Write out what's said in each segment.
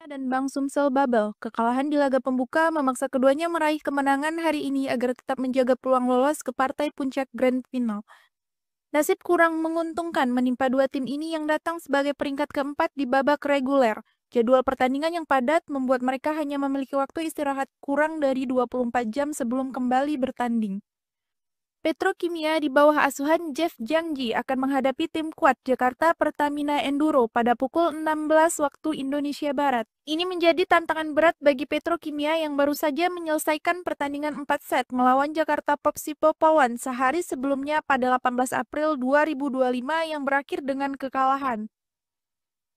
Dan Bang Sumsel Babel, kekalahan di laga pembuka memaksa keduanya meraih kemenangan hari ini agar tetap menjaga peluang lolos ke partai puncak Grand Final. Nasib kurang menguntungkan menimpa dua tim ini yang datang sebagai peringkat keempat di babak reguler. Jadwal pertandingan yang padat membuat mereka hanya memiliki waktu istirahat kurang dari 24 jam sebelum kembali bertanding. Petrokimia di bawah asuhan Jeff Jangji akan menghadapi tim kuat Jakarta Pertamina Enduro pada pukul 16 waktu Indonesia Barat. Ini menjadi tantangan berat bagi Petrokimia yang baru saja menyelesaikan pertandingan 4 set melawan Jakarta Popsipo Pawan sehari sebelumnya pada 18 April 2025 yang berakhir dengan kekalahan.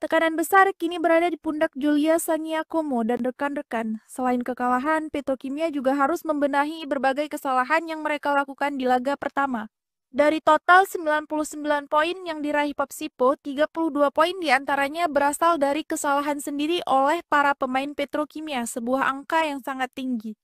Tekanan besar kini berada di pundak Julia Sangiakomo dan rekan-rekan. Selain kekalahan, Petrokimia juga harus membenahi berbagai kesalahan yang mereka lakukan di laga pertama. Dari total 99 poin yang diraih Popsipo, 32 poin diantaranya berasal dari kesalahan sendiri oleh para pemain Petrokimia, sebuah angka yang sangat tinggi.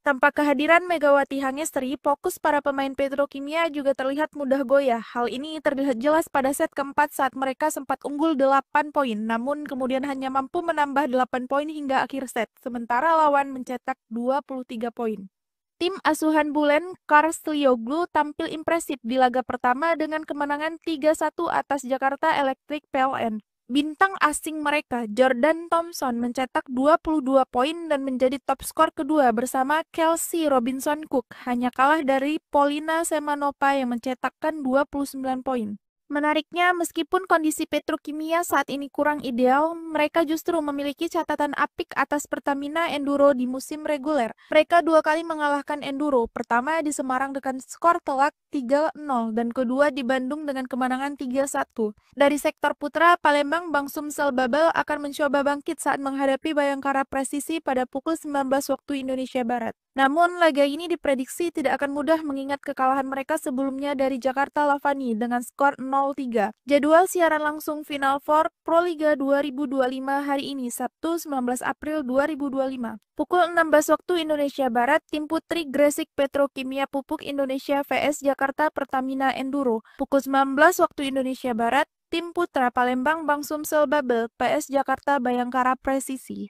Tanpa kehadiran Megawati Hangestri, fokus para pemain Petrokimia juga terlihat mudah goyah. Hal ini terlihat jelas pada set keempat saat mereka sempat unggul 8 poin, namun kemudian hanya mampu menambah 8 poin hingga akhir set, sementara lawan mencetak 23 poin. Tim asuhan Bulen Karstlioglu tampil impresif di laga pertama dengan kemenangan 3-1 atas Jakarta Electric PLN. Bintang asing mereka, Jordan Thompson, mencetak 22 poin dan menjadi top skor kedua bersama Kelsey Robinson Cook, hanya kalah dari Polina Semanova yang mencetakkan 29 poin. Menariknya, meskipun kondisi Petrokimia saat ini kurang ideal, mereka justru memiliki catatan apik atas Pertamina Enduro di musim reguler. Mereka dua kali mengalahkan Enduro, pertama di Semarang dengan skor telak 3-0 dan kedua di Bandung dengan kemenangan 3-1. Dari sektor putra, Palembang Bang Sumsel Babel akan mencoba bangkit saat menghadapi Bayangkara Presisi pada pukul 19 waktu Indonesia Barat. Namun, laga ini diprediksi tidak akan mudah mengingat kekalahan mereka sebelumnya dari Jakarta Lavani dengan skor 0-3. Jadwal siaran langsung Final Four Proliga 2025 hari ini, Sabtu 19 April 2025. Pukul 16 waktu Indonesia Barat, tim putri Gresik Petrokimia Pupuk Indonesia vs Jakarta Pertamina Enduro. Pukul 19 waktu Indonesia Barat, tim putra Palembang Bang Sumsel Babel PS Jakarta Bayangkara Presisi.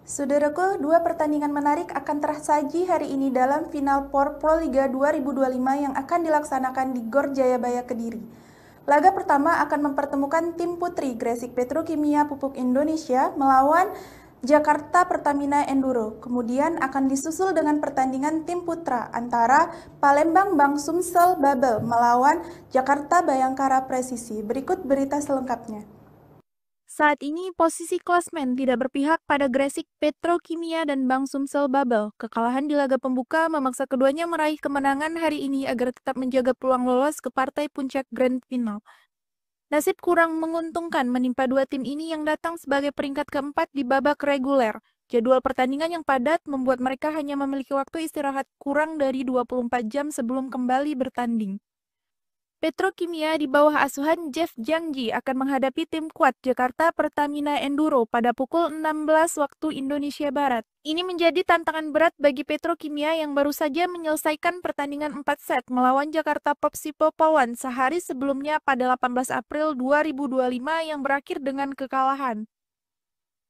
Saudaraku, dua pertandingan menarik akan tersaji hari ini dalam Final Four Proliga 2025 yang akan dilaksanakan di Gor Jayabaya Kediri. Laga pertama akan mempertemukan tim putri Gresik Petrokimia Pupuk Indonesia melawan Jakarta Pertamina Enduro. Kemudian akan disusul dengan pertandingan tim putra antara Palembang Bang Sumsel Babel melawan Jakarta Bayangkara Presisi. Berikut berita selengkapnya. Saat ini, posisi klasmen tidak berpihak pada Gresik Petrokimia dan Bang Sumsel Babel. Kekalahan di laga pembuka memaksa keduanya meraih kemenangan hari ini agar tetap menjaga peluang lolos ke partai puncak Grand Final. Nasib kurang menguntungkan menimpa dua tim ini yang datang sebagai peringkat keempat di babak reguler. Jadwal pertandingan yang padat membuat mereka hanya memiliki waktu istirahat kurang dari 24 jam sebelum kembali bertanding. Petrokimia di bawah asuhan Jeff Jangji akan menghadapi tim kuat Jakarta Pertamina Enduro pada pukul 16 waktu Indonesia Barat. Ini menjadi tantangan berat bagi Petrokimia yang baru saja menyelesaikan pertandingan 4 set melawan Jakarta Popsipo Pawan sehari sebelumnya pada 18 April 2025 yang berakhir dengan kekalahan.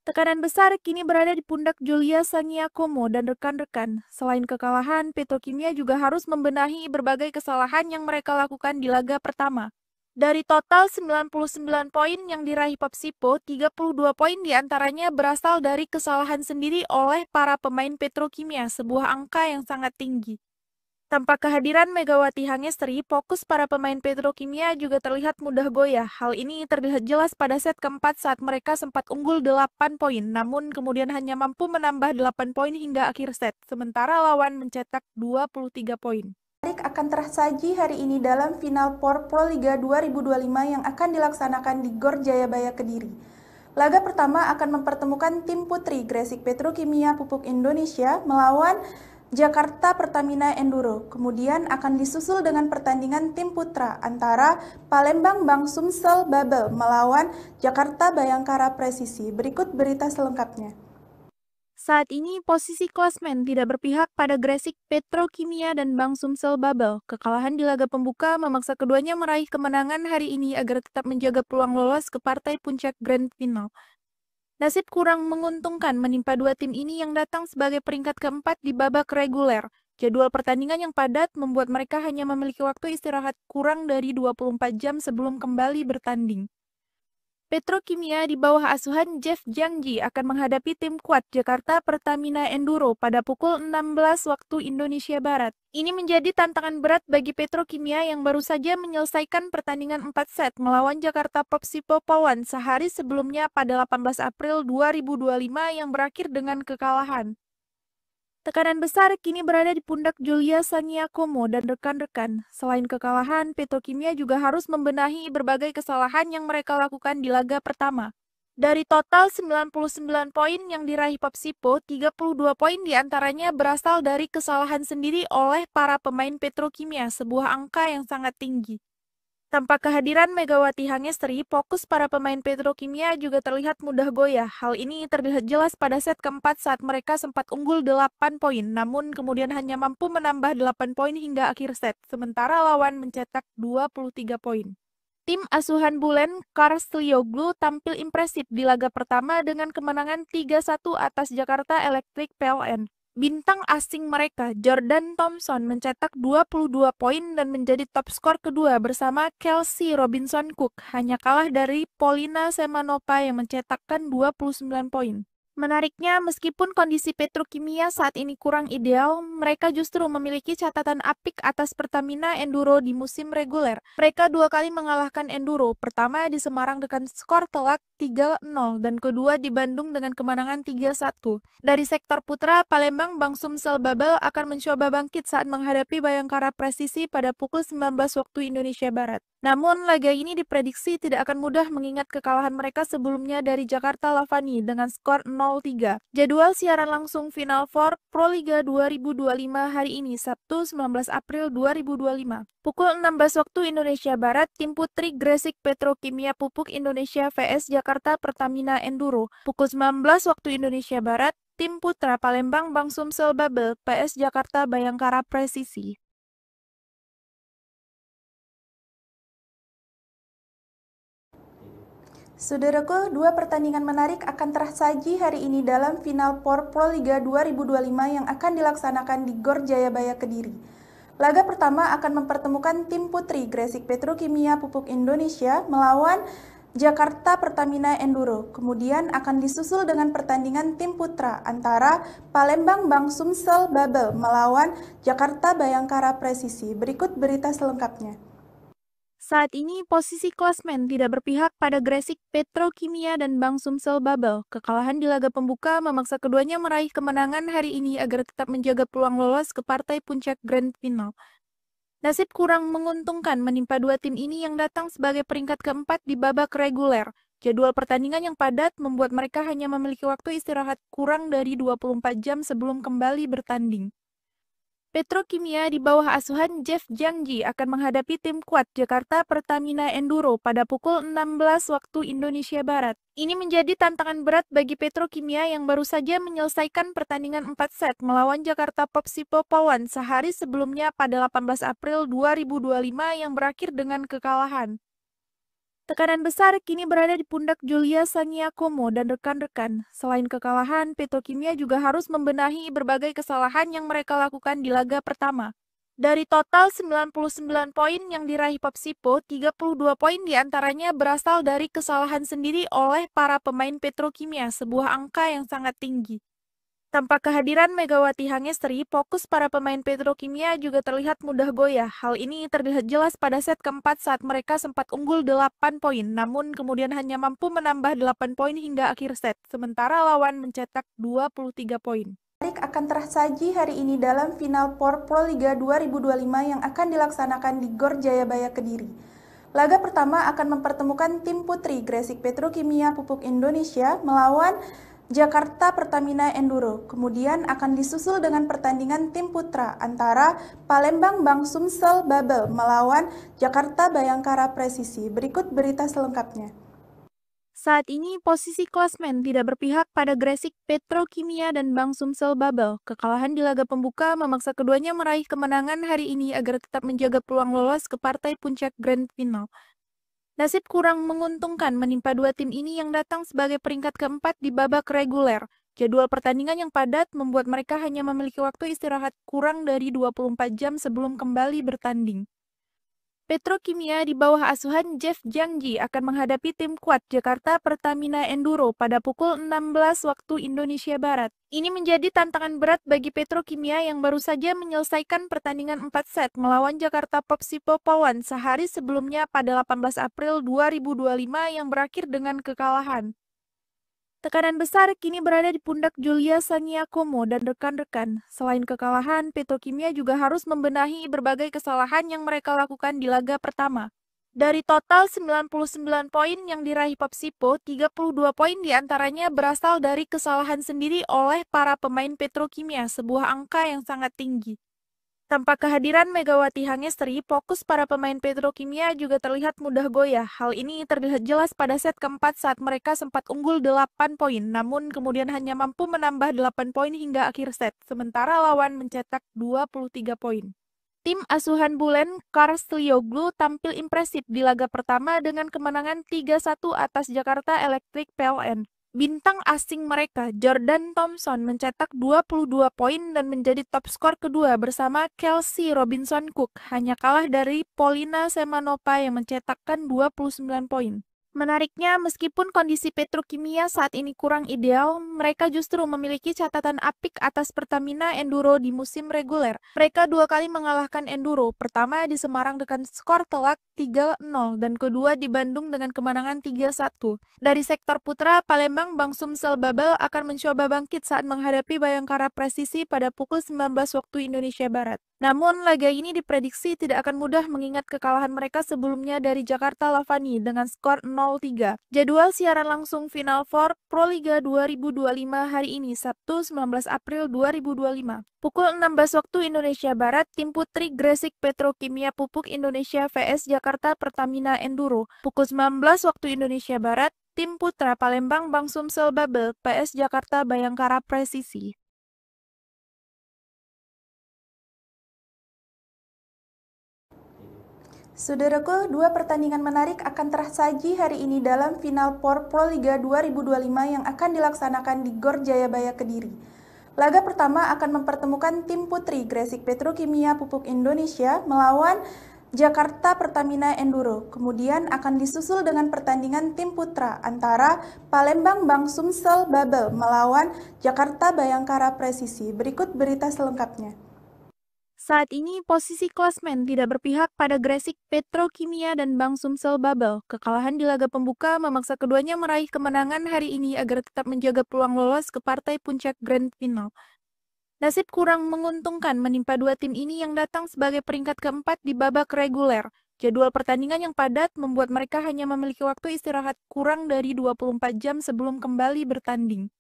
Tekanan besar kini berada di pundak Julia Sangiakomo dan rekan-rekan. Selain kekalahan, Petrokimia juga harus membenahi berbagai kesalahan yang mereka lakukan di laga pertama. Dari total 99 poin yang diraih Popsipo, 32 poin diantaranya berasal dari kesalahan sendiri oleh para pemain Petrokimia, sebuah angka yang sangat tinggi. Tanpa kehadiran Megawati Hangestri, fokus para pemain Petrokimia juga terlihat mudah goyah. Hal ini terlihat jelas pada set keempat saat mereka sempat unggul 8 poin, namun kemudian hanya mampu menambah 8 poin hingga akhir set, sementara lawan mencetak 23 poin. Akan tersaji hari ini dalam Final Four Proliga 2025 yang akan dilaksanakan di Gor Jayabaya Kediri. Laga pertama akan mempertemukan tim putri Gresik Petrokimia Pupuk Indonesia melawan Jakarta Pertamina Enduro. Kemudian akan disusul dengan pertandingan tim putra antara Palembang Bang Sumsel Babel melawan Jakarta Bayangkara Presisi. Berikut berita selengkapnya. Saat ini posisi klasmen tidak berpihak pada Gresik Petrokimia dan Bank Sumsel Babel. Kekalahan di laga pembuka memaksa keduanya meraih kemenangan hari ini agar tetap menjaga peluang lolos ke partai puncak Grand Final. Nasib kurang menguntungkan menimpa dua tim ini yang datang sebagai peringkat keempat di babak reguler. Jadwal pertandingan yang padat membuat mereka hanya memiliki waktu istirahat kurang dari 24 jam sebelum kembali bertanding. Petrokimia di bawah asuhan Jeff Jangji akan menghadapi tim kuat Jakarta Pertamina Enduro pada pukul 16 waktu Indonesia Barat. Ini menjadi tantangan berat bagi Petrokimia yang baru saja menyelesaikan pertandingan 4 set melawan Jakarta Popsipo Polwan sehari sebelumnya pada 18 April 2025 yang berakhir dengan kekalahan. Tekanan besar kini berada di pundak Julia Sangiakomo dan rekan-rekan. Selain kekalahan, Petrokimia juga harus membenahi berbagai kesalahan yang mereka lakukan di laga pertama. Dari total 99 poin yang diraih Popsipo, 32 poin diantaranya berasal dari kesalahan sendiri oleh para pemain Petrokimia, sebuah angka yang sangat tinggi. Tanpa kehadiran Megawati Hangestri, fokus para pemain Petrokimia juga terlihat mudah goyah. Hal ini terlihat jelas pada set keempat saat mereka sempat unggul 8 poin, namun kemudian hanya mampu menambah 8 poin hingga akhir set, sementara lawan mencetak 23 poin. Tim asuhan Bulen Karslioglu tampil impresif di laga pertama dengan kemenangan 3-1 atas Jakarta Electric PLN. Bintang asing mereka, Jordan Thompson, mencetak 22 poin dan menjadi top skor kedua bersama Kelsey Robinson Cook, hanya kalah dari Polina Semanova yang mencetakkan 29 poin. Menariknya, meskipun kondisi Petrokimia saat ini kurang ideal, mereka justru memiliki catatan apik atas Pertamina Enduro di musim reguler. Mereka dua kali mengalahkan Enduro, pertama di Semarang dengan skor telak 3-0 dan kedua di Bandung dengan kemenangan 3-1. Dari sektor putra, Palembang Bank Sumsel Babel akan mencoba bangkit saat menghadapi Bayangkara Presisi pada pukul 19 waktu Indonesia Barat. Namun, laga ini diprediksi tidak akan mudah mengingat kekalahan mereka sebelumnya dari Jakarta Lavani dengan skor 0-3. Jadwal siaran langsung Final Four Proliga 2025 hari ini, Sabtu 19 April 2025. Pukul 16 waktu Indonesia Barat, tim putri Gresik Petrokimia Pupuk Indonesia vs Jakarta Pertamina Enduro. Pukul 19 waktu Indonesia Barat, tim putra Palembang Bank Sumsel Babel PS Jakarta Bayangkara Presisi. Saudaraku, dua pertandingan menarik akan tersaji hari ini dalam Final Four Proliga 2025 yang akan dilaksanakan di Gor Jayabaya Kediri. Laga pertama akan mempertemukan tim putri Gresik Petrokimia Pupuk Indonesia melawan Jakarta Pertamina Enduro. Kemudian akan disusul dengan pertandingan tim putra antara Palembang Bank Sumsel Babel melawan Jakarta Bayangkara Presisi. Berikut berita selengkapnya. Saat ini posisi klasmen tidak berpihak pada Gresik Petrokimia dan Bank Sumsel Babel. Kekalahan di laga pembuka memaksa keduanya meraih kemenangan hari ini agar tetap menjaga peluang lolos ke partai puncak Grand Final. Nasib kurang menguntungkan menimpa dua tim ini yang datang sebagai peringkat keempat di babak reguler. Jadwal pertandingan yang padat membuat mereka hanya memiliki waktu istirahat kurang dari 24 jam sebelum kembali bertanding. Petrokimia di bawah asuhan Jeff Jangji akan menghadapi tim kuat Jakarta Pertamina Enduro pada pukul 16 waktu Indonesia Barat. Ini menjadi tantangan berat bagi Petrokimia yang baru saja menyelesaikan pertandingan 4 set melawan Jakarta Popsipo Polwan sehari sebelumnya pada 18 April 2025 yang berakhir dengan kekalahan. Tekanan besar kini berada di pundak Julia Sangiakomo dan rekan-rekan. Selain kekalahan, Petrokimia juga harus membenahi berbagai kesalahan yang mereka lakukan di laga pertama. Dari total 99 poin yang diraih Popsipo, 32 poin diantaranya berasal dari kesalahan sendiri oleh para pemain Petrokimia, sebuah angka yang sangat tinggi. Tanpa kehadiran Megawati Hangestri, fokus para pemain Petrokimia juga terlihat mudah goyah. Hal ini terlihat jelas pada set keempat saat mereka sempat unggul 8 poin, namun kemudian hanya mampu menambah 8 poin hingga akhir set, sementara lawan mencetak 23 poin. Akan tersaji hari ini dalam Final Four Proliga 2025 yang akan dilaksanakan di Gor Jayabaya Kediri. Laga pertama akan mempertemukan tim putri Gresik Petrokimia Pupuk Indonesia melawan Jakarta Pertamina Enduro. Kemudian akan disusul dengan pertandingan tim putra antara Palembang Bank Sumsel Babel melawan Jakarta Bayangkara Presisi. Berikut berita selengkapnya. Saat ini posisi klasmen tidak berpihak pada Gresik Petrokimia dan Bank Sumsel Babel. Kekalahan di laga pembuka memaksa keduanya meraih kemenangan hari ini agar tetap menjaga peluang lolos ke partai puncak Grand Final. Nasib kurang menguntungkan menimpa dua tim ini yang datang sebagai peringkat keempat di babak reguler. Jadwal pertandingan yang padat membuat mereka hanya memiliki waktu istirahat kurang dari 24 jam sebelum kembali bertanding. Petrokimia di bawah asuhan Jeff Jangji akan menghadapi tim kuat Jakarta Pertamina Enduro pada pukul 16 waktu Indonesia Barat. Ini menjadi tantangan berat bagi Petrokimia yang baru saja menyelesaikan pertandingan 4 set melawan Jakarta Popsipo Pawan sehari sebelumnya pada 18 April 2025 yang berakhir dengan kekalahan. Tekanan besar kini berada di pundak Julia Sangiakomo dan rekan-rekan. Selain kekalahan, Petrokimia juga harus membenahi berbagai kesalahan yang mereka lakukan di laga pertama. Dari total 99 poin yang diraih Popsipo, 32 poin diantaranya berasal dari kesalahan sendiri oleh para pemain Petrokimia, sebuah angka yang sangat tinggi. Tanpa kehadiran Megawati Hangestri, fokus para pemain Petrokimia juga terlihat mudah goyah. Hal ini terlihat jelas pada set keempat saat mereka sempat unggul 8 poin, namun kemudian hanya mampu menambah 8 poin hingga akhir set, sementara lawan mencetak 23 poin. Tim asuhan Bulen Karstlioglu tampil impresif di laga pertama dengan kemenangan 3-1 atas Jakarta Electric PLN. Bintang asing mereka, Jordan Thompson, mencetak 22 poin dan menjadi top skor kedua bersama Kelsey Robinson Cook, hanya kalah dari Polina Semanova yang mencetakkan 29 poin. Menariknya, meskipun kondisi Petrokimia saat ini kurang ideal, mereka justru memiliki catatan apik atas Pertamina Enduro di musim reguler. Mereka dua kali mengalahkan Enduro, pertama di Semarang dengan skor telak 3-0 dan kedua di Bandung dengan kemenangan 3-1. Dari sektor putra, Palembang Bank Sumsel Babel akan mencoba bangkit saat menghadapi Bayangkara Presisi pada pukul 19 waktu Indonesia Barat. Namun, laga ini diprediksi tidak akan mudah mengingat kekalahan mereka sebelumnya dari Jakarta Lavani dengan skor 0-3. Jadwal siaran langsung Final Four Proliga 2025 hari ini, Sabtu 19 April 2025. Pukul 16 waktu Indonesia Barat, tim putri Gresik Petrokimia Pupuk Indonesia vs Jakarta Pertamina Enduro. Pukul 19 waktu Indonesia Barat, tim putra Palembang Bank Sumsel Babel PS Jakarta Bayangkara Presisi. Saudaraku, dua pertandingan menarik akan tersaji hari ini dalam Final Four Proliga 2025 yang akan dilaksanakan di Gor Jayabaya Kediri. Laga pertama akan mempertemukan tim putri Gresik Petrokimia Pupuk Indonesia melawan Jakarta Pertamina Enduro. Kemudian akan disusul dengan pertandingan tim putra antara Palembang Bank Sumsel Babel melawan Jakarta Bayangkara Presisi. Berikut berita selengkapnya. Saat ini posisi klasmen tidak berpihak pada Gresik Petrokimia dan Bank Sumsel Babel. Kekalahan di laga pembuka memaksa keduanya meraih kemenangan hari ini agar tetap menjaga peluang lolos ke partai puncak Grand Final. Nasib kurang menguntungkan menimpa dua tim ini yang datang sebagai peringkat keempat di babak reguler. Jadwal pertandingan yang padat membuat mereka hanya memiliki waktu istirahat kurang dari 24 jam sebelum kembali bertanding.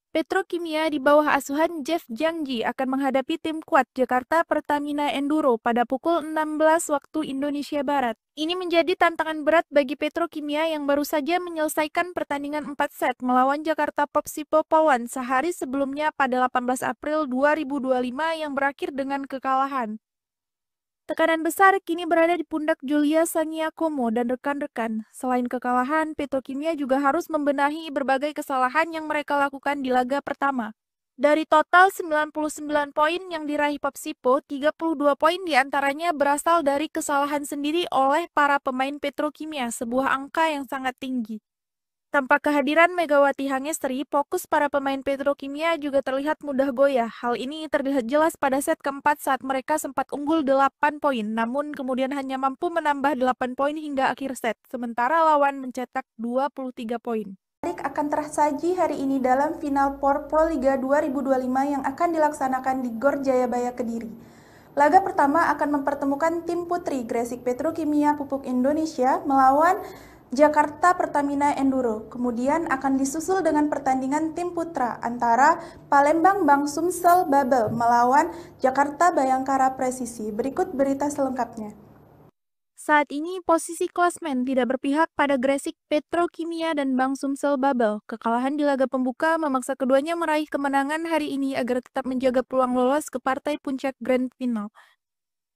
Petrokimia di bawah asuhan Jeff Jangji akan menghadapi tim kuat Jakarta Pertamina Enduro pada pukul 16 waktu Indonesia Barat. Ini menjadi tantangan berat bagi Petrokimia yang baru saja menyelesaikan pertandingan 4 set melawan Jakarta Popsipo Pawan sehari sebelumnya pada 18 April 2025 yang berakhir dengan kekalahan. Tekanan besar kini berada di pundak Julia Sangiakomo dan rekan-rekan. Selain kekalahan, Petrokimia juga harus membenahi berbagai kesalahan yang mereka lakukan di laga pertama. Dari total 99 poin yang diraih Popsipo, 32 poin diantaranya berasal dari kesalahan sendiri oleh para pemain Petrokimia, sebuah angka yang sangat tinggi. Tanpa kehadiran Megawati Hangestri, fokus para pemain Petrokimia juga terlihat mudah goyah. Hal ini terlihat jelas pada set keempat saat mereka sempat unggul 8 poin, namun kemudian hanya mampu menambah 8 poin hingga akhir set, sementara lawan mencetak 23 poin. Menarik akan tersaji hari ini dalam Final Four Proliga 2025 yang akan dilaksanakan di Gor Jayabaya Kediri. Laga pertama akan mempertemukan tim putri Gresik Petrokimia Pupuk Indonesia melawan Jakarta Pertamina Enduro. Kemudian akan disusul dengan pertandingan tim putra antara Palembang Bank Sumsel Babel melawan Jakarta Bayangkara Presisi. Berikut berita selengkapnya. Saat ini posisi klasmen tidak berpihak pada Gresik Petrokimia dan Bank Sumsel Babel. Kekalahan di laga pembuka memaksa keduanya meraih kemenangan hari ini agar tetap menjaga peluang lolos ke partai puncak Grand Final.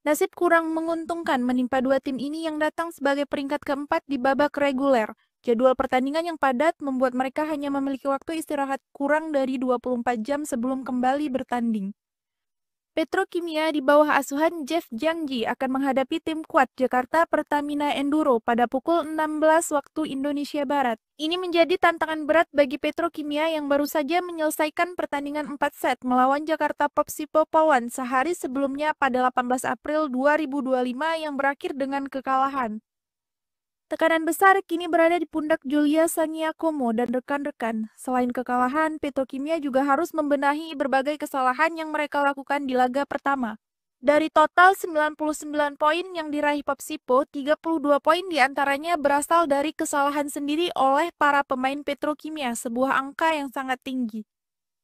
Nasib kurang menguntungkan menimpa dua tim ini yang datang sebagai peringkat keempat di babak reguler. Jadwal pertandingan yang padat membuat mereka hanya memiliki waktu istirahat kurang dari 24 jam sebelum kembali bertanding. Petrokimia di bawah asuhan Jeff Jangji akan menghadapi tim kuat Jakarta Pertamina Enduro pada pukul 16 waktu Indonesia Barat. Ini menjadi tantangan berat bagi Petrokimia yang baru saja menyelesaikan pertandingan 4 set melawan Jakarta Popsipo Pawan sehari sebelumnya pada 18 April 2025 yang berakhir dengan kekalahan. Tekanan besar kini berada di pundak Julia Sangiakomo dan rekan-rekan. Selain kekalahan, Petrokimia juga harus membenahi berbagai kesalahan yang mereka lakukan di laga pertama. Dari total 99 poin yang diraih Popsipo, 32 poin diantaranya berasal dari kesalahan sendiri oleh para pemain Petrokimia, sebuah angka yang sangat tinggi.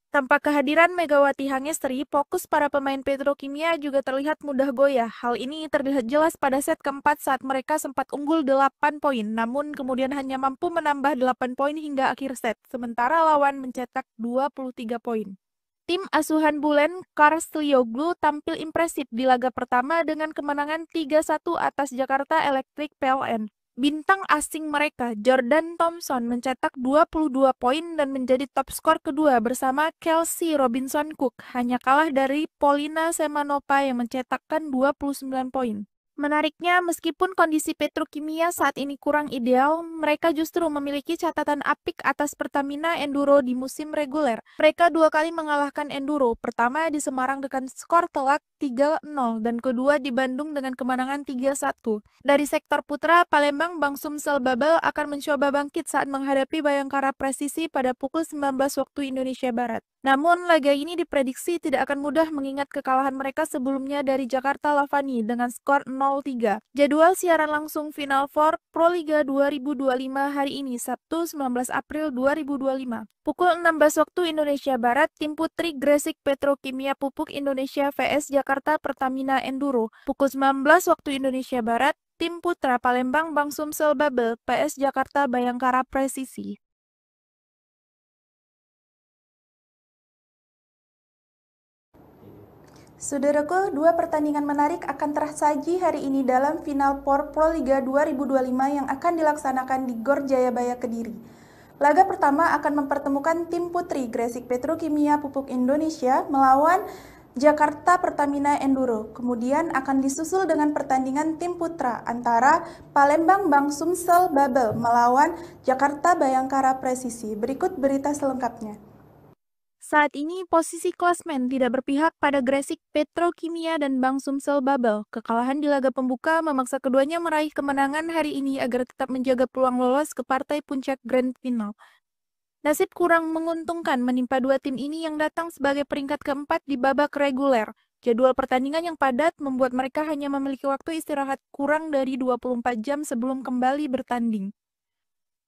Tanpa kehadiran Megawati Hangestri, fokus para pemain Petrokimia juga terlihat mudah goyah. Hal ini terlihat jelas pada set keempat saat mereka sempat unggul 8 poin, namun kemudian hanya mampu menambah 8 poin hingga akhir set, sementara lawan mencetak 23 poin. Tim asuhan Bulen Karstlioglu tampil impresif di laga pertama dengan kemenangan 3-1 atas Jakarta Electric PLN. Bintang asing mereka, Jordan Thompson, mencetak 22 poin dan menjadi top skor kedua bersama Kelsey Robinson Cook, hanya kalah dari Polina Semanova yang mencetakkan 29 poin. Menariknya, meskipun kondisi Petrokimia saat ini kurang ideal, mereka justru memiliki catatan apik atas Pertamina Enduro di musim reguler. Mereka dua kali mengalahkan Enduro, pertama di Semarang dengan skor telak 3-0 dan kedua di Bandung dengan kemenangan 3-1. Dari sektor putra, Palembang Bank Sumsel Babel akan mencoba bangkit saat menghadapi Bayangkara Presisi pada pukul 19 waktu Indonesia Barat. Namun, laga ini diprediksi tidak akan mudah mengingat kekalahan mereka sebelumnya dari Jakarta Lavani dengan skor 0-3. Jadwal siaran langsung Final Four Proliga 2025 hari ini, Sabtu 19 April 2025. Pukul 16 waktu Indonesia Barat, tim putri Gresik Petrokimia Pupuk Indonesia vs Jakarta Pertamina Enduro. Pukul 19 waktu Indonesia Barat, tim putra Palembang Bank Sumsel Babel PS Jakarta Bayangkara Presisi. Saudaraku, dua pertandingan menarik akan tersaji hari ini dalam Final Four Proliga 2025 yang akan dilaksanakan di Gor Jayabaya Kediri. Laga pertama akan mempertemukan tim putri Gresik Petrokimia Pupuk Indonesia melawan Jakarta Pertamina Enduro. Kemudian akan disusul dengan pertandingan tim putra antara Palembang Bank Sumsel Babel melawan Jakarta Bayangkara Presisi. Berikut berita selengkapnya. Saat ini posisi klasmen tidak berpihak pada Gresik Petrokimia dan Bank Sumsel Babel. Kekalahan di laga pembuka memaksa keduanya meraih kemenangan hari ini agar tetap menjaga peluang lolos ke partai puncak Grand Final. Nasib kurang menguntungkan menimpa dua tim ini yang datang sebagai peringkat keempat di babak reguler. Jadwal pertandingan yang padat membuat mereka hanya memiliki waktu istirahat kurang dari 24 jam sebelum kembali bertanding.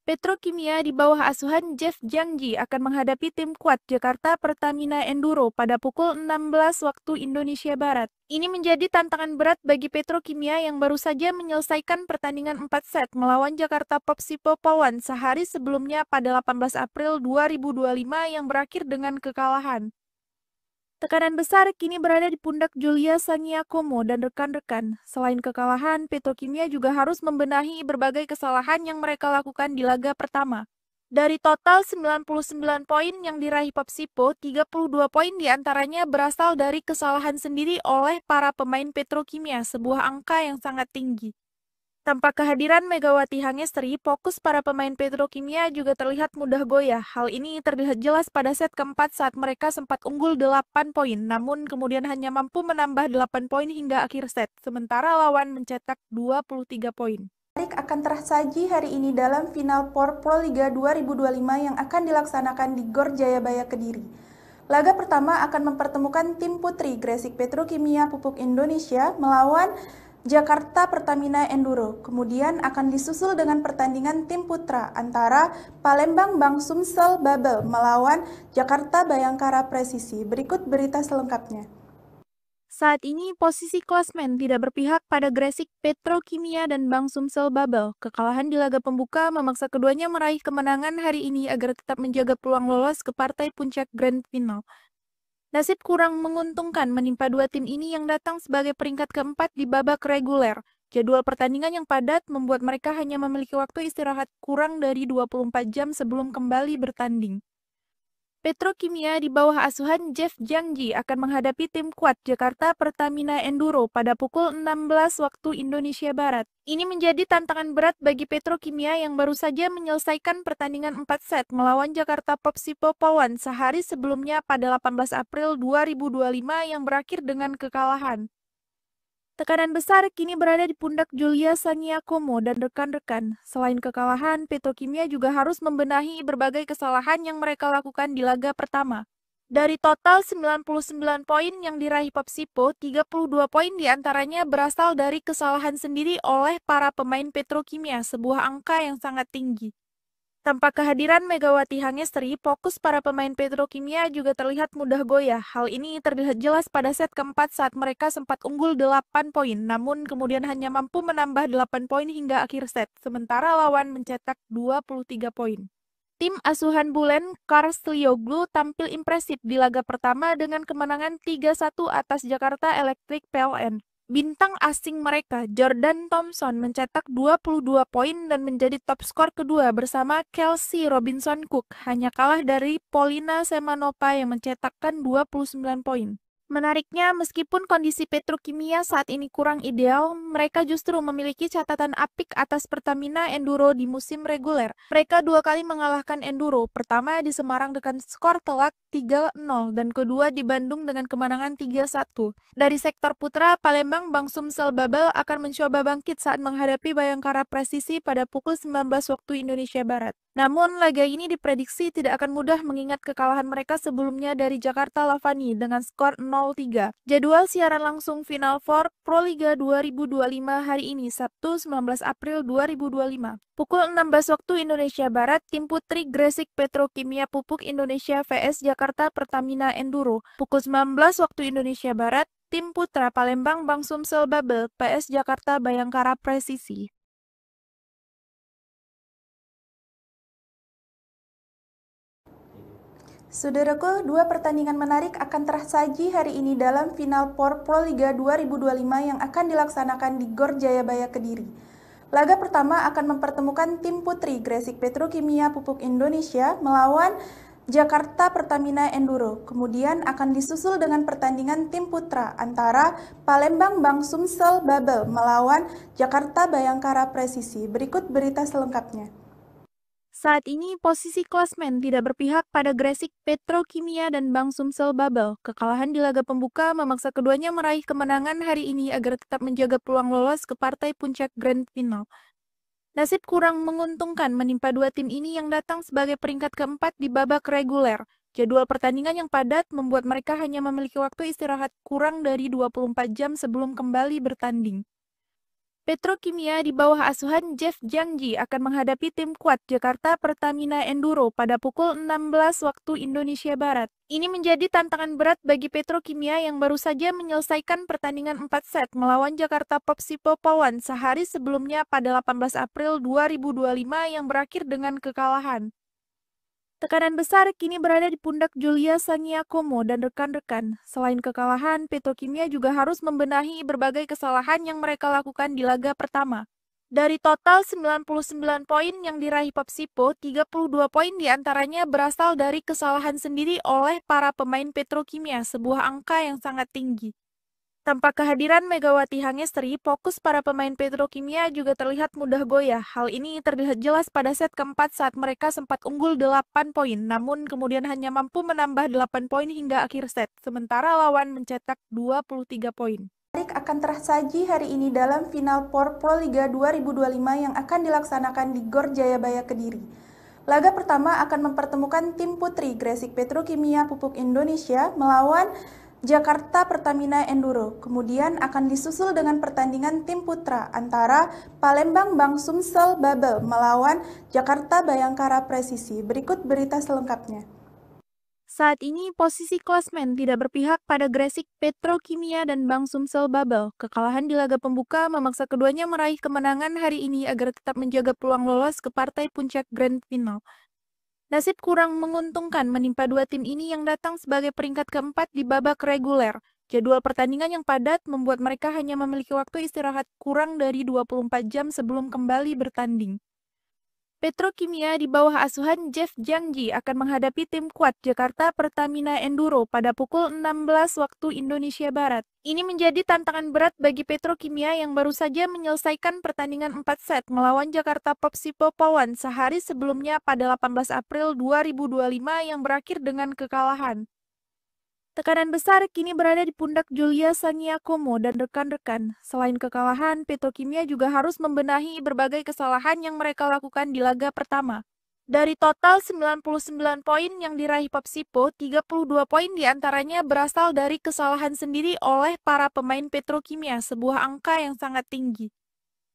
Petrokimia di bawah asuhan Jeff Jangji akan menghadapi tim kuat Jakarta Pertamina Enduro pada pukul 16 waktu Indonesia Barat. Ini menjadi tantangan berat bagi Petrokimia yang baru saja menyelesaikan pertandingan 4 set melawan Jakarta Popsipo Pawan sehari sebelumnya pada 18 April 2025 yang berakhir dengan kekalahan. Tekanan besar kini berada di pundak Julia Sangiakomo dan rekan-rekan. Selain kekalahan, Petrokimia juga harus membenahi berbagai kesalahan yang mereka lakukan di laga pertama. Dari total 99 poin yang diraih Popsipo, 32 poin diantaranya berasal dari kesalahan sendiri oleh para pemain Petrokimia, sebuah angka yang sangat tinggi. Tanpa kehadiran Megawati Hangestri, fokus para pemain Petrokimia juga terlihat mudah goyah. Hal ini terlihat jelas pada set keempat saat mereka sempat unggul 8 poin, namun kemudian hanya mampu menambah 8 poin hingga akhir set, sementara lawan mencetak 23 poin. Menarik akan tersaji hari ini dalam Final Four Proliga 2025 yang akan dilaksanakan di Gor Jayabaya Kediri. Laga pertama akan mempertemukan tim putri Gresik Petrokimia Pupuk Indonesia melawan Jakarta Pertamina Enduro. Kemudian akan disusul dengan pertandingan tim putra antara Palembang Bank Sumsel Babel melawan Jakarta Bayangkara Presisi. Berikut berita selengkapnya. Saat ini posisi klasmen tidak berpihak pada Gresik Petrokimia dan Bank Sumsel Babel. Kekalahan di laga pembuka memaksa keduanya meraih kemenangan hari ini agar tetap menjaga peluang lolos ke partai puncak Grand Final. Nasib kurang menguntungkan menimpa dua tim ini yang datang sebagai peringkat keempat di babak reguler. Jadwal pertandingan yang padat membuat mereka hanya memiliki waktu istirahat kurang dari 24 jam sebelum kembali bertanding. Petrokimia di bawah asuhan Jeff Jangji akan menghadapi tim kuat Jakarta Pertamina Enduro pada pukul 16 waktu Indonesia Barat. Ini menjadi tantangan berat bagi Petrokimia yang baru saja menyelesaikan pertandingan 4 set melawan Jakarta Popsipo Polwan sehari sebelumnya pada 18 April 2025 yang berakhir dengan kekalahan. Tekanan besar kini berada di pundak Julia Sangiakomo dan rekan-rekan. Selain kekalahan, Petrokimia juga harus membenahi berbagai kesalahan yang mereka lakukan di laga pertama. Dari total 99 poin yang diraih Popsipo, 32 poin diantaranya berasal dari kesalahan sendiri oleh para pemain Petrokimia, sebuah angka yang sangat tinggi. Tanpa kehadiran Megawati Hangestri, fokus para pemain Petrokimia juga terlihat mudah goyah. Hal ini terlihat jelas pada set keempat saat mereka sempat unggul 8 poin, namun kemudian hanya mampu menambah 8 poin hingga akhir set, sementara lawan mencetak 23 poin. Tim asuhan Bulen Karstlioglu tampil impresif di laga pertama dengan kemenangan 3-1 atas Jakarta Electric PLN. Bintang asing mereka, Jordan Thompson, mencetak 22 poin dan menjadi top skor kedua bersama Kelsey Robinson Cook, hanya kalah dari Polina Semanova yang mencetakkan 29 poin. Menariknya, meskipun kondisi Petrokimia saat ini kurang ideal, mereka justru memiliki catatan apik atas Pertamina Enduro di musim reguler. Mereka dua kali mengalahkan Enduro, pertama di Semarang dengan skor telak 3-0 dan kedua di Bandung dengan kemenangan 3-1. Dari sektor putra, Palembang Bank Sumsel Babel akan mencoba bangkit saat menghadapi Bayangkara Presisi pada pukul 19 waktu Indonesia Barat. Namun, laga ini diprediksi tidak akan mudah mengingat kekalahan mereka sebelumnya dari Jakarta Lavani dengan skor 0-3. Jadwal siaran langsung Final Four Proliga 2025 hari ini, Sabtu 19 April 2025. Pukul 16 waktu Indonesia Barat, tim putri Gresik Petrokimia Pupuk Indonesia vs Jakarta Pertamina Enduro. Pukul 19 waktu Indonesia Barat, tim putra Palembang Bank Sumsel Babel PS Jakarta Bayangkara Presisi. Saudaraku, dua pertandingan menarik akan tersaji hari ini dalam Final Four Proliga 2025 yang akan dilaksanakan di Gor Jayabaya Kediri. Laga pertama akan mempertemukan tim putri Gresik Petrokimia Pupuk Indonesia melawan Jakarta Pertamina Enduro. Kemudian akan disusul dengan pertandingan tim putra antara Palembang Bank Sumsel Babel melawan Jakarta Bayangkara Presisi. Berikut berita selengkapnya. Saat ini posisi klasmen tidak berpihak pada Gresik Petrokimia dan Bank Sumsel Babel. Kekalahan di laga pembuka memaksa keduanya meraih kemenangan hari ini agar tetap menjaga peluang lolos ke partai puncak Grand Final. Nasib kurang menguntungkan menimpa dua tim ini yang datang sebagai peringkat keempat di babak reguler. Jadwal pertandingan yang padat membuat mereka hanya memiliki waktu istirahat kurang dari 24 jam sebelum kembali bertanding. Petrokimia di bawah asuhan Jeff Jangji akan menghadapi tim kuat Jakarta Pertamina Enduro pada pukul 16 waktu Indonesia Barat. Ini menjadi tantangan berat bagi Petrokimia yang baru saja menyelesaikan pertandingan 4 set melawan Jakarta Popsipo Polwan sehari sebelumnya pada 18 April 2025 yang berakhir dengan kekalahan. Tekanan besar kini berada di pundak Julia Sangiakomo dan rekan-rekan. Selain kekalahan, Petrokimia juga harus membenahi berbagai kesalahan yang mereka lakukan di laga pertama. Dari total 99 poin yang diraih Popsipo, 32 poin diantaranya berasal dari kesalahan sendiri oleh para pemain Petrokimia, sebuah angka yang sangat tinggi. Tanpa kehadiran Megawati Hangestri, fokus para pemain Petrokimia juga terlihat mudah goyah. Hal ini terlihat jelas pada set keempat saat mereka sempat unggul 8 poin, namun kemudian hanya mampu menambah 8 poin hingga akhir set, sementara lawan mencetak 23 poin. Akan tersaji hari ini dalam Final Four Proliga 2025 yang akan dilaksanakan di Gor Jayabaya Kediri. Laga pertama akan mempertemukan tim putri Gresik Petrokimia Pupuk Indonesia melawan Jakarta Pertamina Enduro. Kemudian akan disusul dengan pertandingan tim putra antara Palembang Bank Sumsel Babel melawan Jakarta Bayangkara Presisi. Berikut berita selengkapnya. Saat ini posisi klasmen tidak berpihak pada Gresik Petrokimia dan Bank Sumsel Babel. Kekalahan di laga pembuka memaksa keduanya meraih kemenangan hari ini agar tetap menjaga peluang lolos ke partai puncak Grand Final. Nasib kurang menguntungkan menimpa dua tim ini yang datang sebagai peringkat keempat di babak reguler. Jadwal pertandingan yang padat membuat mereka hanya memiliki waktu istirahat kurang dari 24 jam sebelum kembali bertanding. Petrokimia di bawah asuhan Jeff Jangji akan menghadapi tim kuat Jakarta Pertamina Enduro pada pukul 16 waktu Indonesia Barat. Ini menjadi tantangan berat bagi Petrokimia yang baru saja menyelesaikan pertandingan 4 set melawan Jakarta Popsipo Polwan sehari sebelumnya pada 18 April 2025 yang berakhir dengan kekalahan. Tekanan besar kini berada di pundak Julia Saniakomo dan rekan-rekan. Selain kekalahan, Petrokimia juga harus membenahi berbagai kesalahan yang mereka lakukan di laga pertama. Dari total 99 poin yang diraih Popsipo, 32 poin diantaranya berasal dari kesalahan sendiri oleh para pemain Petrokimia, sebuah angka yang sangat tinggi.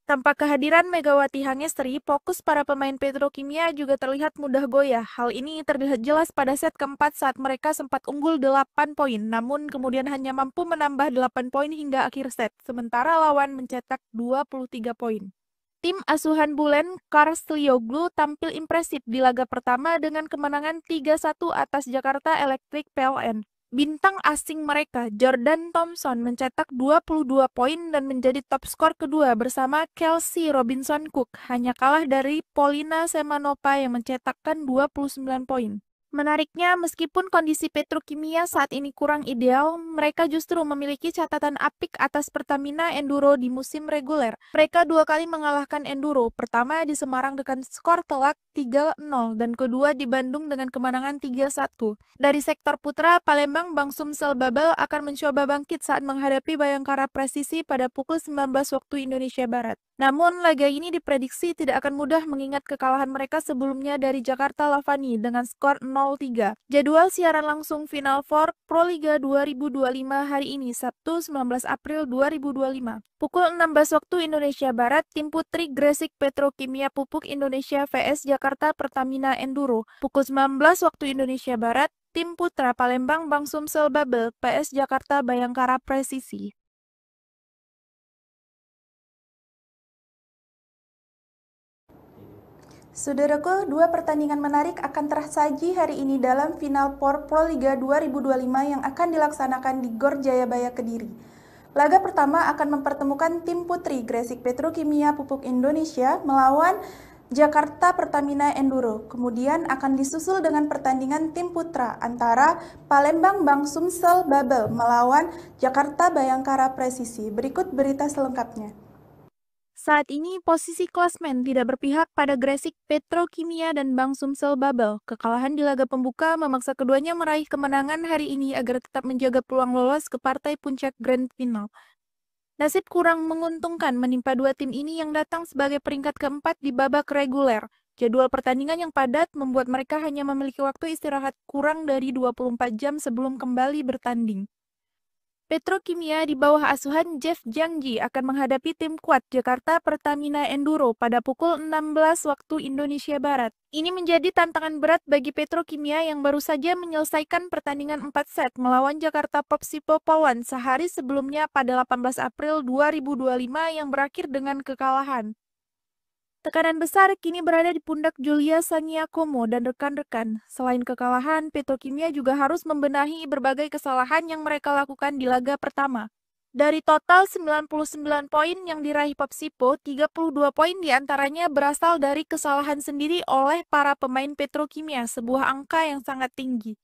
Tanpa kehadiran Megawati Hangestri, fokus para pemain Petrokimia juga terlihat mudah goyah. Hal ini terlihat jelas pada set keempat saat mereka sempat unggul 8 poin, namun kemudian hanya mampu menambah 8 poin hingga akhir set, sementara lawan mencetak 23 poin. Tim asuhan Bulen Karslioglu tampil impresif di laga pertama dengan kemenangan 3-1 atas Jakarta Electric PLN. Bintang asing mereka, Jordan Thompson, mencetak 22 poin dan menjadi top skor kedua bersama Kelsey Robinson Cook, hanya kalah dari Polina Semanova yang mencetakkan 29 poin. Menariknya, meskipun kondisi Petrokimia saat ini kurang ideal, mereka justru memiliki catatan apik atas Pertamina Enduro di musim reguler. Mereka dua kali mengalahkan Enduro, pertama di Semarang dengan skor telak 3-0 dan kedua di Bandung dengan kemenangan 3-1. Dari sektor putra, Palembang Bank Sumsel Babel akan mencoba bangkit saat menghadapi Bayangkara Presisi pada pukul 19 waktu Indonesia Barat. Namun, laga ini diprediksi tidak akan mudah mengingat kekalahan mereka sebelumnya dari Jakarta Lavani dengan skor 0-3. Jadwal siaran langsung Final Four Proliga 2025 hari ini, Sabtu 19 April 2025. Pukul 16 waktu Indonesia Barat, tim putri Gresik Petrokimia Pupuk Indonesia vs Jakarta Pertamina Enduro. Pukul 19 waktu Indonesia Barat, tim putra Palembang Bank Sumsel Babel vs Jakarta Bayangkara Presisi. Saudaraku, dua pertandingan menarik akan tersaji hari ini dalam Final Four Proliga 2025 yang akan dilaksanakan di Gor Jayabaya Kediri. Laga pertama akan mempertemukan tim putri Gresik Petrokimia Pupuk Indonesia melawan Jakarta Pertamina Enduro. Kemudian akan disusul dengan pertandingan tim putra antara Palembang Bank Sumsel Babel melawan Jakarta Bayangkara Presisi. Berikut berita selengkapnya. Saat ini posisi klasmen tidak berpihak pada Gresik Petrokimia dan Bank Sumsel Babel. Kekalahan di laga pembuka memaksa keduanya meraih kemenangan hari ini agar tetap menjaga peluang lolos ke partai puncak Grand Final. Nasib kurang menguntungkan menimpa dua tim ini yang datang sebagai peringkat keempat di babak reguler. Jadwal pertandingan yang padat membuat mereka hanya memiliki waktu istirahat kurang dari 24 jam sebelum kembali bertanding. Petrokimia di bawah asuhan Jeff Jangji akan menghadapi tim kuat Jakarta Pertamina Enduro pada pukul 16 waktu Indonesia Barat. Ini menjadi tantangan berat bagi Petrokimia yang baru saja menyelesaikan pertandingan 4 set melawan Jakarta Popsipo Polwan sehari sebelumnya pada 18 April 2025 yang berakhir dengan kekalahan. Tekanan besar kini berada di pundak Julia Saniakomo dan rekan-rekan. Selain kekalahan, Petrokimia juga harus membenahi berbagai kesalahan yang mereka lakukan di laga pertama. Dari total 99 poin yang diraih Popsipo, 32 poin diantaranya berasal dari kesalahan sendiri oleh para pemain Petrokimia, sebuah angka yang sangat tinggi.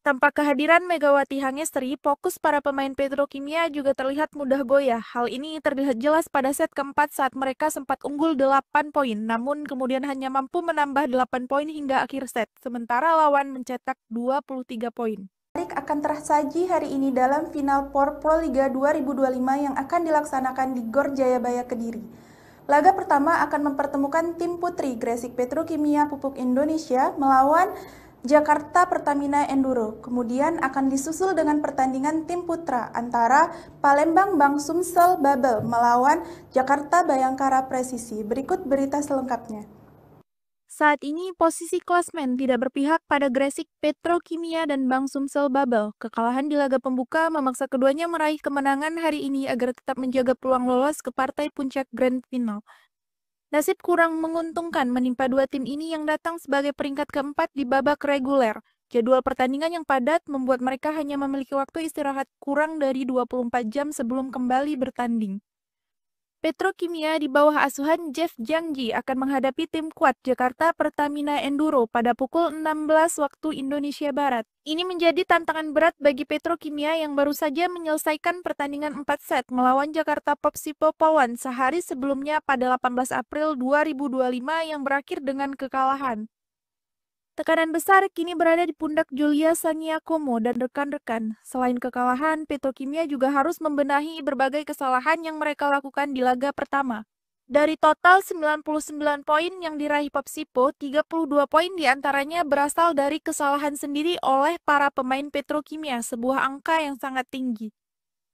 Tanpa kehadiran Megawati Hangestri, fokus para pemain Petrokimia juga terlihat mudah goyah. Hal ini terlihat jelas pada set keempat saat mereka sempat unggul 8 poin, namun kemudian hanya mampu menambah 8 poin hingga akhir set, sementara lawan mencetak 23 poin. Akan tersaji hari ini dalam Final Four Proliga 2025 yang akan dilaksanakan di Gor Jayabaya Kediri. Laga pertama akan mempertemukan tim putri Gresik Petrokimia Pupuk Indonesia melawan Jakarta Pertamina Enduro. Kemudian akan disusul dengan pertandingan tim putra antara Palembang Bank Sumsel Babel melawan Jakarta Bayangkara Presisi. Berikut berita selengkapnya. Saat ini posisi klasmen tidak berpihak pada Gresik Petrokimia dan Bank Sumsel Babel. Kekalahan di laga pembuka memaksa keduanya meraih kemenangan hari ini agar tetap menjaga peluang lolos ke partai puncak Grand Final. Nasib kurang menguntungkan menimpa dua tim ini yang datang sebagai peringkat keempat di babak reguler. Jadwal pertandingan yang padat membuat mereka hanya memiliki waktu istirahat kurang dari 24 jam sebelum kembali bertanding. Petrokimia di bawah asuhan Jeff Jangji akan menghadapi tim kuat Jakarta Pertamina Enduro pada pukul 16 waktu Indonesia Barat. Ini menjadi tantangan berat bagi Petrokimia yang baru saja menyelesaikan pertandingan 4 set melawan Jakarta Popsipo Polwan sehari sebelumnya pada 18 April 2025 yang berakhir dengan kekalahan. Tekanan besar kini berada di pundak Julia Sangiakomo dan rekan-rekan. Selain kekalahan, Petrokimia juga harus membenahi berbagai kesalahan yang mereka lakukan di laga pertama. Dari total 99 poin yang diraih Popsipo, 32 poin diantaranya berasal dari kesalahan sendiri oleh para pemain Petrokimia, sebuah angka yang sangat tinggi.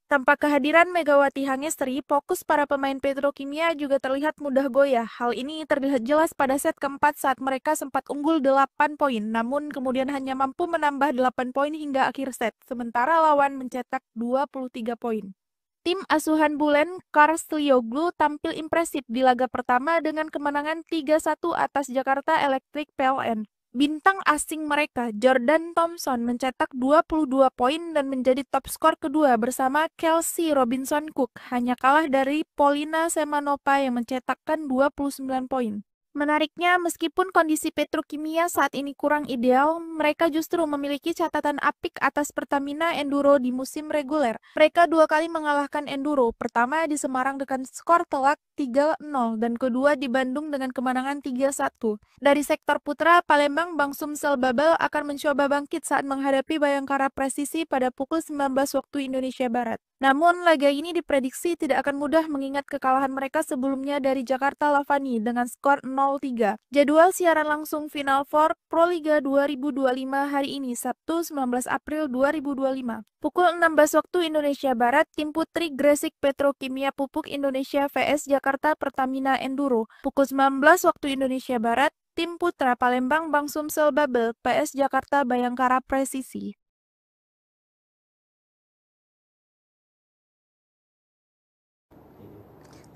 Tanpa kehadiran Megawati Hangestri, fokus para pemain Petrokimia juga terlihat mudah goyah. Hal ini terlihat jelas pada set keempat saat mereka sempat unggul 8 poin, namun kemudian hanya mampu menambah 8 poin hingga akhir set, sementara lawan mencetak 23 poin. Tim asuhan Bulen Karslioglu tampil impresif di laga pertama dengan kemenangan 3-1 atas Jakarta Electric PLN. Bintang asing mereka, Jordan Thompson, mencetak 22 poin dan menjadi top skor kedua bersama Kelsey Robinson Cook, hanya kalah dari Polina Semanova yang mencetakkan 29 poin. Menariknya, meskipun kondisi Petrokimia saat ini kurang ideal, mereka justru memiliki catatan apik atas Pertamina Enduro di musim reguler. Mereka dua kali mengalahkan Enduro, pertama di Semarang dengan skor telak 3-0 dan kedua di Bandung dengan kemenangan 3-1. Dari sektor putra, Palembang Bank Sumsel Babel akan mencoba bangkit saat menghadapi Bayangkara Presisi pada pukul 19 waktu Indonesia Barat. Namun, laga ini diprediksi tidak akan mudah mengingat kekalahan mereka sebelumnya dari Jakarta Lavani dengan skor 0-3. Jadwal siaran langsung Final Four Proliga 2025 hari ini, Sabtu 19 April 2025. Pukul 16 waktu Indonesia Barat, tim putri Gresik Petrokimia Pupuk Indonesia vs Jakarta Pertamina Enduro. Pukul 19 waktu Indonesia Barat, tim putra Palembang Bank Sumsel Babel vs Jakarta Bayangkara Presisi.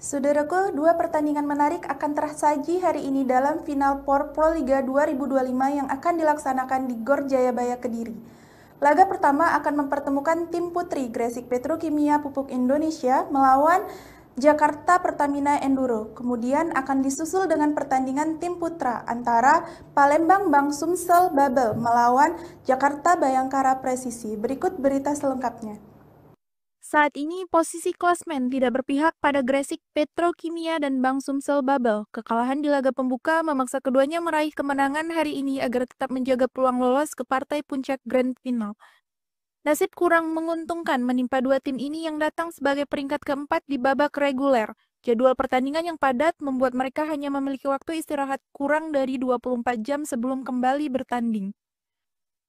Saudaraku, dua pertandingan menarik akan tersaji hari ini dalam Final Four Proliga 2025 yang akan dilaksanakan di Gor Jayabaya Kediri. Laga pertama akan mempertemukan tim putri Gresik Petrokimia Pupuk Indonesia melawan Jakarta Pertamina Enduro. Kemudian akan disusul dengan pertandingan tim putra antara Palembang Bank Sumsel Babel melawan Jakarta Bayangkara Presisi. Berikut berita selengkapnya. Saat ini posisi klasmen tidak berpihak pada Gresik Petrokimia dan Bank Sumsel Babel. Kekalahan di laga pembuka memaksa keduanya meraih kemenangan hari ini agar tetap menjaga peluang lolos ke partai puncak Grand Final. Nasib kurang menguntungkan menimpa dua tim ini yang datang sebagai peringkat keempat di babak reguler. Jadwal pertandingan yang padat membuat mereka hanya memiliki waktu istirahat kurang dari 24 jam sebelum kembali bertanding.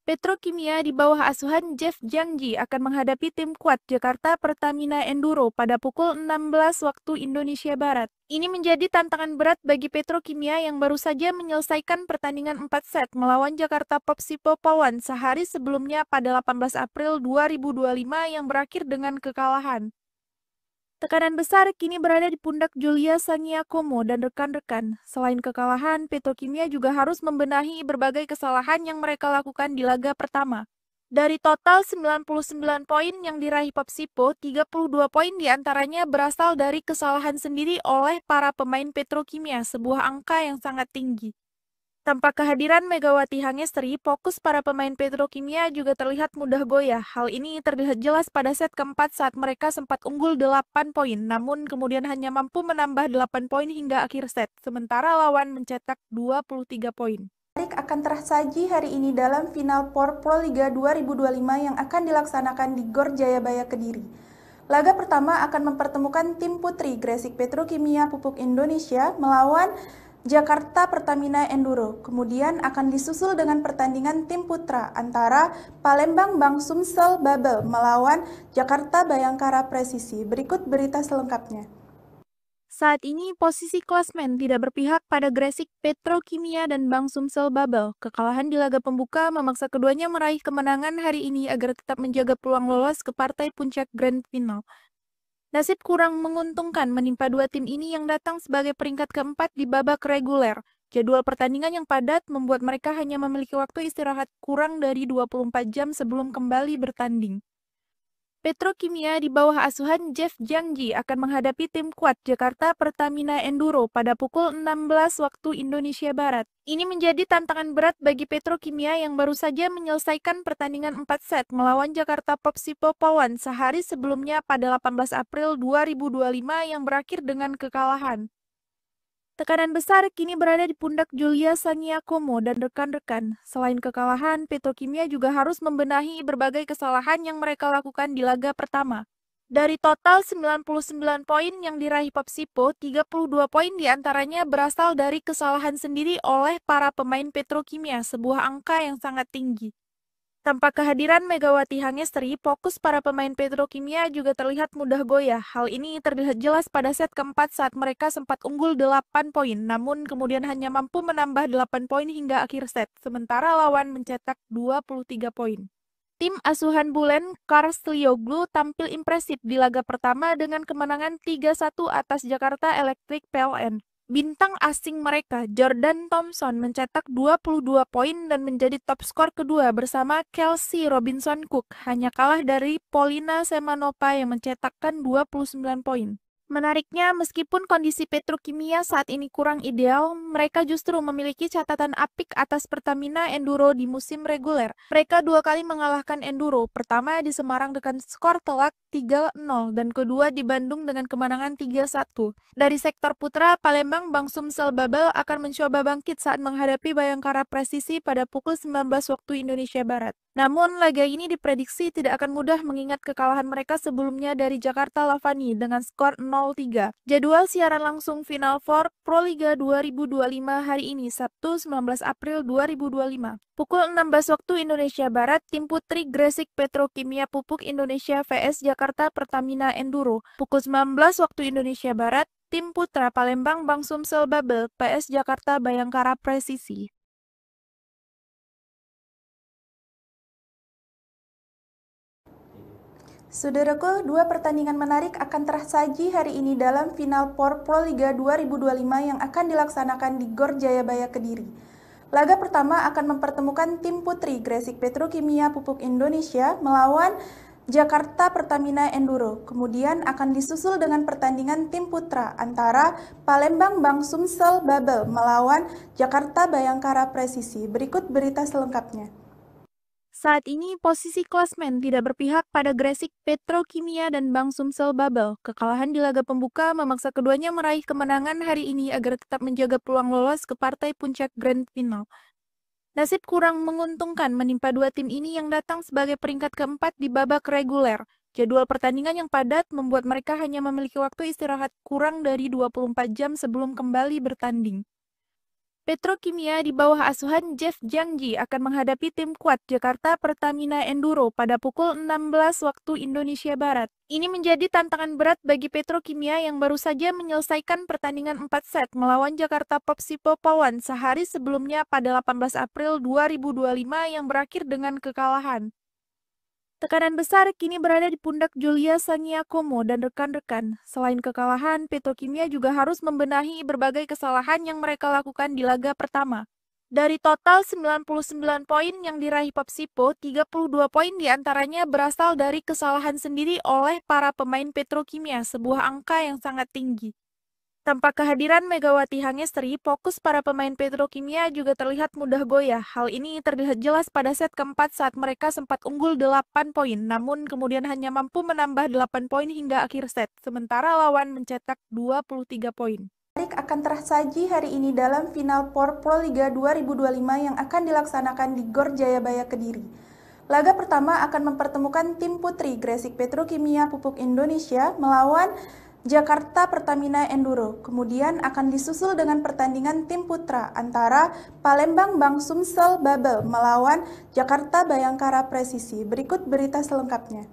Petrokimia di bawah asuhan Jeff Jangji akan menghadapi tim kuat Jakarta Pertamina Enduro pada pukul 16 waktu Indonesia Barat. Ini menjadi tantangan berat bagi Petrokimia yang baru saja menyelesaikan pertandingan 4 set melawan Jakarta Popsipo Polwan sehari sebelumnya pada 18 April 2025 yang berakhir dengan kekalahan. Tekanan besar kini berada di pundak Julia Sangiakomo dan rekan-rekan. Selain kekalahan, Petrokimia juga harus membenahi berbagai kesalahan yang mereka lakukan di laga pertama. Dari total 99 poin yang diraih Popsipo, 32 poin diantaranya berasal dari kesalahan sendiri oleh para pemain Petrokimia, sebuah angka yang sangat tinggi. Tanpa kehadiran Megawati Hangestri, fokus para pemain Petrokimia juga terlihat mudah goyah. Hal ini terlihat jelas pada set keempat saat mereka sempat unggul 8 poin, namun kemudian hanya mampu menambah 8 poin hingga akhir set, sementara lawan mencetak 23 poin. Akan tersaji hari ini dalam Final Four Proliga 2025 yang akan dilaksanakan di Gor Jayabaya Kediri. Laga pertama akan mempertemukan tim putri Gresik Petrokimia Pupuk Indonesia melawan Jakarta Pertamina Enduro. Kemudian akan disusul dengan pertandingan tim putra antara Palembang Bank Sumsel Babel melawan Jakarta Bayangkara Presisi. Berikut berita selengkapnya. Saat ini posisi klasmen tidak berpihak pada Gresik Petrokimia dan Bank Sumsel Babel. Kekalahan di laga pembuka memaksa keduanya meraih kemenangan hari ini agar tetap menjaga peluang lolos ke partai puncak Grand Final. Nasib kurang menguntungkan menimpa dua tim ini yang datang sebagai peringkat keempat di babak reguler. Jadwal pertandingan yang padat membuat mereka hanya memiliki waktu istirahat kurang dari 24 jam sebelum kembali bertanding. Petrokimia di bawah asuhan Jeff Jangji akan menghadapi tim kuat Jakarta Pertamina Enduro pada pukul 16 waktu Indonesia Barat. Ini menjadi tantangan berat bagi Petrokimia yang baru saja menyelesaikan pertandingan 4 set melawan Jakarta Popsipo Pawan sehari sebelumnya pada 18 April 2025 yang berakhir dengan kekalahan. Tekanan besar kini berada di pundak Julia Sangiakomo dan rekan-rekan. Selain kekalahan, Petrokimia juga harus membenahi berbagai kesalahan yang mereka lakukan di laga pertama. Dari total 99 poin yang diraih Popsipo, 32 poin diantaranya berasal dari kesalahan sendiri oleh para pemain Petrokimia, sebuah angka yang sangat tinggi. Tanpa kehadiran Megawati Hangestri, fokus para pemain Petrokimia juga terlihat mudah goyah. Hal ini terlihat jelas pada set keempat saat mereka sempat unggul 8 poin, namun kemudian hanya mampu menambah 8 poin hingga akhir set, sementara lawan mencetak 23 poin. Tim asuhan Bulen Karslioglu tampil impresif di laga pertama dengan kemenangan 3-1 atas Jakarta Electric PLN. Bintang asing mereka, Jordan Thompson, mencetak 22 poin dan menjadi top skor kedua bersama Kelsey Robinson Cook, hanya kalah dari Polina Semanova yang mencetakkan 29 poin. Menariknya, meskipun kondisi Petrokimia saat ini kurang ideal, mereka justru memiliki catatan apik atas Pertamina Enduro di musim reguler. Mereka dua kali mengalahkan Enduro, pertama di Semarang dengan skor telak 3-0 dan kedua di Bandung dengan kemenangan 3-1. Dari sektor putra, Palembang Bank Sumsel Babel akan mencoba bangkit saat menghadapi Bayangkara Presisi pada pukul 19 waktu Indonesia Barat. Namun, laga ini diprediksi tidak akan mudah mengingat kekalahan mereka sebelumnya dari Jakarta Lavani dengan skor 0-3. Jadwal siaran langsung Final Four Proliga 2025 hari ini, Sabtu 19 April 2025. Pukul 16 waktu Indonesia Barat, tim putri Gresik Petrokimia Pupuk Indonesia vs Jakarta Pertamina Enduro. Pukul 19 waktu Indonesia Barat, tim putra Palembang Bank Sumsel Babel vs Jakarta Bayangkara Presisi. Saudaraku, dua pertandingan menarik akan tersaji hari ini dalam Final Four Proliga 2025 yang akan dilaksanakan di Gor Jayabaya Kediri. Laga pertama akan mempertemukan tim putri Gresik Petrokimia Pupuk Indonesia melawan Jakarta Pertamina Enduro. Kemudian akan disusul dengan pertandingan tim putra antara Palembang Bank Sumsel Babel melawan Jakarta Bayangkara Presisi. Berikut berita selengkapnya. Saat ini posisi klasmen tidak berpihak pada Gresik Petrokimia dan Bank Sumsel Babel. Kekalahan di laga pembuka memaksa keduanya meraih kemenangan hari ini agar tetap menjaga peluang lolos ke partai puncak Grand Final. Nasib kurang menguntungkan menimpa dua tim ini yang datang sebagai peringkat keempat di babak reguler. Jadwal pertandingan yang padat membuat mereka hanya memiliki waktu istirahat kurang dari 24 jam sebelum kembali bertanding. Petrokimia di bawah asuhan Jeff Jangji akan menghadapi tim kuat Jakarta Pertamina Enduro pada pukul 16 waktu Indonesia Barat. Ini menjadi tantangan berat bagi Petrokimia yang baru saja menyelesaikan pertandingan 4 set melawan Jakarta Popsipo Pawan sehari sebelumnya pada 18 April 2025 yang berakhir dengan kekalahan. Tekanan besar kini berada di pundak Julia Sangiakomo dan rekan-rekan. Selain kekalahan, Petrokimia juga harus membenahi berbagai kesalahan yang mereka lakukan di laga pertama. Dari total 99 poin yang diraih Popsipo, 32 poin diantaranya berasal dari kesalahan sendiri oleh para pemain Petrokimia, sebuah angka yang sangat tinggi. Tanpa kehadiran Megawati Hangestri, fokus para pemain Petrokimia juga terlihat mudah goyah. Hal ini terlihat jelas pada set keempat saat mereka sempat unggul 8 poin, namun kemudian hanya mampu menambah 8 poin hingga akhir set, sementara lawan mencetak 23 poin. Akan tersaji hari ini dalam Final Four Proliga 2025 yang akan dilaksanakan di Gor Jayabaya Kediri. Laga pertama akan mempertemukan tim putri Gresik Petrokimia Pupuk Indonesia melawan Jakarta Pertamina Enduro. Kemudian akan disusul dengan pertandingan tim putra antara Palembang Bank Sumsel Babel melawan Jakarta Bayangkara Presisi. Berikut berita selengkapnya.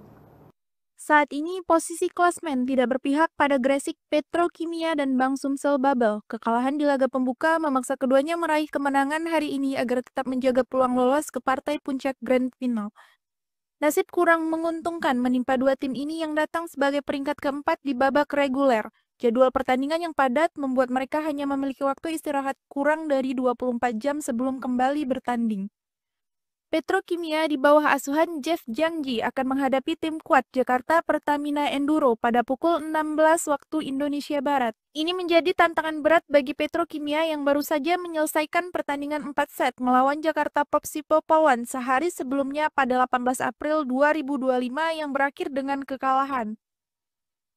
Saat ini posisi klasmen tidak berpihak pada Gresik Petrokimia dan Bank Sumsel Babel. Kekalahan di laga pembuka memaksa keduanya meraih kemenangan hari ini agar tetap menjaga peluang lolos ke partai puncak Grand Final. Nasib kurang menguntungkan menimpa dua tim ini yang datang sebagai peringkat keempat di babak reguler. Jadwal pertandingan yang padat membuat mereka hanya memiliki waktu istirahat kurang dari 24 jam sebelum kembali bertanding. Petrokimia di bawah asuhan Jeff Jangji akan menghadapi tim kuat Jakarta Pertamina Enduro pada pukul 16 waktu Indonesia Barat. Ini menjadi tantangan berat bagi Petrokimia yang baru saja menyelesaikan pertandingan 4 set melawan Jakarta Popsipo Polwan sehari sebelumnya pada 18 April 2025 yang berakhir dengan kekalahan.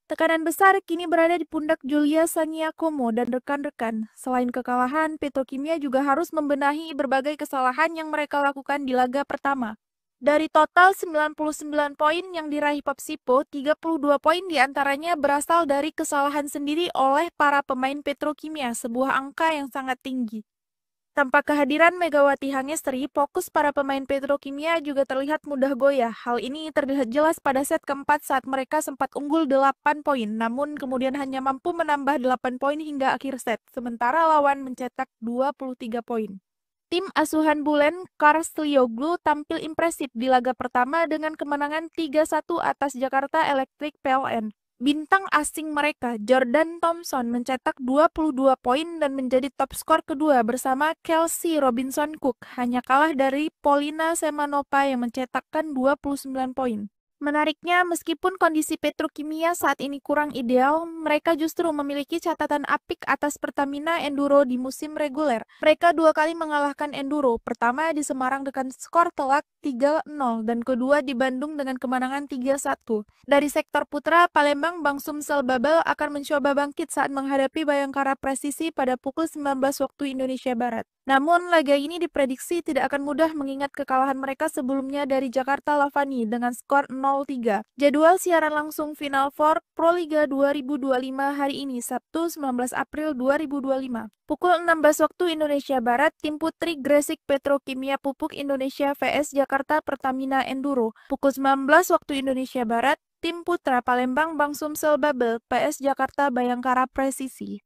Tekanan besar kini berada di pundak Julia Saniakomo dan rekan-rekan. Selain kekalahan, Petrokimia juga harus membenahi berbagai kesalahan yang mereka lakukan di laga pertama. Dari total 99 poin yang diraih Popsipo, 32 poin diantaranya berasal dari kesalahan sendiri oleh para pemain Petrokimia, sebuah angka yang sangat tinggi. Tanpa kehadiran Megawati Hangestri, fokus para pemain Petrokimia juga terlihat mudah goyah. Hal ini terlihat jelas pada set keempat saat mereka sempat unggul 8 poin, namun kemudian hanya mampu menambah 8 poin hingga akhir set, sementara lawan mencetak 23 poin. Tim asuhan Bulen Karslioglu tampil impresif di laga pertama dengan kemenangan 3-1 atas Jakarta Electric PLN. Bintang asing mereka, Jordan Thompson, mencetak 22 poin dan menjadi top skor kedua bersama Kelsey Robinson Cook, hanya kalah dari Polina Semanova yang mencetakkan 29 poin. Menariknya, meskipun kondisi Petrokimia saat ini kurang ideal, mereka justru memiliki catatan apik atas Pertamina Enduro di musim reguler. Mereka dua kali mengalahkan Enduro, pertama di Semarang dengan skor telak 3-0 dan kedua di Bandung dengan kemenangan 3-1. Dari sektor putra, Palembang Bank Sumsel Babel akan mencoba bangkit saat menghadapi Bayangkara Presisi pada pukul 19 waktu Indonesia Barat. Namun, laga ini diprediksi tidak akan mudah mengingat kekalahan mereka sebelumnya dari Jakarta Lavani dengan skor 0-3. Jadwal siaran langsung Final Four Proliga 2025 hari ini, Sabtu 19 April 2025. Pukul 16 waktu Indonesia Barat, tim putri Gresik Petrokimia Pupuk Indonesia vs Jakarta Pertamina Enduro. Pukul 19 waktu Indonesia Barat, tim putra Palembang Bank Sumsel Babel PS Jakarta Bayangkara Presisi.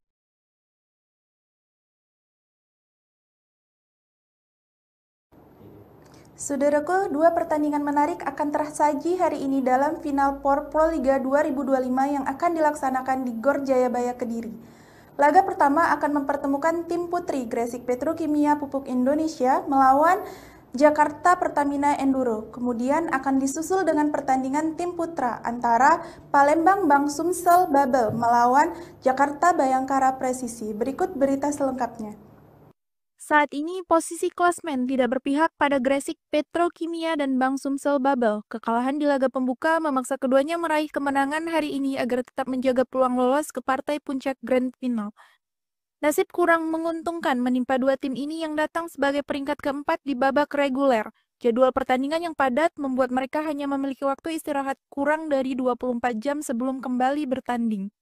Saudaraku, dua pertandingan menarik akan tersaji hari ini dalam Final Four Proliga 2025 yang akan dilaksanakan di Gor Jayabaya Kediri. Laga pertama akan mempertemukan tim putri Gresik Petrokimia Pupuk Indonesia melawan Jakarta Pertamina Enduro. Kemudian akan disusul dengan pertandingan tim putra antara Palembang Bank Sumsel Babel melawan Jakarta Bayangkara Presisi. Berikut berita selengkapnya. Saat ini posisi klasmen tidak berpihak pada Gresik Petrokimia dan Bank Sumsel Babel. Kekalahan di laga pembuka memaksa keduanya meraih kemenangan hari ini agar tetap menjaga peluang lolos ke partai puncak Grand Final. Nasib kurang menguntungkan menimpa dua tim ini yang datang sebagai peringkat keempat di babak reguler. Jadwal pertandingan yang padat membuat mereka hanya memiliki waktu istirahat kurang dari 24 jam sebelum kembali bertanding.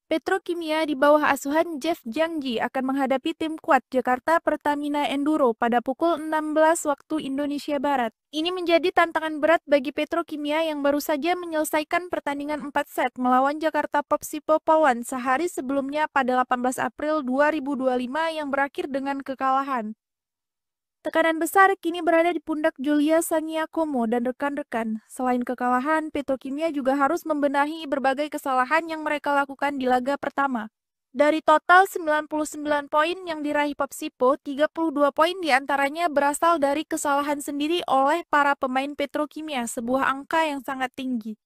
Petrokimia di bawah asuhan Jeff Jangji akan menghadapi tim kuat Jakarta Pertamina Enduro pada pukul 16 waktu Indonesia Barat. Ini menjadi tantangan berat bagi Petrokimia yang baru saja menyelesaikan pertandingan 4 set melawan Jakarta Popsipo Polwan sehari sebelumnya pada 18 April 2025 yang berakhir dengan kekalahan. Tekanan besar kini berada di pundak Julia Saniakomo dan rekan-rekan. Selain kekalahan, Petrokimia juga harus membenahi berbagai kesalahan yang mereka lakukan di laga pertama. Dari total 99 poin yang diraih Popsipo, 32 poin diantaranya berasal dari kesalahan sendiri oleh para pemain Petrokimia, sebuah angka yang sangat tinggi.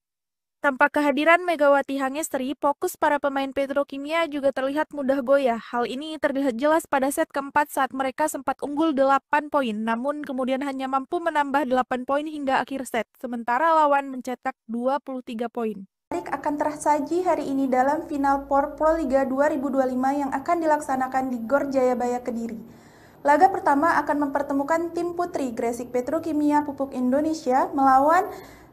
Tanpa kehadiran Megawati Hangestri, fokus para pemain Petrokimia juga terlihat mudah goyah. Hal ini terlihat jelas pada set keempat saat mereka sempat unggul 8 poin, namun kemudian hanya mampu menambah 8 poin hingga akhir set, sementara lawan mencetak 23 poin. Akan tersaji hari ini dalam Final Four Proliga 2025 yang akan dilaksanakan di Gor Jayabaya Kediri. Laga pertama akan mempertemukan tim putri Gresik Petrokimia Pupuk Indonesia melawan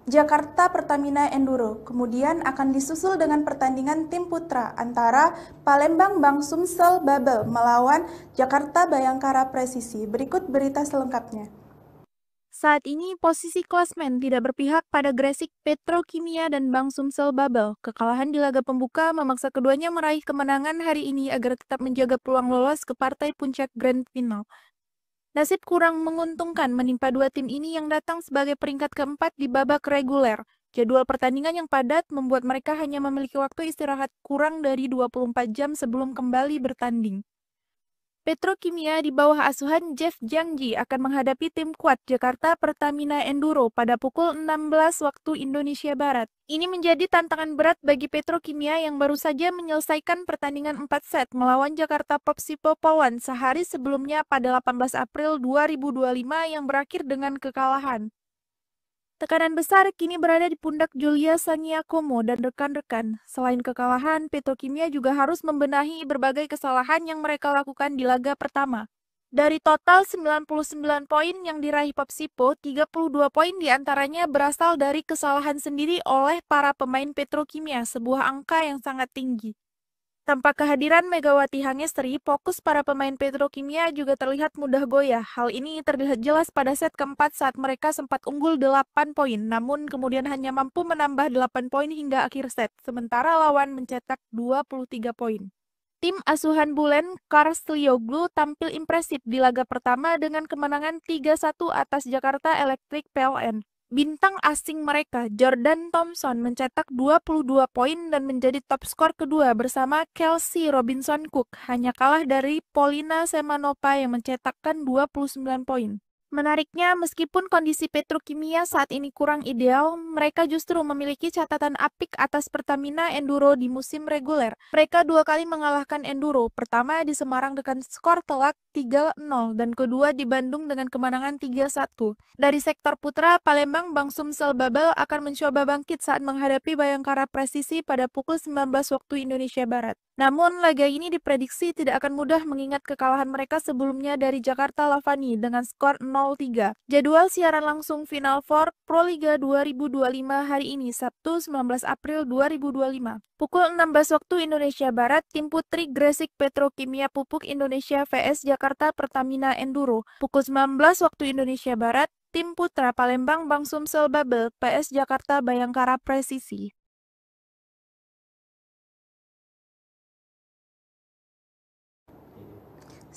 Jakarta Pertamina Enduro. Kemudian akan disusul dengan pertandingan tim putra antara Palembang Bank Sumsel Babel melawan Jakarta Bayangkara Presisi. Berikut berita selengkapnya. Saat ini posisi klasmen tidak berpihak pada Gresik Petrokimia dan Bank Sumsel Babel. Kekalahan di laga pembuka memaksa keduanya meraih kemenangan hari ini agar tetap menjaga peluang lolos ke partai puncak Grand Final. Nasib kurang menguntungkan menimpa dua tim ini yang datang sebagai peringkat keempat di babak reguler. Jadwal pertandingan yang padat membuat mereka hanya memiliki waktu istirahat kurang dari 24 jam sebelum kembali bertanding. Petrokimia di bawah asuhan Jeff Jangji akan menghadapi tim kuat Jakarta Pertamina Enduro pada pukul 16 waktu Indonesia Barat. Ini menjadi tantangan berat bagi Petrokimia yang baru saja menyelesaikan pertandingan 4 set melawan Jakarta Popsipo Polwan sehari sebelumnya pada 18 April 2025 yang berakhir dengan kekalahan. Tekanan besar kini berada di pundak Julia Sangiakomo dan rekan-rekan. Selain kekalahan, Petrokimia juga harus membenahi berbagai kesalahan yang mereka lakukan di laga pertama. Dari total 99 poin yang diraih Popsipo, 32 poin diantaranya berasal dari kesalahan sendiri oleh para pemain Petrokimia, sebuah angka yang sangat tinggi. Tanpa kehadiran Megawati Hangestri, fokus para pemain Petrokimia juga terlihat mudah goyah. Hal ini terlihat jelas pada set keempat saat mereka sempat unggul 8 poin, namun kemudian hanya mampu menambah 8 poin hingga akhir set, sementara lawan mencetak 23 poin. Tim asuhan Bulen Karslioglu tampil impresif di laga pertama dengan kemenangan 3-1 atas Jakarta Electric PLN. Bintang asing mereka, Jordan Thompson, mencetak 22 poin dan menjadi top skor kedua bersama Kelsey Robinson Cook, hanya kalah dari Polina Semanova yang mencetakkan 29 poin. Menariknya, meskipun kondisi Petrokimia saat ini kurang ideal, mereka justru memiliki catatan apik atas Pertamina Enduro di musim reguler. Mereka dua kali mengalahkan Enduro, pertama di Semarang dengan skor telak 3-0 dan kedua di Bandung dengan kemenangan 3-1. Dari sektor putra, Palembang Bank Sumsel Babel akan mencoba bangkit saat menghadapi Bayangkara Presisi pada pukul 19 waktu Indonesia Barat. Namun, laga ini diprediksi tidak akan mudah mengingat kekalahan mereka sebelumnya dari Jakarta Lavani dengan skor 0-3. Jadwal siaran langsung Final Four Proliga 2025 hari ini, Sabtu 19 April 2025. Pukul 16 waktu Indonesia Barat, tim putri Gresik Petrokimia Pupuk Indonesia vs Jakarta Pertamina Enduro. Pukul 19 waktu Indonesia Barat, tim putra Palembang Bank Sumsel Babel vs Jakarta Bayangkara Presisi.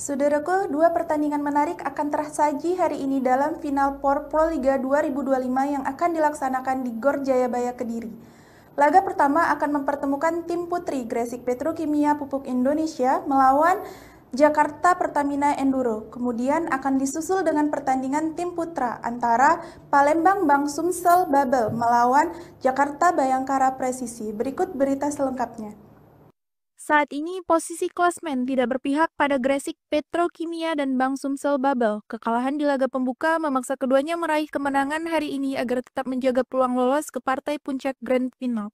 Saudaraku, dua pertandingan menarik akan tersaji hari ini dalam Final Four Proliga 2025 yang akan dilaksanakan di Gor Jayabaya Kediri. Laga pertama akan mempertemukan tim putri Gresik Petrokimia Pupuk Indonesia melawan Jakarta Pertamina Enduro. Kemudian akan disusul dengan pertandingan tim putra antara Palembang Bank Sumsel Babel melawan Jakarta Bayangkara Presisi. Berikut berita selengkapnya. Saat ini posisi klasmen tidak berpihak pada Gresik Petrokimia dan Bank Sumsel Babel. Kekalahan di laga pembuka memaksa keduanya meraih kemenangan hari ini agar tetap menjaga peluang lolos ke partai puncak Grand Final.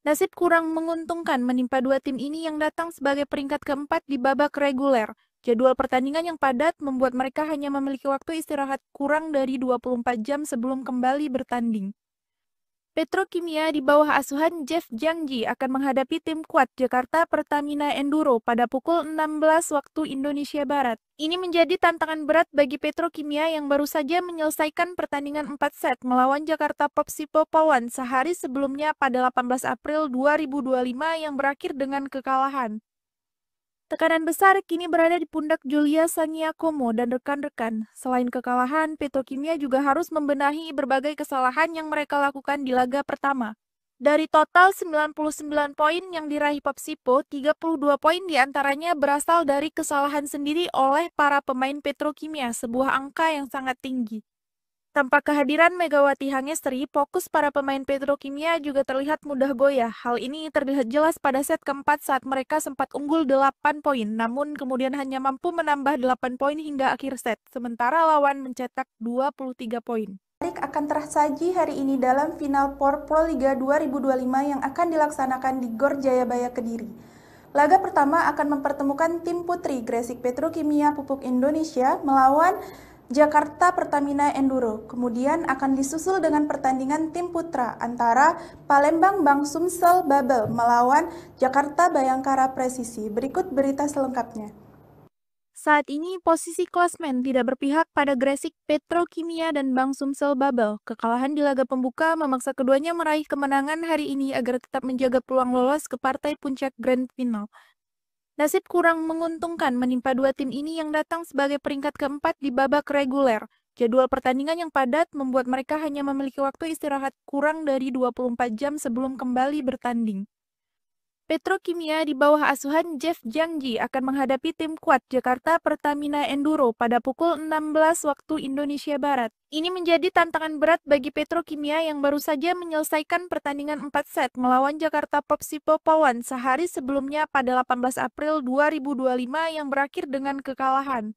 Nasib kurang menguntungkan menimpa dua tim ini yang datang sebagai peringkat keempat di babak reguler. Jadwal pertandingan yang padat membuat mereka hanya memiliki waktu istirahat kurang dari 24 jam sebelum kembali bertanding. Petrokimia di bawah asuhan Jeff Jangji akan menghadapi tim kuat Jakarta Pertamina Enduro pada pukul 16 waktu Indonesia Barat. Ini menjadi tantangan berat bagi Petrokimia yang baru saja menyelesaikan pertandingan 4 set melawan Jakarta Popsipo Polwan sehari sebelumnya pada 18 April 2025 yang berakhir dengan kekalahan. Tekanan besar kini berada di pundak Julia Sangiakomo dan rekan-rekan. Selain kekalahan, Petrokimia juga harus membenahi berbagai kesalahan yang mereka lakukan di laga pertama. Dari total 99 poin yang diraih Popsipo, 32 poin diantaranya berasal dari kesalahan sendiri oleh para pemain Petrokimia, sebuah angka yang sangat tinggi. Tanpa kehadiran Megawati Hangestri, fokus para pemain Petrokimia juga terlihat mudah goyah. Hal ini terlihat jelas pada set keempat saat mereka sempat unggul 8 poin, namun kemudian hanya mampu menambah 8 poin hingga akhir set, sementara lawan mencetak 23 poin. Akan tersaji hari ini dalam Final Four Proliga 2025 yang akan dilaksanakan di Gor Jayabaya Kediri. Laga pertama akan mempertemukan tim putri Gresik Petrokimia Pupuk Indonesia melawan Jakarta Pertamina Enduro. Kemudian akan disusul dengan pertandingan tim putra antara Palembang Bank Sumsel Babel melawan Jakarta Bayangkara Presisi. Berikut berita selengkapnya. Saat ini posisi klasmen tidak berpihak pada Gresik Petrokimia dan Bank Sumsel Babel. Kekalahan di laga pembuka memaksa keduanya meraih kemenangan hari ini agar tetap menjaga peluang lolos ke partai puncak Grand Final. Nasib kurang menguntungkan menimpa dua tim ini yang datang sebagai peringkat keempat di babak reguler. Jadwal pertandingan yang padat membuat mereka hanya memiliki waktu istirahat kurang dari 24 jam sebelum kembali bertanding. Petrokimia di bawah asuhan Jeff Jangji akan menghadapi tim kuat Jakarta Pertamina Enduro pada pukul 16 waktu Indonesia Barat. Ini menjadi tantangan berat bagi Petrokimia yang baru saja menyelesaikan pertandingan 4 set melawan Jakarta Popsipo Pawan sehari sebelumnya pada 18 April 2025 yang berakhir dengan kekalahan.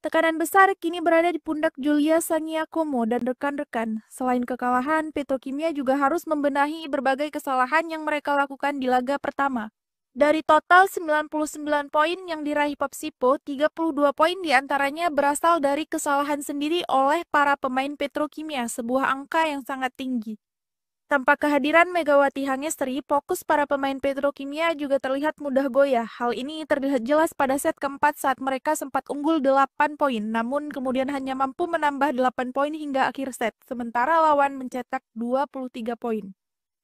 Tekanan besar kini berada di pundak Julia Sangiakomo dan rekan-rekan. Selain kekalahan, Petrokimia juga harus membenahi berbagai kesalahan yang mereka lakukan di laga pertama. Dari total 99 poin yang diraih Popsipo, 32 poin diantaranya berasal dari kesalahan sendiri oleh para pemain Petrokimia, sebuah angka yang sangat tinggi. Tanpa kehadiran Megawati Hangestri, fokus para pemain Petrokimia juga terlihat mudah goyah. Hal ini terlihat jelas pada set keempat saat mereka sempat unggul 8 poin, namun kemudian hanya mampu menambah 8 poin hingga akhir set, sementara lawan mencetak 23 poin.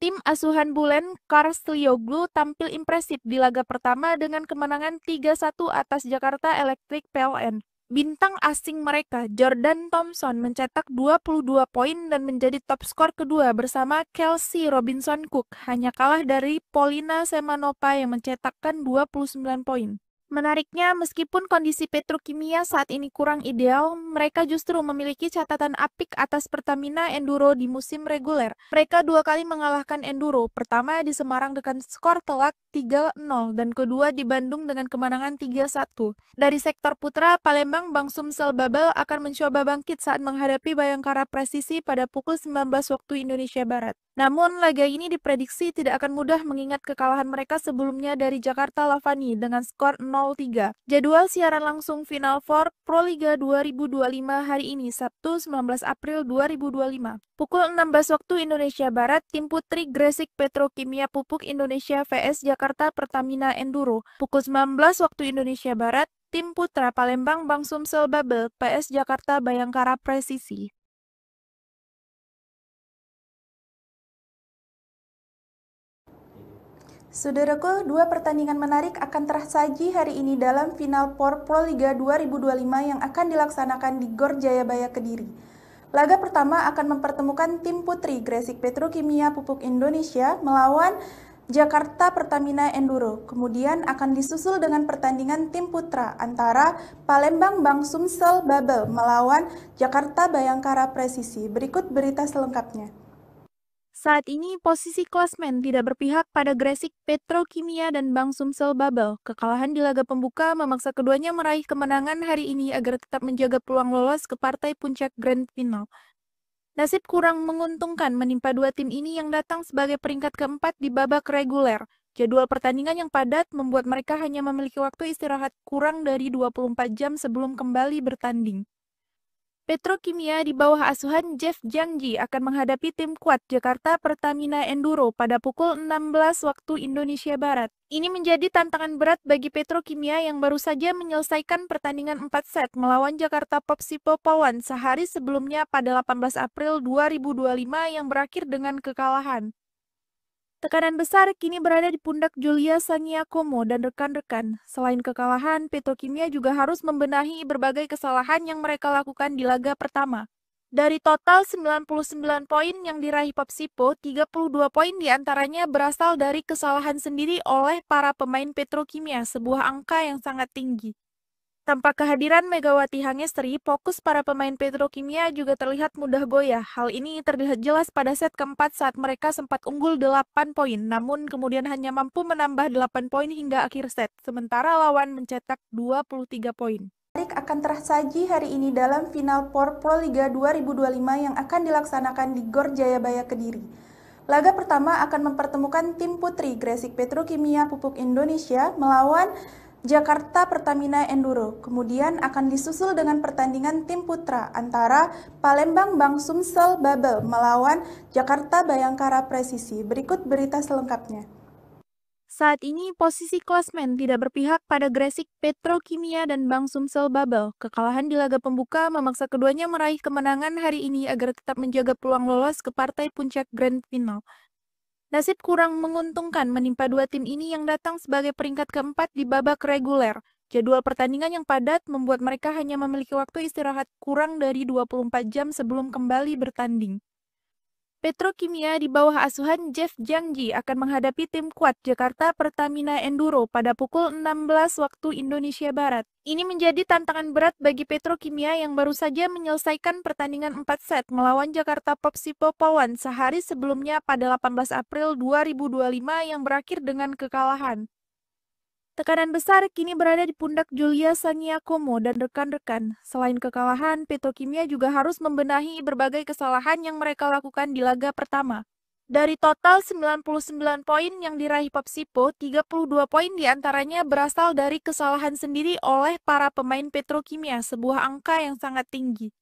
Tim asuhan Bulen Karslioglu tampil impresif di laga pertama dengan kemenangan 3-1 atas Jakarta Electric PLN. Bintang asing mereka, Jordan Thompson, mencetak 22 poin dan menjadi top skor kedua bersama Kelsey Robinson Cook, hanya kalah dari Polina Semanova yang mencetakkan 29 poin. Menariknya, meskipun kondisi Petrokimia saat ini kurang ideal, mereka justru memiliki catatan apik atas Pertamina Enduro di musim reguler. Mereka dua kali mengalahkan Enduro, pertama di Semarang dengan skor telak 3-0 dan kedua di Bandung dengan kemenangan 3-1. Dari sektor putra, Palembang Bank Sumsel Babel akan mencoba bangkit saat menghadapi Bayangkara Presisi pada pukul 19 waktu Indonesia Barat. Namun, laga ini diprediksi tidak akan mudah mengingat kekalahan mereka sebelumnya dari Jakarta Lavani dengan skor 0-3. Jadwal siaran langsung Final Four Proliga 2025 hari ini, Sabtu 19 April 2025. Pukul 16 waktu Indonesia Barat, tim putri Gresik Petrokimia Pupuk Indonesia vs Jakarta Pertamina Enduro. Pukul 19 waktu Indonesia Barat, tim putra Palembang Bank Sumsel Babel PS Jakarta Bayangkara Presisi. Saudaraku, dua pertandingan menarik akan tersaji hari ini dalam Final Four Proliga 2025 yang akan dilaksanakan di Gor Jayabaya Kediri. Laga pertama akan mempertemukan tim putri Gresik Petrokimia Pupuk Indonesia melawan Jakarta Pertamina Enduro. Kemudian akan disusul dengan pertandingan tim putra antara Palembang Bank Sumsel Babel melawan Jakarta Bayangkara Presisi. Berikut berita selengkapnya. Saat ini posisi klasmen tidak berpihak pada Gresik Petrokimia dan Bank Sumsel Babel. Kekalahan di laga pembuka memaksa keduanya meraih kemenangan hari ini agar tetap menjaga peluang lolos ke partai puncak Grand Final. Nasib kurang menguntungkan menimpa dua tim ini yang datang sebagai peringkat keempat di babak reguler. Jadwal pertandingan yang padat membuat mereka hanya memiliki waktu istirahat kurang dari 24 jam sebelum kembali bertanding. Petrokimia di bawah asuhan Jeff Jangji akan menghadapi tim kuat Jakarta Pertamina Enduro pada pukul 16 waktu Indonesia Barat. Ini menjadi tantangan berat bagi Petrokimia yang baru saja menyelesaikan pertandingan 4 set melawan Jakarta Popsipo Pawan sehari sebelumnya pada 18 April 2025 yang berakhir dengan kekalahan. Tekanan besar kini berada di pundak Julia Sangiakomo dan rekan-rekan. Selain kekalahan, Petrokimia juga harus membenahi berbagai kesalahan yang mereka lakukan di laga pertama. Dari total 99 poin yang diraih Popsipo, 32 poin diantaranya berasal dari kesalahan sendiri oleh para pemain Petrokimia, sebuah angka yang sangat tinggi. Tanpa kehadiran Megawati Hangestri, fokus para pemain Petrokimia juga terlihat mudah goyah. Hal ini terlihat jelas pada set keempat saat mereka sempat unggul 8 poin, namun kemudian hanya mampu menambah 8 poin hingga akhir set, sementara lawan mencetak 23 poin. Akan tersaji hari ini dalam Final Four Proliga 2025 yang akan dilaksanakan di Gor Jayabaya Kediri. Laga pertama akan mempertemukan tim putri Gresik Petrokimia Pupuk Indonesia melawan Jakarta Pertamina Enduro. Kemudian akan disusul dengan pertandingan tim putra antara Palembang Bank Sumsel Babel melawan Jakarta Bayangkara Presisi. Berikut berita selengkapnya. Saat ini posisi klasmen tidak berpihak pada Gresik Petrokimia dan Bank Sumsel Babel. Kekalahan di laga pembuka memaksa keduanya meraih kemenangan hari ini agar tetap menjaga peluang lolos ke partai puncak Grand Final. Nasib kurang menguntungkan menimpa dua tim ini yang datang sebagai peringkat keempat di babak reguler. Jadwal pertandingan yang padat membuat mereka hanya memiliki waktu istirahat kurang dari 24 jam sebelum kembali bertanding. Petrokimia di bawah asuhan Jeff Jangji akan menghadapi tim kuat Jakarta Pertamina Enduro pada pukul 16 waktu Indonesia Barat. Ini menjadi tantangan berat bagi Petrokimia yang baru saja menyelesaikan pertandingan 4 set melawan Jakarta Popsipo Polwan sehari sebelumnya pada 18 April 2025 yang berakhir dengan kekalahan. Tekanan besar kini berada di pundak Julia Sangiakomo dan rekan-rekan. Selain kekalahan, Petrokimia juga harus membenahi berbagai kesalahan yang mereka lakukan di laga pertama. Dari total 99 poin yang diraih Popsipo, 32 poin diantaranya berasal dari kesalahan sendiri oleh para pemain Petrokimia, sebuah angka yang sangat tinggi.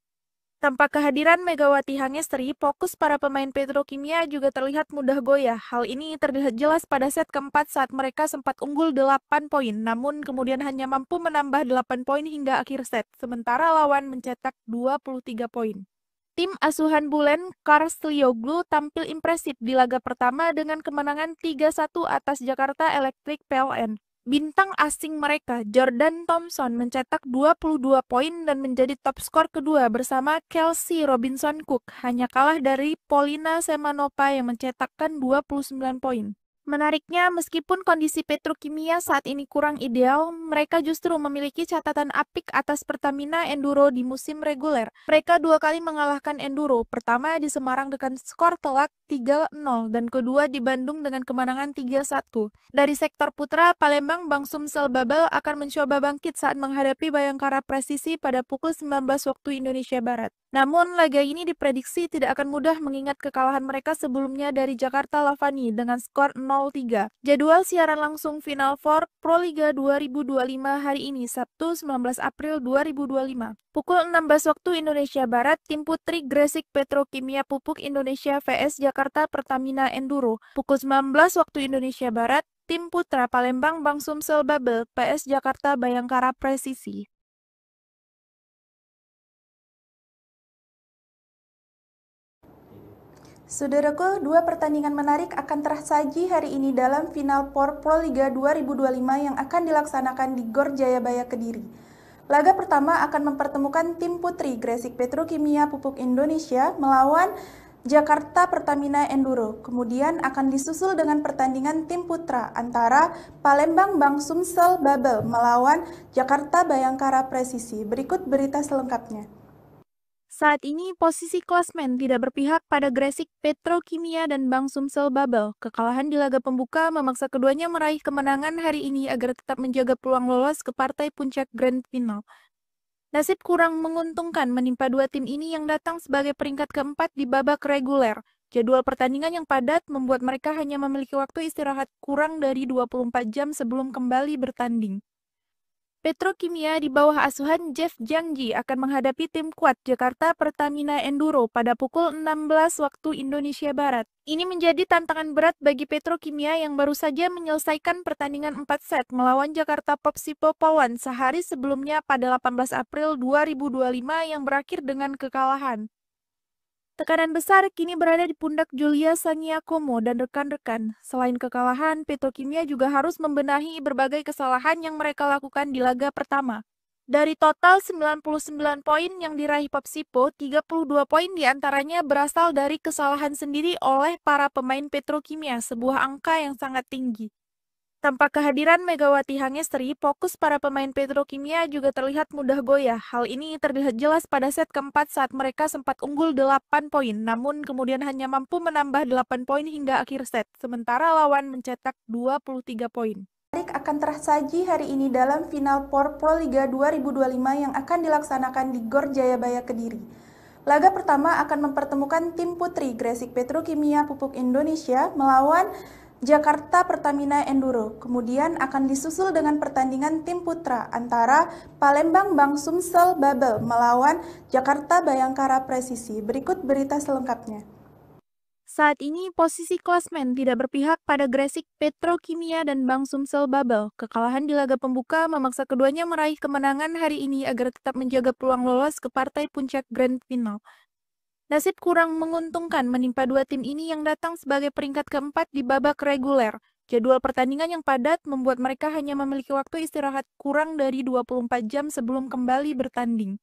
Tanpa kehadiran Megawati Hangestri, fokus para pemain Petrokimia juga terlihat mudah goyah. Hal ini terlihat jelas pada set keempat saat mereka sempat unggul 8 poin, namun kemudian hanya mampu menambah 8 poin hingga akhir set, sementara lawan mencetak 23 poin. Tim asuhan Bulen Karstlioglu tampil impresif di laga pertama dengan kemenangan 3-1 atas Jakarta Electric PLN. Bintang asing mereka, Jordan Thompson, mencetak 22 poin dan menjadi top skor kedua bersama Kelsey Robinson Cook, hanya kalah dari Polina Semanova yang mencetakkan 29 poin. Menariknya, meskipun kondisi Petrokimia saat ini kurang ideal, mereka justru memiliki catatan apik atas Pertamina Enduro di musim reguler. Mereka dua kali mengalahkan Enduro, pertama di Semarang dengan skor telak 3-0 dan kedua di Bandung dengan kemenangan 3-1. Dari sektor putra, Palembang Bank Sumsel Babel akan mencoba bangkit saat menghadapi Bayangkara Presisi pada pukul 19 waktu Indonesia Barat. Namun, laga ini diprediksi tidak akan mudah mengingat kekalahan mereka sebelumnya dari Jakarta Lavani dengan skor 0-3. Jadwal siaran langsung Final Four Proliga 2025 hari ini, Sabtu 19 April 2025. Pukul 16 waktu Indonesia Barat, tim putri Gresik Petrokimia Pupuk Indonesia vs Jakarta Pertamina Enduro. Pukul 19 waktu Indonesia Barat, tim putra Palembang Bank Sumsel Babel PS Jakarta Bayangkara Presisi. Saudaraku, dua pertandingan menarik akan tersaji hari ini dalam Final Four Proliga 2025 yang akan dilaksanakan di Gor Jayabaya Kediri. Laga pertama akan mempertemukan tim putri Gresik Petrokimia Pupuk Indonesia melawan Jakarta Pertamina Enduro. Kemudian akan disusul dengan pertandingan tim putra antara Palembang Bank Sumsel Babel melawan Jakarta Bayangkara Presisi. Berikut berita selengkapnya. Saat ini posisi klasmen tidak berpihak pada Gresik Petrokimia dan Bank Sumsel Babel. Kekalahan di laga pembuka memaksa keduanya meraih kemenangan hari ini agar tetap menjaga peluang lolos ke partai puncak Grand Final. Nasib kurang menguntungkan menimpa dua tim ini yang datang sebagai peringkat keempat di babak reguler. Jadwal pertandingan yang padat membuat mereka hanya memiliki waktu istirahat kurang dari 24 jam sebelum kembali bertanding. Petrokimia di bawah asuhan Jeff Jangji akan menghadapi tim kuat Jakarta Pertamina Enduro pada pukul 16 waktu Indonesia Barat. Ini menjadi tantangan berat bagi Petrokimia yang baru saja menyelesaikan pertandingan 4 set melawan Jakarta Popsipo Polwan sehari sebelumnya pada 18 April 2025 yang berakhir dengan kekalahan. Tekanan besar kini berada di pundak Julia Sangiakomo dan rekan-rekan. Selain kekalahan, Petrokimia juga harus membenahi berbagai kesalahan yang mereka lakukan di laga pertama. Dari total 99 poin yang diraih Popsipo, 32 poin diantaranya berasal dari kesalahan sendiri oleh para pemain Petrokimia, sebuah angka yang sangat tinggi. Tanpa kehadiran Megawati Hangestri, fokus para pemain Petrokimia juga terlihat mudah goyah. Hal ini terlihat jelas pada set keempat saat mereka sempat unggul 8 poin, namun kemudian hanya mampu menambah 8 poin hingga akhir set, sementara lawan mencetak 23 poin. Menarik akan tersaji hari ini dalam Final Four Proliga 2025 yang akan dilaksanakan di Gor Jayabaya Kediri. Laga pertama akan mempertemukan tim putri Gresik Petrokimia Pupuk Indonesia melawan Jakarta Pertamina Enduro. Kemudian akan disusul dengan pertandingan tim putra antara Palembang Bank Sumsel Babel melawan Jakarta Bayangkara Presisi. Berikut berita selengkapnya. Saat ini posisi klasmen tidak berpihak pada Gresik Petrokimia dan Bank Sumsel Babel. Kekalahan di laga pembuka memaksa keduanya meraih kemenangan hari ini agar tetap menjaga peluang lolos ke partai puncak Grand Final. Nasib kurang menguntungkan menimpa dua tim ini yang datang sebagai peringkat keempat di babak reguler. Jadwal pertandingan yang padat membuat mereka hanya memiliki waktu istirahat kurang dari 24 jam sebelum kembali bertanding.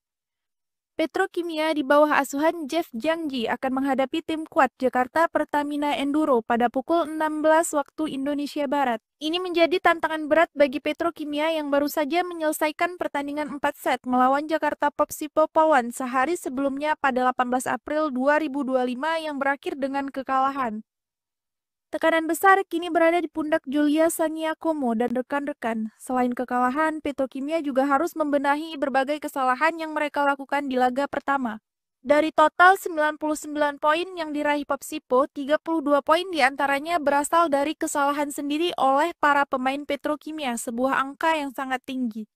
Petrokimia di bawah asuhan Jeff Jangji akan menghadapi tim kuat Jakarta Pertamina Enduro pada pukul 16 waktu Indonesia Barat. Ini menjadi tantangan berat bagi Petrokimia yang baru saja menyelesaikan pertandingan 4 set melawan Jakarta Popsipo Polwan sehari sebelumnya pada 18 April 2025 yang berakhir dengan kekalahan. Tekanan besar kini berada di pundak Julia Sangiakomo dan rekan-rekan. Selain kekalahan, Petrokimia juga harus membenahi berbagai kesalahan yang mereka lakukan di laga pertama. Dari total 99 poin yang diraih Popsipo, 32 poin diantaranya berasal dari kesalahan sendiri oleh para pemain Petrokimia, sebuah angka yang sangat tinggi.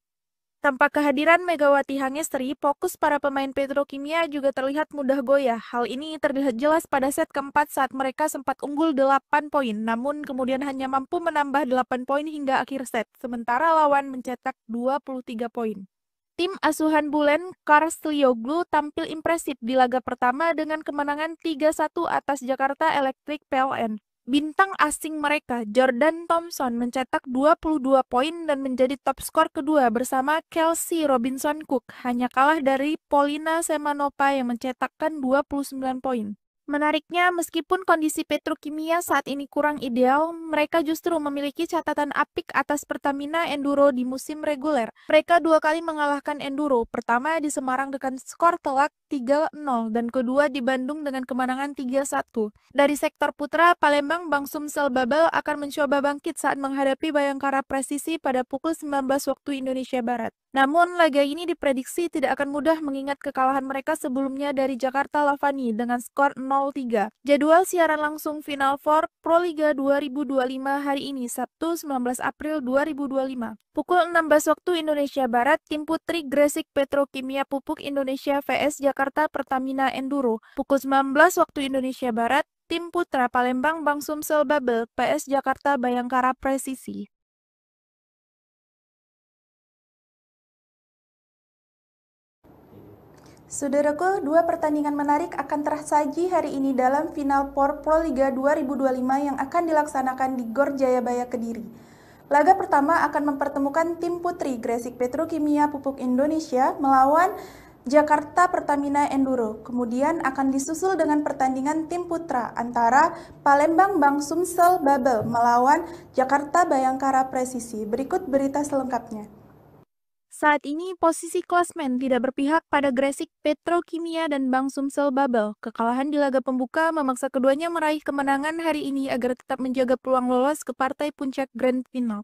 Tanpa kehadiran Megawati Hangestri, fokus para pemain Petrokimia juga terlihat mudah goyah. Hal ini terlihat jelas pada set keempat saat mereka sempat unggul 8 poin, namun kemudian hanya mampu menambah 8 poin hingga akhir set, sementara lawan mencetak 23 poin. Tim asuhan Bulen Karstlioglu tampil impresif di laga pertama dengan kemenangan 3-1 atas Jakarta Electric PLN. Bintang asing mereka, Jordan Thompson, mencetak 22 poin dan menjadi top skor kedua bersama Kelsey Robinson Cook, hanya kalah dari Polina Semanova yang mencetakkan 29 poin. Menariknya, meskipun kondisi Petrokimia saat ini kurang ideal, mereka justru memiliki catatan apik atas Pertamina Enduro di musim reguler. Mereka dua kali mengalahkan Enduro, pertama di Semarang dengan skor telak 3-0 dan kedua di Bandung dengan kemenangan 3-1. Dari sektor putra, Palembang Bank Sumsel Babel akan mencoba bangkit saat menghadapi Bayangkara Presisi pada pukul 19 waktu Indonesia Barat. Namun, laga ini diprediksi tidak akan mudah mengingat kekalahan mereka sebelumnya dari Jakarta Lavani dengan skor 0-3. Jadwal siaran langsung Final Four Proliga 2025 hari ini, Sabtu 19 April 2025. Pukul 16 waktu Indonesia Barat, tim putri Gresik Petrokimia Pupuk Indonesia vs Jakarta Pertamina Enduro. Pukul 19 waktu Indonesia Barat, tim putra Palembang Bank Sumsel Babel PS Jakarta Bayangkara Presisi. Saudaraku, dua pertandingan menarik akan tersaji hari ini dalam Final Four Proliga 2025 yang akan dilaksanakan di Gor Jayabaya Kediri. Laga pertama akan mempertemukan tim putri Gresik Petrokimia Pupuk Indonesia melawan Jakarta Pertamina Enduro. Kemudian akan disusul dengan pertandingan tim putra antara Palembang Bank Sumsel Babel melawan Jakarta Bayangkara Presisi. Berikut berita selengkapnya. Saat ini posisi klasmen tidak berpihak pada Gresik Petrokimia dan Bank Sumsel Babel. Kekalahan di laga pembuka memaksa keduanya meraih kemenangan hari ini agar tetap menjaga peluang lolos ke partai puncak Grand Final.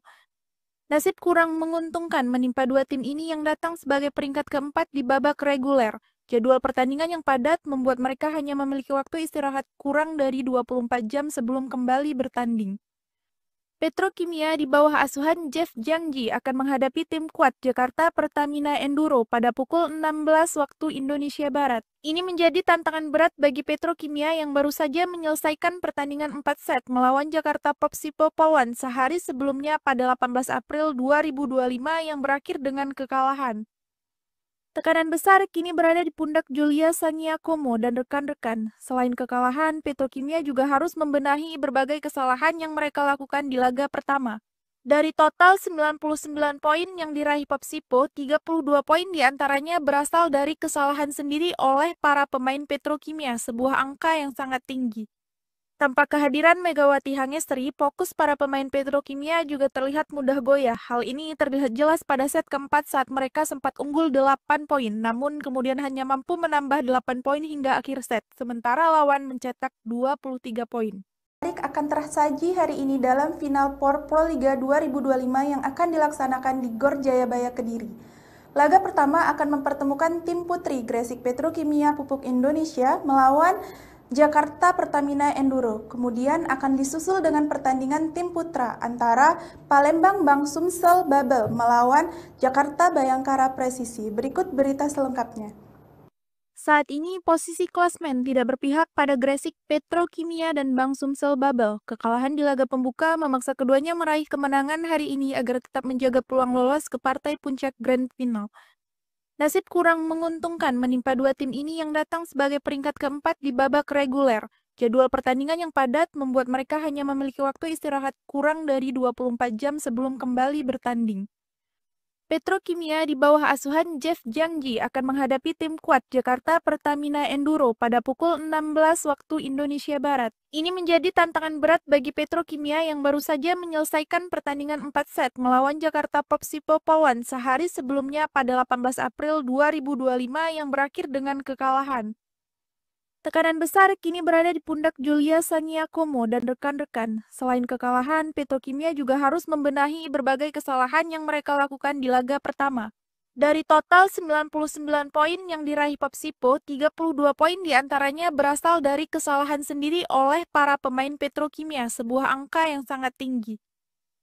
Nasib kurang menguntungkan menimpa dua tim ini yang datang sebagai peringkat keempat di babak reguler. Jadwal pertandingan yang padat membuat mereka hanya memiliki waktu istirahat kurang dari 24 jam sebelum kembali bertanding. Petrokimia di bawah asuhan Jeff Jangji akan menghadapi tim kuat Jakarta Pertamina Enduro pada pukul 16 waktu Indonesia Barat. Ini menjadi tantangan berat bagi Petrokimia yang baru saja menyelesaikan pertandingan 4 set melawan Jakarta Popsipo Polwan sehari sebelumnya pada 18 April 2025 yang berakhir dengan kekalahan. Tekanan besar kini berada di pundak Julia Sangiakomo dan rekan-rekan. Selain kekalahan, Petrokimia juga harus membenahi berbagai kesalahan yang mereka lakukan di laga pertama. Dari total 99 poin yang diraih Popsipo, 32 poin diantaranya berasal dari kesalahan sendiri oleh para pemain Petrokimia, sebuah angka yang sangat tinggi. Tanpa kehadiran Megawati Hangestri, fokus para pemain Petrokimia juga terlihat mudah goyah. Hal ini terlihat jelas pada set keempat saat mereka sempat unggul 8 poin, namun kemudian hanya mampu menambah 8 poin hingga akhir set, sementara lawan mencetak 23 poin. Menarik akan tersaji hari ini dalam Final Four Proliga 2025 yang akan dilaksanakan di Gor Jayabaya Kediri. Laga pertama akan mempertemukan tim putri Gresik Petrokimia Pupuk Indonesia melawan Jakarta Pertamina Enduro. Kemudian akan disusul dengan pertandingan tim putra antara Palembang Bank Sumsel Babel melawan Jakarta Bayangkara Presisi. Berikut berita selengkapnya. Saat ini posisi klasmen tidak berpihak pada Gresik Petrokimia dan Bank Sumsel Babel. Kekalahan di laga pembuka memaksa keduanya meraih kemenangan hari ini agar tetap menjaga peluang lolos ke partai puncak Grand Final. Nasib kurang menguntungkan menimpa dua tim ini yang datang sebagai peringkat keempat di babak reguler. Jadwal pertandingan yang padat membuat mereka hanya memiliki waktu istirahat kurang dari 24 jam sebelum kembali bertanding. Petrokimia di bawah asuhan Jeff Jangji akan menghadapi tim kuat Jakarta Pertamina Enduro pada pukul 16 waktu Indonesia Barat. Ini menjadi tantangan berat bagi Petrokimia yang baru saja menyelesaikan pertandingan 4 set melawan Jakarta Popsipo Polwan sehari sebelumnya pada 18 April 2025 yang berakhir dengan kekalahan. Tekanan besar kini berada di pundak Julia Sangiakomo dan rekan-rekan. Selain kekalahan, Petrokimia juga harus membenahi berbagai kesalahan yang mereka lakukan di laga pertama. Dari total 99 poin yang diraih Popsipo, 32 poin diantaranya berasal dari kesalahan sendiri oleh para pemain Petrokimia, sebuah angka yang sangat tinggi.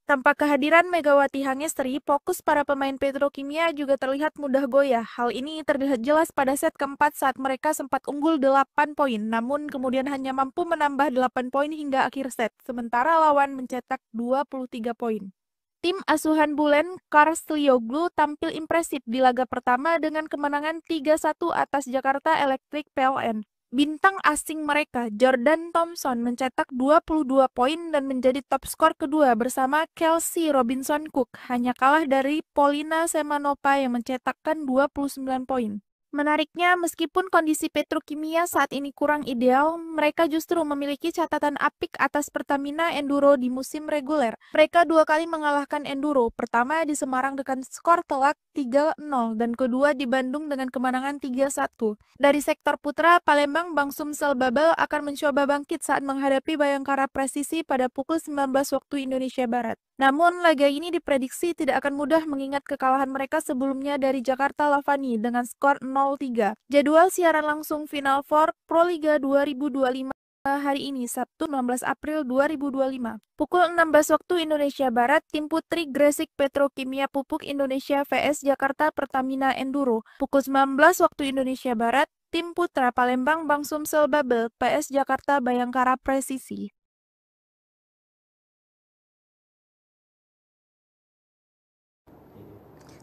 Tanpa kehadiran Megawati Hangestri, fokus para pemain Petrokimia juga terlihat mudah goyah. Hal ini terlihat jelas pada set keempat saat mereka sempat unggul 8 poin, namun kemudian hanya mampu menambah 8 poin hingga akhir set, sementara lawan mencetak 23 poin. Tim asuhan Bulen Karslioglu tampil impresif di laga pertama dengan kemenangan 3-1 atas Jakarta Electric PLN. Bintang asing mereka, Jordan Thompson, mencetak 22 poin dan menjadi top skor kedua bersama Kelsey Robinson Cook, hanya kalah dari Polina Semanova yang mencetakkan 29 poin. Menariknya, meskipun kondisi Petrokimia saat ini kurang ideal, mereka justru memiliki catatan apik atas Pertamina Enduro di musim reguler. Mereka dua kali mengalahkan Enduro, pertama di Semarang dengan skor telak 3-0 dan kedua di Bandung dengan kemenangan 3-1. Dari sektor putra, Palembang Bank Sumsel Babel akan mencoba bangkit saat menghadapi Bayangkara Presisi pada pukul 19 waktu Indonesia Barat. Namun, laga ini diprediksi tidak akan mudah mengingat kekalahan mereka sebelumnya dari Jakarta Lavani dengan skor 0-3. Jadwal siaran langsung Final Four Proliga 2025 hari ini, Sabtu 16 April 2025. Pukul 16 waktu Indonesia Barat, tim putri Gresik Petrokimia Pupuk Indonesia vs Jakarta Pertamina Enduro. Pukul 19 waktu Indonesia Barat, tim putra Palembang Bank Sumsel Babel PS Jakarta Bayangkara Presisi.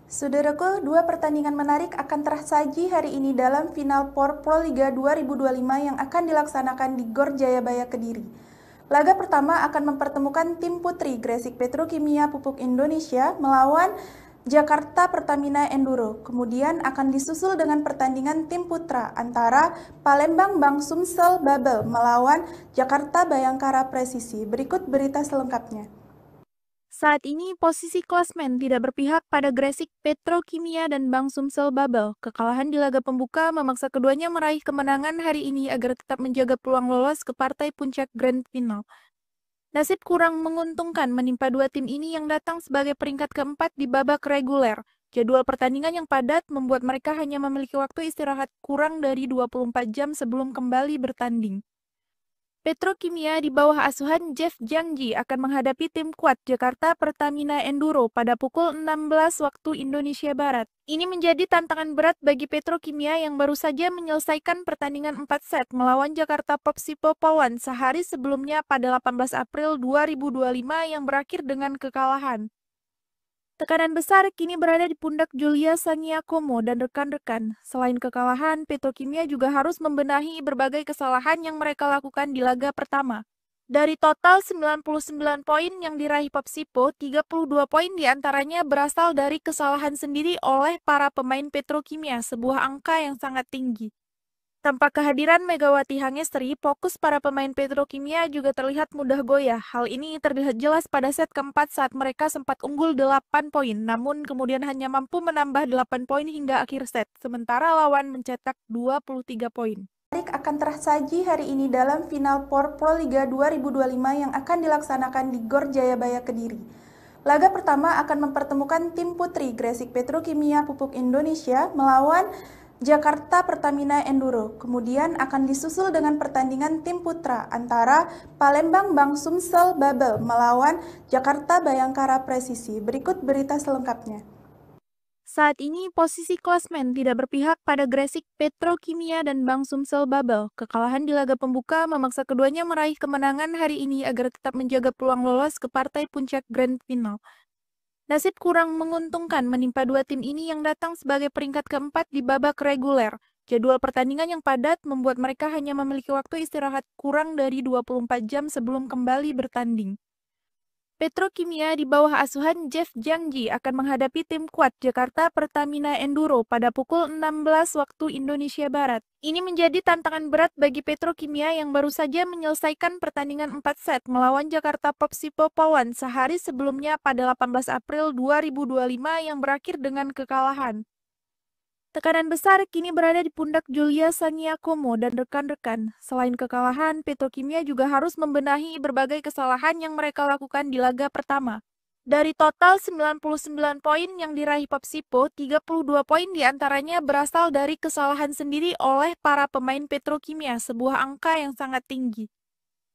Saudaraku, dua pertandingan menarik akan tersaji hari ini dalam Final Four Proliga 2025 yang akan dilaksanakan di Gor Jayabaya Kediri. Laga pertama akan mempertemukan tim putri Gresik Petrokimia Pupuk Indonesia melawan Jakarta Pertamina Enduro. Kemudian akan disusul dengan pertandingan tim putra antara Palembang Bank Sumsel Babel melawan Jakarta Bayangkara Presisi. Berikut berita selengkapnya. Saat ini posisi klasmen tidak berpihak pada Gresik Petrokimia dan Bank Sumsel Babel. Kekalahan di laga pembuka memaksa keduanya meraih kemenangan hari ini agar tetap menjaga peluang lolos ke partai puncak Grand Final. Nasib kurang menguntungkan menimpa dua tim ini yang datang sebagai peringkat keempat di babak reguler. Jadwal pertandingan yang padat membuat mereka hanya memiliki waktu istirahat kurang dari 24 jam sebelum kembali bertanding. Petrokimia di bawah asuhan Jeff Jangji akan menghadapi tim kuat Jakarta Pertamina Enduro pada pukul 16 waktu Indonesia Barat. Ini menjadi tantangan berat bagi Petrokimia yang baru saja menyelesaikan pertandingan 4 set melawan Jakarta Popsipo Polwan sehari sebelumnya pada 18 April 2025 yang berakhir dengan kekalahan. Tekanan besar kini berada di pundak Julia Sangiakomo dan rekan-rekan. Selain kekalahan, Petrokimia juga harus membenahi berbagai kesalahan yang mereka lakukan di laga pertama. Dari total 99 poin yang diraih Popsipo, 32 poin diantaranya berasal dari kesalahan sendiri oleh para pemain Petrokimia, sebuah angka yang sangat tinggi. Tanpa kehadiran Megawati Hangestri, fokus para pemain Petrokimia juga terlihat mudah goyah. Hal ini terlihat jelas pada set keempat saat mereka sempat unggul 8 poin, namun kemudian hanya mampu menambah 8 poin hingga akhir set, sementara lawan mencetak 23 poin. Akan tersaji hari ini dalam Final Four Proliga 2025 yang akan dilaksanakan di Gor Jayabaya Kediri. Laga pertama akan mempertemukan tim putri Gresik Petrokimia Pupuk Indonesia melawan Jakarta Pertamina Enduro. Kemudian akan disusul dengan pertandingan tim putra antara Palembang Bank Sumsel Babel melawan Jakarta Bayangkara Presisi. Berikut berita selengkapnya. Saat ini posisi klasmen tidak berpihak pada Gresik Petrokimia dan Bank Sumsel Babel. Kekalahan di laga pembuka memaksa keduanya meraih kemenangan hari ini agar tetap menjaga peluang lolos ke partai puncak Grand Final. Nasib kurang menguntungkan menimpa dua tim ini yang datang sebagai peringkat keempat di babak reguler. Jadwal pertandingan yang padat membuat mereka hanya memiliki waktu istirahat kurang dari 24 jam sebelum kembali bertanding. Petrokimia di bawah asuhan Jeff Jangji akan menghadapi tim kuat Jakarta Pertamina Enduro pada pukul 16 waktu Indonesia Barat. Ini menjadi tantangan berat bagi Petrokimia yang baru saja menyelesaikan pertandingan 4 set melawan Jakarta Popsipo Pawan sehari sebelumnya pada 18 April 2025 yang berakhir dengan kekalahan. Tekanan besar kini berada di pundak Julia Sangiakomo dan rekan-rekan. Selain kekalahan, Petrokimia juga harus membenahi berbagai kesalahan yang mereka lakukan di laga pertama. Dari total 99 poin yang diraih Popsipo, 32 poin diantaranya berasal dari kesalahan sendiri oleh para pemain Petrokimia, sebuah angka yang sangat tinggi.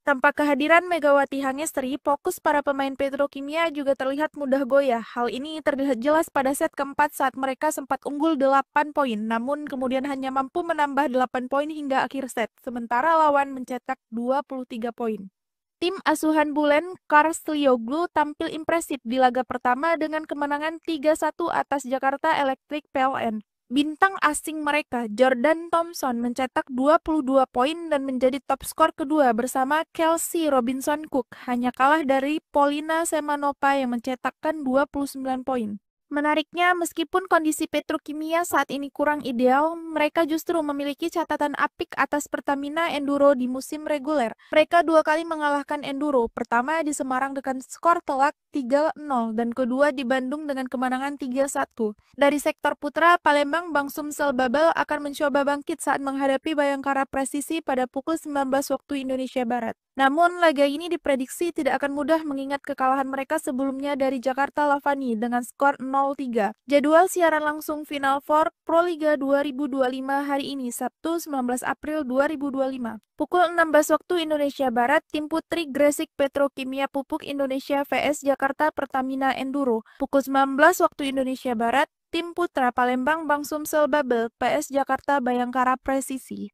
Tanpa kehadiran Megawati Hangestri, fokus para pemain Petrokimia juga terlihat mudah goyah. Hal ini terlihat jelas pada set keempat saat mereka sempat unggul 8 poin, namun kemudian hanya mampu menambah 8 poin hingga akhir set, sementara lawan mencetak 23 poin. Tim asuhan Bulen Karslioglu tampil impresif di laga pertama dengan kemenangan 3-1 atas Jakarta Electric PLN. Bintang asing mereka, Jordan Thompson, mencetak 22 poin dan menjadi top skor kedua bersama Kelsey Robinson Cook, hanya kalah dari Polina Semanova yang mencetakkan 29 poin. Menariknya, meskipun kondisi Petrokimia saat ini kurang ideal, mereka justru memiliki catatan apik atas Pertamina Enduro di musim reguler. Mereka dua kali mengalahkan Enduro, pertama di Semarang dengan skor telak 3-0 dan kedua di Bandung dengan kemenangan 3-1. Dari sektor putra, Palembang Bank Sumsel Babel akan mencoba bangkit saat menghadapi Bayangkara Presisi pada pukul 19 waktu Indonesia Barat. Namun, laga ini diprediksi tidak akan mudah mengingat kekalahan mereka sebelumnya dari Jakarta Lavani dengan skor 0-3. Jadwal siaran langsung Final Four Proliga 2025 hari ini, Sabtu 19 April 2025. Pukul 16 waktu Indonesia Barat, tim putri Gresik Petrokimia Pupuk Indonesia vs Jakarta Pertamina Enduro. Pukul 19 waktu Indonesia Barat, tim putra Palembang Bank Sumsel Babel PS Jakarta Bayangkara Presisi.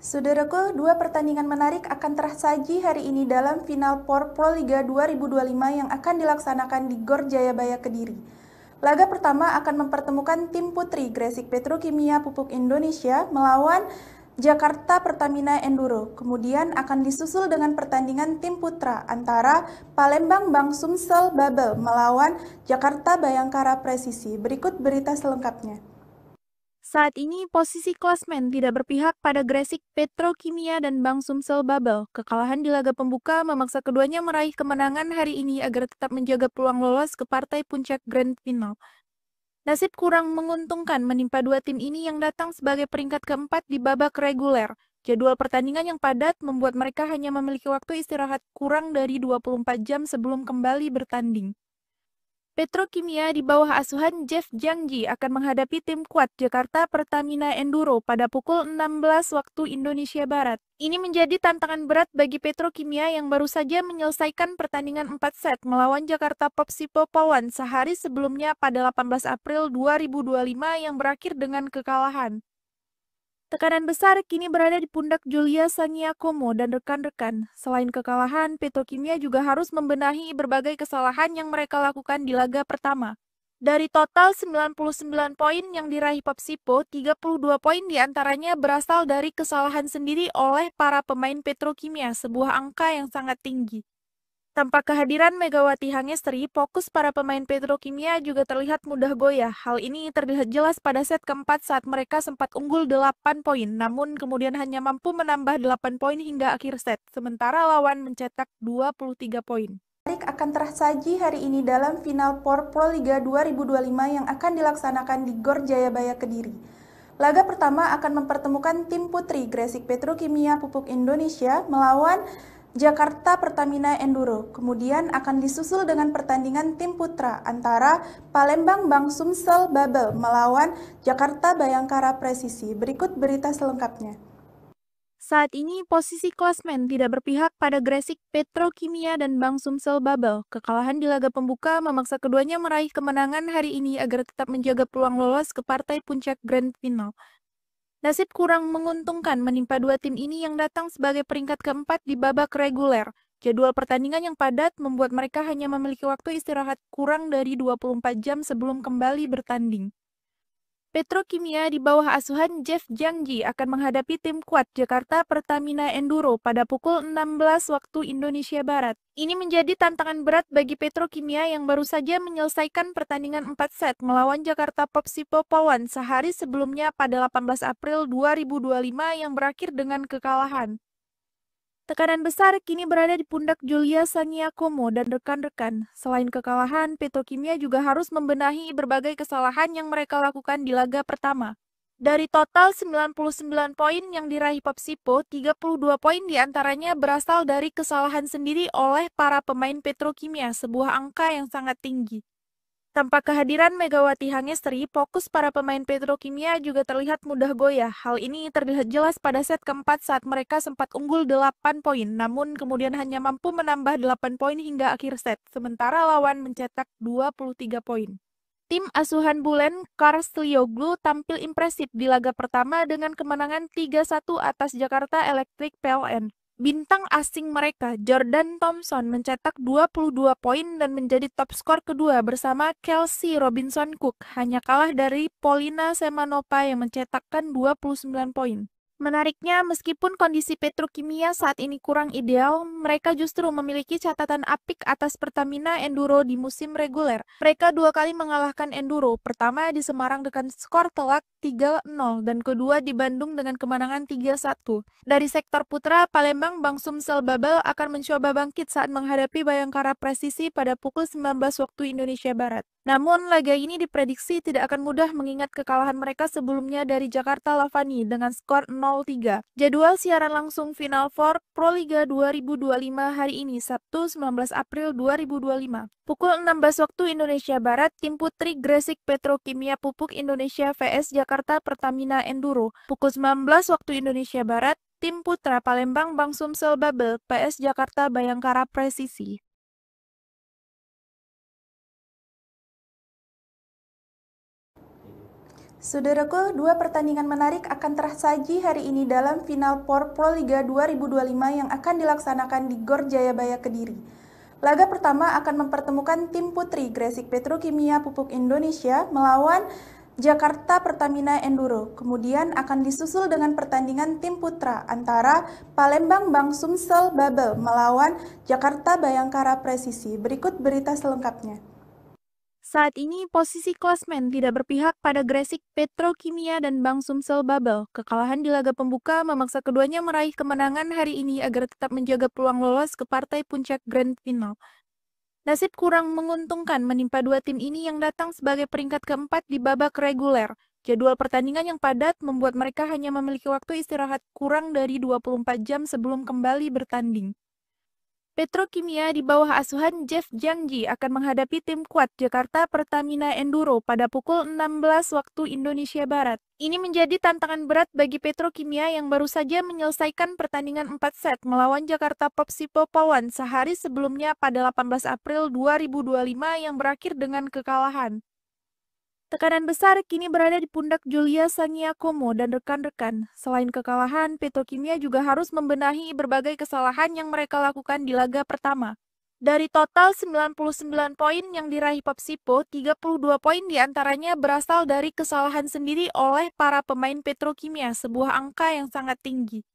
Saudaraku, dua pertandingan menarik akan tersaji hari ini dalam Final Four Proliga 2025 yang akan dilaksanakan di Gor Jayabaya Kediri. Laga pertama akan mempertemukan tim putri Gresik Petrokimia Pupuk Indonesia melawan Jakarta Pertamina Enduro. Kemudian akan disusul dengan pertandingan tim putra antara Palembang Bank Sumsel Babel melawan Jakarta Bayangkara Presisi. Berikut berita selengkapnya. Saat ini posisi klasmen tidak berpihak pada Gresik Petrokimia dan Bank Sumsel Babel. Kekalahan di laga pembuka memaksa keduanya meraih kemenangan hari ini agar tetap menjaga peluang lolos ke partai puncak Grand Final. Nasib kurang menguntungkan menimpa dua tim ini yang datang sebagai peringkat keempat di babak reguler. Jadwal pertandingan yang padat membuat mereka hanya memiliki waktu istirahat kurang dari 24 jam sebelum kembali bertanding. Petrokimia di bawah asuhan Jeff Jangji akan menghadapi tim kuat Jakarta Pertamina Enduro pada pukul 16 waktu Indonesia Barat. Ini menjadi tantangan berat bagi Petrokimia yang baru saja menyelesaikan pertandingan 4 set melawan Jakarta Popsipo Pawan sehari sebelumnya pada 18 April 2025 yang berakhir dengan kekalahan. Tekanan besar kini berada di pundak Julia Sangiakomo dan rekan-rekan. Selain kekalahan, Petrokimia juga harus membenahi berbagai kesalahan yang mereka lakukan di laga pertama. Dari total 99 poin yang diraih Popsipo, 32 poin diantaranya berasal dari kesalahan sendiri oleh para pemain Petrokimia, sebuah angka yang sangat tinggi. Tanpa kehadiran Megawati Hangestri, fokus para pemain Petrokimia juga terlihat mudah goyah. Hal ini terlihat jelas pada set keempat saat mereka sempat unggul 8 poin, namun kemudian hanya mampu menambah 8 poin hingga akhir set, sementara lawan mencetak 23 poin. Akan tersaji hari ini dalam Final Four Proliga 2025 yang akan dilaksanakan di Gor Jayabaya Kediri. Laga pertama akan mempertemukan tim putri Gresik Petrokimia Pupuk Indonesia melawan Jakarta Pertamina Enduro. Kemudian akan disusul dengan pertandingan tim putra antara Palembang Bank Sumsel Babel melawan Jakarta Bayangkara Presisi. Berikut berita selengkapnya. Saat ini posisi klasmen tidak berpihak pada Gresik Petrokimia dan Bank Sumsel Babel. Kekalahan di laga pembuka memaksa keduanya meraih kemenangan hari ini agar tetap menjaga peluang lolos ke partai puncak Grand Final. Nasib kurang menguntungkan menimpa dua tim ini yang datang sebagai peringkat keempat di babak reguler. Jadwal pertandingan yang padat membuat mereka hanya memiliki waktu istirahat kurang dari 24 jam sebelum kembali bertanding. Petrokimia di bawah asuhan Jeff Jangji akan menghadapi tim kuat Jakarta Pertamina Enduro pada pukul 16 waktu Indonesia Barat. Ini menjadi tantangan berat bagi Petrokimia yang baru saja menyelesaikan pertandingan 4 set melawan Jakarta Popsipo Polwan sehari sebelumnya pada 18 April 2025 yang berakhir dengan kekalahan. Tekanan besar kini berada di pundak Julia Sangiakomo dan rekan-rekan. Selain kekalahan, Petrokimia juga harus membenahi berbagai kesalahan yang mereka lakukan di laga pertama. Dari total 99 poin yang diraih Popsipo, 32 poin diantaranya berasal dari kesalahan sendiri oleh para pemain Petrokimia, sebuah angka yang sangat tinggi. Tanpa kehadiran Megawati Hangestri, fokus para pemain Petrokimia juga terlihat mudah goyah. Hal ini terlihat jelas pada set keempat saat mereka sempat unggul 8 poin, namun kemudian hanya mampu menambah 8 poin hingga akhir set, sementara lawan mencetak 23 poin. Tim asuhan Bulen Karstlioglu tampil impresif di laga pertama dengan kemenangan 3-1 atas Jakarta Electric PLN. Bintang asing mereka, Jordan Thompson, mencetak 22 poin dan menjadi top skor kedua bersama Kelsey Robinson Cook, hanya kalah dari Polina Semanova yang mencetakkan 29 poin. Menariknya, meskipun kondisi Petrokimia saat ini kurang ideal, mereka justru memiliki catatan apik atas Pertamina Enduro di musim reguler. Mereka dua kali mengalahkan Enduro, pertama di Semarang dengan skor telak 3-0 dan kedua di Bandung dengan kemenangan 3-1. Dari sektor putra, Palembang Bank Sumsel Babel akan mencoba bangkit saat menghadapi Bayangkara Presisi pada pukul 19 waktu Indonesia Barat. Namun, laga ini diprediksi tidak akan mudah mengingat kekalahan mereka sebelumnya dari Jakarta Lavani dengan skor 0-3. Jadwal siaran langsung Final Four Proliga 2025 hari ini, Sabtu 19 April 2025. Pukul 16 waktu Indonesia Barat, tim putri Gresik Petrokimia Pupuk Indonesia vs Jakarta Pertamina Enduro. Pukul 19 waktu Indonesia Barat, tim putra Palembang Bank Sumsel Babel PS Jakarta Bayangkara Presisi. Saudaraku, dua pertandingan menarik akan tersaji hari ini dalam Final Four Proliga 2025 yang akan dilaksanakan di Gor Jayabaya Kediri. Laga pertama akan mempertemukan tim putri Gresik Petrokimia Pupuk Indonesia melawan Jakarta Pertamina Enduro. Kemudian akan disusul dengan pertandingan tim putra antara Palembang Bank Sumsel Babel melawan Jakarta Bayangkara Presisi. Berikut berita selengkapnya. Saat ini posisi klasmen tidak berpihak pada Gresik Petrokimia dan Bank Sumsel Babel. Kekalahan di laga pembuka memaksa keduanya meraih kemenangan hari ini agar tetap menjaga peluang lolos ke partai puncak Grand Final. Nasib kurang menguntungkan menimpa dua tim ini yang datang sebagai peringkat keempat di babak reguler. Jadwal pertandingan yang padat membuat mereka hanya memiliki waktu istirahat kurang dari 24 jam sebelum kembali bertanding. Petrokimia di bawah asuhan Jeff Jangji akan menghadapi tim kuat Jakarta Pertamina Enduro pada pukul 16 waktu Indonesia Barat. Ini menjadi tantangan berat bagi Petrokimia yang baru saja menyelesaikan pertandingan 4 set melawan Jakarta Popsipo Polwan sehari sebelumnya pada 18 April 2025 yang berakhir dengan kekalahan. Tekanan besar kini berada di pundak Julia Sangiakomo dan rekan-rekan. Selain kekalahan, Petrokimia juga harus membenahi berbagai kesalahan yang mereka lakukan di laga pertama. Dari total 99 poin yang diraih Popsipo, 32 poin diantaranya berasal dari kesalahan sendiri oleh para pemain Petrokimia, sebuah angka yang sangat tinggi.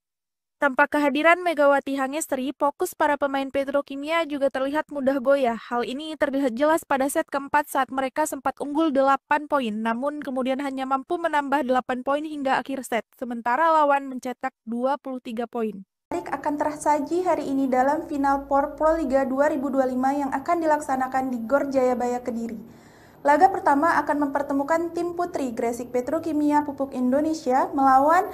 Tanpa kehadiran Megawati Hangestri, fokus para pemain Petrokimia juga terlihat mudah goyah. Hal ini terlihat jelas pada set keempat saat mereka sempat unggul 8 poin, namun kemudian hanya mampu menambah 8 poin hingga akhir set, sementara lawan mencetak 23 poin. Akan tersaji hari ini dalam Final Four Proliga 2025 yang akan dilaksanakan di Gor Jayabaya Kediri. Laga pertama akan mempertemukan tim putri Gresik Petrokimia Pupuk Indonesia melawan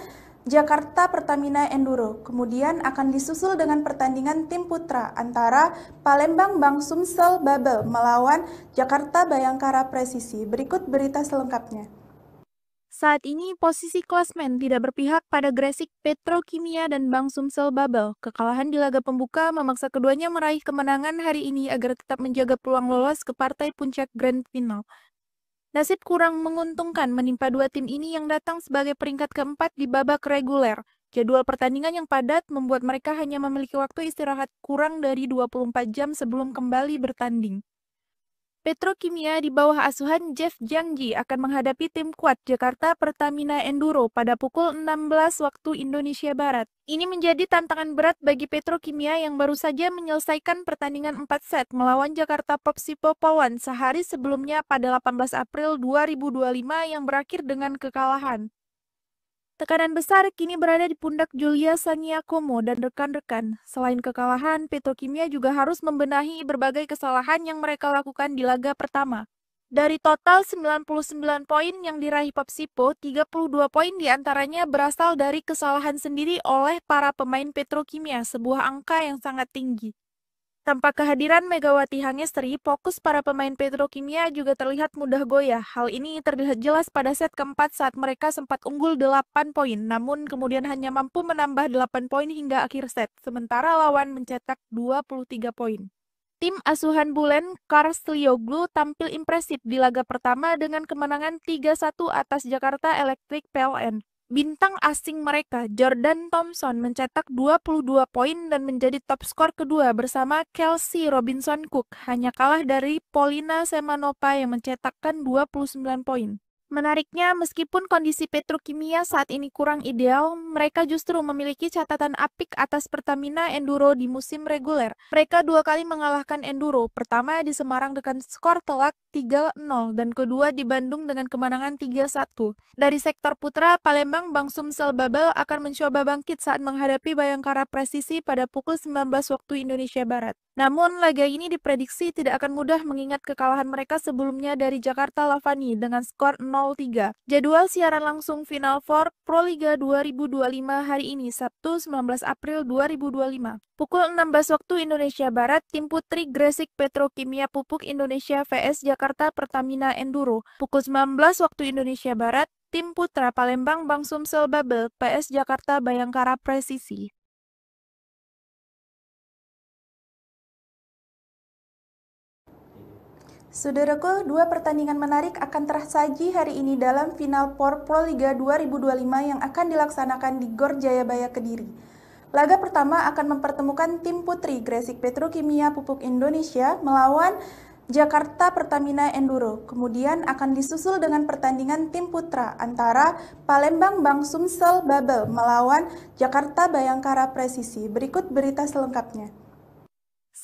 Jakarta Pertamina Enduro. Kemudian akan disusul dengan pertandingan tim putra antara Palembang Bank Sumsel Babel melawan Jakarta Bayangkara Presisi. Berikut berita selengkapnya. Saat ini posisi klasmen tidak berpihak pada Gresik Petrokimia dan Bank Sumsel Babel. Kekalahan di laga pembuka memaksa keduanya meraih kemenangan hari ini agar tetap menjaga peluang lolos ke partai puncak Grand Final. Nasib kurang menguntungkan menimpa dua tim ini yang datang sebagai peringkat keempat di babak reguler. Jadwal pertandingan yang padat membuat mereka hanya memiliki waktu istirahat kurang dari 24 jam sebelum kembali bertanding. Petrokimia di bawah asuhan Jeff Jangji akan menghadapi tim kuat Jakarta Pertamina Enduro pada pukul 16 waktu Indonesia Barat. Ini menjadi tantangan berat bagi Petrokimia yang baru saja menyelesaikan pertandingan 4 set melawan Jakarta Popsipo Pawan sehari sebelumnya pada 18 April 2025 yang berakhir dengan kekalahan. Tekanan besar kini berada di pundak Julia Saniakomo dan rekan-rekan. Selain kekalahan, Petrokimia juga harus membenahi berbagai kesalahan yang mereka lakukan di laga pertama. Dari total 99 poin yang diraih Popsipo, 32 poin diantaranya berasal dari kesalahan sendiri oleh para pemain Petrokimia, sebuah angka yang sangat tinggi. Tanpa kehadiran Megawati Hangestri, fokus para pemain Petrokimia juga terlihat mudah goyah. Hal ini terlihat jelas pada set keempat saat mereka sempat unggul 8 poin, namun kemudian hanya mampu menambah 8 poin hingga akhir set, sementara lawan mencetak 23 poin. Tim asuhan Bulen Karslioglu tampil impresif di laga pertama dengan kemenangan 3-1 atas Jakarta Electric PLN. Bintang asing mereka, Jordan Thompson, mencetak 22 poin dan menjadi top skor kedua bersama Kelsey Robinson Cook, hanya kalah dari Polina Semanova yang mencetakkan 29 poin. Menariknya, meskipun kondisi Petrokimia saat ini kurang ideal, mereka justru memiliki catatan apik atas Pertamina Enduro di musim reguler. Mereka dua kali mengalahkan Enduro, pertama di Semarang dengan skor telak 3-0 dan kedua di Bandung dengan kemenangan 3-1. Dari sektor putra, Palembang Bank Sumsel Babel akan mencoba bangkit saat menghadapi Bayangkara Presisi pada pukul 19 waktu Indonesia Barat. Namun, laga ini diprediksi tidak akan mudah mengingat kekalahan mereka sebelumnya dari Jakarta Lavani dengan skor 0-3. Jadwal siaran langsung Final Four Proliga 2025 hari ini, Sabtu 19 April 2025. Pukul 16 waktu Indonesia Barat, tim putri Gresik Petrokimia Pupuk Indonesia vs Jakarta Pertamina Enduro. Pukul 19 waktu Indonesia Barat, tim putra Palembang Bank Sumsel Babel PS Jakarta Bayangkara Presisi. Saudaraku, dua pertandingan menarik akan tersaji hari ini dalam Final Four Proliga 2025 yang akan dilaksanakan di Gor Jayabaya Kediri. Laga pertama akan mempertemukan tim putri Gresik Petrokimia Pupuk Indonesia melawan Jakarta Pertamina Enduro. Kemudian akan disusul dengan pertandingan tim putra antara Palembang Bank Sumsel Babel melawan Jakarta Bayangkara Presisi. Berikut berita selengkapnya.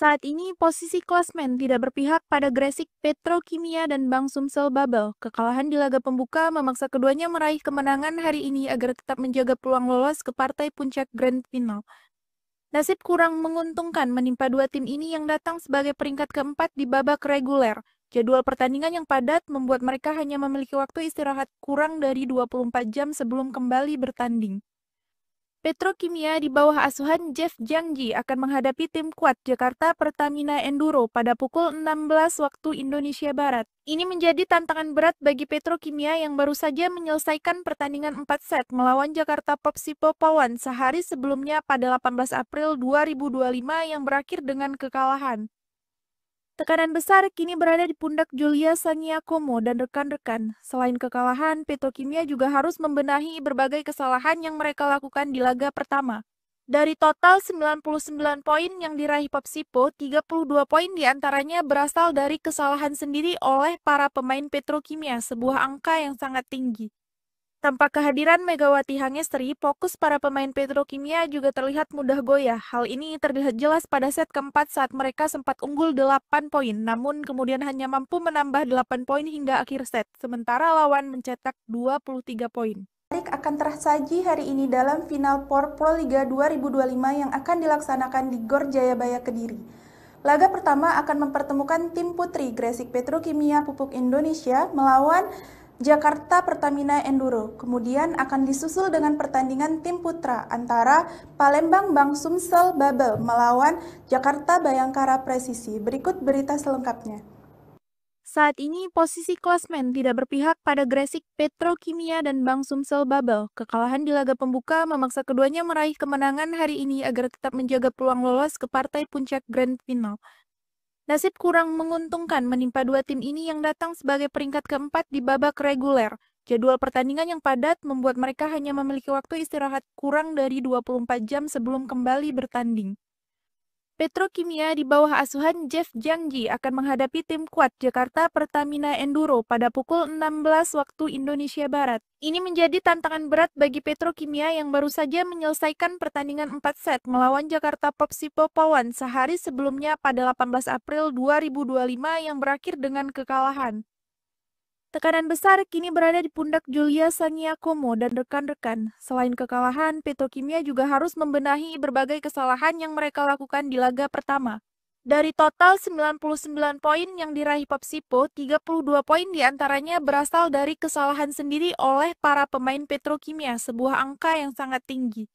Saat ini posisi klasmen tidak berpihak pada Gresik Petrokimia dan Bank Sumsel Babel. Kekalahan di laga pembuka memaksa keduanya meraih kemenangan hari ini agar tetap menjaga peluang lolos ke partai puncak Grand Final. Nasib kurang menguntungkan menimpa dua tim ini yang datang sebagai peringkat keempat di babak reguler. Jadwal pertandingan yang padat membuat mereka hanya memiliki waktu istirahat kurang dari 24 jam sebelum kembali bertanding. Petrokimia di bawah asuhan Jeff Jangji akan menghadapi tim kuat Jakarta Pertamina Enduro pada pukul 16 waktu Indonesia Barat. Ini menjadi tantangan berat bagi Petrokimia yang baru saja menyelesaikan pertandingan 4 set melawan Jakarta Popsipo Pawan sehari sebelumnya pada 18 April 2025 yang berakhir dengan kekalahan. Tekanan besar kini berada di pundak Julia Saniakomo dan rekan-rekan. Selain kekalahan, Petrokimia juga harus membenahi berbagai kesalahan yang mereka lakukan di laga pertama. Dari total 99 poin yang diraih Popsipo, 32 poin diantaranya berasal dari kesalahan sendiri oleh para pemain Petrokimia, sebuah angka yang sangat tinggi. Tanpa kehadiran Megawati Hangestri, fokus para pemain Petrokimia juga terlihat mudah goyah. Hal ini terlihat jelas pada set keempat saat mereka sempat unggul 8 poin, namun kemudian hanya mampu menambah 8 poin hingga akhir set, sementara lawan mencetak 23 poin. Akan tersaji hari ini dalam Final Four Proliga 2025 yang akan dilaksanakan di Gor Jayabaya Kediri. Laga pertama akan mempertemukan tim putri Gresik Petrokimia Pupuk Indonesia melawan Jakarta Pertamina Enduro. Kemudian akan disusul dengan pertandingan tim putra antara Palembang Bank Sumsel Babel melawan Jakarta Bayangkara Presisi. Berikut berita selengkapnya. Saat ini posisi klasmen tidak berpihak pada Gresik Petrokimia dan Bank Sumsel Babel. Kekalahan di laga pembuka memaksa keduanya meraih kemenangan hari ini agar tetap menjaga peluang lolos ke partai puncak Grand Final. Nasib kurang menguntungkan menimpa dua tim ini yang datang sebagai peringkat keempat di babak reguler. Jadwal pertandingan yang padat membuat mereka hanya memiliki waktu istirahat kurang dari 24 jam sebelum kembali bertanding. Petrokimia di bawah asuhan Jeff Jangji akan menghadapi tim kuat Jakarta Pertamina Enduro pada pukul 16 waktu Indonesia Barat. Ini menjadi tantangan berat bagi Petrokimia yang baru saja menyelesaikan pertandingan 4 set melawan Jakarta Popsipo Polwan sehari sebelumnya pada 18 April 2025 yang berakhir dengan kekalahan. Tekanan besar kini berada di pundak Julia Sangiakomo dan rekan-rekan. Selain kekalahan, Petrokimia juga harus membenahi berbagai kesalahan yang mereka lakukan di laga pertama. Dari total 99 poin yang diraih Popsipo, 32 poin diantaranya berasal dari kesalahan sendiri oleh para pemain Petrokimia, sebuah angka yang sangat tinggi.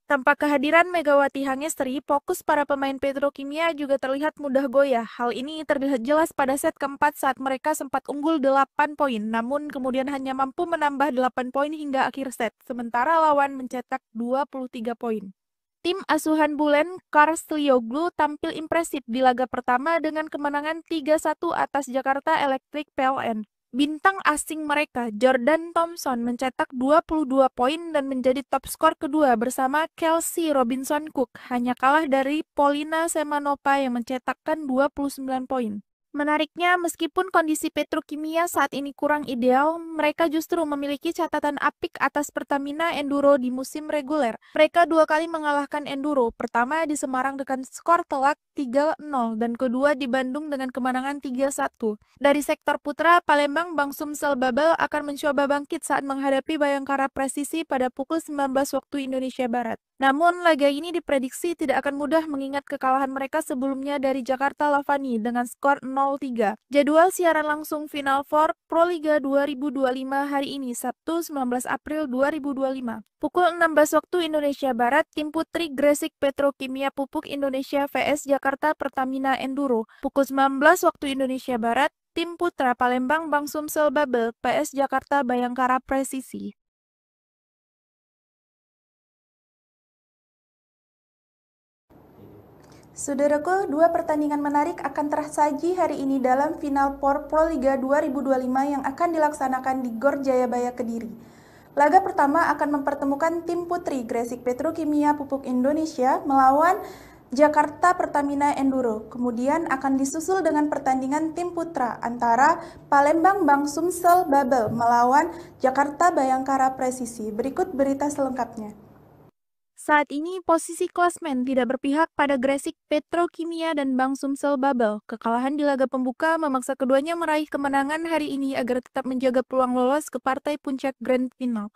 Tanpa kehadiran Megawati Hangestri, fokus para pemain Petrokimia juga terlihat mudah goyah. Hal ini terlihat jelas pada set keempat saat mereka sempat unggul 8 poin, namun kemudian hanya mampu menambah 8 poin hingga akhir set, sementara lawan mencetak 23 poin. Tim asuhan Bulen Karslioglu tampil impresif di laga pertama dengan kemenangan 3-1 atas Jakarta Electric PLN. Bintang asing mereka, Jordan Thompson, mencetak 22 poin dan menjadi top skor kedua bersama Kelsey Robinson Cook, hanya kalah dari Polina Semanova yang mencetakkan 29 poin. Menariknya, meskipun kondisi Petrokimia saat ini kurang ideal, mereka justru memiliki catatan apik atas Pertamina Enduro di musim reguler. Mereka dua kali mengalahkan Enduro, pertama di Semarang dengan skor telak 3-0 dan kedua di Bandung dengan kemenangan 3-1. Dari sektor putra, Palembang Bank Sumsel Babel akan mencoba bangkit saat menghadapi Bayangkara Presisi pada pukul 19 waktu Indonesia Barat. Namun, laga ini diprediksi tidak akan mudah mengingat kekalahan mereka sebelumnya dari Jakarta Lavani dengan skor 0-3. Jadwal siaran langsung Final Four Proliga 2025 hari ini, Sabtu 19 April 2025. Pukul 16 waktu Indonesia Barat, tim putri Gresik Petrokimia Pupuk Indonesia vs Jakarta Pertamina Enduro. Pukul 19 waktu Indonesia Barat, tim putra Palembang Bank Sumsel Babel vs Jakarta Bayangkara Presisi. Saudaraku, dua pertandingan menarik akan tersaji hari ini dalam Final Four Proliga 2025 yang akan dilaksanakan di Gor Jayabaya Kediri. Laga pertama akan mempertemukan tim putri Gresik Petrokimia Pupuk Indonesia melawan Jakarta Pertamina Enduro. Kemudian akan disusul dengan pertandingan tim putra antara Palembang Bank Sumsel Babel melawan Jakarta Bayangkara Presisi. Berikut berita selengkapnya. Saat ini posisi klasmen tidak berpihak pada Gresik Petrokimia dan Bank Sumsel Babel. Kekalahan di laga pembuka memaksa keduanya meraih kemenangan hari ini agar tetap menjaga peluang lolos ke partai puncak Grand Final.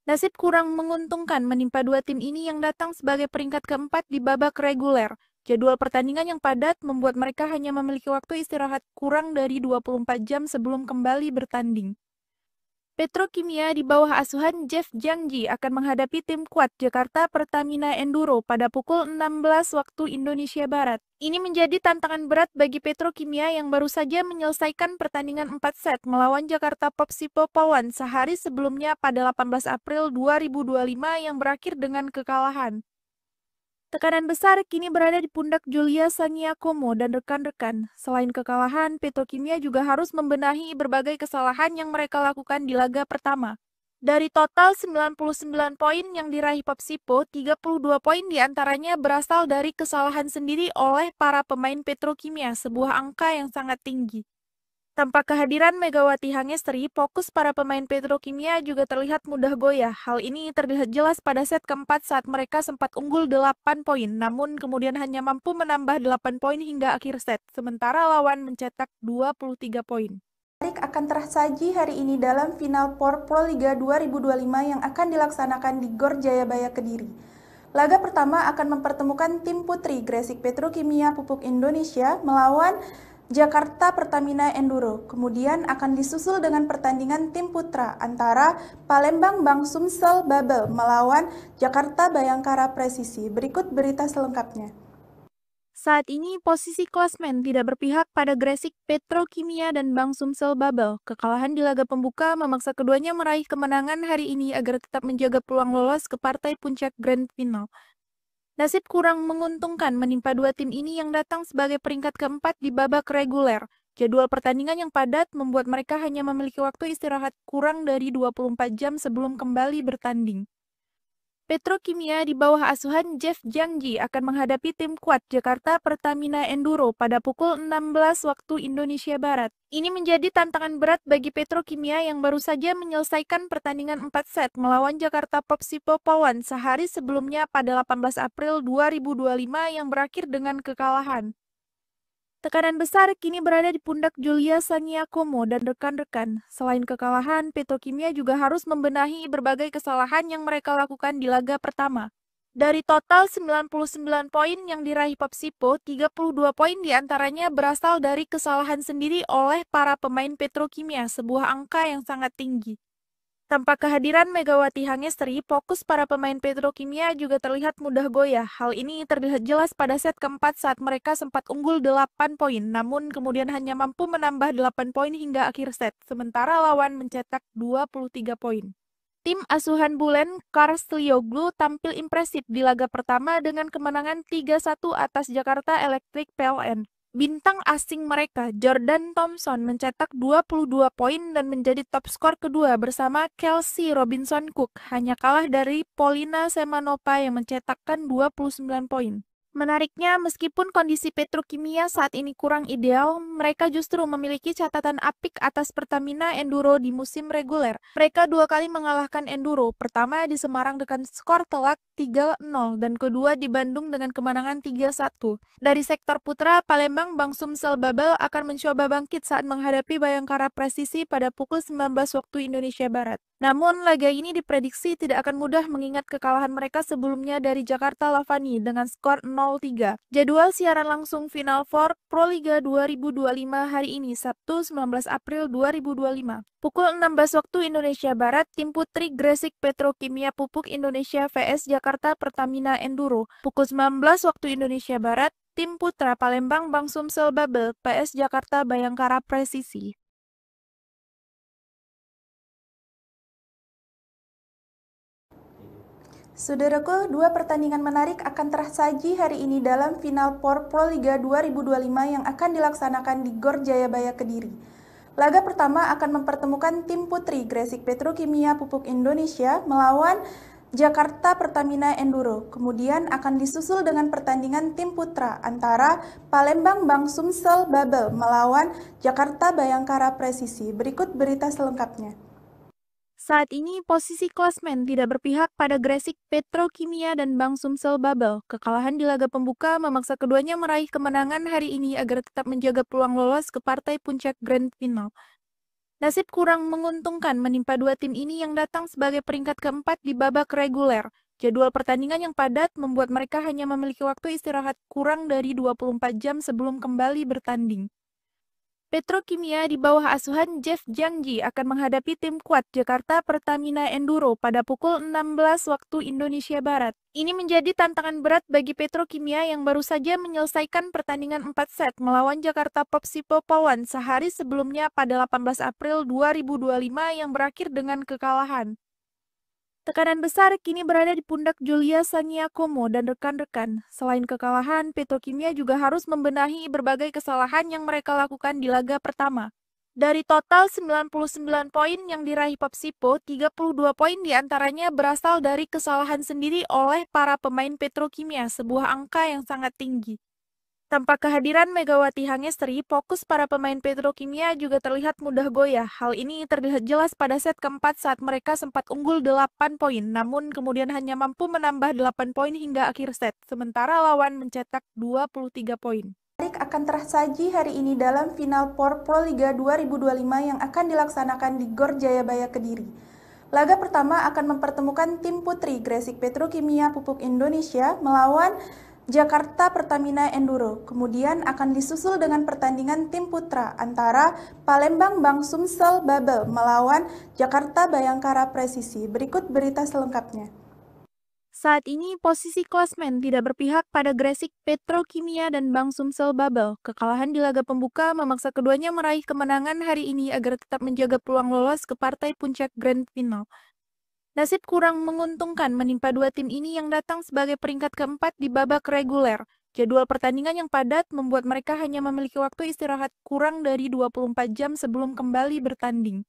Nasib kurang menguntungkan menimpa dua tim ini yang datang sebagai peringkat keempat di babak reguler. Jadwal pertandingan yang padat membuat mereka hanya memiliki waktu istirahat kurang dari 24 jam sebelum kembali bertanding. Petrokimia di bawah asuhan Jeff Jangji akan menghadapi tim kuat Jakarta Pertamina Enduro pada pukul 16 waktu Indonesia Barat. Ini menjadi tantangan berat bagi Petrokimia yang baru saja menyelesaikan pertandingan 4 set melawan Jakarta Popsipo Polwan sehari sebelumnya pada 18 April 2025 yang berakhir dengan kekalahan. Tekanan besar kini berada di pundak Julia Sangiakomo dan rekan-rekan. Selain kekalahan, Petrokimia juga harus membenahi berbagai kesalahan yang mereka lakukan di laga pertama. Dari total 99 poin yang diraih Popsipo, 32 poin diantaranya berasal dari kesalahan sendiri oleh para pemain Petrokimia, sebuah angka yang sangat tinggi. Tanpa kehadiran Megawati Hangestri, fokus para pemain Petrokimia juga terlihat mudah goyah. Hal ini terlihat jelas pada set keempat saat mereka sempat unggul 8 poin, namun kemudian hanya mampu menambah 8 poin hingga akhir set, sementara lawan mencetak 23 poin. Menarik akan tersaji hari ini dalam Final Four Proliga 2025 yang akan dilaksanakan di Gor Jayabaya Kediri. Laga pertama akan mempertemukan tim putri Gresik Petrokimia Pupuk Indonesia melawan Jakarta Pertamina Enduro. Kemudian akan disusul dengan pertandingan tim putra antara Palembang Bank Sumsel Babel melawan Jakarta Bayangkara Presisi. Berikut berita selengkapnya. Saat ini posisi klasmen tidak berpihak pada Gresik Petrokimia dan Bank Sumsel Babel. Kekalahan di laga pembuka memaksa keduanya meraih kemenangan hari ini agar tetap menjaga peluang lolos ke partai puncak Grand Final. Nasib kurang menguntungkan menimpa dua tim ini yang datang sebagai peringkat keempat di babak reguler. Jadwal pertandingan yang padat membuat mereka hanya memiliki waktu istirahat kurang dari 24 jam sebelum kembali bertanding. Petrokimia di bawah asuhan Jeff Jangji akan menghadapi tim kuat Jakarta Pertamina Enduro pada pukul 16 waktu Indonesia Barat. Ini menjadi tantangan berat bagi Petrokimia yang baru saja menyelesaikan pertandingan 4 set melawan Jakarta Popsipo Pawan sehari sebelumnya pada 18 April 2025 yang berakhir dengan kekalahan. Tekanan besar kini berada di pundak Julia Sangiakomo dan rekan-rekan. Selain kekalahan, Petrokimia juga harus membenahi berbagai kesalahan yang mereka lakukan di laga pertama. Dari total 99 poin yang diraih Popsipo, 32 poin diantaranya berasal dari kesalahan sendiri oleh para pemain Petrokimia, sebuah angka yang sangat tinggi. Tanpa kehadiran Megawati Hangestri, fokus para pemain Petrokimia juga terlihat mudah goyah. Hal ini terlihat jelas pada set keempat saat mereka sempat unggul 8 poin, namun kemudian hanya mampu menambah 8 poin hingga akhir set, sementara lawan mencetak 23 poin. Tim asuhan Bulen Karstlioglu tampil impresif di laga pertama dengan kemenangan 3-1 atas Jakarta Electric PLN. Bintang asing mereka, Jordan Thompson, mencetak 22 poin dan menjadi top skor kedua bersama Kelsey Robinson Cook, hanya kalah dari Polina Semanova yang mencetakkan 29 poin. Menariknya, meskipun kondisi Petrokimia saat ini kurang ideal, mereka justru memiliki catatan apik atas Pertamina Enduro di musim reguler. Mereka dua kali mengalahkan Enduro, pertama di Semarang dengan skor telak 3-0 dan kedua di Bandung dengan kemenangan 3-1. Dari sektor putra, Palembang Bank Sumsel Babel akan mencoba bangkit saat menghadapi Bayangkara Presisi pada pukul 19 waktu Indonesia Barat. Namun, laga ini diprediksi tidak akan mudah mengingat kekalahan mereka sebelumnya dari Jakarta Lavani dengan skor 0-3. Jadwal siaran langsung Final Four Proliga 2025 hari ini, Sabtu 19 April 2025. Pukul 16 waktu Indonesia Barat, tim putri Gresik Petrokimia Pupuk Indonesia vs Jakarta Pertamina Enduro. Pukul 19 waktu Indonesia Barat, tim putra Palembang Bank Sumsel Babel vs Jakarta Bayangkara Presisi. Saudaraku, dua pertandingan menarik akan tersaji hari ini dalam Final Four Proliga 2025 yang akan dilaksanakan di Gor Jayabaya Kediri. Laga pertama akan mempertemukan tim putri Gresik Petrokimia Pupuk Indonesia melawan Jakarta Pertamina Enduro. Kemudian akan disusul dengan pertandingan tim putra antara Palembang Bank Sumsel Babel melawan Jakarta Bayangkara Presisi. Berikut berita selengkapnya. Saat ini posisi klasmen tidak berpihak pada Gresik Petrokimia dan Bank Sumsel Babel. Kekalahan di laga pembuka memaksa keduanya meraih kemenangan hari ini agar tetap menjaga peluang lolos ke partai puncak Grand Final. Nasib kurang menguntungkan menimpa dua tim ini yang datang sebagai peringkat keempat di babak reguler. Jadwal pertandingan yang padat membuat mereka hanya memiliki waktu istirahat kurang dari 24 jam sebelum kembali bertanding. Petrokimia di bawah asuhan Jeff Jangji akan menghadapi tim kuat Jakarta Pertamina Enduro pada pukul 16 waktu Indonesia Barat. Ini menjadi tantangan berat bagi Petrokimia yang baru saja menyelesaikan pertandingan 4 set melawan Jakarta Popsipo Pawan sehari sebelumnya pada 18 April 2025 yang berakhir dengan kekalahan. Tekanan besar kini berada di pundak Julia Sangiakomo dan rekan-rekan. Selain kekalahan, Petrokimia juga harus membenahi berbagai kesalahan yang mereka lakukan di laga pertama. Dari total 99 poin yang diraih Popsipo, 32 poin diantaranya berasal dari kesalahan sendiri oleh para pemain Petrokimia, sebuah angka yang sangat tinggi. Tanpa kehadiran Megawati Hangestri, fokus para pemain Petrokimia juga terlihat mudah goyah. Hal ini terlihat jelas pada set keempat saat mereka sempat unggul 8 poin, namun kemudian hanya mampu menambah 8 poin hingga akhir set, sementara lawan mencetak 23 poin. Akan tersaji hari ini dalam Final Four Proliga 2025 yang akan dilaksanakan di Gor Jayabaya Kediri. Laga pertama akan mempertemukan tim putri Gresik Petrokimia Pupuk Indonesia melawan Jakarta Pertamina Enduro. Kemudian akan disusul dengan pertandingan tim putra antara Palembang Bank Sumsel Babel melawan Jakarta Bayangkara Presisi. Berikut berita selengkapnya. Saat ini posisi klasmen tidak berpihak pada Gresik Petrokimia dan Bank Sumsel Babel. Kekalahan di laga pembuka memaksa keduanya meraih kemenangan hari ini agar tetap menjaga peluang lolos ke partai puncak Grand Final. Nasib kurang menguntungkan menimpa dua tim ini yang datang sebagai peringkat keempat di babak reguler. Jadwal pertandingan yang padat membuat mereka hanya memiliki waktu istirahat kurang dari 24 jam sebelum kembali bertanding.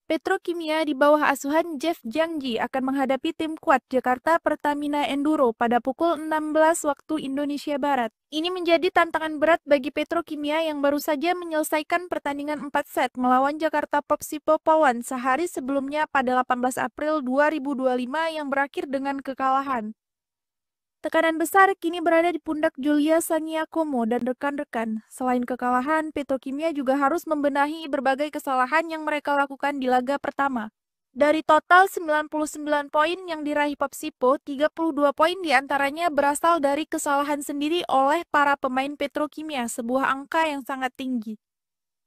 Petrokimia di bawah asuhan Jeff Jangji akan menghadapi tim kuat Jakarta Pertamina Enduro pada pukul 16 waktu Indonesia Barat. Ini menjadi tantangan berat bagi Petrokimia yang baru saja menyelesaikan pertandingan 4 set melawan Jakarta Popsipo Pawan sehari sebelumnya pada 18 April 2025 yang berakhir dengan kekalahan. Tekanan besar kini berada di pundak Julia Sangiakomo dan rekan-rekan. Selain kekalahan, Petrokimia juga harus membenahi berbagai kesalahan yang mereka lakukan di laga pertama. Dari total 99 poin yang diraih Popsipo, 32 poin diantaranya berasal dari kesalahan sendiri oleh para pemain Petrokimia, sebuah angka yang sangat tinggi.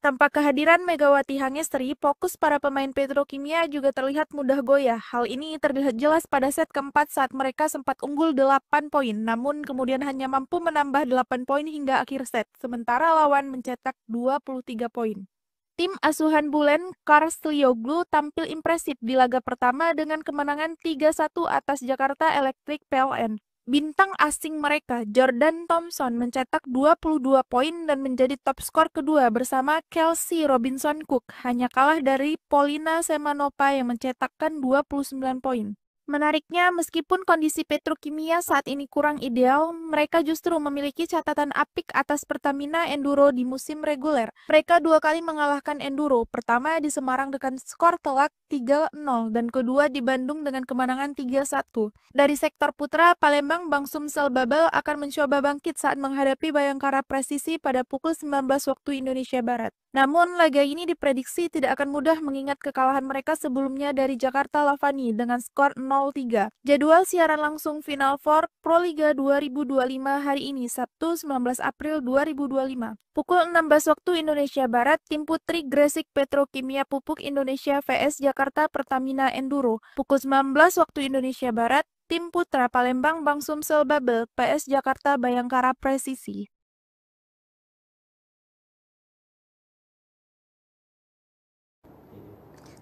Tanpa kehadiran Megawati Hangestri, fokus para pemain Petrokimia juga terlihat mudah goyah. Hal ini terlihat jelas pada set keempat saat mereka sempat unggul 8 poin, namun kemudian hanya mampu menambah 8 poin hingga akhir set, sementara lawan mencetak 23 poin. Tim asuhan Bulen Karslioglu tampil impresif di laga pertama dengan kemenangan 3-1 atas Jakarta Electric PLN. Bintang asing mereka, Jordan Thompson, mencetak 22 poin dan menjadi top skor kedua bersama Kelsey Robinson Cook, hanya kalah dari Polina Semanova yang mencetakkan 29 poin. Menariknya, meskipun kondisi Petrokimia saat ini kurang ideal, mereka justru memiliki catatan apik atas Pertamina Enduro di musim reguler. Mereka dua kali mengalahkan Enduro, pertama di Semarang dengan skor telak 3-0 dan kedua di Bandung dengan kemenangan 3-1. Dari sektor putra, Palembang Bank Sumsel Babel akan mencoba bangkit saat menghadapi Bayangkara Presisi pada pukul 19 waktu Indonesia Barat. Namun, laga ini diprediksi tidak akan mudah mengingat kekalahan mereka sebelumnya dari Jakarta Lavani dengan skor 0-3. Jadwal siaran langsung Final Four Proliga 2025 hari ini, Sabtu 19 April 2025. Pukul 16 waktu Indonesia Barat, tim putri Gresik Petrokimia Pupuk Indonesia vs Jakarta Pertamina Enduro. Pukul 19 waktu Indonesia Barat, tim putra Palembang Bank Sumsel Babel vs Jakarta Bayangkara Presisi.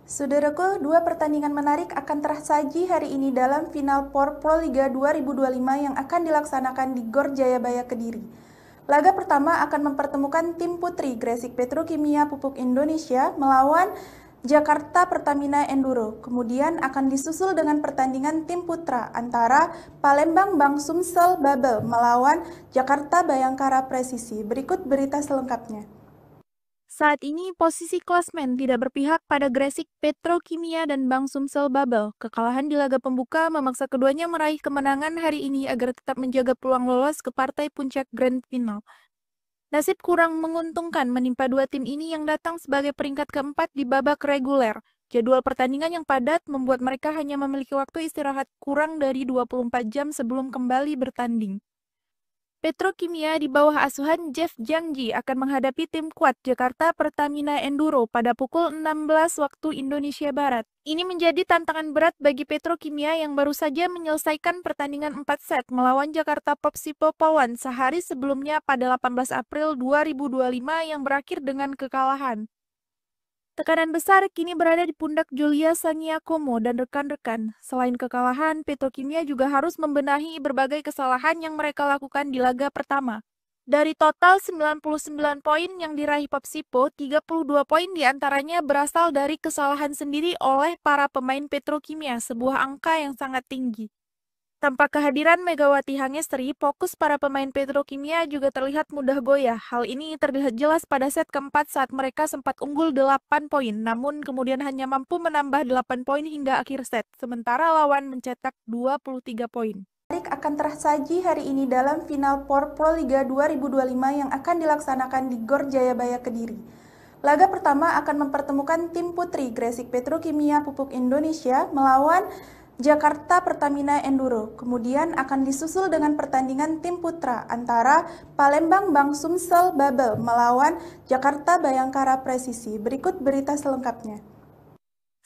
Saudaraku, dua pertandingan menarik akan tersaji hari ini dalam Final Four Proliga 2025 yang akan dilaksanakan di Gor Jayabaya Kediri. Laga pertama akan mempertemukan tim putri Gresik Petrokimia Pupuk Indonesia melawan Jakarta Pertamina Enduro. Kemudian akan disusul dengan pertandingan tim putra antara Palembang Bank Sumsel Babel melawan Jakarta Bayangkara Presisi. Berikut berita selengkapnya. Saat ini posisi klasmen tidak berpihak pada Gresik Petrokimia dan Bank Sumsel Babel. Kekalahan di laga pembuka memaksa keduanya meraih kemenangan hari ini agar tetap menjaga peluang lolos ke partai puncak Grand Final. Nasib kurang menguntungkan menimpa dua tim ini yang datang sebagai peringkat keempat di babak reguler. Jadwal pertandingan yang padat membuat mereka hanya memiliki waktu istirahat kurang dari 24 jam sebelum kembali bertanding. Petrokimia di bawah asuhan Jeff Jangji akan menghadapi tim kuat Jakarta Pertamina Enduro pada pukul 16 waktu Indonesia Barat. Ini menjadi tantangan berat bagi Petrokimia yang baru saja menyelesaikan pertandingan 4 set melawan Jakarta Popsipo Pawan sehari sebelumnya pada 18 April 2025 yang berakhir dengan kekalahan. Tekanan besar kini berada di pundak Julia Sangiakomo dan rekan-rekan. Selain kekalahan, Petrokimia juga harus membenahi berbagai kesalahan yang mereka lakukan di laga pertama. Dari total 99 poin yang diraih Popsipo, 32 poin diantaranya berasal dari kesalahan sendiri oleh para pemain Petrokimia, sebuah angka yang sangat tinggi. Tanpa kehadiran Megawati Hangestri, fokus para pemain Petrokimia juga terlihat mudah goyah. Hal ini terlihat jelas pada set keempat saat mereka sempat unggul 8 poin, namun kemudian hanya mampu menambah 8 poin hingga akhir set, sementara lawan mencetak 23 poin. Akan tersaji hari ini dalam Final Four Proliga 2025 yang akan dilaksanakan di Gor Jayabaya Kediri. Laga pertama akan mempertemukan tim putri Gresik Petrokimia Pupuk Indonesia melawan Jakarta Pertamina Enduro. Kemudian akan disusul dengan pertandingan tim putra antara Palembang Bank Sumsel Babel melawan Jakarta Bayangkara Presisi. Berikut berita selengkapnya.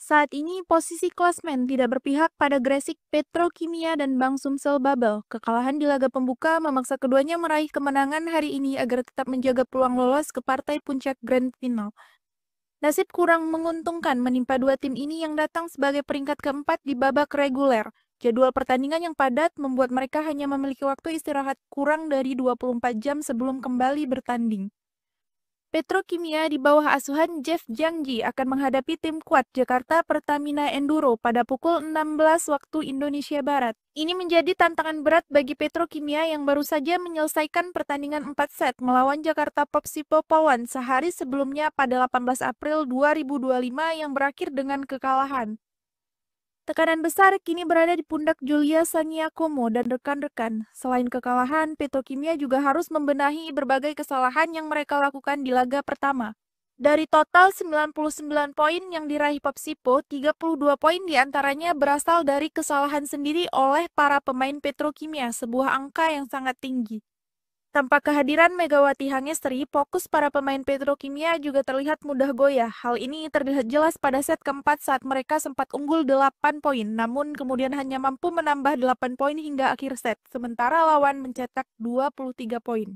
Saat ini posisi klasmen tidak berpihak pada Gresik Petrokimia dan Bank Sumsel Babel. Kekalahan di laga pembuka memaksa keduanya meraih kemenangan hari ini agar tetap menjaga peluang lolos ke partai puncak Grand Final. Nasib kurang menguntungkan menimpa dua tim ini yang datang sebagai peringkat keempat di babak reguler. Jadwal pertandingan yang padat membuat mereka hanya memiliki waktu istirahat kurang dari 24 jam sebelum kembali bertanding. Petrokimia di bawah asuhan Jeff Jangji akan menghadapi tim kuat Jakarta Pertamina Enduro pada pukul 16 waktu Indonesia Barat. Ini menjadi tantangan berat bagi Petrokimia yang baru saja menyelesaikan pertandingan 4 set melawan Jakarta Popsipo Polwan sehari sebelumnya pada 18 April 2025 yang berakhir dengan kekalahan. Tekanan besar kini berada di pundak Julia Saniakomo dan rekan-rekan. Selain kekalahan, Petrokimia juga harus membenahi berbagai kesalahan yang mereka lakukan di laga pertama. Dari total 99 poin yang diraih Popsipo, 32 poin diantaranya berasal dari kesalahan sendiri oleh para pemain Petrokimia, sebuah angka yang sangat tinggi. Tanpa kehadiran Megawati Hangestri, fokus para pemain Petrokimia juga terlihat mudah goyah. Hal ini terlihat jelas pada set keempat saat mereka sempat unggul 8 poin, namun kemudian hanya mampu menambah 8 poin hingga akhir set, sementara lawan mencetak 23 poin.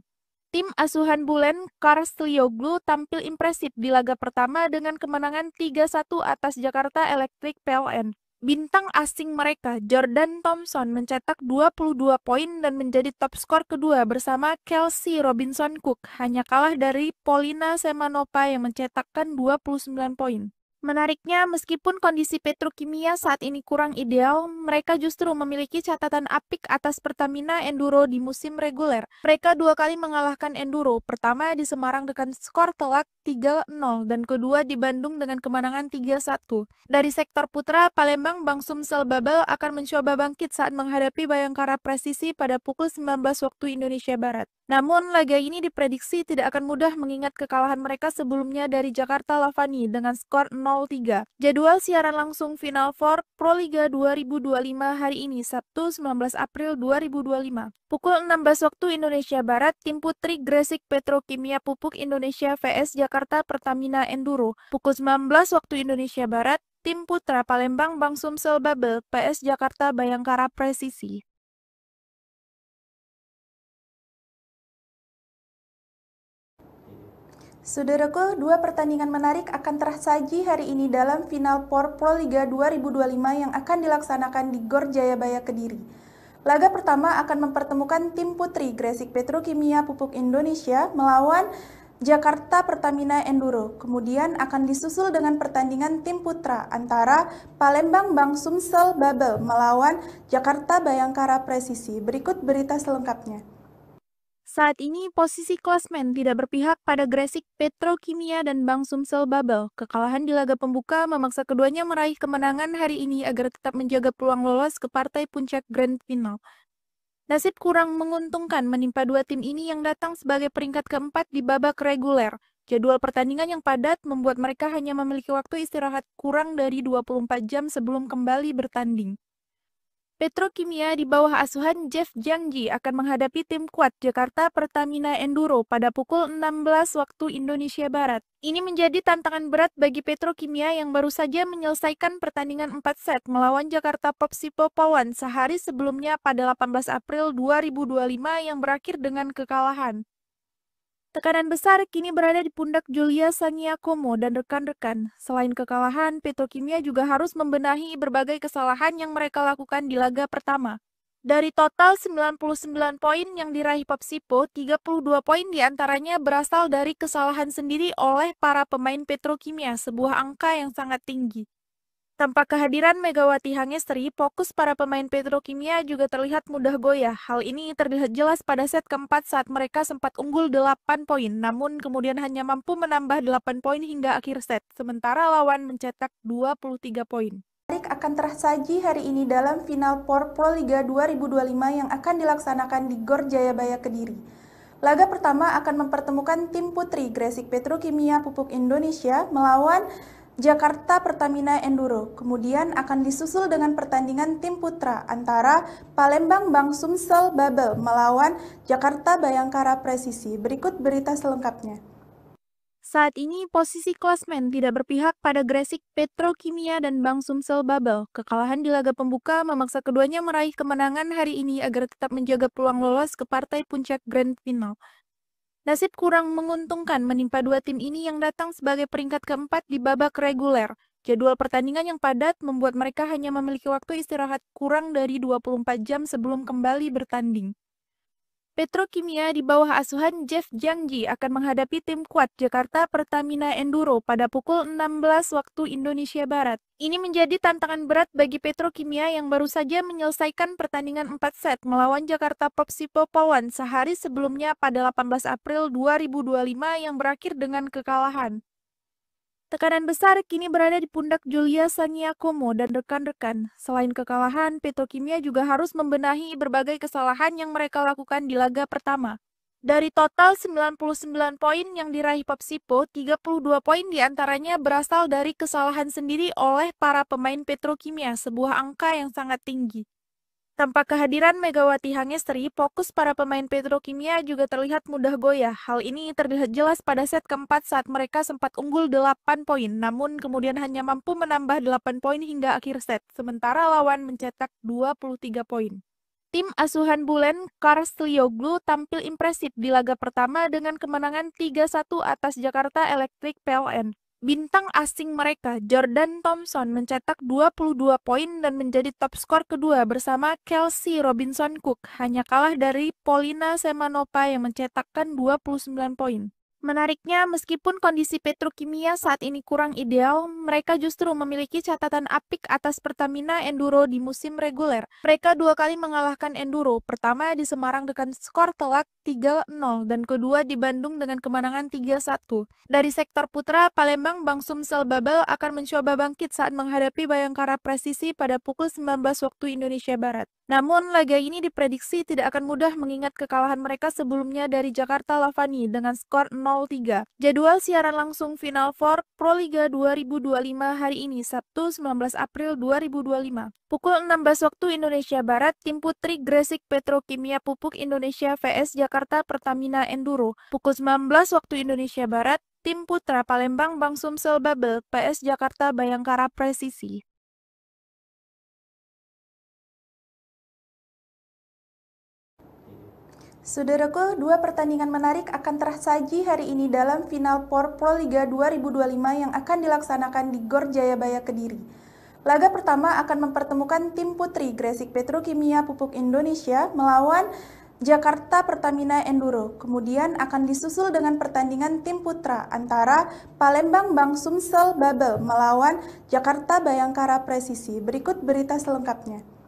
Tim asuhan Bulen Karstlioglu tampil impresif di laga pertama dengan kemenangan 3-1 atas Jakarta Electric PLN. Bintang asing mereka, Jordan Thompson, mencetak 22 poin dan menjadi top skor kedua bersama Kelsey Robinson Cook, hanya kalah dari Polina Semanova yang mencetakkan 29 poin. Menariknya, meskipun kondisi Petrokimia saat ini kurang ideal, mereka justru memiliki catatan apik atas Pertamina Enduro di musim reguler. Mereka dua kali mengalahkan Enduro, pertama di Semarang dengan skor telak 3-0 dan kedua di Bandung dengan kemenangan 3-1. Dari sektor putra, Palembang Bank Sumsel Babel akan mencoba bangkit saat menghadapi Bayangkara Presisi pada pukul 19 waktu Indonesia Barat. Namun, laga ini diprediksi tidak akan mudah mengingat kekalahan mereka sebelumnya dari Jakarta Lavani dengan skor 0-3. Jadwal siaran langsung Final Four Proliga 2025 hari ini, Sabtu 19 April 2025. Pukul 16 waktu Indonesia Barat, tim putri Gresik Petrokimia Pupuk Indonesia vs Jakarta Pertamina Enduro. Pukul 19 waktu Indonesia Barat, tim putra Palembang Bank Sumsel Babel PS Jakarta Bayangkara Presisi. Saudaraku, dua pertandingan menarik akan tersaji hari ini dalam Final Four Proliga 2025 yang akan dilaksanakan di Gor Jayabaya Kediri. Laga pertama akan mempertemukan tim putri Gresik Petrokimia Pupuk Indonesia melawan Jakarta Pertamina Enduro. Kemudian akan disusul dengan pertandingan tim putra antara Palembang Bank Sumsel Babel melawan Jakarta Bayangkara Presisi. Berikut berita selengkapnya. Saat ini posisi klasmen tidak berpihak pada Gresik Petrokimia dan Bank Sumsel Babel. Kekalahan di laga pembuka memaksa keduanya meraih kemenangan hari ini agar tetap menjaga peluang lolos ke partai puncak Grand Final. Nasib kurang menguntungkan menimpa dua tim ini yang datang sebagai peringkat keempat di babak reguler. Jadwal pertandingan yang padat membuat mereka hanya memiliki waktu istirahat kurang dari 24 jam sebelum kembali bertanding. Petrokimia di bawah asuhan Jeff Jangji akan menghadapi tim kuat Jakarta Pertamina Enduro pada pukul 16 waktu Indonesia Barat. Ini menjadi tantangan berat bagi Petrokimia yang baru saja menyelesaikan pertandingan 4 set melawan Jakarta Popsipo Polwan sehari sebelumnya pada 18 April 2025 yang berakhir dengan kekalahan. Tekanan besar kini berada di pundak Julia Saniakomo dan rekan-rekan. Selain kekalahan, Petrokimia juga harus membenahi berbagai kesalahan yang mereka lakukan di laga pertama. Dari total 99 poin yang diraih Popsipo, 32 poin diantaranya berasal dari kesalahan sendiri oleh para pemain Petrokimia, sebuah angka yang sangat tinggi. Tanpa kehadiran Megawati Hangestri, fokus para pemain Petrokimia juga terlihat mudah goyah. Hal ini terlihat jelas pada set keempat saat mereka sempat unggul 8 poin, namun kemudian hanya mampu menambah 8 poin hingga akhir set, sementara lawan mencetak 23 poin. Akan tersaji hari ini dalam Final Four Proliga 2025 yang akan dilaksanakan di Gor Jayabaya Kediri. Laga pertama akan mempertemukan tim putri Gresik Petrokimia Pupuk Indonesia melawan Jakarta Pertamina Enduro. Kemudian akan disusul dengan pertandingan tim putra antara Palembang Bank Sumsel Babel melawan Jakarta Bayangkara Presisi. Berikut berita selengkapnya. Saat ini posisi klasmen tidak berpihak pada Gresik Petrokimia dan Bank Sumsel Babel. Kekalahan di laga pembuka memaksa keduanya meraih kemenangan hari ini agar tetap menjaga peluang lolos ke partai puncak Grand Final. Nasib kurang menguntungkan menimpa dua tim ini yang datang sebagai peringkat keempat di babak reguler. Jadwal pertandingan yang padat membuat mereka hanya memiliki waktu istirahat kurang dari 24 jam sebelum kembali bertanding. Petrokimia di bawah asuhan Jeff Jangji akan menghadapi tim kuat Jakarta Pertamina Enduro pada pukul 16 waktu Indonesia Barat. Ini menjadi tantangan berat bagi Petrokimia yang baru saja menyelesaikan pertandingan 4 set melawan Jakarta Popsipo Pawan sehari sebelumnya pada 18 April 2025 yang berakhir dengan kekalahan. Tekanan besar kini berada di pundak Julia Sangiakomo dan rekan-rekan. Selain kekalahan, Petrokimia juga harus membenahi berbagai kesalahan yang mereka lakukan di laga pertama. Dari total 99 poin yang diraih Popsipo, 32 poin diantaranya berasal dari kesalahan sendiri oleh para pemain Petrokimia, sebuah angka yang sangat tinggi. Tanpa kehadiran Megawati Hangestri, fokus para pemain Petrokimia juga terlihat mudah goyah. Hal ini terlihat jelas pada set keempat saat mereka sempat unggul 8 poin, namun kemudian hanya mampu menambah 8 poin hingga akhir set, sementara lawan mencetak 23 poin. Tim asuhan Bulen Karslioglu tampil impresif di laga pertama dengan kemenangan 3-1 atas Jakarta Electric PLN. Bintang asing mereka, Jordan Thompson, mencetak 22 poin dan menjadi top skor kedua bersama Kelsey Robinson Cook, hanya kalah dari Polina Semanova yang mencetakkan 29 poin. Menariknya, meskipun kondisi Petrokimia saat ini kurang ideal, mereka justru memiliki catatan apik atas Pertamina Enduro di musim reguler. Mereka dua kali mengalahkan Enduro, pertama di Semarang dengan skor telak 3-0 dan kedua di Bandung dengan kemenangan 3-1. Dari sektor putra, Palembang Bank Sumsel Babel akan mencoba bangkit saat menghadapi Bayangkara Presisi pada pukul 19 waktu Indonesia Barat. Namun, laga ini diprediksi tidak akan mudah mengingat kekalahan mereka sebelumnya dari Jakarta Lavani dengan skor 0-3. Jadwal siaran langsung Final Four Proliga 2025 hari ini, Sabtu 19 April 2025. Pukul 16 waktu Indonesia Barat, tim putri Gresik Petrokimia Pupuk Indonesia vs Jakarta Pertamina Enduro. Pukul 19 waktu Indonesia Barat, tim putra Palembang Bank Sumsel Babel vs Jakarta Bayangkara Presisi. Saudaraku, dua pertandingan menarik akan tersaji hari ini dalam Final Four Proliga 2025 yang akan dilaksanakan di Gor Jayabaya Kediri. Laga pertama akan mempertemukan tim putri Gresik Petrokimia Pupuk Indonesia melawan Jakarta Pertamina Enduro. Kemudian akan disusul dengan pertandingan tim putra antara Palembang Bank Sumsel Babel melawan Jakarta Bayangkara Presisi. Berikut berita selengkapnya.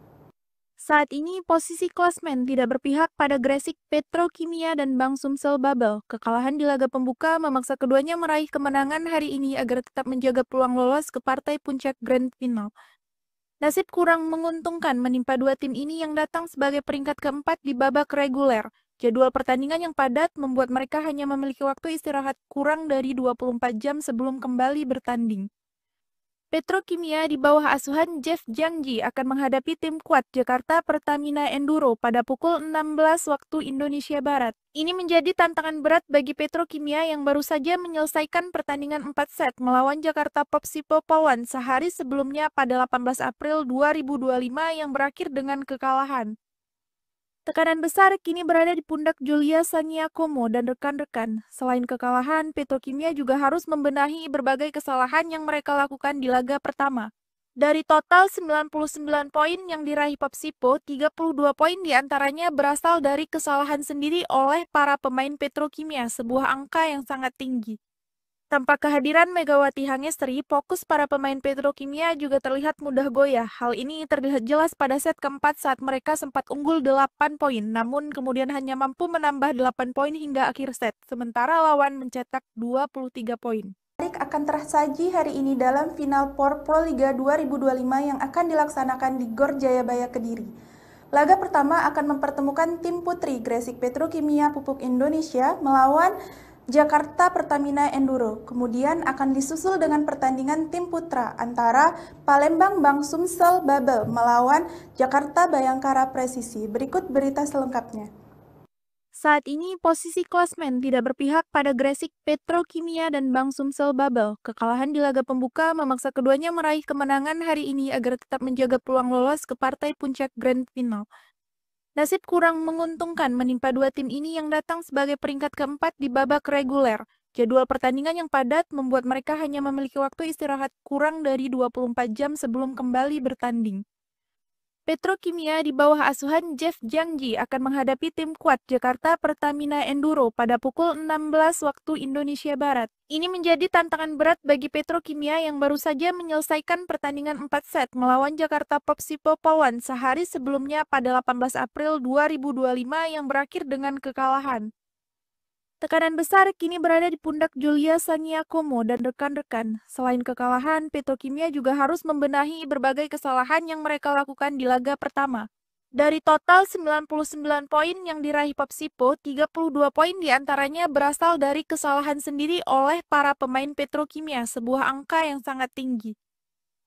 Saat ini posisi klasmen tidak berpihak pada Gresik Petrokimia dan Bank Sumsel Babel. Kekalahan di laga pembuka memaksa keduanya meraih kemenangan hari ini agar tetap menjaga peluang lolos ke partai puncak Grand Final. Nasib kurang menguntungkan menimpa dua tim ini yang datang sebagai peringkat keempat di babak reguler. Jadwal pertandingan yang padat membuat mereka hanya memiliki waktu istirahat kurang dari 24 jam sebelum kembali bertanding. Petrokimia di bawah asuhan Jeff Jangji akan menghadapi tim kuat Jakarta Pertamina Enduro pada pukul 16 waktu Indonesia Barat. Ini menjadi tantangan berat bagi Petrokimia yang baru saja menyelesaikan pertandingan 4 set melawan Jakarta Popsipo Pawan sehari sebelumnya pada 18 April 2025 yang berakhir dengan kekalahan. Tekanan besar kini berada di pundak Julia Sangiakomo dan rekan-rekan. Selain kekalahan, Petrokimia juga harus membenahi berbagai kesalahan yang mereka lakukan di laga pertama. Dari total 99 poin yang diraih Popsipo, 32 poin diantaranya berasal dari kesalahan sendiri oleh para pemain Petrokimia, sebuah angka yang sangat tinggi. Tanpa kehadiran Megawati Hangestri, fokus para pemain Petrokimia juga terlihat mudah goyah. Hal ini terlihat jelas pada set keempat saat mereka sempat unggul 8 poin, namun kemudian hanya mampu menambah 8 poin hingga akhir set, sementara lawan mencetak 23 poin. Akan tersaji hari ini dalam Final Four Proliga 2025 yang akan dilaksanakan di Gor Jayabaya Kediri. Laga pertama akan mempertemukan tim putri Gresik Petrokimia Pupuk Indonesia melawan Jakarta Pertamina Enduro. Kemudian akan disusul dengan pertandingan tim putra antara Palembang Bank Sumsel Babel melawan Jakarta Bayangkara Presisi. Berikut berita selengkapnya. Saat ini posisi klasmen tidak berpihak pada Gresik Petrokimia dan Bank Sumsel Babel. Kekalahan di laga pembuka memaksa keduanya meraih kemenangan hari ini agar tetap menjaga peluang lolos ke partai puncak Grand Final. Nasib kurang menguntungkan menimpa dua tim ini yang datang sebagai peringkat keempat di babak reguler. Jadwal pertandingan yang padat membuat mereka hanya memiliki waktu istirahat kurang dari 24 jam sebelum kembali bertanding. Petrokimia di bawah asuhan Jeff Jangji akan menghadapi tim kuat Jakarta Pertamina Enduro pada pukul 16 waktu Indonesia Barat. Ini menjadi tantangan berat bagi Petrokimia yang baru saja menyelesaikan pertandingan 4 set melawan Jakarta Popsipo Polwan sehari sebelumnya pada 18 April 2025 yang berakhir dengan kekalahan. Tekanan besar kini berada di pundak Julia Saniakomo dan rekan-rekan. Selain kekalahan, Petrokimia juga harus membenahi berbagai kesalahan yang mereka lakukan di laga pertama. Dari total 99 poin yang diraih Popsipo, 32 poin diantaranya berasal dari kesalahan sendiri oleh para pemain Petrokimia, sebuah angka yang sangat tinggi.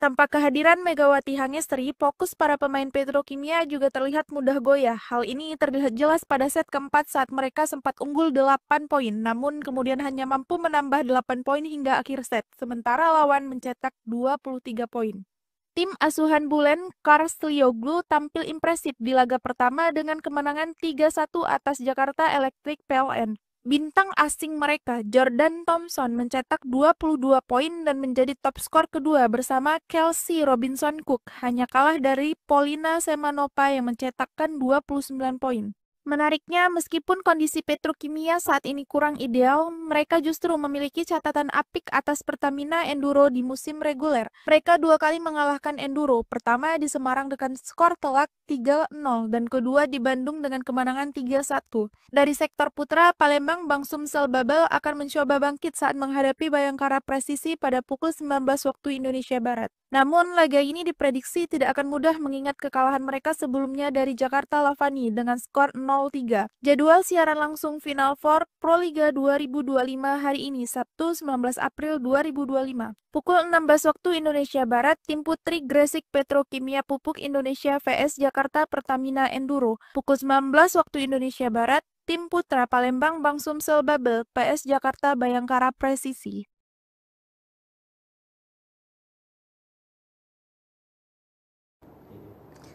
Tanpa kehadiran Megawati Hangestri, fokus para pemain Petrokimia juga terlihat mudah goyah. Hal ini terlihat jelas pada set keempat saat mereka sempat unggul 8 poin, namun kemudian hanya mampu menambah 8 poin hingga akhir set, sementara lawan mencetak 23 poin. Tim asuhan Bulen, Karslioglu tampil impresif di laga pertama dengan kemenangan 3-1 atas Jakarta Electric PLN. Bintang asing mereka, Jordan Thompson, mencetak 22 poin dan menjadi top skor kedua bersama Kelsey Robinson Cook, hanya kalah dari Polina Semanova yang mencetakkan 29 poin. Menariknya, meskipun kondisi Petrokimia saat ini kurang ideal, mereka justru memiliki catatan apik atas Pertamina Enduro di musim reguler. Mereka dua kali mengalahkan Enduro, pertama di Semarang dengan skor telak 3-0 dan kedua di Bandung dengan kemenangan 3-1. Dari sektor putra, Palembang Bank Sumsel Babel akan mencoba bangkit saat menghadapi Bayangkara Presisi pada pukul 19 waktu Indonesia Barat. Namun, laga ini diprediksi tidak akan mudah mengingat kekalahan mereka sebelumnya dari Jakarta Lavani dengan skor 0-3. Jadwal siaran langsung Final Four Proliga 2025 hari ini, Sabtu 19 April 2025. Pukul 16 waktu Indonesia Barat, tim putri Gresik Petrokimia Pupuk Indonesia vs Jakarta Pertamina Enduro. Pukul 19 waktu Indonesia Barat, tim putra Palembang Bank Sumsel Babel PS Jakarta Bayangkara Presisi.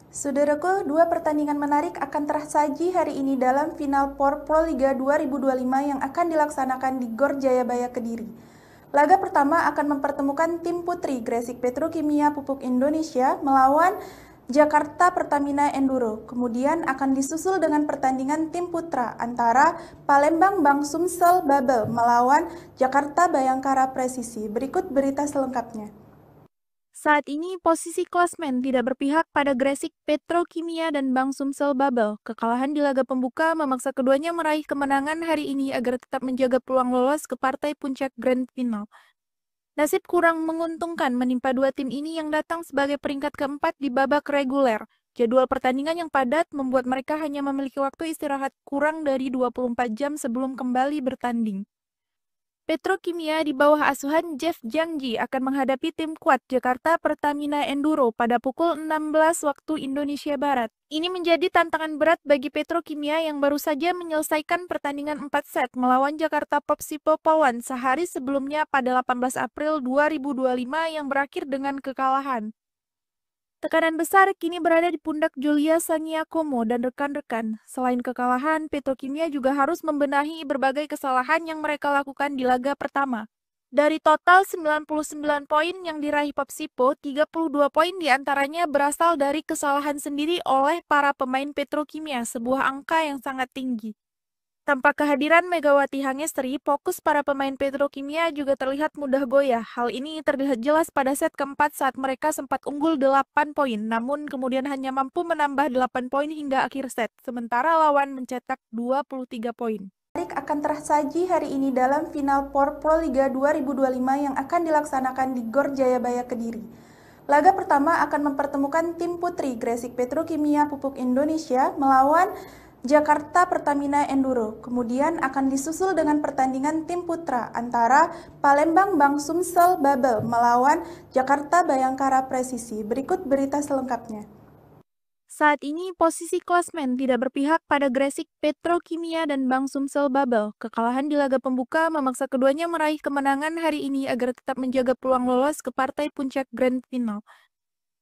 Saudaraku, dua pertandingan menarik akan tersaji hari ini dalam Final Four Proliga 2025 yang akan dilaksanakan di Gor Jayabaya Kediri. Laga pertama akan mempertemukan tim putri Gresik Petrokimia Pupuk Indonesia melawan Jakarta Pertamina Enduro. Kemudian akan disusul dengan pertandingan tim putra antara Palembang Bank Sumsel Babel melawan Jakarta Bayangkara Presisi. Berikut berita selengkapnya. Saat ini posisi klasmen tidak berpihak pada Gresik Petrokimia dan Bank Sumsel Babel. Kekalahan di laga pembuka memaksa keduanya meraih kemenangan hari ini agar tetap menjaga peluang lolos ke partai puncak Grand Final. Nasib kurang menguntungkan menimpa dua tim ini yang datang sebagai peringkat keempat di babak reguler. Jadwal pertandingan yang padat membuat mereka hanya memiliki waktu istirahat kurang dari 24 jam sebelum kembali bertanding. Petrokimia di bawah asuhan Jeff Jangji akan menghadapi tim kuat Jakarta Pertamina Enduro pada pukul 16 waktu Indonesia Barat. Ini menjadi tantangan berat bagi Petrokimia yang baru saja menyelesaikan pertandingan 4 set melawan Jakarta Popsipo Polwan sehari sebelumnya pada 18 April 2025 yang berakhir dengan kekalahan. Tekanan besar kini berada di pundak Julia Saniakomo dan rekan-rekan. Selain kekalahan, Petrokimia juga harus membenahi berbagai kesalahan yang mereka lakukan di laga pertama. Dari total 99 poin yang diraih Popsipo, 32 poin diantaranya berasal dari kesalahan sendiri oleh para pemain Petrokimia, sebuah angka yang sangat tinggi. Tanpa kehadiran Megawati Hangestri, fokus para pemain Petrokimia juga terlihat mudah goyah. Hal ini terlihat jelas pada set keempat saat mereka sempat unggul 8 poin, namun kemudian hanya mampu menambah 8 poin hingga akhir set, sementara lawan mencetak 23 poin. Akan tersaji hari ini dalam Final Four Proliga 2025 yang akan dilaksanakan di Gor Jayabaya Kediri. Laga pertama akan mempertemukan tim putri Gresik Petrokimia Pupuk Indonesia melawan Jakarta Pertamina Enduro. Kemudian akan disusul dengan pertandingan tim putra antara Palembang Bank Sumsel Babel melawan Jakarta Bayangkara Presisi. Berikut berita selengkapnya. Saat ini posisi klasmen tidak berpihak pada Gresik Petrokimia dan Bank Sumsel Babel. Kekalahan di laga pembuka memaksa keduanya meraih kemenangan hari ini agar tetap menjaga peluang lolos ke partai puncak Grand Final.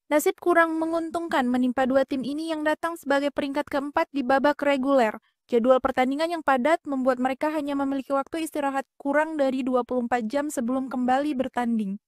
Nasib kurang menguntungkan menimpa dua tim ini yang datang sebagai peringkat keempat di babak reguler. Jadwal pertandingan yang padat membuat mereka hanya memiliki waktu istirahat kurang dari 24 jam sebelum kembali bertanding.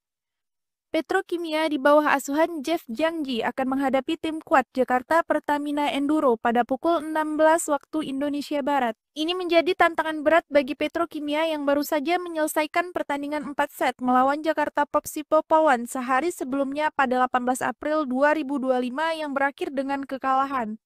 Petrokimia di bawah asuhan Jeff Jangji akan menghadapi tim kuat Jakarta Pertamina Enduro pada pukul 16 waktu Indonesia Barat. Ini menjadi tantangan berat bagi Petrokimia yang baru saja menyelesaikan pertandingan 4 set melawan Jakarta Popsipo Polwan sehari sebelumnya pada 18 April 2025 yang berakhir dengan kekalahan.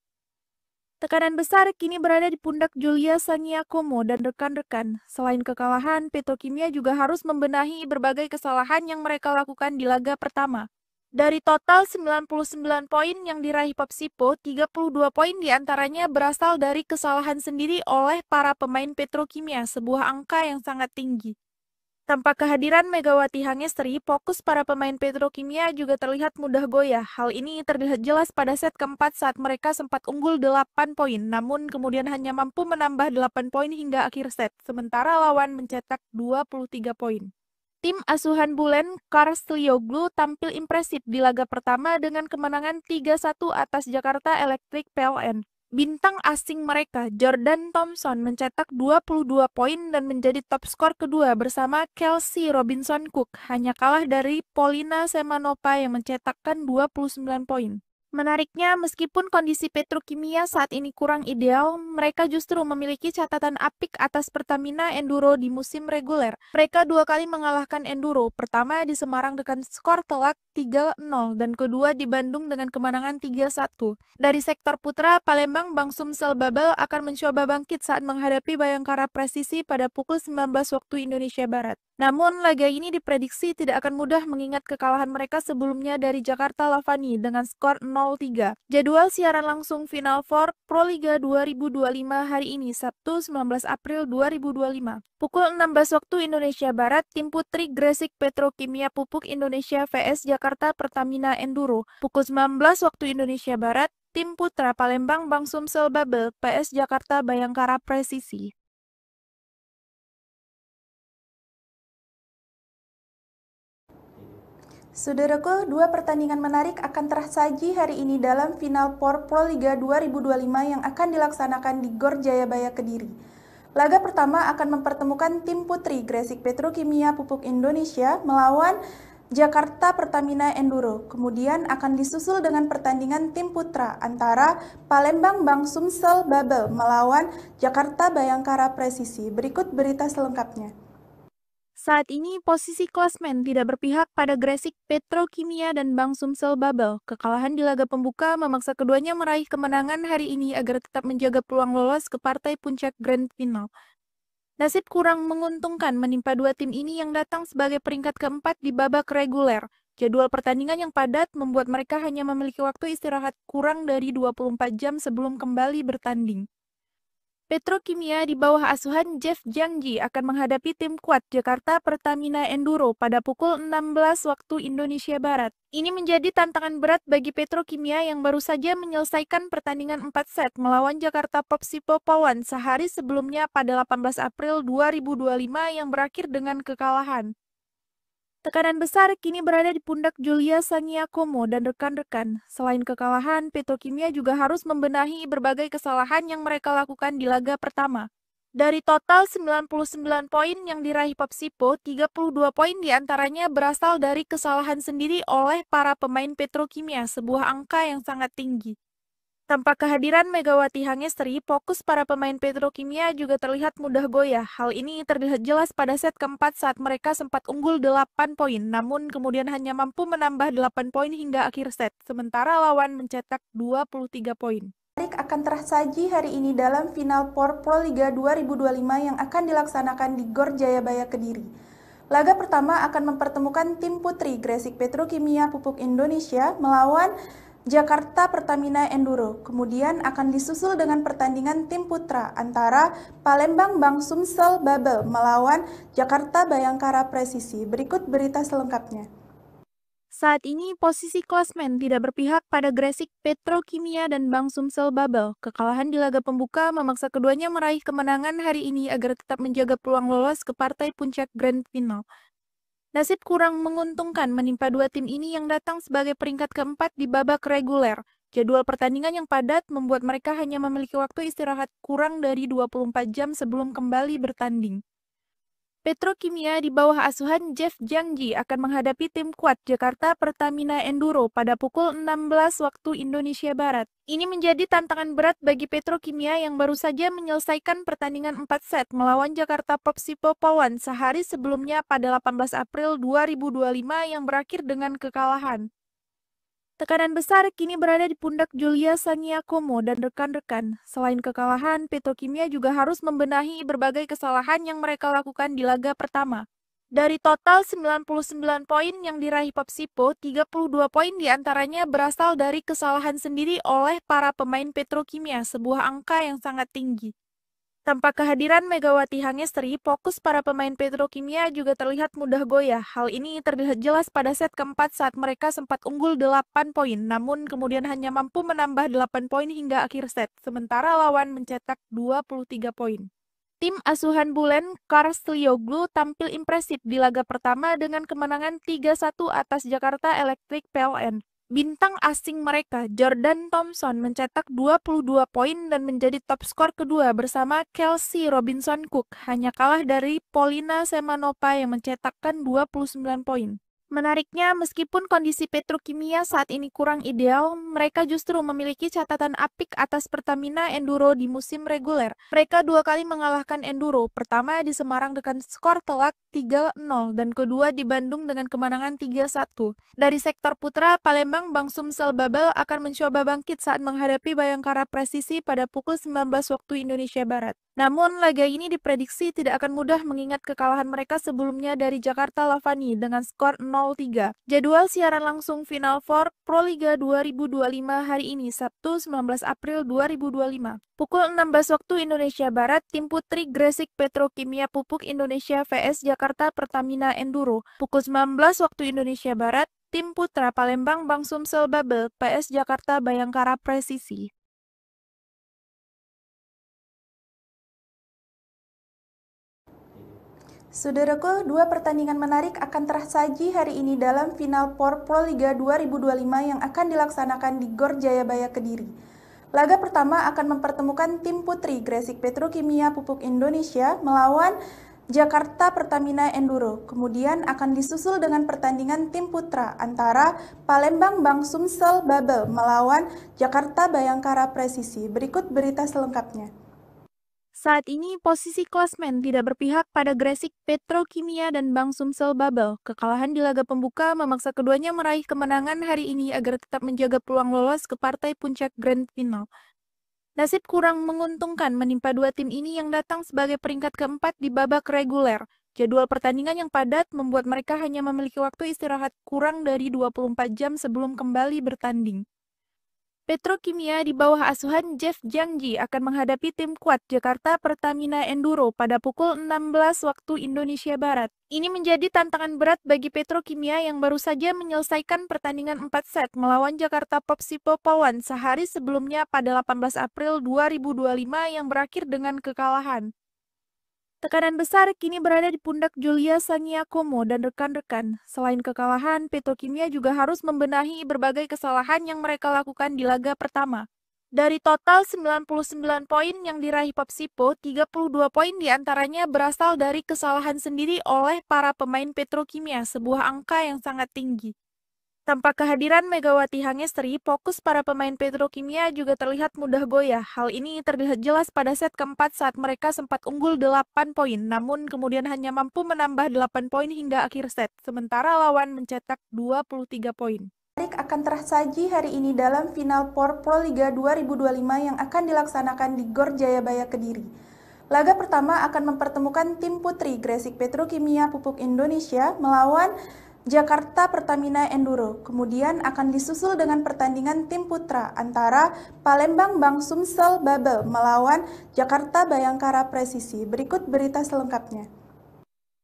Tekanan besar kini berada di pundak Julia Sangiakomo dan rekan-rekan. Selain kekalahan, Petrokimia juga harus membenahi berbagai kesalahan yang mereka lakukan di laga pertama. Dari total 99 poin yang diraih Popsipo, 32 poin diantaranya berasal dari kesalahan sendiri oleh para pemain Petrokimia, sebuah angka yang sangat tinggi. Tanpa kehadiran Megawati Hangestri, fokus para pemain Petrokimia juga terlihat mudah goyah. Hal ini terlihat jelas pada set keempat saat mereka sempat unggul 8 poin, namun kemudian hanya mampu menambah 8 poin hingga akhir set, sementara lawan mencetak 23 poin. Tim asuhan Bulen Karslioglu tampil impresif di laga pertama dengan kemenangan 3-1 atas Jakarta Electric PLN. Bintang asing mereka, Jordan Thompson, mencetak 22 poin dan menjadi top skor kedua bersama Kelsey Robinson Cook, hanya kalah dari Polina Semanova yang mencetakkan 29 poin. Menariknya, meskipun kondisi Petrokimia saat ini kurang ideal, mereka justru memiliki catatan apik atas Pertamina Enduro di musim reguler. Mereka dua kali mengalahkan Enduro, pertama di Semarang dengan skor telak 3-0 dan kedua di Bandung dengan kemenangan 3-1. Dari sektor putra, Palembang Bank Sumsel Babel akan mencoba bangkit saat menghadapi Bayangkara Presisi pada pukul 19 waktu Indonesia Barat. Namun, laga ini diprediksi tidak akan mudah mengingat kekalahan mereka sebelumnya dari Jakarta Lavani dengan skor 0-3. Jadwal siaran langsung Final Four Proliga 2025 hari ini, Sabtu 19 April 2025. Pukul 16 waktu Indonesia Barat, tim putri Gresik Petrokimia Pupuk Indonesia vs Jakarta Pertamina Enduro. Pukul 19 waktu Indonesia Barat, tim putra Palembang Bank Sumsel Babel PS Jakarta Bayangkara Presisi. Saudaraku, dua pertandingan menarik akan tersaji hari ini dalam Final Four Proliga 2025 yang akan dilaksanakan di Gor Jayabaya Kediri. Laga pertama akan mempertemukan tim putri Gresik Petrokimia Pupuk Indonesia melawan Jakarta Pertamina Enduro. Kemudian akan disusul dengan pertandingan tim putra antara Palembang Bank Sumsel Babel melawan Jakarta Bayangkara Presisi. Berikut berita selengkapnya. Saat ini posisi klasmen tidak berpihak pada Gresik Petrokimia dan Bank Sumsel Babel. Kekalahan di laga pembuka memaksa keduanya meraih kemenangan hari ini agar tetap menjaga peluang lolos ke partai puncak Grand Final. Nasib kurang menguntungkan menimpa dua tim ini yang datang sebagai peringkat keempat di babak reguler. Jadwal pertandingan yang padat membuat mereka hanya memiliki waktu istirahat kurang dari 24 jam sebelum kembali bertanding. Petrokimia di bawah asuhan Jeff Jangji akan menghadapi tim kuat Jakarta Pertamina Enduro pada pukul 16 waktu Indonesia Barat. Ini menjadi tantangan berat bagi Petrokimia yang baru saja menyelesaikan pertandingan 4 set melawan Jakarta Popsipo Polwan sehari sebelumnya pada 18 April 2025 yang berakhir dengan kekalahan. Tekanan besar kini berada di pundak Julia Sangiakomo dan rekan-rekan. Selain kekalahan, Petrokimia juga harus membenahi berbagai kesalahan yang mereka lakukan di laga pertama. Dari total 99 poin yang diraih Popsipo, 32 poin diantaranya berasal dari kesalahan sendiri oleh para pemain Petrokimia, sebuah angka yang sangat tinggi. Tanpa kehadiran Megawati Hangestri, fokus para pemain Petrokimia juga terlihat mudah goyah. Hal ini terlihat jelas pada set keempat saat mereka sempat unggul 8 poin, namun kemudian hanya mampu menambah 8 poin hingga akhir set, sementara lawan mencetak 23 poin. Akan tersaji hari ini dalam Final Four Proliga 2025 yang akan dilaksanakan di Gor Jayabaya Kediri. Laga pertama akan mempertemukan tim putri Gresik Petrokimia Pupuk Indonesia melawan Jakarta Pertamina Enduro. Kemudian akan disusul dengan pertandingan tim putra antara Palembang Bank Sumsel Babel melawan Jakarta Bayangkara Presisi. Berikut berita selengkapnya. Saat ini posisi klasmen tidak berpihak pada Gresik Petrokimia dan Bank Sumsel Babel. Kekalahan di laga pembuka memaksa keduanya meraih kemenangan hari ini agar tetap menjaga peluang lolos ke partai puncak Grand Final. Nasib kurang menguntungkan menimpa dua tim ini yang datang sebagai peringkat keempat di babak reguler. Jadwal pertandingan yang padat membuat mereka hanya memiliki waktu istirahat kurang dari 24 jam sebelum kembali bertanding. Petrokimia di bawah asuhan Jeff Jangji akan menghadapi tim kuat Jakarta Pertamina Enduro pada pukul 16 waktu Indonesia Barat. Ini menjadi tantangan berat bagi Petrokimia yang baru saja menyelesaikan pertandingan 4 set melawan Jakarta Popsipo Pawan sehari sebelumnya pada 18 April 2025 yang berakhir dengan kekalahan. Tekanan besar kini berada di pundak Julia Sangiakomo dan rekan-rekan. Selain kekalahan, Petrokimia juga harus membenahi berbagai kesalahan yang mereka lakukan di laga pertama. Dari total 99 poin yang diraih Popsipo, 32 poin diantaranya berasal dari kesalahan sendiri oleh para pemain Petrokimia, sebuah angka yang sangat tinggi. Tanpa kehadiran Megawati Hangestri, fokus para pemain Petrokimia juga terlihat mudah goyah. Hal ini terlihat jelas pada set keempat saat mereka sempat unggul 8 poin, namun kemudian hanya mampu menambah 8 poin hingga akhir set, sementara lawan mencetak 23 poin. Tim asuhan Bulen Karstlioglu tampil impresif di laga pertama dengan kemenangan 3-1 atas Jakarta Electric PLN. Bintang asing mereka, Jordan Thompson, mencetak 22 poin dan menjadi top skor kedua bersama Kelsey Robinson Cook, hanya kalah dari Polina Semanova yang mencetakkan 29 poin. Menariknya, meskipun kondisi Petrokimia saat ini kurang ideal, mereka justru memiliki catatan apik atas Pertamina Enduro di musim reguler. Mereka dua kali mengalahkan Enduro, pertama di Semarang dengan skor telak 3-0 dan kedua di Bandung dengan kemenangan 3-1. Dari sektor putra, Palembang Bank Sumsel Babel akan mencoba bangkit saat menghadapi Bayangkara Presisi pada pukul 19 waktu Indonesia Barat. Namun, laga ini diprediksi tidak akan mudah mengingat kekalahan mereka sebelumnya dari Jakarta Lavani dengan skor 0-3. Jadwal siaran langsung Final Four Proliga 2025 hari ini, Sabtu 19 April 2025. Pukul 16 waktu Indonesia Barat, tim putri Gresik Petrokimia Pupuk Indonesia vs Jakarta Pertamina Enduro. Pukul 19 waktu Indonesia Barat, tim putra Palembang Bank Sumsel Babel PS Jakarta Bayangkara Presisi. Saudaraku, dua pertandingan menarik akan tersaji hari ini dalam Final Four Proliga 2025 yang akan dilaksanakan di Gor Jayabaya Kediri. Laga pertama akan mempertemukan tim putri Gresik Petrokimia Pupuk Indonesia melawan Jakarta Pertamina Enduro. Kemudian akan disusul dengan pertandingan tim putra antara Palembang Bank Sumsel Babel melawan Jakarta Bayangkara Presisi. Berikut berita selengkapnya. Saat ini posisi klasmen tidak berpihak pada Gresik Petrokimia dan Bank Sumsel Babel. Kekalahan di laga pembuka memaksa keduanya meraih kemenangan hari ini agar tetap menjaga peluang lolos ke partai puncak Grand Final. Nasib kurang menguntungkan menimpa dua tim ini yang datang sebagai peringkat keempat di babak reguler. Jadwal pertandingan yang padat membuat mereka hanya memiliki waktu istirahat kurang dari 24 jam sebelum kembali bertanding. Petrokimia di bawah asuhan Jeff Jangji akan menghadapi tim kuat Jakarta Pertamina Enduro pada pukul 16 waktu Indonesia Barat. Ini menjadi tantangan berat bagi Petrokimia yang baru saja menyelesaikan pertandingan 4 set melawan Jakarta Popsipo Pawan sehari sebelumnya pada 18 April 2025 yang berakhir dengan kekalahan. Tekanan besar kini berada di pundak Julia Sangiakomo dan rekan-rekan. Selain kekalahan, Petrokimia juga harus membenahi berbagai kesalahan yang mereka lakukan di laga pertama. Dari total 99 poin yang diraih Popsipo, 32 poin diantaranya berasal dari kesalahan sendiri oleh para pemain Petrokimia, sebuah angka yang sangat tinggi. Tanpa kehadiran Megawati Hangestri, fokus para pemain Petrokimia juga terlihat mudah goyah. Hal ini terlihat jelas pada set keempat saat mereka sempat unggul 8 poin, namun kemudian hanya mampu menambah 8 poin hingga akhir set, sementara lawan mencetak 23 poin. Menarik akan tersaji hari ini dalam Final Four Proliga 2025 yang akan dilaksanakan di Gor Jayabaya Kediri. Laga pertama akan mempertemukan tim putri Gresik Petrokimia Pupuk Indonesia melawan Jakarta Pertamina Enduro. Kemudian akan disusul dengan pertandingan tim putra antara Palembang Bank Sumsel Babel melawan Jakarta Bayangkara Presisi. Berikut berita selengkapnya.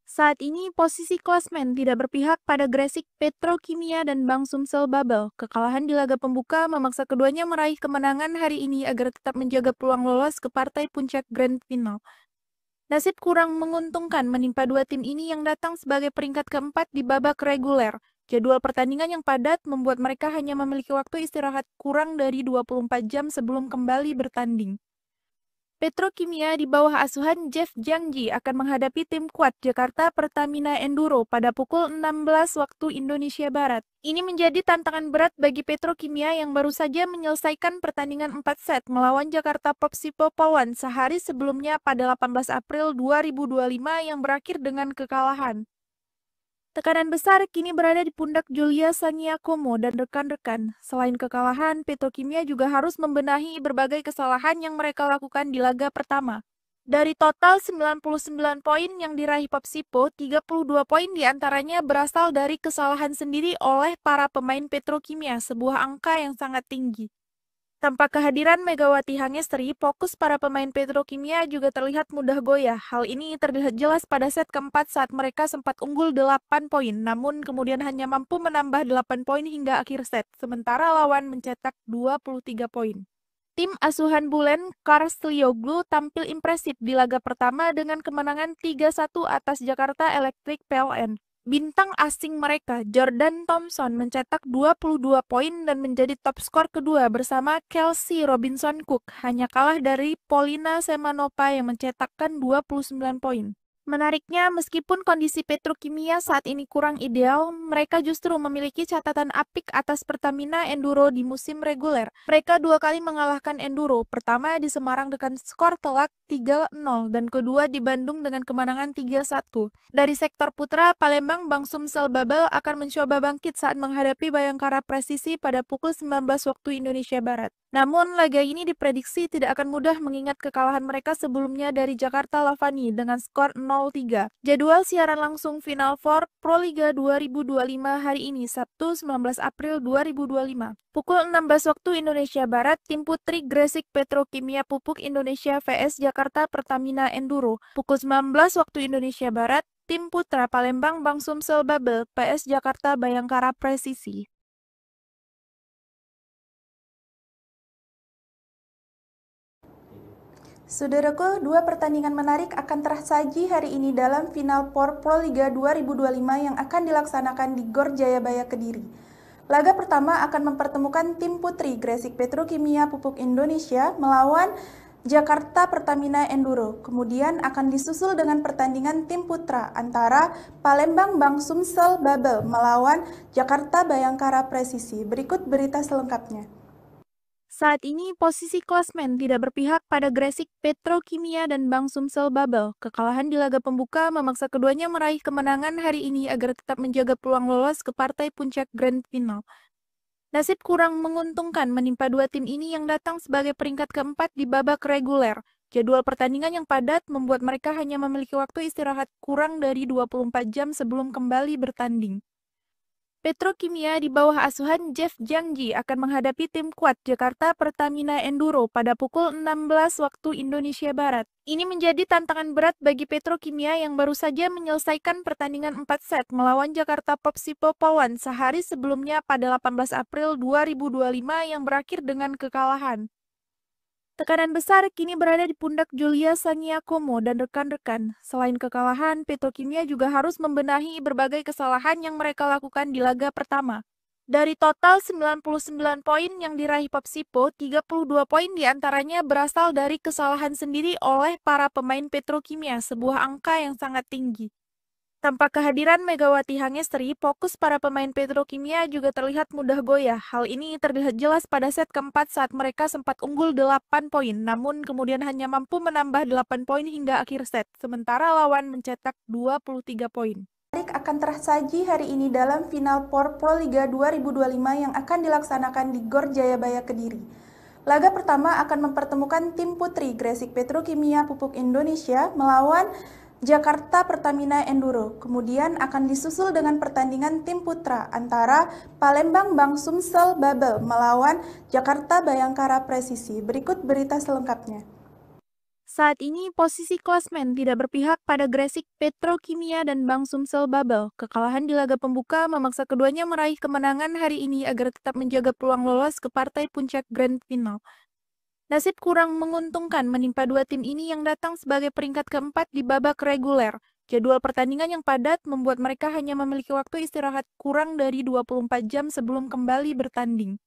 Saat ini posisi klasmen tidak berpihak pada Gresik Petrokimia dan Bank Sumsel Babel. Kekalahan di laga pembuka memaksa keduanya meraih kemenangan hari ini agar tetap menjaga peluang lolos ke partai puncak Grand Final. Nasib kurang menguntungkan menimpa dua tim ini yang datang sebagai peringkat keempat di babak reguler. Jadwal pertandingan yang padat membuat mereka hanya memiliki waktu istirahat kurang dari 24 jam sebelum kembali bertanding. Petrokimia di bawah asuhan Jeff Jangji akan menghadapi tim kuat Jakarta Pertamina Enduro pada pukul 16 waktu Indonesia Barat. Ini menjadi tantangan berat bagi Petrokimia yang baru saja menyelesaikan pertandingan 4 set melawan Jakarta Popsipo Pawan sehari sebelumnya pada 18 April 2025 yang berakhir dengan kekalahan. Tekanan besar kini berada di pundak Julia Sangiakomo dan rekan-rekan. Selain kekalahan, Petrokimia juga harus membenahi berbagai kesalahan yang mereka lakukan di laga pertama. Dari total 99 poin yang diraih Popsipo, 32 poin diantaranya berasal dari kesalahan sendiri oleh para pemain Petrokimia, sebuah angka yang sangat tinggi. Tanpa kehadiran Megawati Hangestri, fokus para pemain Petrokimia juga terlihat mudah goyah. Hal ini terlihat jelas pada set keempat saat mereka sempat unggul 8 poin, namun kemudian hanya mampu menambah 8 poin hingga akhir set, sementara lawan mencetak 23 poin. Tim asuhan Bulen Karstlioglu tampil impresif di laga pertama dengan kemenangan 3-1 atas Jakarta Electric PLN. Bintang asing mereka, Jordan Thompson, mencetak 22 poin dan menjadi top skor kedua bersama Kelsey Robinson Cook, hanya kalah dari Polina Semanova yang mencetakkan 29 poin. Menariknya, meskipun kondisi Petrokimia saat ini kurang ideal, mereka justru memiliki catatan apik atas Pertamina Enduro di musim reguler. Mereka dua kali mengalahkan Enduro, pertama di Semarang dengan skor telak 3-0 dan kedua di Bandung dengan kemenangan 3-1. Dari sektor putra, Palembang Bank Sumsel Babel akan mencoba bangkit saat menghadapi Bayangkara Presisi pada pukul 19 waktu Indonesia Barat. Namun, laga ini diprediksi tidak akan mudah mengingat kekalahan mereka sebelumnya dari Jakarta Lavani dengan skor 0-3. Jadwal siaran langsung Final Four Proliga 2025 hari ini, Sabtu 19 April 2025. Pukul 16 waktu Indonesia Barat, tim putri Gresik Petrokimia Pupuk Indonesia vs Jakarta Pertamina Enduro. Pukul 19 waktu Indonesia Barat, tim putra Palembang Bank Sumsel Babel PS Jakarta Bayangkara Presisi. Saudaraku, dua pertandingan menarik akan tersaji hari ini dalam Final Four Proliga 2025 yang akan dilaksanakan di Gor Jayabaya Kediri. Laga pertama akan mempertemukan tim putri Gresik Petrokimia Pupuk Indonesia melawan Jakarta Pertamina Enduro. Kemudian akan disusul dengan pertandingan tim putra antara Palembang Bank Sumsel Babel melawan Jakarta Bayangkara Presisi. Berikut berita selengkapnya. Saat ini posisi klasmen tidak berpihak pada Gresik Petrokimia dan Bank Sumsel Babel. Kekalahan di laga pembuka memaksa keduanya meraih kemenangan hari ini agar tetap menjaga peluang lolos ke partai puncak Grand Final. Nasib kurang menguntungkan menimpa dua tim ini yang datang sebagai peringkat keempat di babak reguler. Jadwal pertandingan yang padat membuat mereka hanya memiliki waktu istirahat kurang dari 24 jam sebelum kembali bertanding. Petrokimia di bawah asuhan Jeff Jangji akan menghadapi tim kuat Jakarta Pertamina Enduro pada pukul 16 waktu Indonesia Barat. Ini menjadi tantangan berat bagi Petrokimia yang baru saja menyelesaikan pertandingan 4 set melawan Jakarta Popsipo Pawan sehari sebelumnya pada 18 April 2025 yang berakhir dengan kekalahan. Tekanan besar kini berada di pundak Julia Sangiakomo dan rekan-rekan. Selain kekalahan, Petrokimia juga harus membenahi berbagai kesalahan yang mereka lakukan di laga pertama. Dari total 99 poin yang diraih Popsipo, 32 poin diantaranya berasal dari kesalahan sendiri oleh para pemain Petrokimia, sebuah angka yang sangat tinggi. Tanpa kehadiran Megawati Hangestri, fokus para pemain Petrokimia juga terlihat mudah goyah. Hal ini terlihat jelas pada set keempat saat mereka sempat unggul 8 poin, namun kemudian hanya mampu menambah 8 poin hingga akhir set, sementara lawan mencetak 23 poin. Akan tersaji hari ini dalam Final Four Proliga 2025 yang akan dilaksanakan di Gor Jayabaya Kediri. Laga pertama akan mempertemukan tim putri Gresik Petrokimia Pupuk Indonesia melawan Jakarta Pertamina Enduro. Kemudian akan disusul dengan pertandingan tim putra antara Palembang Bank Sumsel Babel melawan Jakarta Bayangkara Presisi. Berikut berita selengkapnya. Saat ini posisi klasmen tidak berpihak pada Gresik Petrokimia dan Bank Sumsel Babel. Kekalahan di laga pembuka memaksa keduanya meraih kemenangan hari ini agar tetap menjaga peluang lolos ke partai puncak Grand Final. Nasib kurang menguntungkan menimpa dua tim ini yang datang sebagai peringkat keempat di babak reguler. Jadwal pertandingan yang padat membuat mereka hanya memiliki waktu istirahat kurang dari 24 jam sebelum kembali bertanding.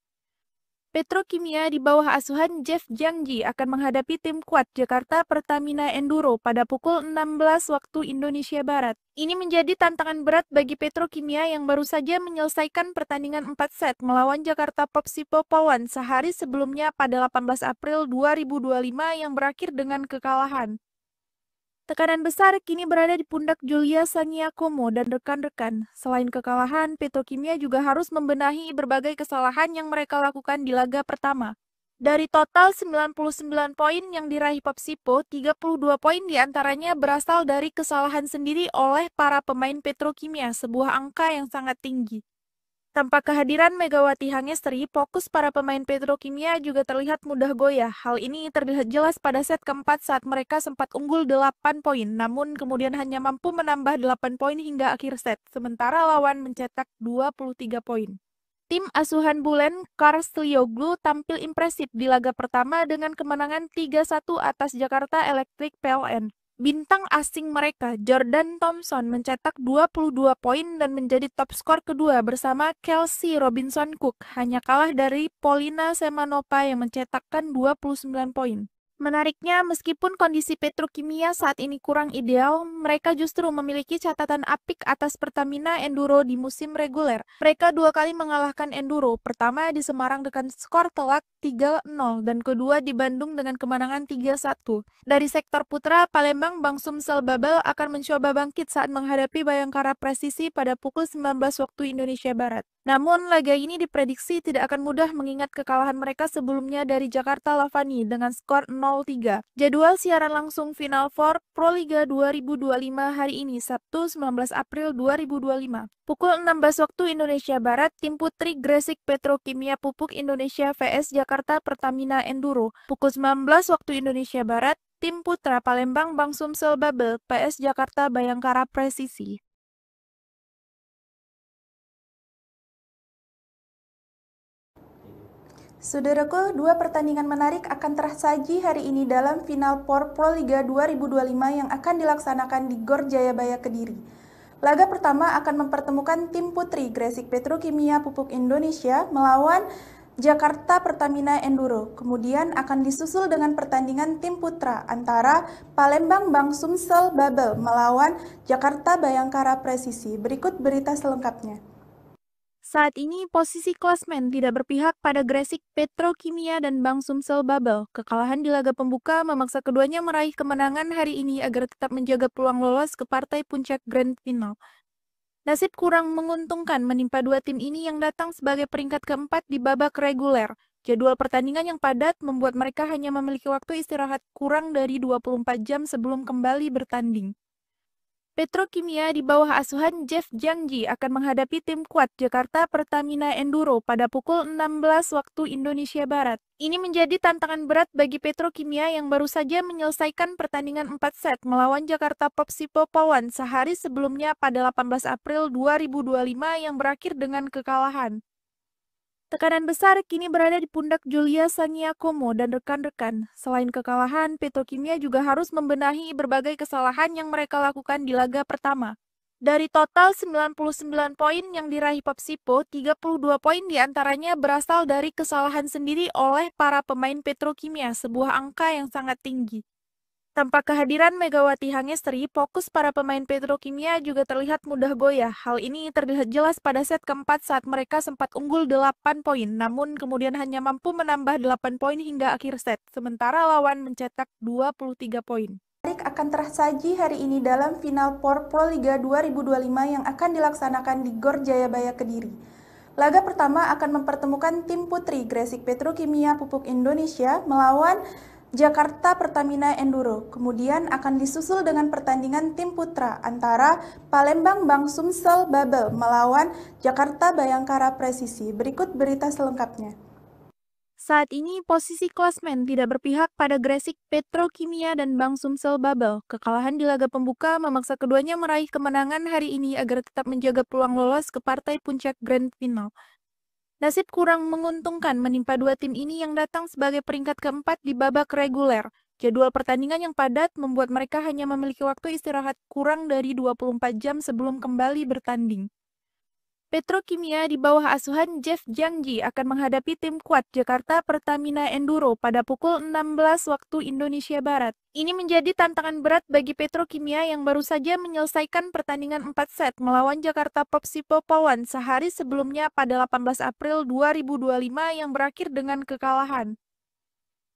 Petrokimia di bawah asuhan Jeff Jiangji akan menghadapi tim kuat Jakarta Pertamina Enduro pada pukul 16 waktu Indonesia Barat. Ini menjadi tantangan berat bagi Petrokimia yang baru saja menyelesaikan pertandingan 4 set melawan Jakarta Popsipo Pawan sehari sebelumnya pada 18 April 2025 yang berakhir dengan kekalahan. Tekanan besar kini berada di pundak Julia Sangiakomo dan rekan-rekan. Selain kekalahan, Petrokimia juga harus membenahi berbagai kesalahan yang mereka lakukan di laga pertama. Dari total 99 poin yang diraih Popsipo, 32 poin diantaranya berasal dari kesalahan sendiri oleh para pemain Petrokimia, sebuah angka yang sangat tinggi. Tanpa kehadiran Megawati Hangestri, fokus para pemain Petrokimia juga terlihat mudah goyah. Hal ini terlihat jelas pada set keempat saat mereka sempat unggul 8 poin, namun kemudian hanya mampu menambah 8 poin hingga akhir set, sementara lawan mencetak 23 poin. Tim asuhan Bulen Karstlioglu tampil impresif di laga pertama dengan kemenangan 3-1 atas Jakarta Electric PLN. Bintang asing mereka, Jordan Thompson, mencetak 22 poin dan menjadi top skor kedua bersama Kelsey Robinson Cook, hanya kalah dari Polina Semanova yang mencetakkan 29 poin. Menariknya, meskipun kondisi Petrokimia saat ini kurang ideal, mereka justru memiliki catatan apik atas Pertamina Enduro di musim reguler. Mereka dua kali mengalahkan Enduro, pertama di Semarang dengan skor telak 3-0 dan kedua di Bandung dengan kemenangan 3-1. Dari sektor putra, Palembang Bank Sumsel Babel akan mencoba bangkit saat menghadapi Bayangkara Presisi pada pukul 19 waktu Indonesia Barat. Namun, laga ini diprediksi tidak akan mudah mengingat kekalahan mereka sebelumnya dari Jakarta Lavani dengan skor 0-3. Jadwal siaran langsung Final Four Proliga 2025 hari ini, Sabtu 19 April 2025. Pukul 16 waktu Indonesia Barat, tim putri Gresik Petrokimia Pupuk Indonesia vs Jakarta Pertamina Enduro. Pukul 19 waktu Indonesia Barat, tim putra Palembang Bank Sumsel Babel PS Jakarta Bayangkara Presisi. Saudaraku, dua pertandingan menarik akan tersaji hari ini dalam Final Four Proliga 2025 yang akan dilaksanakan di Gor Jayabaya Kediri. Laga pertama akan mempertemukan tim putri Gresik Petrokimia Pupuk Indonesia melawan Jakarta Pertamina Enduro. Kemudian akan disusul dengan pertandingan tim putra antara Palembang Bank Sumsel Babel melawan Jakarta Bayangkara Presisi. Berikut berita selengkapnya. Saat ini posisi klasmen tidak berpihak pada Gresik Petrokimia dan Bank Sumsel Babel. Kekalahan di laga pembuka memaksa keduanya meraih kemenangan hari ini agar tetap menjaga peluang lolos ke partai puncak Grand Final. Nasib kurang menguntungkan menimpa dua tim ini yang datang sebagai peringkat keempat di babak reguler. Jadwal pertandingan yang padat membuat mereka hanya memiliki waktu istirahat kurang dari 24 jam sebelum kembali bertanding. Petrokimia di bawah asuhan Jeff Jiangji akan menghadapi tim kuat Jakarta Pertamina Enduro pada pukul 16 waktu Indonesia Barat. Ini menjadi tantangan berat bagi Petrokimia yang baru saja menyelesaikan pertandingan 4 set melawan Jakarta Popsipo Pawan sehari sebelumnya pada 18 April 2025 yang berakhir dengan kekalahan. Tekanan besar kini berada di pundak Julia Sangiakomo dan rekan-rekan. Selain kekalahan, Petrokimia juga harus membenahi berbagai kesalahan yang mereka lakukan di laga pertama. Dari total 99 poin yang diraih Popsipo, 32 poin diantaranya berasal dari kesalahan sendiri oleh para pemain Petrokimia, sebuah angka yang sangat tinggi. Tanpa kehadiran Megawati Hangestri, fokus para pemain Petrokimia juga terlihat mudah goyah. Hal ini terlihat jelas pada set keempat saat mereka sempat unggul 8 poin, namun kemudian hanya mampu menambah 8 poin hingga akhir set, sementara lawan mencetak 23 poin. Akan tersaji hari ini dalam Final Four Proliga 2025 yang akan dilaksanakan di Gor Jayabaya Kediri. Laga pertama akan mempertemukan tim putri Gresik Petrokimia Pupuk Indonesia melawan Jakarta Pertamina Enduro. Kemudian akan disusul dengan pertandingan tim putra antara Palembang Bank Sumsel Babel melawan Jakarta Bayangkara Presisi. Berikut berita selengkapnya. Saat ini posisi klasmen tidak berpihak pada Gresik Petrokimia dan Bank Sumsel Babel. Kekalahan di laga pembuka memaksa keduanya meraih kemenangan hari ini agar tetap menjaga peluang lolos ke partai puncak Grand Final. Nasib kurang menguntungkan menimpa dua tim ini yang datang sebagai peringkat keempat di babak reguler. Jadwal pertandingan yang padat membuat mereka hanya memiliki waktu istirahat kurang dari 24 jam sebelum kembali bertanding. Petrokimia di bawah asuhan Jeff Jangji akan menghadapi tim kuat Jakarta Pertamina Enduro pada pukul 16 waktu Indonesia Barat. Ini menjadi tantangan berat bagi Petrokimia yang baru saja menyelesaikan pertandingan 4 set melawan Jakarta Popsipo Polwan sehari sebelumnya pada 18 April 2025 yang berakhir dengan kekalahan.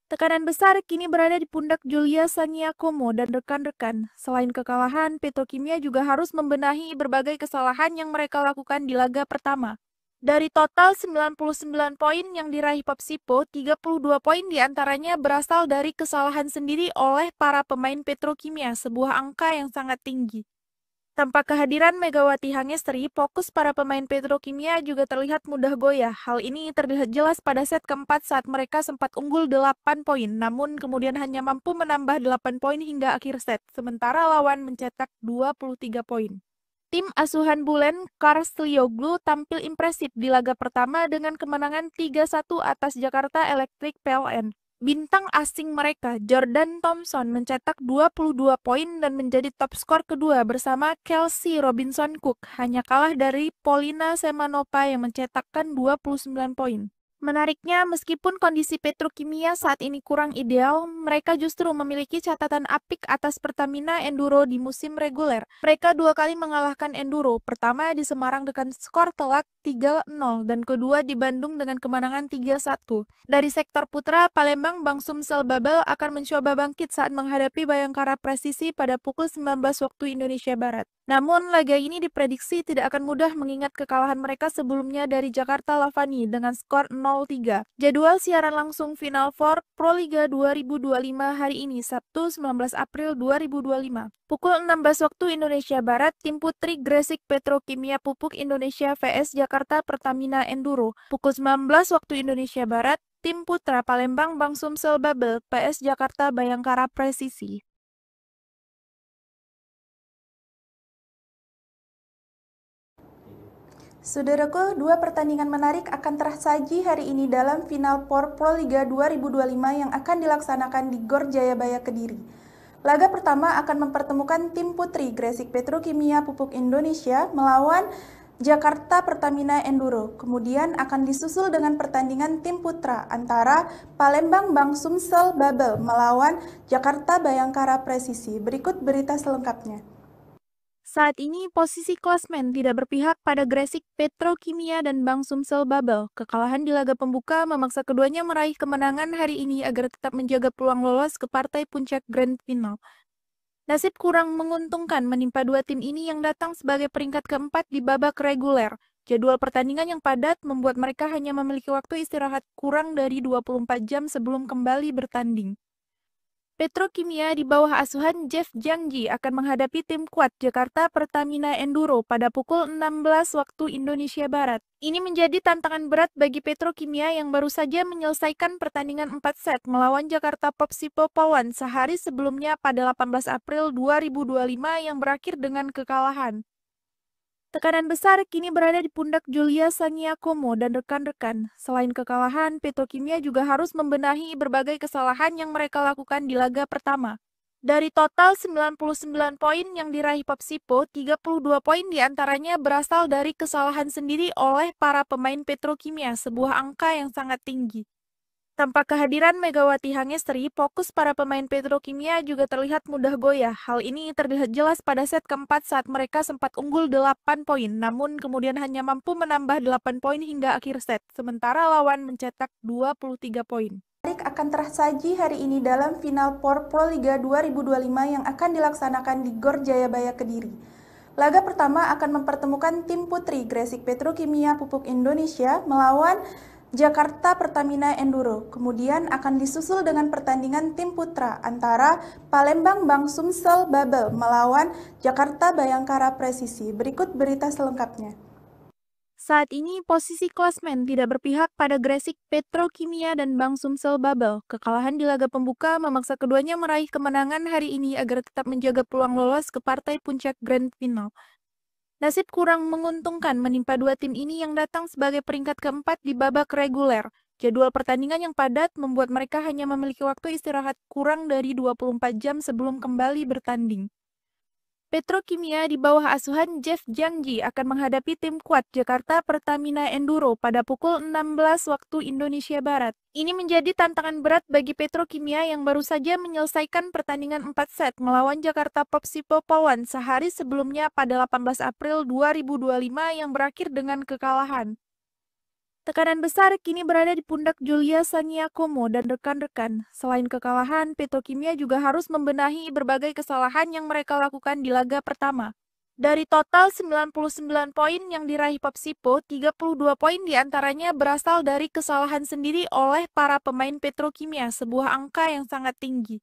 Tekanan besar kini berada di pundak Julia Saniakomo dan rekan-rekan. Selain kekalahan, Petrokimia juga harus membenahi berbagai kesalahan yang mereka lakukan di laga pertama. Dari total 99 poin yang diraih Popsipo, 32 poin diantaranya berasal dari kesalahan sendiri oleh para pemain Petrokimia, sebuah angka yang sangat tinggi. Tanpa kehadiran Megawati Hangestri, fokus para pemain Petrokimia juga terlihat mudah goyah. Hal ini terlihat jelas pada set keempat saat mereka sempat unggul 8 poin, namun kemudian hanya mampu menambah 8 poin hingga akhir set, sementara lawan mencetak 23 poin. Tim asuhan Bulen Karslioglu tampil impresif di laga pertama dengan kemenangan 3-1 atas Jakarta Electric PLN. Bintang asing mereka, Jordan Thompson, mencetak 22 poin dan menjadi top skor kedua bersama Kelsey Robinson Cook, hanya kalah dari Polina Semanova yang mencetakkan 29 poin. Menariknya, meskipun kondisi Petrokimia saat ini kurang ideal, mereka justru memiliki catatan apik atas Pertamina Enduro di musim reguler. Mereka dua kali mengalahkan Enduro, pertama di Semarang dengan skor telak 3-0 dan kedua di Bandung dengan kemenangan 3-1. Dari sektor putra, Palembang Bank Sumsel Babel akan mencoba bangkit saat menghadapi Bayangkara Presisi pada pukul 19 waktu Indonesia Barat. Namun, laga ini diprediksi tidak akan mudah mengingat kekalahan mereka sebelumnya dari Jakarta Lavani dengan skor 0-3. Jadwal siaran langsung Final Four Proliga 2025 hari ini, Sabtu 19 April 2025. Pukul 16 waktu Indonesia Barat, tim putri Gresik Petrokimia Pupuk Indonesia vs Jakarta Pertamina Enduro. Pukul 19 waktu Indonesia Barat, tim putra Palembang Bank Sumsel Babel vs Jakarta Bayangkara Presisi. Saudaraku, dua pertandingan menarik akan tersaji hari ini dalam Final Four Proliga 2025 yang akan dilaksanakan di Gor Jayabaya Kediri. Laga pertama akan mempertemukan tim putri Gresik Petrokimia Pupuk Indonesia melawan Jakarta Pertamina Enduro. Kemudian akan disusul dengan pertandingan tim putra antara Palembang Bank Sumsel Babel melawan Jakarta Bayangkara Presisi. Berikut berita selengkapnya. Saat ini posisi klasmen tidak berpihak pada Gresik Petrokimia dan Bank Sumsel Babel. Kekalahan di laga pembuka memaksa keduanya meraih kemenangan hari ini agar tetap menjaga peluang lolos ke partai puncak Grand Final. Nasib kurang menguntungkan menimpa dua tim ini yang datang sebagai peringkat keempat di babak reguler. Jadwal pertandingan yang padat membuat mereka hanya memiliki waktu istirahat kurang dari 24 jam sebelum kembali bertanding. Petrokimia di bawah asuhan Jeff Jangji akan menghadapi tim kuat Jakarta Pertamina Enduro pada pukul 16 waktu Indonesia Barat. Ini menjadi tantangan berat bagi Petrokimia yang baru saja menyelesaikan pertandingan 4 set melawan Jakarta Popsipo Polwan sehari sebelumnya pada 18 April 2025 yang berakhir dengan kekalahan. Tekanan besar kini berada di pundak Julia Saniakomo dan rekan-rekan. Selain kekalahan, Petrokimia juga harus membenahi berbagai kesalahan yang mereka lakukan di laga pertama. Dari total 99 poin yang diraih Popsipo, 32 poin diantaranya berasal dari kesalahan sendiri oleh para pemain Petrokimia, sebuah angka yang sangat tinggi. Tanpa kehadiran Megawati Hangestri, fokus para pemain Petrokimia juga terlihat mudah goyah. Hal ini terlihat jelas pada set keempat saat mereka sempat unggul 8 poin, namun kemudian hanya mampu menambah 8 poin hingga akhir set, sementara lawan mencetak 23 poin. Menarik akan tersaji hari ini dalam Final Four Proliga 2025 yang akan dilaksanakan di Gor Jayabaya Kediri. Laga pertama akan mempertemukan tim putri Gresik Petrokimia Pupuk Indonesia melawan Jakarta Pertamina Enduro. Kemudian akan disusul dengan pertandingan tim putra antara Palembang Bank Sumsel Babel melawan Jakarta Bayangkara Presisi. Berikut berita selengkapnya. Saat ini posisi klasmen tidak berpihak pada Gresik Petrokimia dan Bank Sumsel Babel. Kekalahan di laga pembuka memaksa keduanya meraih kemenangan hari ini agar tetap menjaga peluang lolos ke partai puncak Grand Final. Nasib kurang menguntungkan menimpa dua tim ini yang datang sebagai peringkat keempat di babak reguler. Jadwal pertandingan yang padat membuat mereka hanya memiliki waktu istirahat kurang dari 24 jam sebelum kembali bertanding. Petrokimia di bawah asuhan Jeff Jangji akan menghadapi tim kuat Jakarta Pertamina Enduro pada pukul 16 waktu Indonesia Barat. Ini menjadi tantangan berat bagi Petrokimia yang baru saja menyelesaikan pertandingan 4 set melawan Jakarta Popsipo Polwan sehari sebelumnya pada 18 April 2025 yang berakhir dengan kekalahan. Tekanan besar kini berada di pundak Julia Saniakomo dan rekan-rekan. Selain kekalahan, Petrokimia juga harus membenahi berbagai kesalahan yang mereka lakukan di laga pertama. Dari total 99 poin yang diraih Popsipo, 32 poin diantaranya berasal dari kesalahan sendiri oleh para pemain Petrokimia, sebuah angka yang sangat tinggi.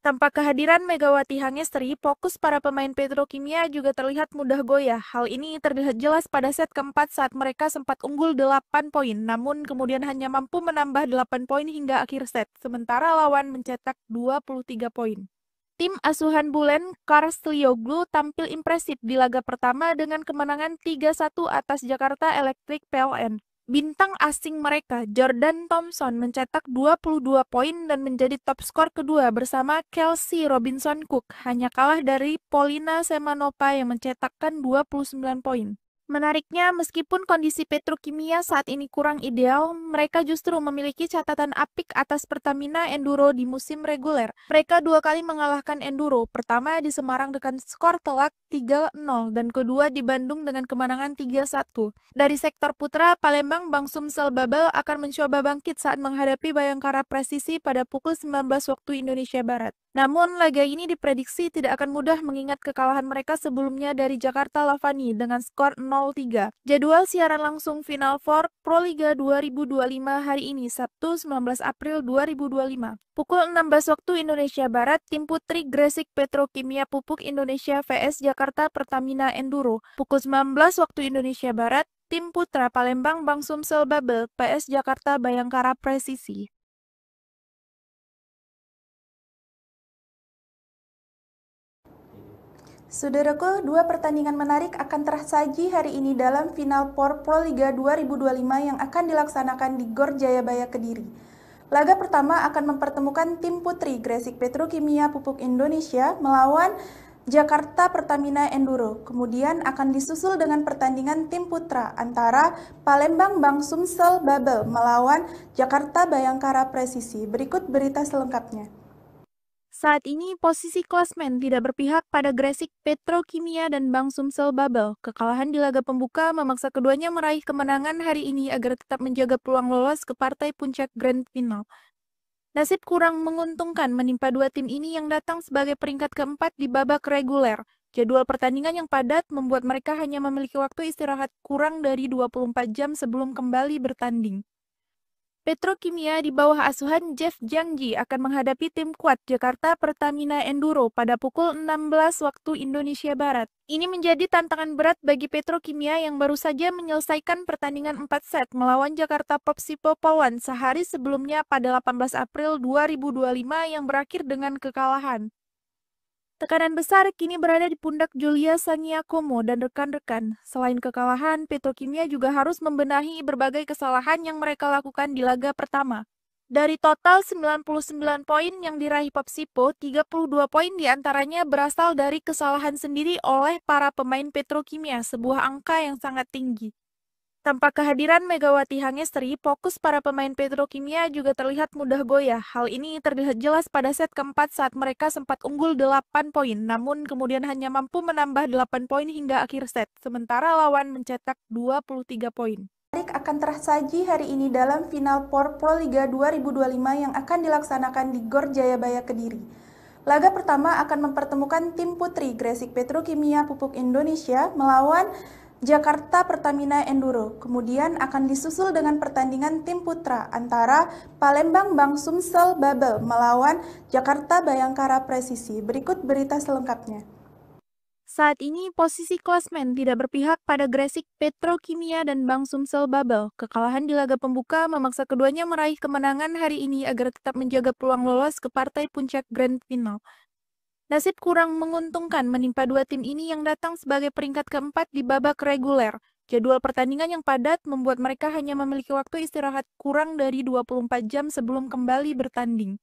Tanpa kehadiran Megawati Hangestri, fokus para pemain Petrokimia juga terlihat mudah goyah. Hal ini terlihat jelas pada set keempat saat mereka sempat unggul 8 poin, namun kemudian hanya mampu menambah 8 poin hingga akhir set, sementara lawan mencetak 23 poin. Tim asuhan Bulen, Karslioglu tampil impresif di laga pertama dengan kemenangan 3-1 atas Jakarta Electric PLN. Bintang asing mereka, Jordan Thompson, mencetak 22 poin dan menjadi top skor kedua bersama Kelsey Robinson Cook, hanya kalah dari Polina Semanova yang mencetakkan 29 poin. Menariknya, meskipun kondisi Petrokimia saat ini kurang ideal, mereka justru memiliki catatan apik atas Pertamina Enduro di musim reguler. Mereka dua kali mengalahkan Enduro, pertama di Semarang dengan skor telak 3-0 dan kedua di Bandung dengan kemenangan 3-1. Dari sektor putra, Palembang Bank Sumsel Babel akan mencoba bangkit saat menghadapi Bayangkara Presisi pada pukul 19 waktu Indonesia Barat. Namun, laga ini diprediksi tidak akan mudah mengingat kekalahan mereka sebelumnya dari Jakarta Lavani dengan skor 0-3. Jadwal siaran langsung Final Four Proliga 2025 hari ini, Sabtu 19 April 2025. Pukul 16 waktu Indonesia Barat, tim putri Gresik Petrokimia Pupuk Indonesia vs Jakarta Pertamina Enduro. Pukul 19 waktu Indonesia Barat, tim putra Palembang Bank Sumsel Babel PS Jakarta Bayangkara Presisi. Saudaraku, dua pertandingan menarik akan tersaji hari ini dalam Final Four Proliga 2025 yang akan dilaksanakan di Gor Jayabaya Kediri. Laga pertama akan mempertemukan tim putri Gresik Petrokimia Pupuk Indonesia melawan Jakarta Pertamina Enduro. Kemudian akan disusul dengan pertandingan tim putra antara Palembang Bank Sumsel Babel melawan Jakarta Bayangkara Presisi. Berikut berita selengkapnya. Saat ini posisi klasmen tidak berpihak pada Gresik Petrokimia dan Bank Sumsel Babel. Kekalahan di laga pembuka memaksa keduanya meraih kemenangan hari ini agar tetap menjaga peluang lolos ke partai puncak Grand Final. Nasib kurang menguntungkan menimpa dua tim ini yang datang sebagai peringkat keempat di babak reguler. Jadwal pertandingan yang padat membuat mereka hanya memiliki waktu istirahat kurang dari 24 jam sebelum kembali bertanding. Petrokimia di bawah asuhan Jeff Jangji akan menghadapi tim kuat Jakarta Pertamina Enduro pada pukul 16 waktu Indonesia Barat. Ini menjadi tantangan berat bagi Petrokimia yang baru saja menyelesaikan pertandingan 4 set melawan Jakarta Popsipo Polwan sehari sebelumnya pada 18 April 2025 yang berakhir dengan kekalahan. Tekanan besar kini berada di pundak Julia Saniakomo dan rekan-rekan. Selain kekalahan, Petrokimia juga harus membenahi berbagai kesalahan yang mereka lakukan di laga pertama. Dari total 99 poin yang diraih Popsipo, 32 poin diantaranya berasal dari kesalahan sendiri oleh para pemain Petrokimia, sebuah angka yang sangat tinggi. Tanpa kehadiran Megawati Hangestri, fokus para pemain Petrokimia juga terlihat mudah goyah. Hal ini terlihat jelas pada set keempat saat mereka sempat unggul 8 poin, namun kemudian hanya mampu menambah 8 poin hingga akhir set, sementara lawan mencetak 23 poin. Akan tersaji hari ini dalam Final Four Proliga 2025 yang akan dilaksanakan di Gor Jayabaya Kediri. Laga pertama akan mempertemukan tim putri Gresik Petrokimia Pupuk Indonesia melawan Jakarta Pertamina Enduro. Kemudian akan disusul dengan pertandingan tim putra antara Palembang Bank Sumsel Babel melawan Jakarta Bayangkara Presisi. Berikut berita selengkapnya. Saat ini posisi klasmen tidak berpihak pada Gresik Petrokimia dan Bank Sumsel Babel. Kekalahan di laga pembuka memaksa keduanya meraih kemenangan hari ini agar tetap menjaga peluang lolos ke partai puncak Grand Final. Nasib kurang menguntungkan menimpa dua tim ini yang datang sebagai peringkat keempat di babak reguler. Jadwal pertandingan yang padat membuat mereka hanya memiliki waktu istirahat kurang dari 24 jam sebelum kembali bertanding.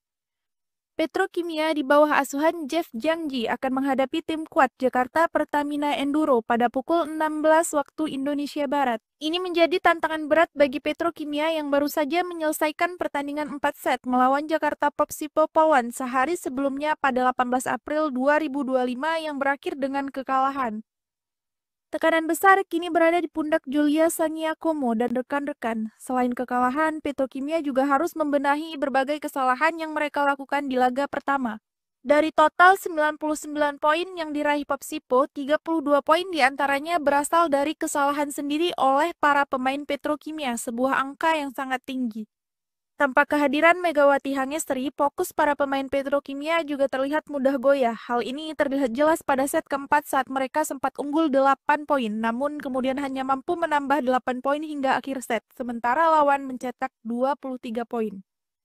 Petrokimia di bawah asuhan Jeff Jangji akan menghadapi tim kuat Jakarta Pertamina Enduro pada pukul 16 waktu Indonesia Barat. Ini menjadi tantangan berat bagi Petrokimia yang baru saja menyelesaikan pertandingan 4 set melawan Jakarta Popsipo Polwan sehari sebelumnya pada 18 April 2025 yang berakhir dengan kekalahan. Tekanan besar kini berada di pundak Julia Sangiakomo dan rekan-rekan. Selain kekalahan, Petrokimia juga harus membenahi berbagai kesalahan yang mereka lakukan di laga pertama. Dari total 99 poin yang diraih Popsipo, 32 poin diantaranya berasal dari kesalahan sendiri oleh para pemain Petrokimia, sebuah angka yang sangat tinggi. Tanpa kehadiran Megawati Hangestri, fokus para pemain Petrokimia juga terlihat mudah goyah. Hal ini terlihat jelas pada set keempat saat mereka sempat unggul 8 poin, namun kemudian hanya mampu menambah 8 poin hingga akhir set, sementara lawan mencetak 23 poin.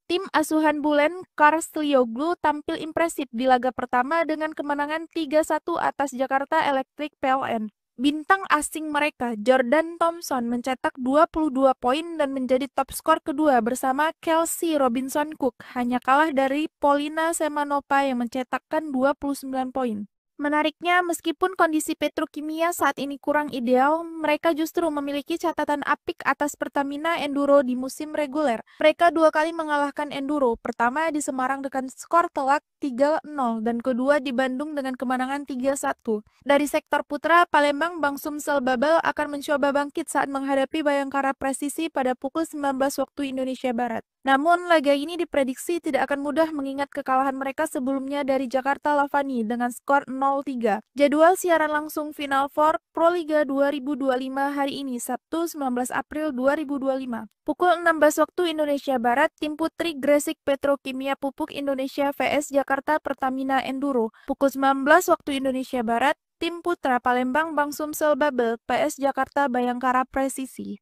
Tim asuhan Bulen Karslioglu tampil impresif di laga pertama dengan kemenangan 3-1 atas Jakarta Electric PLN. Bintang asing mereka, Jordan Thompson, mencetak 22 poin dan menjadi top skor kedua bersama Kelsey Robinson Cook, hanya kalah dari Polina Semanova yang mencetakkan 29 poin. Menariknya, meskipun kondisi Petrokimia saat ini kurang ideal, mereka justru memiliki catatan apik atas Pertamina Enduro di musim reguler. Mereka dua kali mengalahkan Enduro, pertama di Semarang dengan skor telak 3-0 dan kedua di Bandung dengan kemenangan 3-1. Dari sektor putra, Palembang Bank Sumsel Babel akan mencoba bangkit saat menghadapi Bayangkara Presisi pada pukul 19 waktu Indonesia Barat. Namun, laga ini diprediksi tidak akan mudah mengingat kekalahan mereka sebelumnya dari Jakarta Lavani dengan skor 0-3. Jadwal siaran langsung Final Four Proliga 2025 hari ini, Sabtu 19 April 2025. Pukul 16 waktu Indonesia Barat, tim putri Gresik Petrokimia Pupuk Indonesia vs Jakarta Pertamina Enduro. Pukul 19 waktu Indonesia Barat, tim putra Palembang Bank Sumsel Babel PS Jakarta Bayangkara Presisi.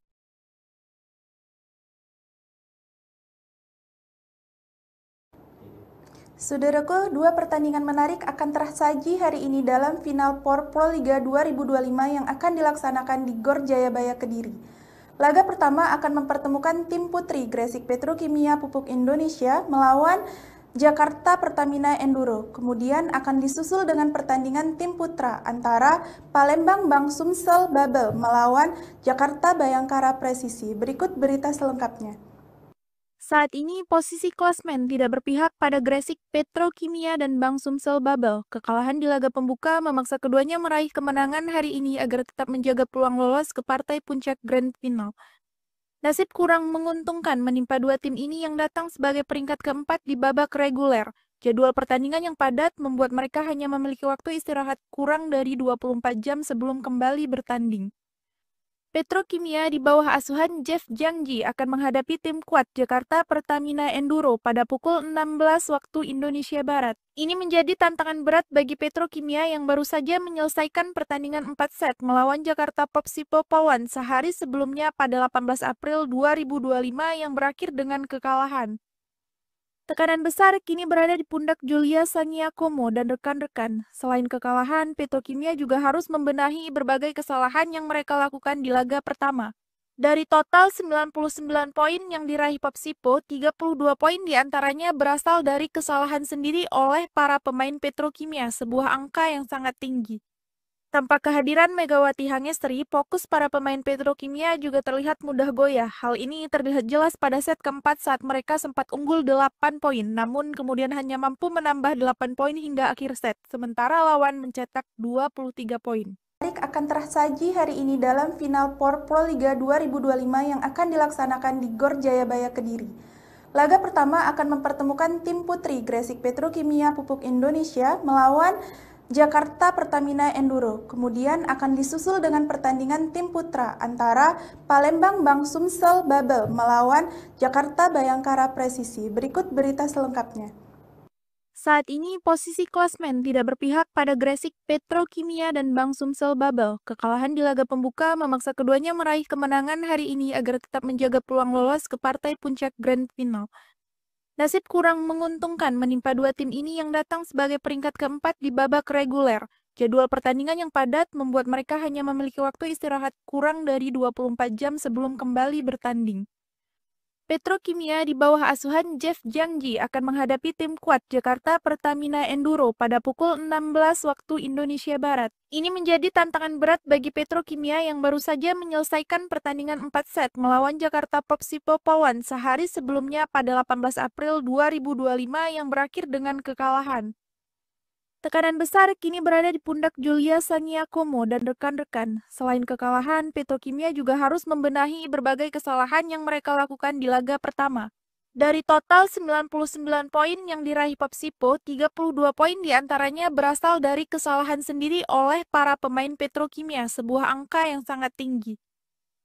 Saudaraku, dua pertandingan menarik akan tersaji hari ini dalam Final Four Proliga 2025 yang akan dilaksanakan di Gor Jayabaya Kediri. Laga pertama akan mempertemukan tim putri Gresik Petrokimia Pupuk Indonesia melawan Jakarta Pertamina Enduro. Kemudian akan disusul dengan pertandingan tim putra antara Palembang Bank Sumsel Babel melawan Jakarta Bayangkara Presisi. Berikut berita selengkapnya. Saat ini posisi klasmen tidak berpihak pada Gresik Petrokimia dan Bank Sumsel Babel. Kekalahan di laga pembuka memaksa keduanya meraih kemenangan hari ini agar tetap menjaga peluang lolos ke partai puncak Grand Final. Nasib kurang menguntungkan menimpa dua tim ini yang datang sebagai peringkat keempat di babak reguler. Jadwal pertandingan yang padat membuat mereka hanya memiliki waktu istirahat kurang dari 24 jam sebelum kembali bertanding. Petrokimia di bawah asuhan Jeff Jangji akan menghadapi tim kuat Jakarta Pertamina Enduro pada pukul 16 waktu Indonesia Barat. Ini menjadi tantangan berat bagi Petrokimia yang baru saja menyelesaikan pertandingan 4 set melawan Jakarta Popsipo Polwan sehari sebelumnya pada 18 April 2025 yang berakhir dengan kekalahan. Tekanan besar kini berada di pundak Julia Sangiakomo dan rekan-rekan. Selain kekalahan, Petrokimia juga harus membenahi berbagai kesalahan yang mereka lakukan di laga pertama. Dari total 99 poin yang diraih Popsipo, 32 poin diantaranya berasal dari kesalahan sendiri oleh para pemain Petrokimia, sebuah angka yang sangat tinggi. Tanpa kehadiran Megawati Hangestri, fokus para pemain Petrokimia juga terlihat mudah goyah. Hal ini terlihat jelas pada set keempat saat mereka sempat unggul 8 poin, namun kemudian hanya mampu menambah 8 poin hingga akhir set, sementara lawan mencetak 23 poin. Akan tersaji hari ini dalam Final Four Proliga 2025 yang akan dilaksanakan di Gor Jayabaya Kediri. Laga pertama akan mempertemukan tim putri Gresik Petrokimia Pupuk Indonesia melawan Jakarta Pertamina Enduro. Kemudian akan disusul dengan pertandingan tim putra antara Palembang Bank Sumsel Babel melawan Jakarta Bayangkara Presisi. Berikut berita selengkapnya. Saat ini posisi klasmen tidak berpihak pada Gresik Petrokimia dan Bank Sumsel Babel. Kekalahan di laga pembuka memaksa keduanya meraih kemenangan hari ini agar tetap menjaga peluang lolos ke partai puncak Grand Final. Nasib kurang menguntungkan menimpa dua tim ini yang datang sebagai peringkat keempat di babak reguler. Jadwal pertandingan yang padat membuat mereka hanya memiliki waktu istirahat kurang dari 24 jam sebelum kembali bertanding. Petrokimia di bawah asuhan Jeff Jiangji akan menghadapi tim kuat Jakarta Pertamina Enduro pada pukul 16 waktu Indonesia Barat. Ini menjadi tantangan berat bagi Petrokimia yang baru saja menyelesaikan pertandingan 4 set melawan Jakarta Popsipo Pawan sehari sebelumnya pada 18 April 2025 yang berakhir dengan kekalahan. Tekanan besar kini berada di pundak Julia Sangiakomo dan rekan-rekan. Selain kekalahan, Petrokimia juga harus membenahi berbagai kesalahan yang mereka lakukan di laga pertama. Dari total 99 poin yang diraih Popsipo, 32 poin diantaranya berasal dari kesalahan sendiri oleh para pemain Petrokimia, sebuah angka yang sangat tinggi.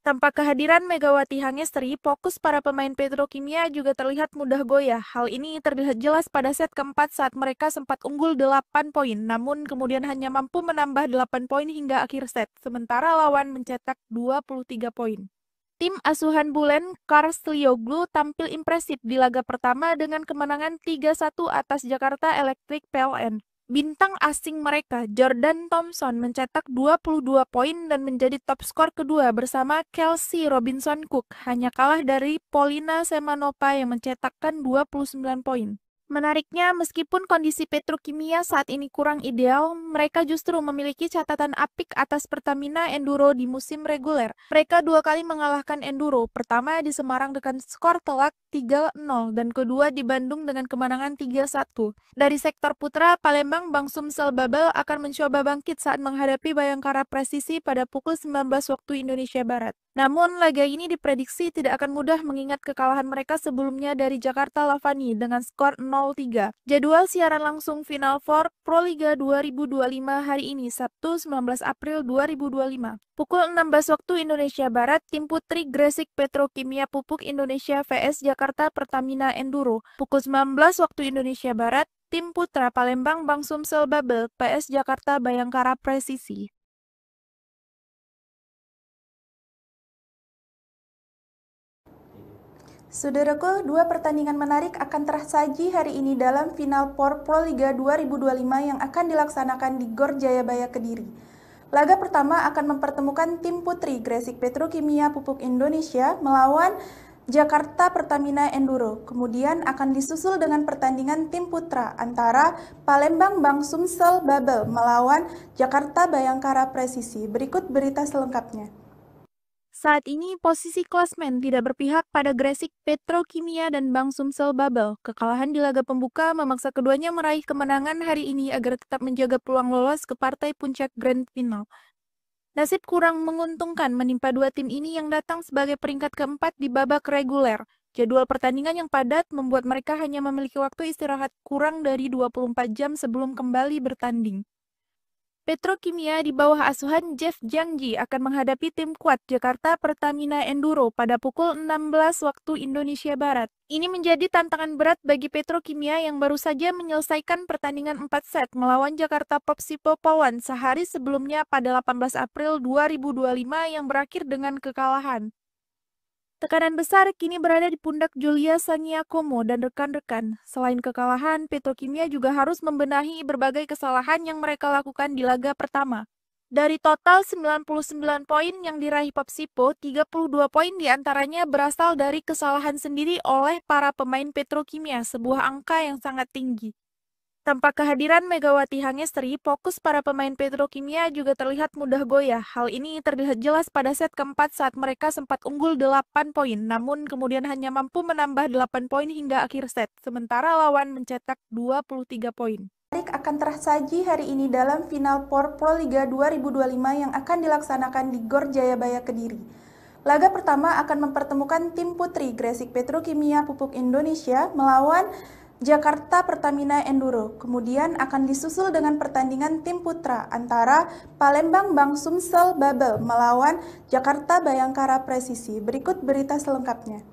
Tanpa kehadiran Megawati Hangestri, fokus para pemain Petrokimia juga terlihat mudah goyah. Hal ini terlihat jelas pada set keempat saat mereka sempat unggul 8 poin, namun kemudian hanya mampu menambah 8 poin hingga akhir set, sementara lawan mencetak 23 poin. Tim asuhan Bulen Karslioglu tampil impresif di laga pertama dengan kemenangan 3-1 atas Jakarta Electric PLN. Bintang asing mereka, Jordan Thompson, mencetak 22 poin dan menjadi top skor kedua bersama Kelsey Robinson Cook, hanya kalah dari Polina Semanova yang mencetakkan 29 poin. Menariknya, meskipun kondisi Petrokimia saat ini kurang ideal, mereka justru memiliki catatan apik atas Pertamina Enduro di musim reguler. Mereka dua kali mengalahkan Enduro, pertama di Semarang dengan skor telak 3-0 dan kedua di Bandung dengan kemenangan 3-1. Dari sektor putra, Palembang Bank Sumsel Babel akan mencoba bangkit saat menghadapi Bayangkara Presisi pada pukul 19 waktu Indonesia Barat. Namun, laga ini diprediksi tidak akan mudah mengingat kekalahan mereka sebelumnya dari Jakarta Lavani dengan skor 0-3. Jadwal siaran langsung Final Four Proliga 2025 hari ini, Sabtu 19 April 2025. Pukul 16 waktu Indonesia Barat, tim putri Gresik Petrokimia Pupuk Indonesia vs Jakarta Pertamina Enduro. Pukul 19 waktu Indonesia Barat, tim putra Palembang Bank Sumsel Babel PS Jakarta Bayangkara Presisi. Saudaraku, dua pertandingan menarik akan tersaji hari ini dalam Final Four Proliga 2025 yang akan dilaksanakan di Gor Jayabaya Kediri. Laga pertama akan mempertemukan tim putri Gresik Petrokimia Pupuk Indonesia melawan Jakarta Pertamina Enduro. Kemudian akan disusul dengan pertandingan tim putra antara Palembang Bank Sumsel Babel melawan Jakarta Bayangkara Presisi. Berikut berita selengkapnya. Saat ini posisi klasmen tidak berpihak pada Gresik Petrokimia dan Bank Sumsel Babel. Kekalahan di laga pembuka memaksa keduanya meraih kemenangan hari ini agar tetap menjaga peluang lolos ke partai puncak Grand Final. Nasib kurang menguntungkan menimpa dua tim ini yang datang sebagai peringkat keempat di babak reguler. Jadwal pertandingan yang padat membuat mereka hanya memiliki waktu istirahat kurang dari 24 jam sebelum kembali bertanding. Petrokimia di bawah asuhan Jeff Jiangji akan menghadapi tim kuat Jakarta Pertamina Enduro pada pukul 16 waktu Indonesia Barat. Ini menjadi tantangan berat bagi Petrokimia yang baru saja menyelesaikan pertandingan 4 set melawan Jakarta Popsipo Pawan sehari sebelumnya pada 18 April 2025 yang berakhir dengan kekalahan. Tekanan besar kini berada di pundak Julia Sangiakomo dan rekan-rekan. Selain kekalahan, Petrokimia juga harus membenahi berbagai kesalahan yang mereka lakukan di laga pertama. Dari total 99 poin yang diraih Popsipo, 32 poin diantaranya berasal dari kesalahan sendiri oleh para pemain Petrokimia, sebuah angka yang sangat tinggi. Tanpa kehadiran Megawati Hangestri, fokus para pemain Petrokimia juga terlihat mudah goyah. Hal ini terlihat jelas pada set keempat saat mereka sempat unggul 8 poin, namun kemudian hanya mampu menambah 8 poin hingga akhir set, sementara lawan mencetak 23 poin. Akan tersaji hari ini dalam Final Four Proliga 2025 yang akan dilaksanakan di Gor Jayabaya Kediri. Laga pertama akan mempertemukan tim putri Gresik Petrokimia Pupuk Indonesia melawan Jakarta Pertamina Enduro. Kemudian akan disusul dengan pertandingan tim putra antara Palembang Bank Sumsel Babel melawan Jakarta Bayangkara Presisi. Berikut berita selengkapnya.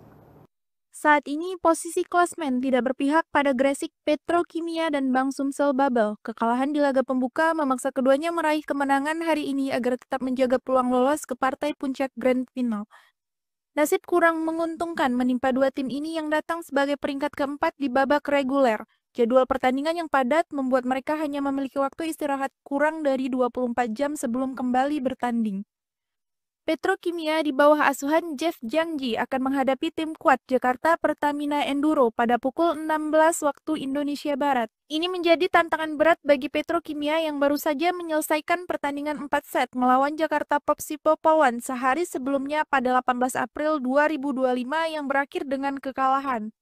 Saat ini posisi klasmen tidak berpihak pada Gresik Petrokimia dan Bank Sumsel Babel. Kekalahan di laga pembuka memaksa keduanya meraih kemenangan hari ini agar tetap menjaga peluang lolos ke partai puncak Grand Final. Nasib kurang menguntungkan menimpa dua tim ini yang datang sebagai peringkat keempat di babak reguler. Jadwal pertandingan yang padat membuat mereka hanya memiliki waktu istirahat kurang dari 24 jam sebelum kembali bertanding. Petrokimia di bawah asuhan Jeff Jangji akan menghadapi tim kuat Jakarta Pertamina Enduro pada pukul 16 waktu Indonesia Barat. Ini menjadi tantangan berat bagi Petrokimia yang baru saja menyelesaikan pertandingan 4 set melawan Jakarta Popsipo Polwan sehari sebelumnya pada 18 April 2025 yang berakhir dengan kekalahan.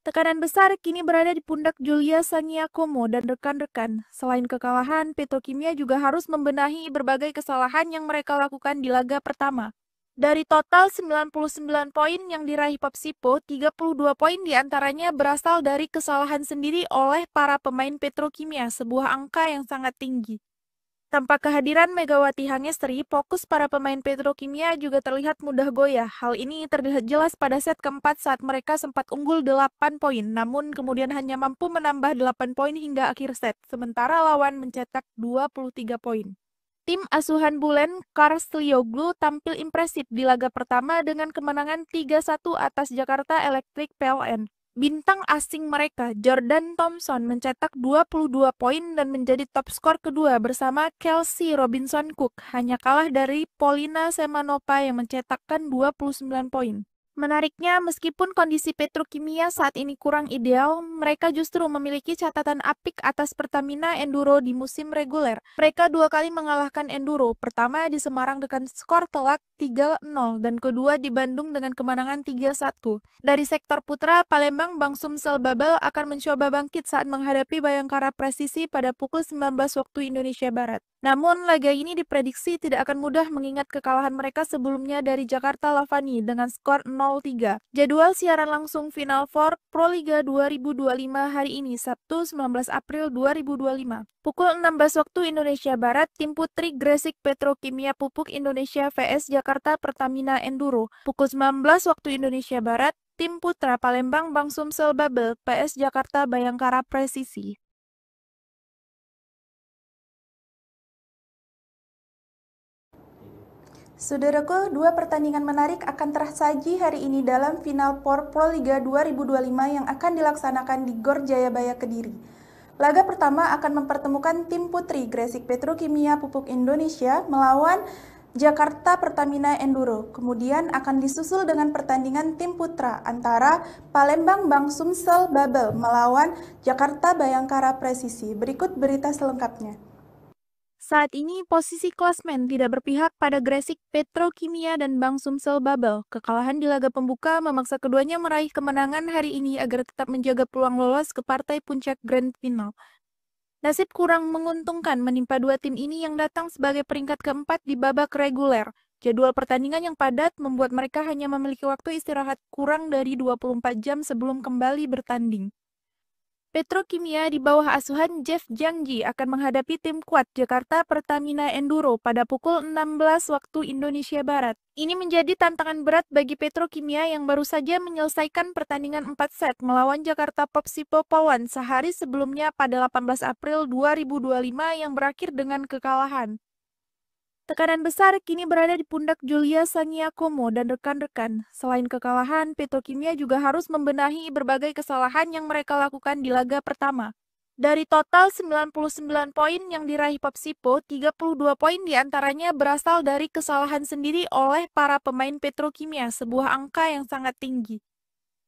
Tekanan besar kini berada di pundak Julia Sangiakomo dan rekan-rekan. Selain kekalahan, Petrokimia juga harus membenahi berbagai kesalahan yang mereka lakukan di laga pertama. Dari total 99 poin yang diraih Popsipo, 32 poin diantaranya berasal dari kesalahan sendiri oleh para pemain Petrokimia, sebuah angka yang sangat tinggi. Tanpa kehadiran Megawati Hangestri, fokus para pemain Petrokimia juga terlihat mudah goyah. Hal ini terlihat jelas pada set keempat saat mereka sempat unggul 8 poin, namun kemudian hanya mampu menambah 8 poin hingga akhir set, sementara lawan mencetak 23 poin. Tim asuhan Bulen Karslioglu tampil impresif di laga pertama dengan kemenangan 3-1 atas Jakarta Electric PLN. Bintang asing mereka, Jordan Thompson, mencetak 22 poin dan menjadi top skor kedua bersama Kelsey Robinson Cook, hanya kalah dari Polina Semanova yang mencetakkan 29 poin. Menariknya, meskipun kondisi Petrokimia saat ini kurang ideal, mereka justru memiliki catatan apik atas Pertamina Enduro di musim reguler. Mereka dua kali mengalahkan Enduro, pertama di Semarang dengan skor telak 3-0 dan kedua di Bandung dengan kemenangan 3-1. Dari sektor putra, Palembang Bank Sumsel Babel akan mencoba bangkit saat menghadapi Bayangkara Presisi pada pukul 19 waktu Indonesia Barat. Namun, laga ini diprediksi tidak akan mudah mengingat kekalahan mereka sebelumnya dari Jakarta Lavani dengan skor 0-3. Jadwal siaran langsung Final Four Proliga 2025 hari ini, Sabtu 19 April 2025. Pukul 16 waktu Indonesia Barat, tim putri Gresik Petrokimia Pupuk Indonesia vs Jakarta Pertamina Enduro. Pukul 19 waktu Indonesia Barat, tim putra Palembang Bank Sumsel Babel vs Jakarta Bayangkara Presisi. Saudaraku, dua pertandingan menarik akan tersaji hari ini dalam Final Four Proliga 2025 yang akan dilaksanakan di Gor Jayabaya Kediri. Laga pertama akan mempertemukan tim putri Gresik Petrokimia Pupuk Indonesia melawan Jakarta Pertamina Enduro. Kemudian akan disusul dengan pertandingan tim putra antara Palembang Bank Sumsel Babel melawan Jakarta Bayangkara Presisi. Berikut berita selengkapnya. Saat ini posisi klasmen tidak berpihak pada Gresik Petrokimia dan Bank Sumsel Babel. Kekalahan di laga pembuka memaksa keduanya meraih kemenangan hari ini agar tetap menjaga peluang lolos ke partai puncak Grand Final. Nasib kurang menguntungkan menimpa dua tim ini yang datang sebagai peringkat keempat di babak reguler. Jadwal pertandingan yang padat membuat mereka hanya memiliki waktu istirahat kurang dari 24 jam sebelum kembali bertanding. Petrokimia di bawah asuhan Jeff Jangji akan menghadapi tim kuat Jakarta Pertamina Enduro pada pukul 16 waktu Indonesia Barat. Ini menjadi tantangan berat bagi Petrokimia yang baru saja menyelesaikan pertandingan 4 set melawan Jakarta Popsipo Polwan sehari sebelumnya pada 18 April 2025 yang berakhir dengan kekalahan. Tekanan besar kini berada di pundak Julia Sangiakomo dan rekan-rekan. Selain kekalahan, Petrokimia juga harus membenahi berbagai kesalahan yang mereka lakukan di laga pertama. Dari total 99 poin yang diraih Popsipo, 32 poin diantaranya berasal dari kesalahan sendiri oleh para pemain Petrokimia, sebuah angka yang sangat tinggi.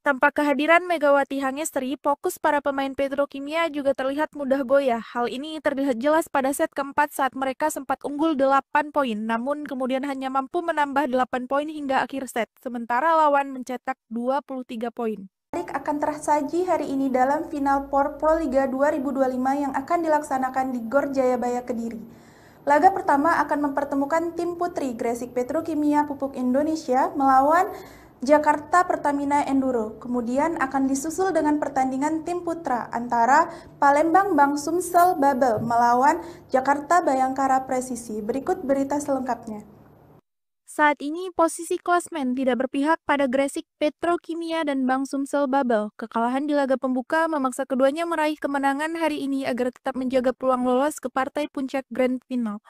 Tanpa kehadiran Megawati Hangestri, fokus para pemain Petrokimia juga terlihat mudah goyah. Hal ini terlihat jelas pada set keempat saat mereka sempat unggul 8 poin, namun kemudian hanya mampu menambah 8 poin hingga akhir set, sementara lawan mencetak 23 poin. Akan tersaji hari ini dalam Final Four Proliga 2025 yang akan dilaksanakan di Gor Jayabaya Kediri. Laga pertama akan mempertemukan tim putri Gresik Petrokimia Pupuk Indonesia melawan Jakarta Pertamina Enduro. Kemudian akan disusul dengan pertandingan tim putra antara Palembang Bank Sumsel Babel melawan Jakarta Bayangkara Presisi. Berikut berita selengkapnya. Saat ini posisi klasmen tidak berpihak pada Gresik Petrokimia dan Bank Sumsel Babel. Kekalahan di laga pembuka memaksa keduanya meraih kemenangan hari ini agar tetap menjaga peluang lolos ke partai puncak Grand Final.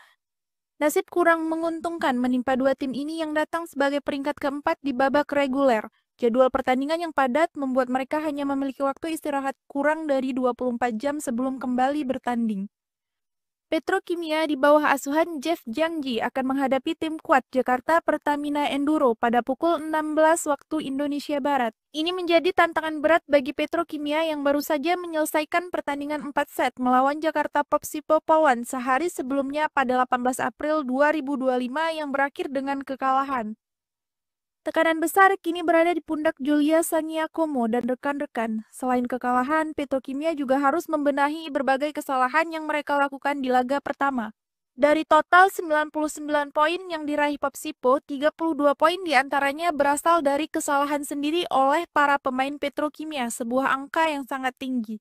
Nasib kurang menguntungkan menimpa dua tim ini yang datang sebagai peringkat keempat di babak reguler. Jadwal pertandingan yang padat membuat mereka hanya memiliki waktu istirahat kurang dari 24 jam sebelum kembali bertanding. Petrokimia di bawah asuhan Jeff Jangji akan menghadapi tim kuat Jakarta Pertamina Enduro pada pukul 16 waktu Indonesia Barat. Ini menjadi tantangan berat bagi Petrokimia yang baru saja menyelesaikan pertandingan 4 set melawan Jakarta Popsipo Polwan sehari sebelumnya pada 18 April 2025 yang berakhir dengan kekalahan. Tekanan besar kini berada di pundak Julia Sangiakomo dan rekan-rekan. Selain kekalahan, Petrokimia juga harus membenahi berbagai kesalahan yang mereka lakukan di laga pertama. Dari total 99 poin yang diraih Popsipo, 32 poin diantaranya berasal dari kesalahan sendiri oleh para pemain Petrokimia, sebuah angka yang sangat tinggi.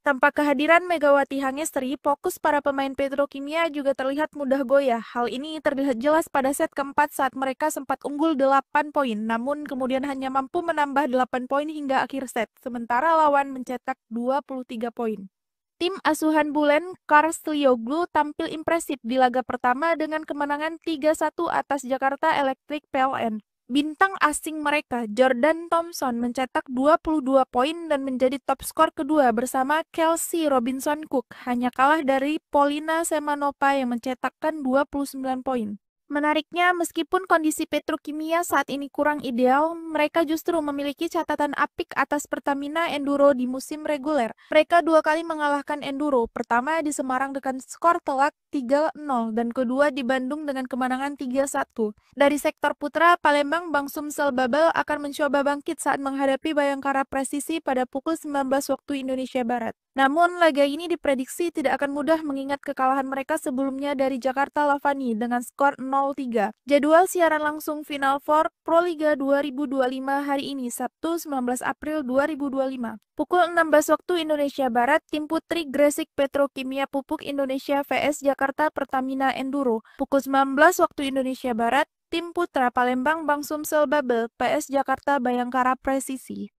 Tanpa kehadiran Megawati Hangestri, fokus para pemain Petrokimia juga terlihat mudah goyah. Hal ini terlihat jelas pada set keempat saat mereka sempat unggul 8 poin, namun kemudian hanya mampu menambah 8 poin hingga akhir set, sementara lawan mencetak 23 poin. Tim asuhan Bulen, Karslioglu tampil impresif di laga pertama dengan kemenangan 3-1 atas Jakarta Electric PLN. Bintang asing mereka, Jordan Thompson, mencetak 22 poin dan menjadi top skor kedua bersama Kelsey Robinson Cook, hanya kalah dari Polina Semanova yang mencetakkan 29 poin. Menariknya, meskipun kondisi Petrokimia saat ini kurang ideal, mereka justru memiliki catatan apik atas Pertamina Enduro di musim reguler. Mereka dua kali mengalahkan Enduro, pertama di Semarang dengan skor telak 3-0 dan kedua di Bandung dengan kemenangan 3-1. Dari sektor putra, Palembang Bank Sumsel Babel akan mencoba bangkit saat menghadapi Bayangkara Presisi pada pukul 19 waktu Indonesia Barat. Namun, laga ini diprediksi tidak akan mudah mengingat kekalahan mereka sebelumnya dari Jakarta Lavani dengan skor 0-3. Jadwal siaran langsung Final Four Proliga 2025 hari ini, Sabtu 19 April 2025. Pukul 16 waktu Indonesia Barat, tim putri Gresik Petrokimia Pupuk Indonesia vs Jakarta Pertamina Enduro. Pukul 19 waktu Indonesia Barat, tim putra Palembang Bank Sumsel Babel PS Jakarta Bayangkara Presisi.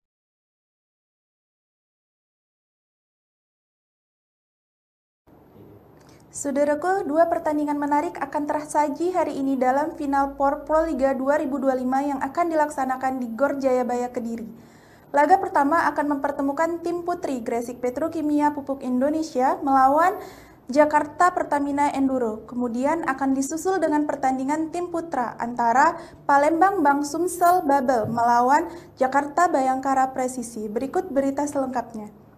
Saudaraku, dua pertandingan menarik akan tersaji hari ini dalam Final Four Proliga 2025 yang akan dilaksanakan di Gor Jayabaya Kediri. Laga pertama akan mempertemukan tim putri Gresik Petrokimia Pupuk Indonesia melawan Jakarta Pertamina Enduro. Kemudian akan disusul dengan pertandingan tim putra antara Palembang Bank Sumsel Babel melawan Jakarta Bayangkara Presisi. Berikut berita selengkapnya.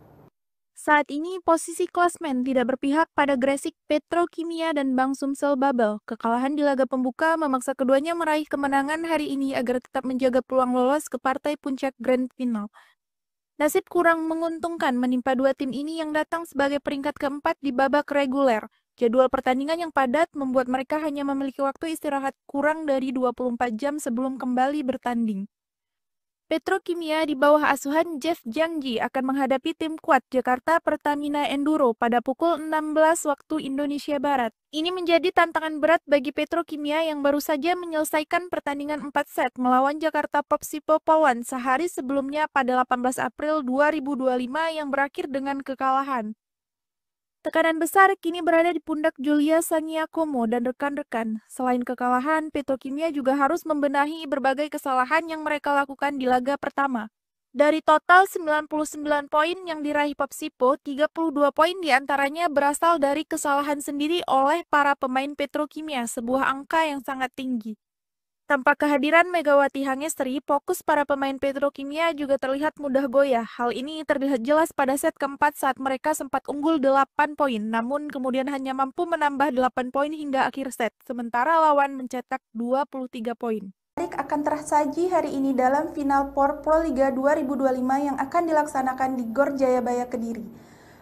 Saat ini posisi klasmen tidak berpihak pada Gresik Petrokimia dan Bank Sumsel Babel. Kekalahan di laga pembuka memaksa keduanya meraih kemenangan hari ini agar tetap menjaga peluang lolos ke partai puncak Grand Final. Nasib kurang menguntungkan menimpa dua tim ini yang datang sebagai peringkat keempat di babak reguler. Jadwal pertandingan yang padat membuat mereka hanya memiliki waktu istirahat kurang dari 24 jam sebelum kembali bertanding. Petrokimia di bawah asuhan Jeff Jangji akan menghadapi tim kuat Jakarta Pertamina Enduro pada pukul 16 waktu Indonesia Barat. Ini menjadi tantangan berat bagi Petrokimia yang baru saja menyelesaikan pertandingan 4 set melawan Jakarta Popsipo Polwan sehari sebelumnya pada 18 April 2025 yang berakhir dengan kekalahan. Tekanan besar kini berada di pundak Julia Sangiakomo dan rekan-rekan. Selain kekalahan, Petrokimia juga harus membenahi berbagai kesalahan yang mereka lakukan di laga pertama. Dari total 99 poin yang diraih Popsipo, 32 poin diantaranya berasal dari kesalahan sendiri oleh para pemain Petrokimia, sebuah angka yang sangat tinggi. Tanpa kehadiran Megawati Hangestri, fokus para pemain Petrokimia juga terlihat mudah goyah. Hal ini terlihat jelas pada set keempat saat mereka sempat unggul 8 poin, namun kemudian hanya mampu menambah 8 poin hingga akhir set, sementara lawan mencetak 23 poin. Akan tersaji hari ini dalam Final Four Proliga 2025 yang akan dilaksanakan di Gor Jayabaya Kediri.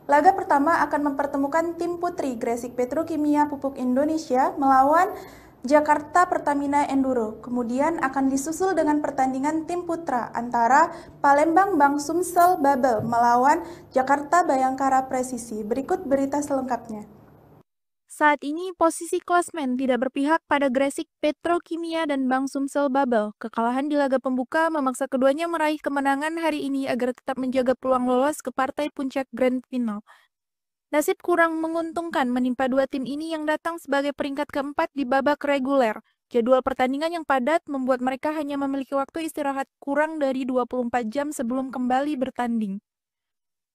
Laga pertama akan mempertemukan tim putri Gresik Petrokimia Pupuk Indonesia melawan Jakarta Pertamina Enduro. Kemudian akan disusul dengan pertandingan tim putra antara Palembang Bank Sumsel Babel melawan Jakarta Bayangkara Presisi. Berikut berita selengkapnya. Saat ini posisi klasmen tidak berpihak pada Gresik Petrokimia dan Bank Sumsel Babel. Kekalahan di laga pembuka memaksa keduanya meraih kemenangan hari ini agar tetap menjaga peluang lolos ke partai puncak Grand Final. Nasib kurang menguntungkan menimpa dua tim ini yang datang sebagai peringkat keempat di babak reguler. Jadwal pertandingan yang padat membuat mereka hanya memiliki waktu istirahat kurang dari 24 jam sebelum kembali bertanding.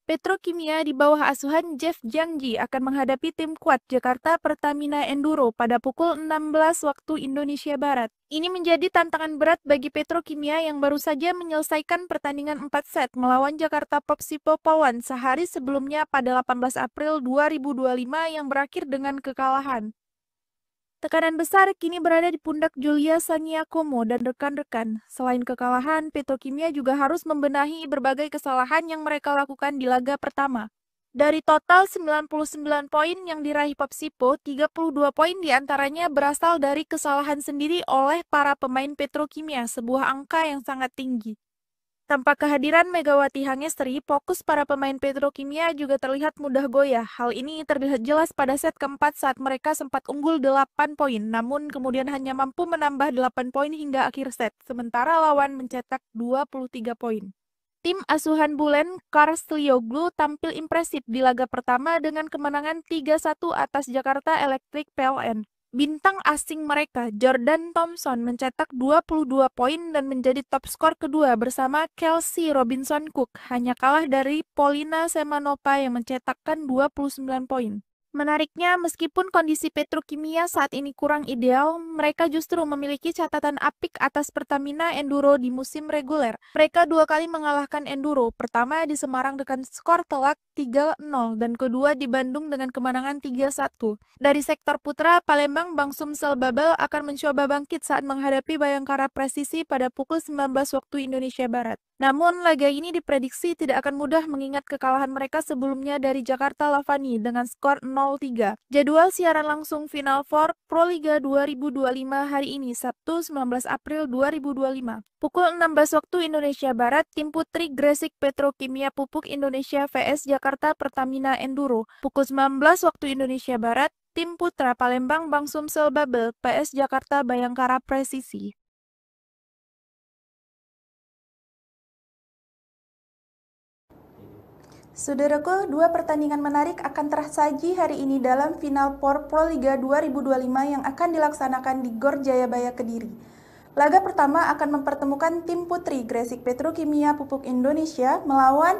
Petrokimia di bawah asuhan Jeff Jangji akan menghadapi tim kuat Jakarta Pertamina Enduro pada pukul 16 waktu Indonesia Barat. Ini menjadi tantangan berat bagi Petrokimia yang baru saja menyelesaikan pertandingan 4 set melawan Jakarta Popsipo Pawan sehari sebelumnya pada 18 April 2025 yang berakhir dengan kekalahan. Tekanan besar kini berada di pundak Julia Saniakomo dan rekan-rekan. Selain kekalahan, Petrokimia juga harus membenahi berbagai kesalahan yang mereka lakukan di laga pertama. Dari total 99 poin yang diraih Popsipo, 32 poin diantaranya berasal dari kesalahan sendiri oleh para pemain Petrokimia, sebuah angka yang sangat tinggi. Tanpa kehadiran Megawati Hangestri, fokus para pemain Petrokimia juga terlihat mudah goyah. Hal ini terlihat jelas pada set keempat saat mereka sempat unggul 8 poin, namun kemudian hanya mampu menambah 8 poin hingga akhir set, sementara lawan mencetak 23 poin. Tim asuhan Bulen Karslioglu tampil impresif di laga pertama dengan kemenangan 3-1 atas Jakarta Electric PLN. Bintang asing mereka, Jordan Thompson, mencetak 22 poin dan menjadi top skor kedua bersama Kelsey Robinson Cook, hanya kalah dari Polina Semanova yang mencetakkan 29 poin. Menariknya, meskipun kondisi Petrokimia saat ini kurang ideal, mereka justru memiliki catatan apik atas Pertamina Enduro di musim reguler. Mereka dua kali mengalahkan Enduro, pertama di Semarang dengan skor telak 3-0 dan kedua di Bandung dengan kemenangan 3-1. Dari sektor putra, Palembang Bank Sumsel Babel akan mencoba bangkit saat menghadapi Bayangkara Presisi pada pukul 19 waktu Indonesia Barat. Namun, laga ini diprediksi tidak akan mudah mengingat kekalahan mereka sebelumnya dari Jakarta Lavani dengan skor 0-3. Jadwal siaran langsung Final Four Proliga 2025 hari ini, Sabtu 19 April 2025. Pukul 16 waktu Indonesia Barat, tim putri Gresik Petrokimia Pupuk Indonesia vs Jakarta Pertamina Enduro. Pukul 19 waktu Indonesia Barat, tim putra Palembang Bank Sumsel Babel PS Jakarta Bayangkara Presisi. Saudaraku, dua pertandingan menarik akan tersaji hari ini dalam Final Four Proliga 2025 yang akan dilaksanakan di Gor Jayabaya Kediri. Laga pertama akan mempertemukan tim putri Gresik Petrokimia Pupuk Indonesia melawan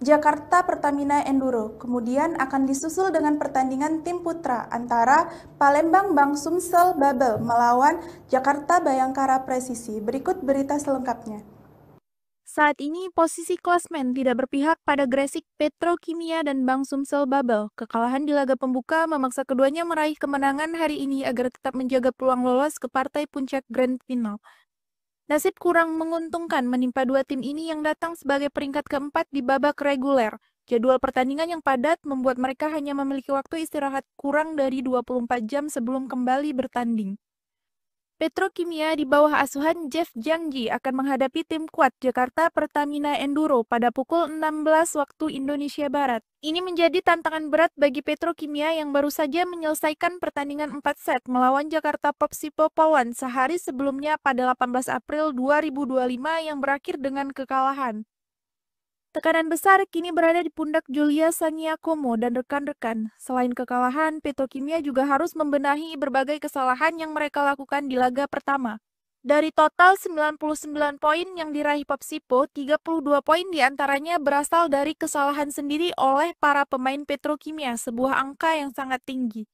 Jakarta Pertamina Enduro. Kemudian akan disusul dengan pertandingan tim putra antara Palembang Bank Sumsel Babel melawan Jakarta Bayangkara Presisi. Berikut berita selengkapnya. Saat ini posisi klasmen tidak berpihak pada Gresik Petrokimia dan Bank Sumsel Babel. Kekalahan di laga pembuka memaksa keduanya meraih kemenangan hari ini agar tetap menjaga peluang lolos ke partai puncak Grand Final. Nasib kurang menguntungkan menimpa dua tim ini yang datang sebagai peringkat keempat di babak reguler. Jadwal pertandingan yang padat membuat mereka hanya memiliki waktu istirahat kurang dari 24 jam sebelum kembali bertanding. Petrokimia di bawah asuhan Jeff Jangji akan menghadapi tim kuat Jakarta Pertamina Enduro pada pukul 16 waktu Indonesia Barat. Ini menjadi tantangan berat bagi Petrokimia yang baru saja menyelesaikan pertandingan 4 set melawan Jakarta Popsipo Pawan sehari sebelumnya pada 18 April 2025 yang berakhir dengan kekalahan. Tekanan besar kini berada di pundak Julia Saniakomo dan rekan-rekan. Selain kekalahan, Petrokimia juga harus membenahi berbagai kesalahan yang mereka lakukan di laga pertama. Dari total 99 poin yang diraih Popsipo, 32 poin diantaranya berasal dari kesalahan sendiri oleh para pemain Petrokimia, sebuah angka yang sangat tinggi.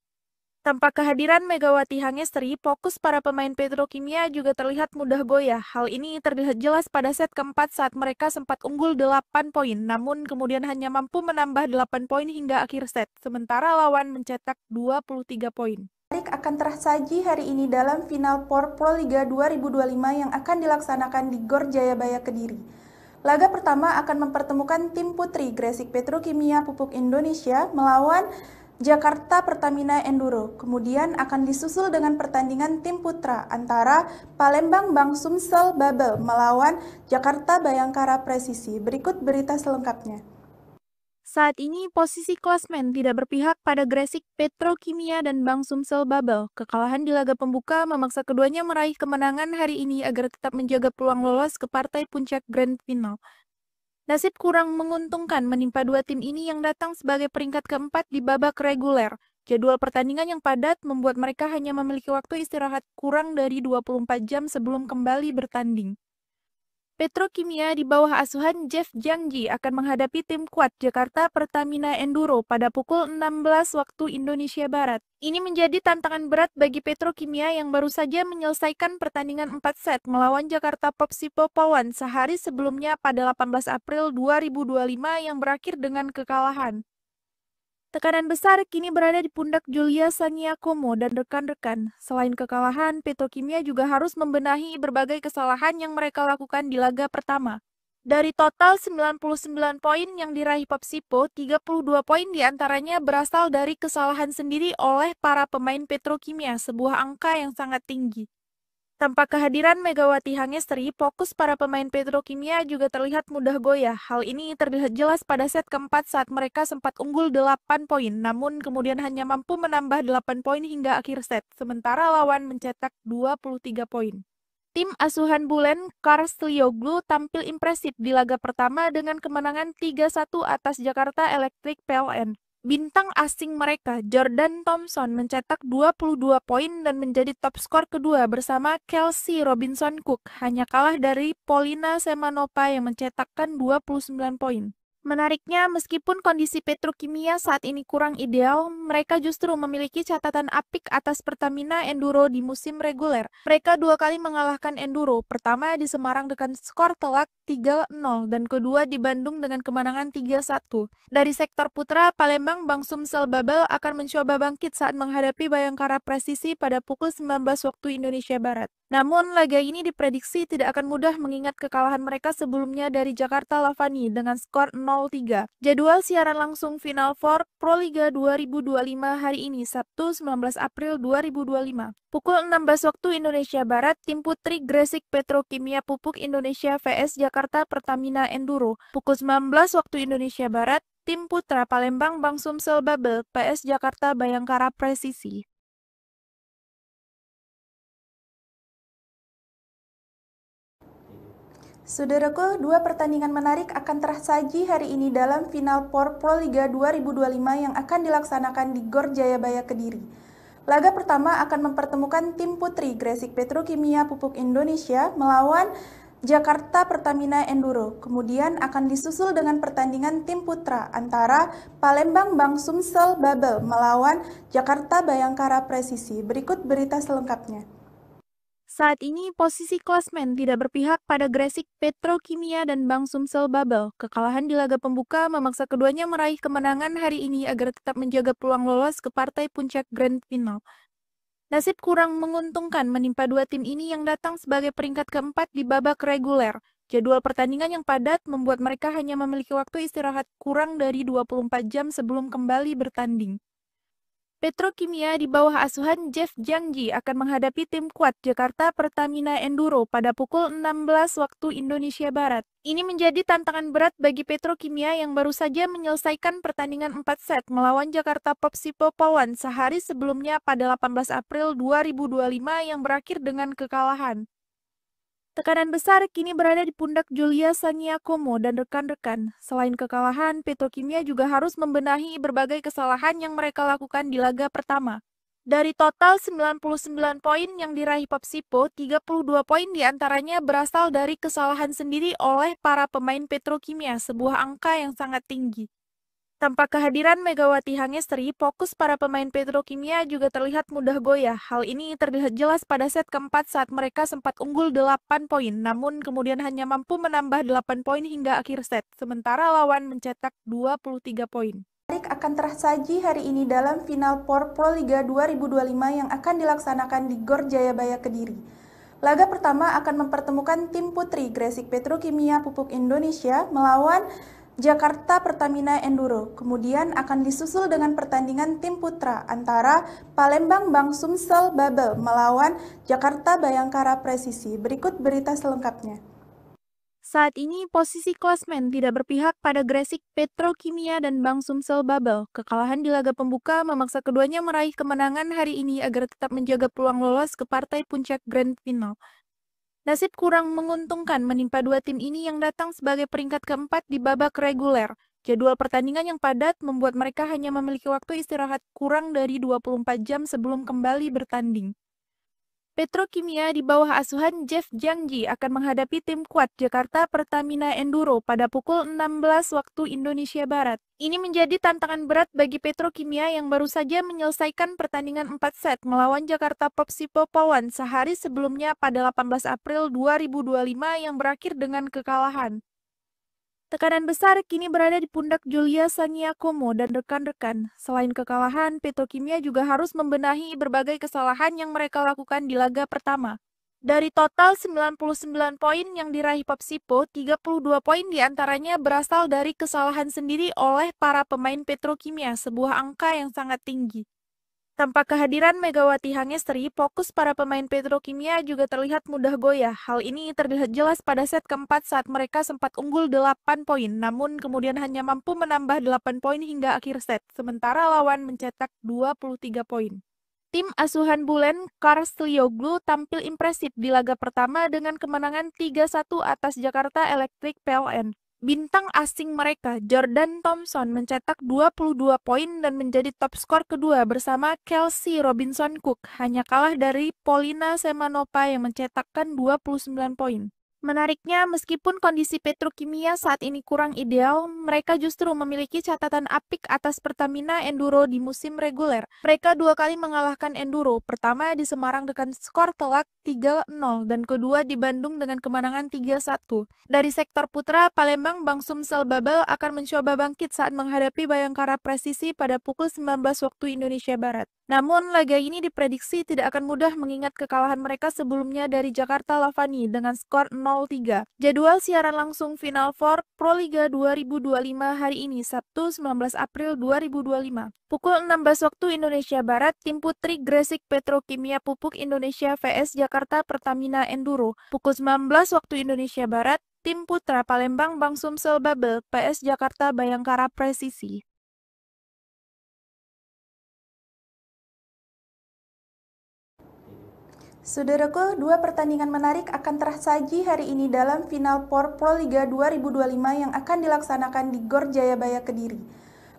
Tanpa kehadiran Megawati Hangestri, fokus para pemain Petrokimia juga terlihat mudah goyah. Hal ini terlihat jelas pada set keempat saat mereka sempat unggul 8 poin, namun kemudian hanya mampu menambah 8 poin hingga akhir set, sementara lawan mencetak 23 poin. Akan tersaji hari ini dalam Final Four Proliga 2025 yang akan dilaksanakan di Gor Jayabaya Kediri. Laga pertama akan mempertemukan tim putri Gresik Petrokimia Pupuk Indonesia melawan Jakarta Pertamina Enduro. Kemudian akan disusul dengan pertandingan tim putra antara Palembang Bank Sumsel Babel melawan Jakarta Bayangkara Presisi. Berikut berita selengkapnya. Saat ini posisi klasmen tidak berpihak pada Gresik Petrokimia dan Bank Sumsel Babel. Kekalahan di laga pembuka memaksa keduanya meraih kemenangan hari ini agar tetap menjaga peluang lolos ke partai puncak Grand Final. Nasib kurang menguntungkan menimpa dua tim ini yang datang sebagai peringkat keempat di babak reguler. Jadwal pertandingan yang padat membuat mereka hanya memiliki waktu istirahat kurang dari 24 jam sebelum kembali bertanding. Petrokimia di bawah asuhan Jeff Jangji akan menghadapi tim kuat Jakarta Pertamina Enduro pada pukul 16 waktu Indonesia Barat. Ini menjadi tantangan berat bagi Petrokimia yang baru saja menyelesaikan pertandingan 4 set melawan Jakarta Popsipo Polwan sehari sebelumnya pada 18 April 2025 yang berakhir dengan kekalahan. Tekanan besar kini berada di pundak Julia Saniakomo dan rekan-rekan. Selain kekalahan, Petrokimia juga harus membenahi berbagai kesalahan yang mereka lakukan di laga pertama. Dari total 99 poin yang diraih Popsipo, 32 poin diantaranya berasal dari kesalahan sendiri oleh para pemain Petrokimia, sebuah angka yang sangat tinggi. Tanpa kehadiran Megawati Hangestri, fokus para pemain Petrokimia juga terlihat mudah goyah. Hal ini terlihat jelas pada set keempat saat mereka sempat unggul 8 poin, namun kemudian hanya mampu menambah 8 poin hingga akhir set, sementara lawan mencetak 23 poin. Tim asuhan Bulen Karslioglu tampil impresif di laga pertama dengan kemenangan 3-1 atas Jakarta Electric PLN. Bintang asing mereka, Jordan Thompson, mencetak 22 poin dan menjadi top skor kedua bersama Kelsey Robinson Cook, hanya kalah dari Polina Semanova yang mencetakkan 29 poin. Menariknya, meskipun kondisi Petrokimia saat ini kurang ideal, mereka justru memiliki catatan apik atas Pertamina Enduro di musim reguler. Mereka dua kali mengalahkan Enduro, pertama di Semarang dengan skor telak 3-0 dan kedua di Bandung dengan kemenangan 3-1. Dari sektor putra, Palembang Bank Sumsel Babel akan mencoba bangkit saat menghadapi Bayangkara Presisi pada pukul 19 waktu Indonesia Barat. Namun, laga ini diprediksi tidak akan mudah mengingat kekalahan mereka sebelumnya dari Jakarta Lavani dengan skor 0-3. Jadwal siaran langsung Final Four Proliga 2025 hari ini, Sabtu 19 April 2025. Pukul 16 waktu Indonesia Barat, tim putri Gresik Petrokimia Pupuk Indonesia vs Jakarta Pertamina Enduro. Pukul 19 waktu Indonesia Barat, tim putra Palembang Bank Sumsel Babel vs Jakarta Bayangkara Presisi. Saudaraku, dua pertandingan menarik akan tersaji hari ini dalam Final Four Proliga 2025 yang akan dilaksanakan di Gor Jayabaya Kediri. Laga pertama akan mempertemukan tim putri Gresik Petrokimia Pupuk Indonesia melawan Jakarta Pertamina Enduro. Kemudian akan disusul dengan pertandingan tim putra antara Palembang Bank Sumsel Babel melawan Jakarta Bayangkara Presisi. Berikut berita selengkapnya. Saat ini posisi klasmen tidak berpihak pada Gresik Petrokimia dan Bank Sumsel Babel. Kekalahan di laga pembuka memaksa keduanya meraih kemenangan hari ini agar tetap menjaga peluang lolos ke partai puncak Grand Final. Nasib kurang menguntungkan menimpa dua tim ini yang datang sebagai peringkat keempat di babak reguler. Jadwal pertandingan yang padat membuat mereka hanya memiliki waktu istirahat kurang dari 24 jam sebelum kembali bertanding. Petrokimia di bawah asuhan Jeff Jangji akan menghadapi tim kuat Jakarta Pertamina Enduro pada pukul 16 waktu Indonesia Barat. Ini menjadi tantangan berat bagi Petrokimia yang baru saja menyelesaikan pertandingan 4 set melawan Jakarta Popsipo Polwan sehari sebelumnya pada 18 April 2025 yang berakhir dengan kekalahan. Tekanan besar kini berada di pundak Julia Saniakomo dan rekan-rekan. Selain kekalahan, Petrokimia juga harus membenahi berbagai kesalahan yang mereka lakukan di laga pertama. Dari total 99 poin yang diraih Popsipo, 32 poin diantaranya berasal dari kesalahan sendiri oleh para pemain Petrokimia, sebuah angka yang sangat tinggi. Tanpa kehadiran Megawati Hangestri, fokus para pemain Petrokimia juga terlihat mudah goyah. Hal ini terlihat jelas pada set keempat saat mereka sempat unggul 8 poin, namun kemudian hanya mampu menambah 8 poin hingga akhir set, sementara lawan mencetak 23 poin. Akan tersaji hari ini dalam Final Four Proliga 2025 yang akan dilaksanakan di Gor Jayabaya Kediri. Laga pertama akan mempertemukan tim putri Gresik Petrokimia Pupuk Indonesia melawan Jakarta Pertamina Enduro. Kemudian akan disusul dengan pertandingan tim putra antara Palembang Bank Sumsel Babel melawan Jakarta Bayangkara Presisi. Berikut berita selengkapnya. Saat ini posisi klasmen tidak berpihak pada Gresik Petrokimia dan Bank Sumsel Babel. Kekalahan di laga pembuka memaksa keduanya meraih kemenangan hari ini agar tetap menjaga peluang lolos ke partai puncak Grand Final. Nasib kurang menguntungkan menimpa dua tim ini yang datang sebagai peringkat keempat di babak reguler. Jadwal pertandingan yang padat membuat mereka hanya memiliki waktu istirahat kurang dari 24 jam sebelum kembali bertanding. Petrokimia di bawah asuhan Jeff Jangji akan menghadapi tim kuat Jakarta Pertamina Enduro pada pukul 16 waktu Indonesia Barat. Ini menjadi tantangan berat bagi Petrokimia yang baru saja menyelesaikan pertandingan 4 set melawan Jakarta Popsipo Polwan sehari sebelumnya pada 18 April 2025 yang berakhir dengan kekalahan. Tekanan besar kini berada di pundak Julia Sangiakomo dan rekan-rekan. Selain kekalahan, Petrokimia juga harus membenahi berbagai kesalahan yang mereka lakukan di laga pertama. Dari total 99 poin yang diraih Popsipo, 32 poin diantaranya berasal dari kesalahan sendiri oleh para pemain Petrokimia, sebuah angka yang sangat tinggi. Tanpa kehadiran Megawati Hangestri, fokus para pemain Petrokimia juga terlihat mudah goyah. Hal ini terlihat jelas pada set keempat saat mereka sempat unggul 8 poin, namun kemudian hanya mampu menambah 8 poin hingga akhir set, sementara lawan mencetak 23 poin. Tim asuhan Bulen Karslioglu tampil impresif di laga pertama dengan kemenangan 3-1 atas Jakarta Electric PLN. Bintang asing mereka, Jordan Thompson, mencetak 22 poin dan menjadi top skor kedua bersama Kelsey Robinson Cook, hanya kalah dari Polina Semanova yang mencetakkan 29 poin. Menariknya, meskipun kondisi Petrokimia saat ini kurang ideal, mereka justru memiliki catatan apik atas Pertamina Enduro di musim reguler. Mereka dua kali mengalahkan Enduro, pertama di Semarang dengan skor telak 3-0 dan kedua di Bandung dengan kemenangan 3-1. Dari sektor putra, Palembang Bank Sumsel Babel akan mencoba bangkit saat menghadapi Bayangkara Presisi pada pukul 19 waktu Indonesia Barat. Namun, laga ini diprediksi tidak akan mudah mengingat kekalahan mereka sebelumnya dari Jakarta Lavani dengan skor 0-3. Jadwal siaran langsung Final Four Proliga 2025 hari ini, Sabtu 19 April 2025. Pukul 16 waktu Indonesia Barat, tim putri Gresik Petrokimia Pupuk Indonesia vs Jakarta Pertamina Enduro. Pukul 19 waktu Indonesia Barat, tim putra Palembang Bank Sumsel Babel vs Jakarta Bayangkara Presisi. Saudaraku, dua pertandingan menarik akan tersaji hari ini dalam Final Four Proliga 2025 yang akan dilaksanakan di Gor Jayabaya Kediri.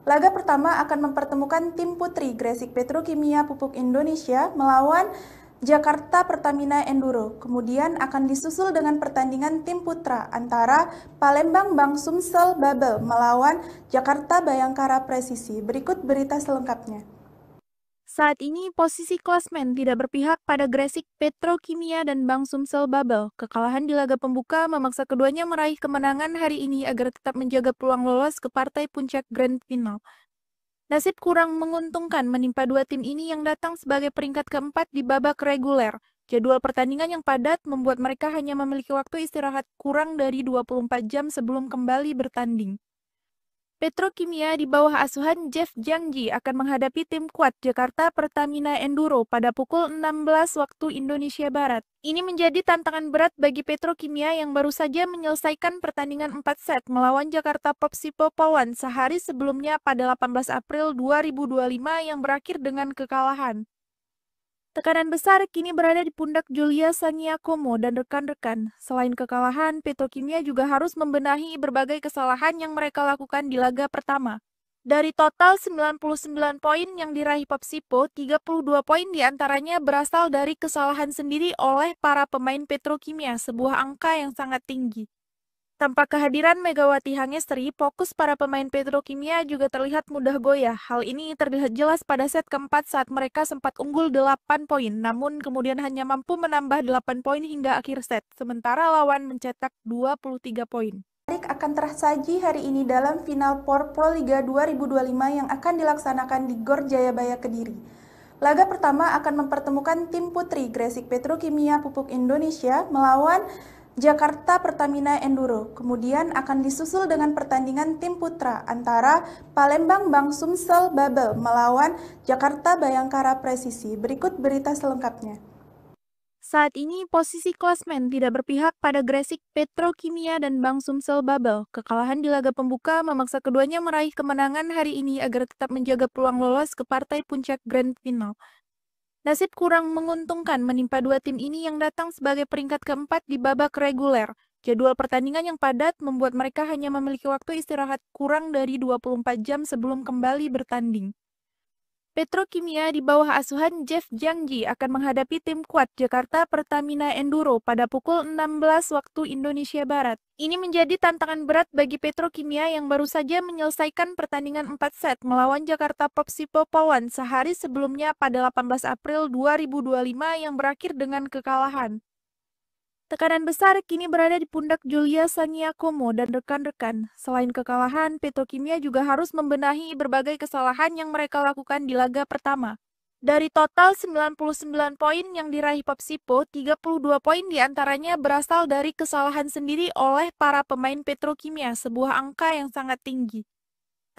Laga pertama akan mempertemukan tim putri Gresik Petrokimia Pupuk Indonesia melawan Jakarta Pertamina Enduro. Kemudian akan disusul dengan pertandingan tim putra antara Palembang Bank Sumsel Babel melawan Jakarta Bayangkara Presisi. Berikut berita selengkapnya. Saat ini posisi klasmen tidak berpihak pada Gresik Petrokimia dan Bank Sumsel Babel. Kekalahan di laga pembuka memaksa keduanya meraih kemenangan hari ini agar tetap menjaga peluang lolos ke partai puncak Grand Final. Nasib kurang menguntungkan menimpa dua tim ini yang datang sebagai peringkat keempat di babak reguler. Jadwal pertandingan yang padat membuat mereka hanya memiliki waktu istirahat kurang dari 24 jam sebelum kembali bertanding. Petrokimia di bawah asuhan Jeff Jangji akan menghadapi tim kuat Jakarta Pertamina Enduro pada pukul 16 waktu Indonesia Barat. Ini menjadi tantangan berat bagi Petrokimia yang baru saja menyelesaikan pertandingan 4 set melawan Jakarta Popsipo Polwan sehari sebelumnya pada 18 April 2025 yang berakhir dengan kekalahan. Tekanan besar kini berada di pundak Julia Sangiakomo dan rekan-rekan. Selain kekalahan, Petrokimia juga harus membenahi berbagai kesalahan yang mereka lakukan di laga pertama. Dari total 99 poin yang diraih Popsipo, 32 poin diantaranya berasal dari kesalahan sendiri oleh para pemain Petrokimia, sebuah angka yang sangat tinggi. Tanpa kehadiran Megawati Hangestri, fokus para pemain Petrokimia juga terlihat mudah goyah. Hal ini terlihat jelas pada set keempat saat mereka sempat unggul 8 poin, namun kemudian hanya mampu menambah 8 poin hingga akhir set, sementara lawan mencetak 23 poin. Akan tersaji hari ini dalam Final Four Proliga 2025 yang akan dilaksanakan di Gor Jayabaya Kediri. Laga pertama akan mempertemukan tim putri Gresik Petrokimia Pupuk Indonesia melawan Jakarta Pertamina Enduro. Kemudian akan disusul dengan pertandingan tim putra antara Palembang Bank Sumsel Babel melawan Jakarta Bayangkara Presisi. Berikut berita selengkapnya. Saat ini posisi klasmen tidak berpihak pada Gresik Petrokimia dan Bank Sumsel Babel. Kekalahan di laga pembuka memaksa keduanya meraih kemenangan hari ini agar tetap menjaga peluang lolos ke partai puncak Grand Final. Nasib kurang menguntungkan menimpa dua tim ini yang datang sebagai peringkat keempat di babak reguler. Jadwal pertandingan yang padat membuat mereka hanya memiliki waktu istirahat kurang dari 24 jam sebelum kembali bertanding. Petrokimia di bawah asuhan Jeff Jiangji akan menghadapi tim kuat Jakarta Pertamina Enduro pada pukul 16 waktu Indonesia Barat. Ini menjadi tantangan berat bagi Petrokimia yang baru saja menyelesaikan pertandingan 4 set melawan Jakarta Popsipo Polwan sehari sebelumnya pada 18 April 2025 yang berakhir dengan kekalahan. Tekanan besar kini berada di pundak Julia Sangiakomo dan rekan-rekan. Selain kekalahan, Petrokimia juga harus membenahi berbagai kesalahan yang mereka lakukan di laga pertama. Dari total 99 poin yang diraih Popsipo, 32 poin diantaranya berasal dari kesalahan sendiri oleh para pemain Petrokimia, sebuah angka yang sangat tinggi.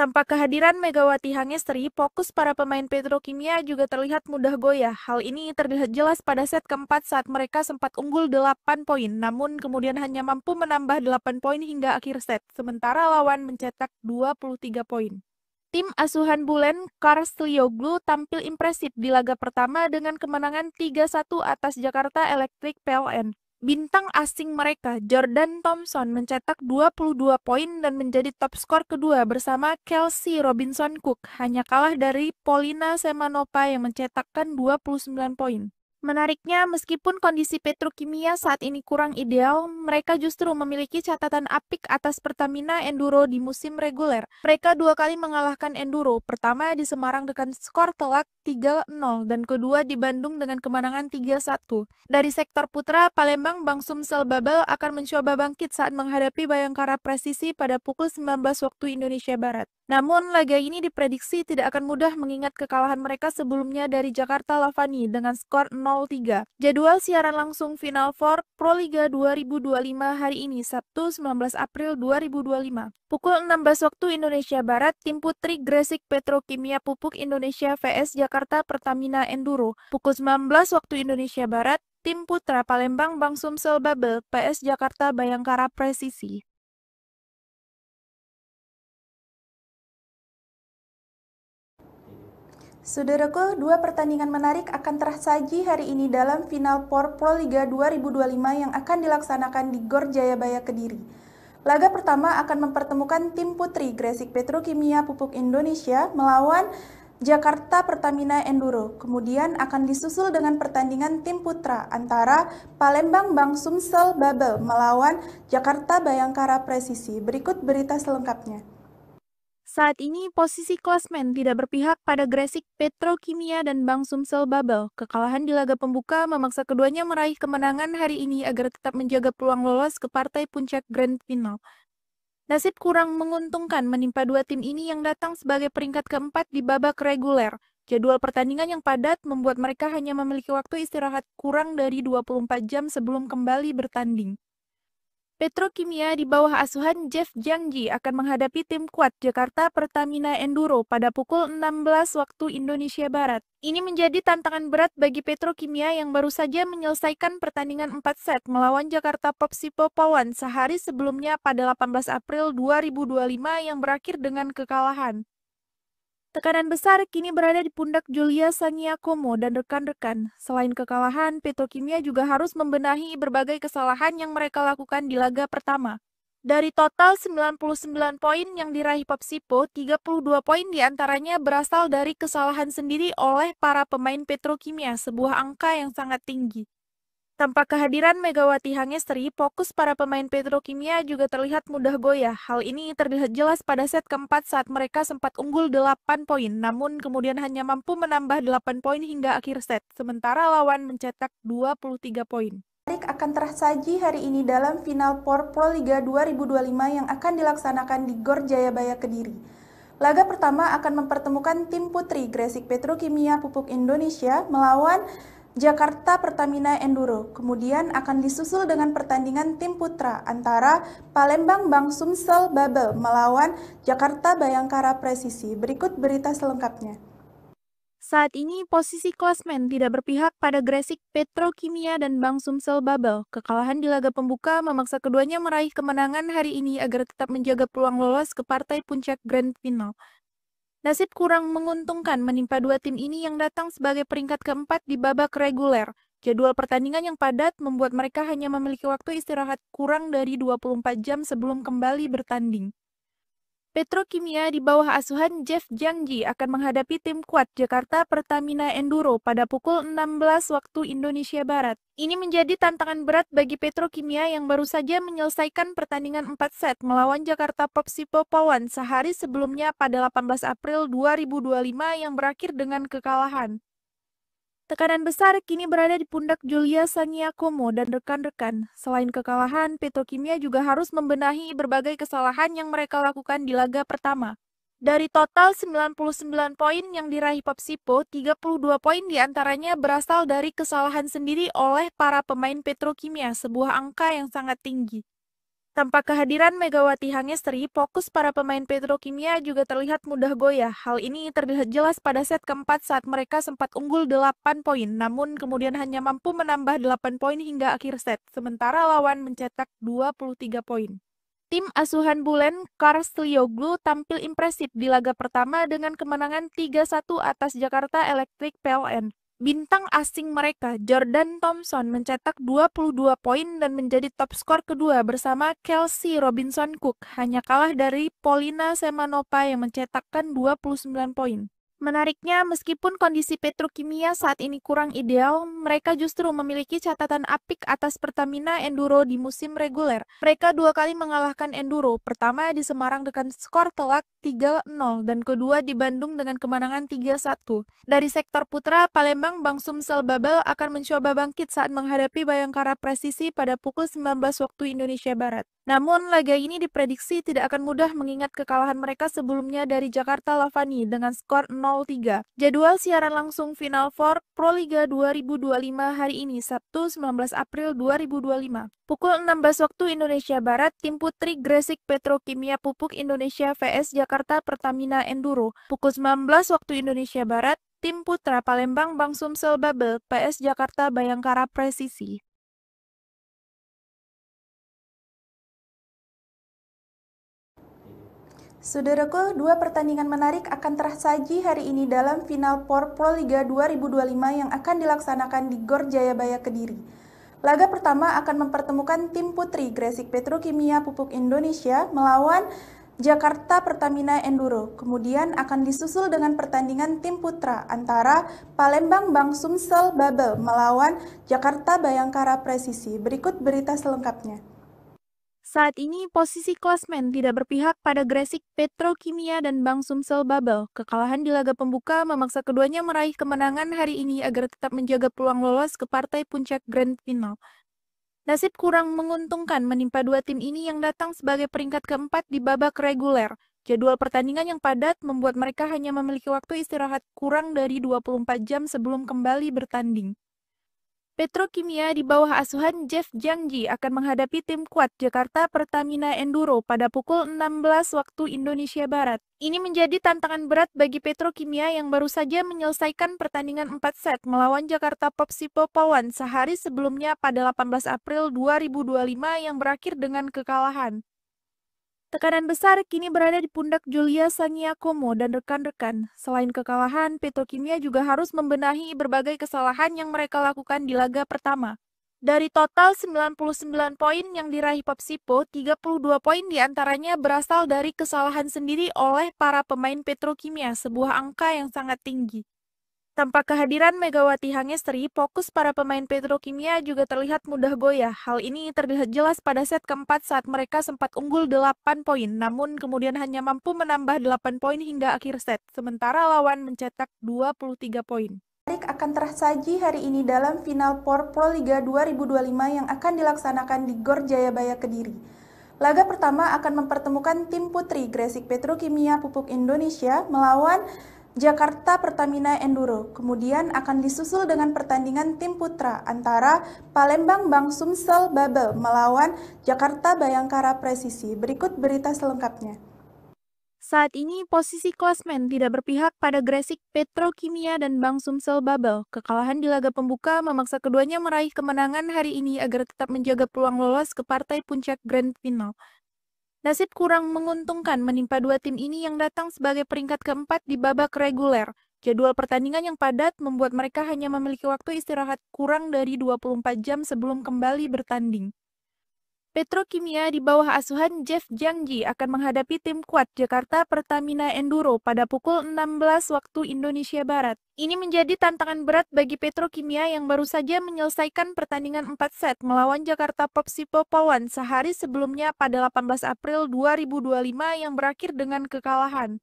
Tanpa kehadiran Megawati Hangestri, fokus para pemain Petrokimia juga terlihat mudah goyah. Hal ini terlihat jelas pada set keempat saat mereka sempat unggul 8 poin, namun kemudian hanya mampu menambah 8 poin hingga akhir set, sementara lawan mencetak 23 poin. Tim asuhan Bulen, Karslioglu tampil impresif di laga pertama dengan kemenangan 3-1 atas Jakarta Electric PLN. Bintang asing mereka, Jordan Thompson, mencetak 22 poin dan menjadi top skor kedua bersama Kelsey Robinson Cook, hanya kalah dari Polina Semanova yang mencetakkan 29 poin. Menariknya, meskipun kondisi Petrokimia saat ini kurang ideal, mereka justru memiliki catatan apik atas Pertamina Enduro di musim reguler. Mereka dua kali mengalahkan Enduro, pertama di Semarang dengan skor telak 3-0 dan kedua di Bandung dengan kemenangan 3-1. Dari sektor putra, Palembang Bank Sumsel Babel akan mencoba bangkit saat menghadapi Bayangkara Presisi pada pukul 19 waktu Indonesia Barat. Namun, laga ini diprediksi tidak akan mudah mengingat kekalahan mereka sebelumnya dari Jakarta Lavani dengan skor 0-3. Jadwal siaran langsung Final Four Proliga 2025 hari ini, Sabtu 19 April 2025. Pukul 16 waktu Indonesia Barat, tim putri Gresik Petrokimia Pupuk Indonesia vs Jakarta Pertamina Enduro. Pukul 19 waktu Indonesia Barat, tim putra Palembang Bank Sumsel Babel PS Jakarta Bayangkara Presisi. Saudaraku, dua pertandingan menarik akan tersaji hari ini dalam Final Four Proliga 2025 yang akan dilaksanakan di Gor Jayabaya Kediri. Laga pertama akan mempertemukan tim putri Gresik Petrokimia Pupuk Indonesia melawan Jakarta Pertamina Enduro. Kemudian akan disusul dengan pertandingan tim putra antara Palembang Bank Sumsel Babel melawan Jakarta Bayangkara Presisi. Berikut berita selengkapnya. Saat ini posisi klasmen tidak berpihak pada Gresik Petrokimia dan Bank Sumsel Babel. Kekalahan di laga pembuka memaksa keduanya meraih kemenangan hari ini agar tetap menjaga peluang lolos ke partai puncak Grand Final. Nasib kurang menguntungkan menimpa dua tim ini yang datang sebagai peringkat keempat di babak reguler. Jadwal pertandingan yang padat membuat mereka hanya memiliki waktu istirahat kurang dari 24 jam sebelum kembali bertanding. Petrokimia di bawah asuhan Jeff Jiangji akan menghadapi tim kuat Jakarta Pertamina Enduro pada pukul 16 waktu Indonesia Barat. Ini menjadi tantangan berat bagi Petrokimia yang baru saja menyelesaikan pertandingan 4 set melawan Jakarta Popsipo Polwan sehari sebelumnya pada 18 April 2025 yang berakhir dengan kekalahan. Tekanan besar kini berada di pundak Julia Sangiakomo dan rekan-rekan. Selain kekalahan, Petrokimia juga harus membenahi berbagai kesalahan yang mereka lakukan di laga pertama. Dari total 99 poin yang diraih Popsipo, 32 poin diantaranya berasal dari kesalahan sendiri oleh para pemain Petrokimia, sebuah angka yang sangat tinggi. Tanpa kehadiran Megawati Hangestri, fokus para pemain Petrokimia juga terlihat mudah goyah. Hal ini terlihat jelas pada set keempat saat mereka sempat unggul 8 poin, namun kemudian hanya mampu menambah 8 poin hingga akhir set, sementara lawan mencetak 23 poin. Akan tersaji hari ini dalam Final Four Proliga 2025 yang akan dilaksanakan di Gor Jayabaya Kediri. Laga pertama akan mempertemukan tim putri Gresik Petrokimia Pupuk Indonesia melawan Jakarta Pertamina Enduro. Kemudian akan disusul dengan pertandingan tim putra antara Palembang Bank Sumsel Babel melawan Jakarta Bayangkara Presisi. Berikut berita selengkapnya. Saat ini posisi klasmen tidak berpihak pada Gresik Petrokimia dan Bank Sumsel Babel. Kekalahan di laga pembuka memaksa keduanya meraih kemenangan hari ini agar tetap menjaga peluang lolos ke partai puncak Grand Final. Nasib kurang menguntungkan menimpa dua tim ini yang datang sebagai peringkat keempat di babak reguler. Jadwal pertandingan yang padat membuat mereka hanya memiliki waktu istirahat kurang dari 24 jam sebelum kembali bertanding. Petrokimia di bawah asuhan Jeff Jangji akan menghadapi tim kuat Jakarta Pertamina Enduro pada pukul 16 waktu Indonesia Barat. Ini menjadi tantangan berat bagi Petrokimia yang baru saja menyelesaikan pertandingan 4 set melawan Jakarta Popsipo Pawan sehari sebelumnya pada 18 April 2025 yang berakhir dengan kekalahan. Tekanan besar kini berada di pundak Julia Sangiakomo dan rekan-rekan. Selain kekalahan, Petrokimia juga harus membenahi berbagai kesalahan yang mereka lakukan di laga pertama. Dari total 99 poin yang diraih Popsipo, 32 poin diantaranya berasal dari kesalahan sendiri oleh para pemain Petrokimia, sebuah angka yang sangat tinggi. Tanpa kehadiran Megawati Hangestri, fokus para pemain Petrokimia juga terlihat mudah goyah. Hal ini terlihat jelas pada set keempat saat mereka sempat unggul 8 poin, namun kemudian hanya mampu menambah 8 poin hingga akhir set, sementara lawan mencetak 23 poin. Tim asuhan Bulen Karslioglu tampil impresif di laga pertama dengan kemenangan 3-1 atas Jakarta Electric PLN. Bintang asing mereka, Jordan Thompson, mencetak 22 poin dan menjadi top skor kedua bersama Kelsey Robinson Cook, hanya kalah dari Polina Semanova yang mencetakkan 29 poin. Menariknya, meskipun kondisi Petrokimia saat ini kurang ideal, mereka justru memiliki catatan apik atas Pertamina Enduro di musim reguler. Mereka dua kali mengalahkan Enduro, pertama di Semarang dengan skor telak 3-0 dan kedua di Bandung dengan kemenangan 3-1. Dari sektor putra, Palembang Bank Sumsel Babel akan mencoba bangkit saat menghadapi Bayangkara Presisi pada pukul 19 waktu Indonesia Barat. Namun, laga ini diprediksi tidak akan mudah mengingat kekalahan mereka sebelumnya dari Jakarta Lavani dengan skor 0-3. Jadwal siaran langsung Final Four Proliga 2025 hari ini, Sabtu 19 April 2025. Pukul 16 waktu Indonesia Barat, tim putri Gresik Petrokimia Pupuk Indonesia vs Jakarta Pertamina Enduro. Pukul 19 waktu Indonesia Barat, tim putra Palembang Bank Sumsel Babel PS Jakarta Bayangkara Presisi. Saudaraku, dua pertandingan menarik akan tersaji hari ini dalam Final Four Proliga 2025 yang akan dilaksanakan di Gor Jayabaya Kediri. Laga pertama akan mempertemukan tim putri Gresik Petrokimia Pupuk Indonesia melawan Jakarta Pertamina Enduro. Kemudian akan disusul dengan pertandingan tim putra antara Palembang Bank Sumsel Babel melawan Jakarta Bayangkara Presisi. Berikut berita selengkapnya. Saat ini posisi klasmen tidak berpihak pada Gresik Petrokimia dan Bank Sumsel Babel. Kekalahan di laga pembuka memaksa keduanya meraih kemenangan hari ini agar tetap menjaga peluang lolos ke partai puncak Grand Final. Nasib kurang menguntungkan menimpa dua tim ini yang datang sebagai peringkat keempat di babak reguler. Jadwal pertandingan yang padat membuat mereka hanya memiliki waktu istirahat kurang dari 24 jam sebelum kembali bertanding. Petrokimia di bawah asuhan Jeff Jangji akan menghadapi tim kuat Jakarta Pertamina Enduro pada pukul 16 waktu Indonesia Barat. Ini menjadi tantangan berat bagi Petrokimia yang baru saja menyelesaikan pertandingan 4 set melawan Jakarta Popsipo Pawan sehari sebelumnya pada 18 April 2025 yang berakhir dengan kekalahan. Tekanan besar kini berada di pundak Julia Sangiakomo dan rekan-rekan. Selain kekalahan, Petrokimia juga harus membenahi berbagai kesalahan yang mereka lakukan di laga pertama. Dari total 99 poin yang diraih Popsipo, 32 poin diantaranya berasal dari kesalahan sendiri oleh para pemain Petrokimia, sebuah angka yang sangat tinggi. Tanpa kehadiran Megawati Hangestri, fokus para pemain Petrokimia juga terlihat mudah goyah. Hal ini terlihat jelas pada set keempat saat mereka sempat unggul 8 poin, namun kemudian hanya mampu menambah 8 poin hingga akhir set, sementara lawan mencetak 23 poin. Akan tersaji hari ini dalam Final Four Proliga 2025 yang akan dilaksanakan di Gor Jayabaya Kediri. Laga pertama akan mempertemukan tim putri Gresik Petrokimia Pupuk Indonesia melawan Jakarta Pertamina Enduro. Kemudian akan disusul dengan pertandingan tim putra antara Palembang Bank Sumsel Babel melawan Jakarta Bayangkara Presisi. Berikut berita selengkapnya. Saat ini posisi klasmen tidak berpihak pada Gresik Petrokimia dan Bank Sumsel Babel. Kekalahan di laga pembuka memaksa keduanya meraih kemenangan hari ini agar tetap menjaga peluang lolos ke partai puncak Grand Final. Nasib kurang menguntungkan menimpa dua tim ini yang datang sebagai peringkat keempat di babak reguler. Jadwal pertandingan yang padat membuat mereka hanya memiliki waktu istirahat kurang dari 24 jam sebelum kembali bertanding. Petrokimia di bawah asuhan Jeff Jangji akan menghadapi tim kuat Jakarta Pertamina Enduro pada pukul 16 waktu Indonesia Barat. Ini menjadi tantangan berat bagi Petrokimia yang baru saja menyelesaikan pertandingan 4 set melawan Jakarta Popsipo Polwan sehari sebelumnya pada 18 April 2025 yang berakhir dengan kekalahan.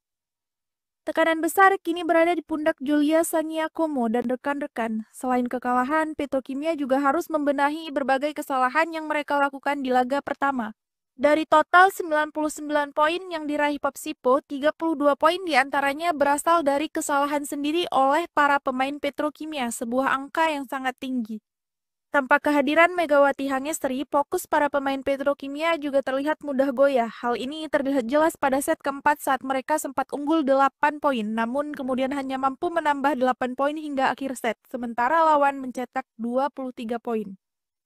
Tekanan besar kini berada di pundak Julia Sangiakomo dan rekan-rekan. Selain kekalahan, Petrokimia juga harus membenahi berbagai kesalahan yang mereka lakukan di laga pertama. Dari total 99 poin yang diraih Popsipo, 32 poin diantaranya berasal dari kesalahan sendiri oleh para pemain Petrokimia, sebuah angka yang sangat tinggi. Tanpa kehadiran Megawati Hangestri, fokus para pemain Petrokimia juga terlihat mudah goyah. Hal ini terlihat jelas pada set keempat saat mereka sempat unggul 8 poin, namun kemudian hanya mampu menambah 8 poin hingga akhir set, sementara lawan mencetak 23 poin.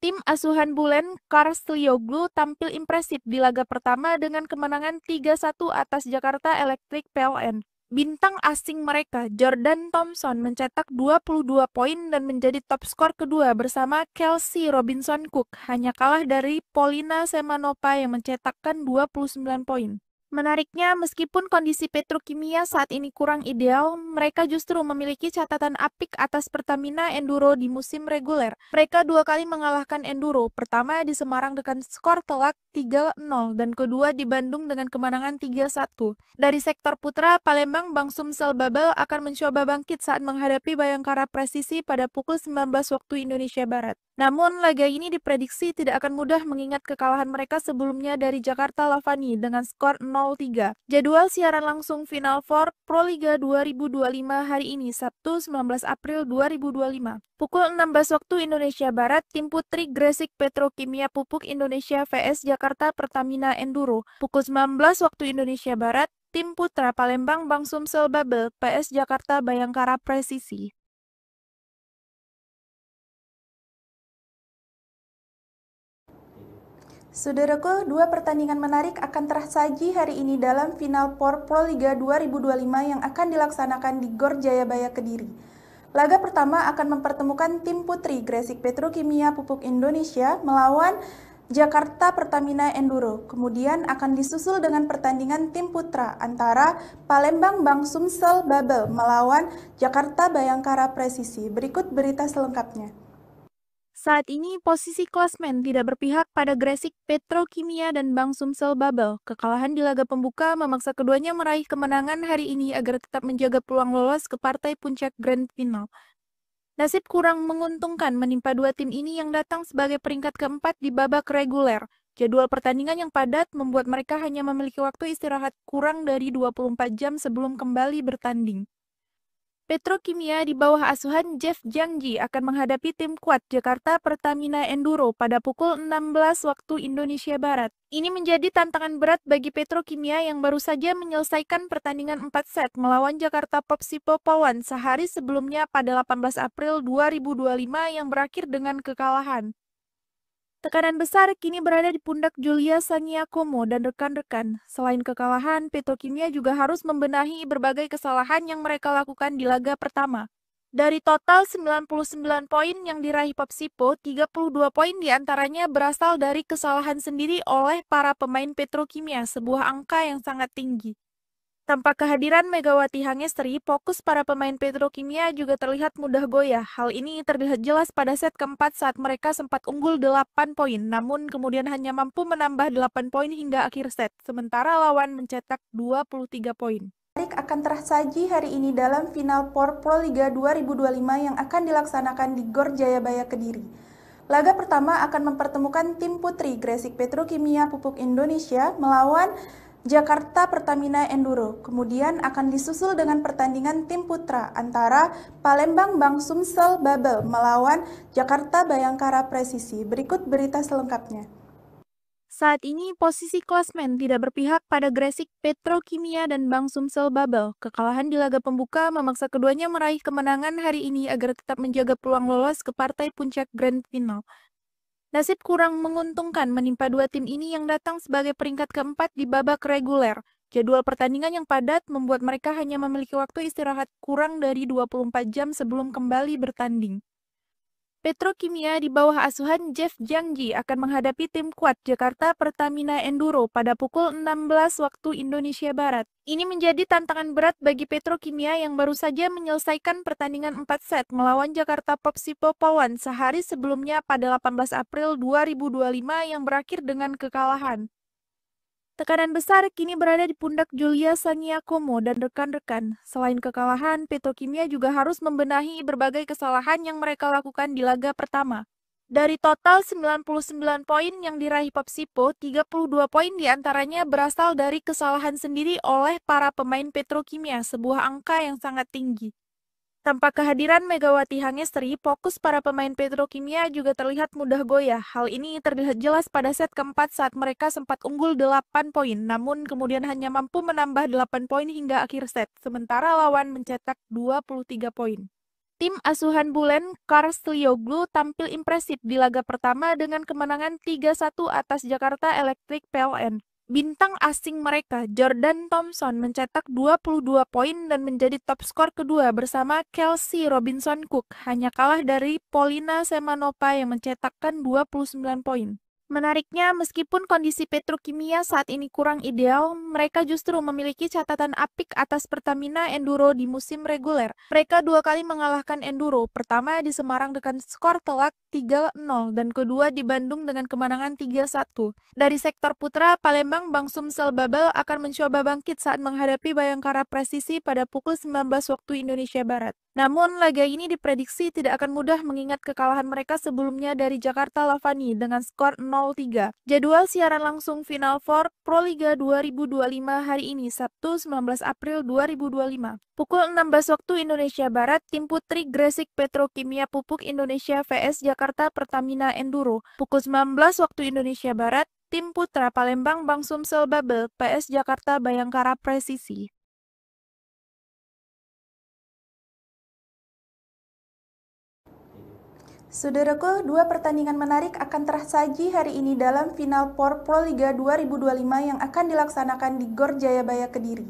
Tim asuhan Bulen Karslioglu tampil impresif di laga pertama dengan kemenangan 3-1 atas Jakarta Electric PLN. Bintang asing mereka, Jordan Thompson, mencetak 22 poin dan menjadi top skor kedua bersama Kelsey Robinson Cook, hanya kalah dari Polina Semanova yang mencetakkan 29 poin. Menariknya, meskipun kondisi Petrokimia saat ini kurang ideal, mereka justru memiliki catatan apik atas Pertamina Enduro di musim reguler. Mereka dua kali mengalahkan Enduro, pertama di Semarang dengan skor telak 3-0 dan kedua di Bandung dengan kemenangan 3-1. Dari sektor putra, Palembang Bank Sumsel Babel akan mencoba bangkit saat menghadapi Bayangkara Presisi pada pukul 19 waktu Indonesia Barat. Namun, laga ini diprediksi tidak akan mudah mengingat kekalahan mereka sebelumnya dari Jakarta Lavani dengan skor 0-3. Jadwal siaran langsung Final Four Proliga 2025 hari ini, Sabtu 19 April 2025. Pukul 16 waktu Indonesia Barat, tim putri Gresik Petrokimia Pupuk Indonesia vs Jakarta Pertamina Enduro. Pukul 19 waktu Indonesia Barat, tim putra Palembang Bank Sumsel Babel PS Jakarta Bayangkara Presisi. Saudaraku, dua pertandingan menarik akan tersaji hari ini dalam Final Four Proliga 2025 yang akan dilaksanakan di Gor Jayabaya Kediri. Laga pertama akan mempertemukan tim putri Gresik Petrokimia Pupuk Indonesia melawan Jakarta Pertamina Enduro. Kemudian akan disusul dengan pertandingan tim putra antara Palembang Bank Sumsel Babel melawan Jakarta Bayangkara Presisi. Berikut berita selengkapnya. Saat ini posisi klasmen tidak berpihak pada Gresik Petrokimia dan Bank Sumsel Babel. Kekalahan di laga pembuka memaksa keduanya meraih kemenangan hari ini agar tetap menjaga peluang lolos ke partai puncak Grand Final. Nasib kurang menguntungkan menimpa dua tim ini yang datang sebagai peringkat keempat di babak reguler. Jadwal pertandingan yang padat membuat mereka hanya memiliki waktu istirahat kurang dari 24 jam sebelum kembali bertanding. Petrokimia di bawah asuhan Jeff Jangji akan menghadapi tim kuat Jakarta Pertamina Enduro pada pukul 16 waktu Indonesia Barat. Ini menjadi tantangan berat bagi Petrokimia yang baru saja menyelesaikan pertandingan 4 set melawan Jakarta Popsipo Polwan sehari sebelumnya pada 18 April 2025 yang berakhir dengan kekalahan. Tekanan besar kini berada di pundak Julia Sangiakomo dan rekan-rekan. Selain kekalahan, Petrokimia juga harus membenahi berbagai kesalahan yang mereka lakukan di laga pertama. Dari total 99 poin yang diraih Popsipo, 32 poin diantaranya berasal dari kesalahan sendiri oleh para pemain Petrokimia, sebuah angka yang sangat tinggi. Tanpa kehadiran Megawati Hangestri, fokus para pemain Petrokimia juga terlihat mudah goyah. Hal ini terlihat jelas pada set keempat saat mereka sempat unggul 8 poin, namun kemudian hanya mampu menambah 8 poin hingga akhir set, sementara lawan mencetak 23 poin. Akan tersaji hari ini dalam Final Four Proliga 2025 yang akan dilaksanakan di Gor Jayabaya Kediri. Laga pertama akan mempertemukan tim putri Gresik Petrokimia Pupuk Indonesia melawan Jakarta Pertamina Enduro. Kemudian akan disusul dengan pertandingan tim putra antara Palembang Bank Sumsel Babel melawan Jakarta Bayangkara Presisi. Berikut berita selengkapnya. Saat ini posisi klasmen tidak berpihak pada Gresik Petrokimia dan Bank Sumsel Babel. Kekalahan di laga pembuka memaksa keduanya meraih kemenangan hari ini agar tetap menjaga peluang lolos ke partai puncak Grand Final. Nasib kurang menguntungkan menimpa dua tim ini yang datang sebagai peringkat keempat di babak reguler. Jadwal pertandingan yang padat membuat mereka hanya memiliki waktu istirahat kurang dari 24 jam sebelum kembali bertanding. Petrokimia di bawah asuhan Jeff Jangji akan menghadapi tim kuat Jakarta Pertamina Enduro pada pukul 16 waktu Indonesia Barat. Ini menjadi tantangan berat bagi Petrokimia yang baru saja menyelesaikan pertandingan 4 set melawan Jakarta Popsipo Pawan sehari sebelumnya pada 18 April 2025 yang berakhir dengan kekalahan. Tekanan besar kini berada di pundak Julia Saniakomo dan rekan-rekan. Selain kekalahan, Petrokimia juga harus membenahi berbagai kesalahan yang mereka lakukan di laga pertama. Dari total 99 poin yang diraih Popsipo, 32 poin diantaranya berasal dari kesalahan sendiri oleh para pemain Petrokimia, sebuah angka yang sangat tinggi. Tanpa kehadiran Megawati Hangestri, fokus para pemain Petrokimia juga terlihat mudah goyah. Hal ini terlihat jelas pada set keempat saat mereka sempat unggul 8 poin, namun kemudian hanya mampu menambah 8 poin hingga akhir set, sementara lawan mencetak 23 poin. Tim asuhan Bulen Karstlioglu tampil impresif di laga pertama dengan kemenangan 3-1 atas Jakarta Electric PLN. Bintang asing mereka, Jordan Thompson, mencetak 22 poin dan menjadi top skor kedua bersama Kelsey Robinson Cook, hanya kalah dari Polina Semanova yang mencetakkan 29 poin. Menariknya, meskipun kondisi Petrokimia saat ini kurang ideal, mereka justru memiliki catatan apik atas Pertamina Enduro di musim reguler. Mereka dua kali mengalahkan Enduro, pertama di Semarang dengan skor telak 3-0 dan kedua di Bandung dengan kemenangan 3-1. Dari sektor putra, Palembang Bank Sumsel Babel akan mencoba bangkit saat menghadapi Bayangkara Presisi pada pukul 19 waktu Indonesia Barat. Namun, laga ini diprediksi tidak akan mudah mengingat kekalahan mereka sebelumnya dari Jakarta Lavani dengan skor 0-3. Jadwal siaran langsung Final Four Proliga 2025 hari ini, Sabtu 19 April 2025. Pukul 16 waktu Indonesia Barat, tim putri Gresik Petrokimia Pupuk Indonesia vs Jakarta Pertamina Enduro. Pukul 19 waktu Indonesia Barat, tim putra Palembang Bank Sumsel Babel PS Jakarta Bayangkara Presisi. Saudaraku, dua pertandingan menarik akan tersaji hari ini dalam Final Four Proliga 2025 yang akan dilaksanakan di Gor Jayabaya Kediri.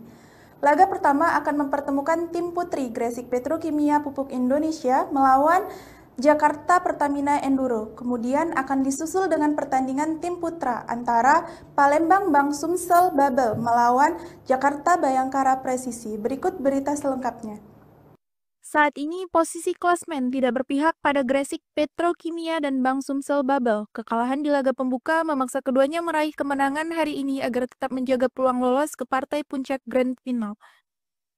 Laga pertama akan mempertemukan tim putri Gresik Petrokimia Pupuk Indonesia melawan Jakarta Pertamina Enduro. Kemudian akan disusul dengan pertandingan tim putra antara Palembang Bank Sumsel Babel melawan Jakarta Bayangkara Presisi. Berikut berita selengkapnya. Saat ini posisi klasmen tidak berpihak pada Gresik Petrokimia dan Bank Sumsel Babel. Kekalahan di laga pembuka memaksa keduanya meraih kemenangan hari ini agar tetap menjaga peluang lolos ke partai puncak Grand Final.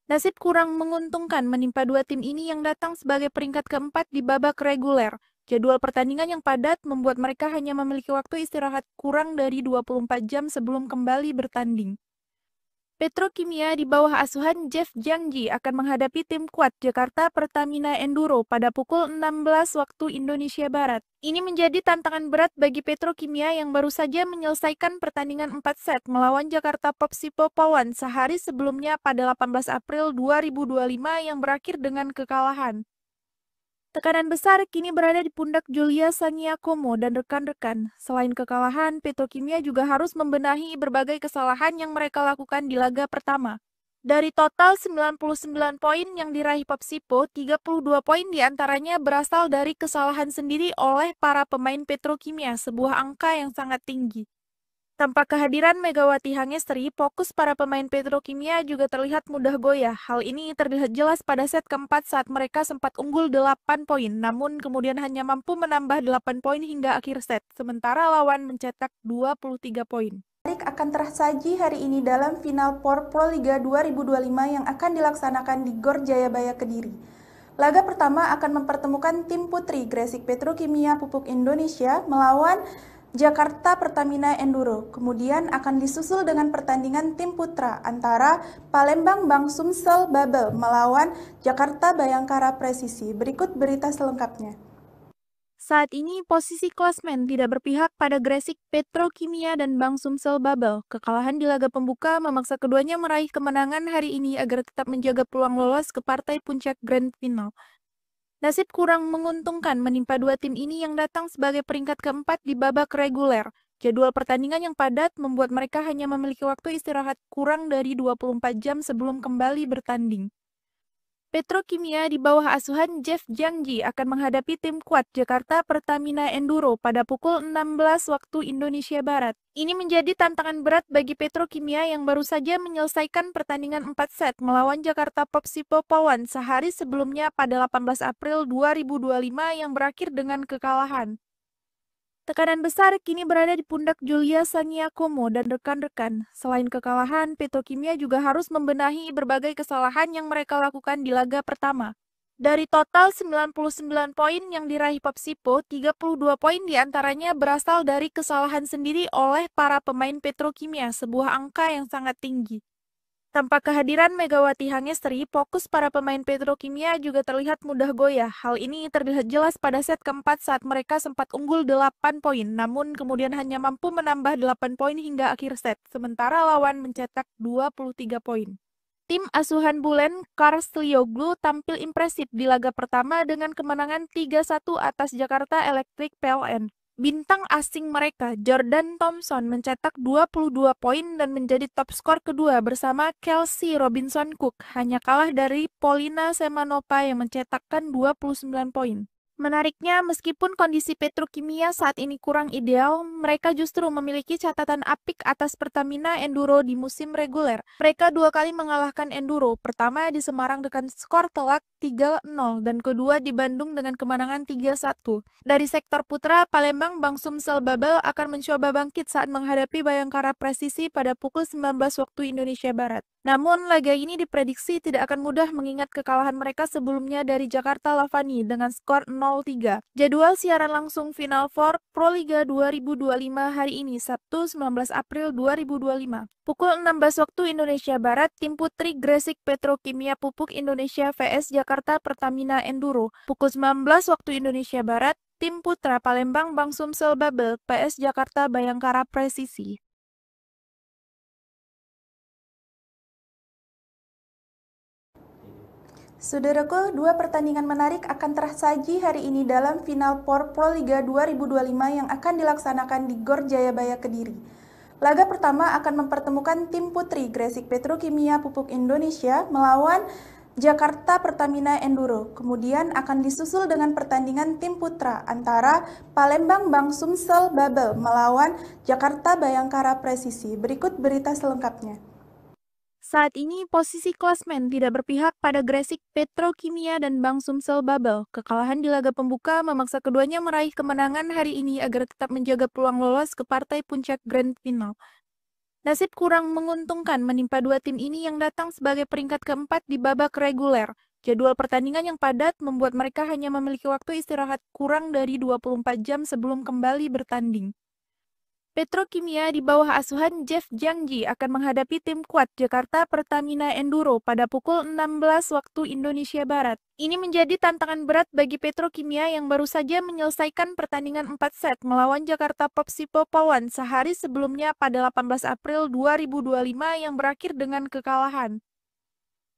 Nasib kurang menguntungkan menimpa dua tim ini yang datang sebagai peringkat keempat di babak reguler. Jadwal pertandingan yang padat membuat mereka hanya memiliki waktu istirahat kurang dari 24 jam sebelum kembali bertanding. Petrokimia di bawah asuhan Jeff Jangji akan menghadapi tim kuat Jakarta Pertamina Enduro pada pukul 16 waktu Indonesia Barat. Ini menjadi tantangan berat bagi Petrokimia yang baru saja menyelesaikan pertandingan 4 set melawan Jakarta Popsipo Pawan sehari sebelumnya pada 18 April 2025 yang berakhir dengan kekalahan. Tekanan besar kini berada di pundak Julia Saniakomo dan rekan-rekan. Selain kekalahan, Petrokimia juga harus membenahi berbagai kesalahan yang mereka lakukan di laga pertama. Dari total 99 poin yang diraih Popsipo, 32 poin diantaranya berasal dari kesalahan sendiri oleh para pemain Petrokimia, sebuah angka yang sangat tinggi. Tanpa kehadiran Megawati Hangestri, fokus para pemain Petrokimia juga terlihat mudah goyah. Hal ini terlihat jelas pada set keempat saat mereka sempat unggul 8 poin, namun kemudian hanya mampu menambah 8 poin hingga akhir set, sementara lawan mencetak 23 poin. Akan tersaji hari ini dalam Final Four Proliga 2025 yang akan dilaksanakan di Gor Jayabaya Kediri. Laga pertama akan mempertemukan tim putri Gresik Petrokimia Pupuk Indonesia melawan Jakarta Pertamina Enduro. Kemudian akan disusul dengan pertandingan tim putra antara Palembang Bank Sumsel Babel melawan Jakarta Bayangkara Presisi. Berikut berita selengkapnya. Saat ini posisi klasmen tidak berpihak pada Gresik Petrokimia dan Bank Sumsel Babel. Kekalahan di laga pembuka memaksa keduanya meraih kemenangan hari ini agar tetap menjaga peluang lolos ke partai puncak Grand Final. Nasib kurang menguntungkan menimpa dua tim ini yang datang sebagai peringkat keempat di babak reguler. Jadwal pertandingan yang padat membuat mereka hanya memiliki waktu istirahat kurang dari 24 jam sebelum kembali bertanding. Petrokimia di bawah asuhan Jeff Jangji akan menghadapi tim kuat Jakarta Pertamina Enduro pada pukul 16 waktu Indonesia Barat. Ini menjadi tantangan berat bagi Petrokimia yang baru saja menyelesaikan pertandingan 4 set melawan Jakarta Popsipo Pawan sehari sebelumnya pada 18 April 2025 yang berakhir dengan kekalahan. Tekanan besar kini berada di pundak Julia Sangiakomo dan rekan-rekan. Selain kekalahan, Petrokimia juga harus membenahi berbagai kesalahan yang mereka lakukan di laga pertama. Dari total 99 poin yang diraih Popsipo, 32 poin diantaranya berasal dari kesalahan sendiri oleh para pemain Petrokimia, sebuah angka yang sangat tinggi. Tanpa kehadiran Megawati Hangestri, fokus para pemain Petrokimia juga terlihat mudah goyah. Hal ini terlihat jelas pada set keempat saat mereka sempat unggul 8 poin, namun kemudian hanya mampu menambah 8 poin hingga akhir set, sementara lawan mencetak 23 poin. Tim asuhan Bulen, Karslioglu tampil impresif di laga pertama dengan kemenangan 3-1 atas Jakarta Electric PLN. Bintang asing mereka, Jordan Thompson, mencetak 22 poin dan menjadi top skor kedua bersama Kelsey Robinson Cook, hanya kalah dari Polina Semanova yang mencetakkan 29 poin. Menariknya, meskipun kondisi Petrokimia saat ini kurang ideal, mereka justru memiliki catatan apik atas Pertamina Enduro di musim reguler. Mereka dua kali mengalahkan Enduro, pertama di Semarang dengan skor telak 3-0 dan kedua di Bandung dengan kemenangan 3-1. Dari sektor putra, Palembang Bank Sumsel Babel akan mencoba bangkit saat menghadapi Bayangkara Presisi pada pukul 19 waktu Indonesia Barat. Namun, laga ini diprediksi tidak akan mudah mengingat kekalahan mereka sebelumnya dari Jakarta Lavani dengan skor 0-3. Jadwal siaran langsung Final Four Proliga 2025 hari ini, Sabtu 19 April 2025. Pukul 16 waktu Indonesia Barat, tim putri Gresik Petrokimia Pupuk Indonesia vs Jakarta Pertamina Enduro. Pukul 19 waktu Indonesia Barat, tim putra Palembang Bank Sumsel Babel vs Jakarta Bayangkara Presisi. Saudaraku, dua pertandingan menarik akan tersaji hari ini dalam Final Four Proliga 2025 yang akan dilaksanakan di Gor Jayabaya Kediri. Laga pertama akan mempertemukan tim putri Gresik Petrokimia Pupuk Indonesia melawan Jakarta Pertamina Enduro. Kemudian akan disusul dengan pertandingan tim putra antara Palembang Bank Sumsel Babel melawan Jakarta Bayangkara Presisi. Berikut berita selengkapnya. Saat ini posisi klasmen tidak berpihak pada Gresik Petrokimia dan Bank Sumsel Babel. Kekalahan di laga pembuka memaksa keduanya meraih kemenangan hari ini agar tetap menjaga peluang lolos ke partai puncak Grand Final. Nasib kurang menguntungkan menimpa dua tim ini yang datang sebagai peringkat keempat di babak reguler. Jadwal pertandingan yang padat membuat mereka hanya memiliki waktu istirahat kurang dari 24 jam sebelum kembali bertanding. Petrokimia di bawah asuhan Jeff Jangji akan menghadapi tim kuat Jakarta Pertamina Enduro pada pukul 16 waktu Indonesia Barat. Ini menjadi tantangan berat bagi Petrokimia yang baru saja menyelesaikan pertandingan 4 set melawan Jakarta Popsipo Pawan sehari sebelumnya pada 18 April 2025 yang berakhir dengan kekalahan.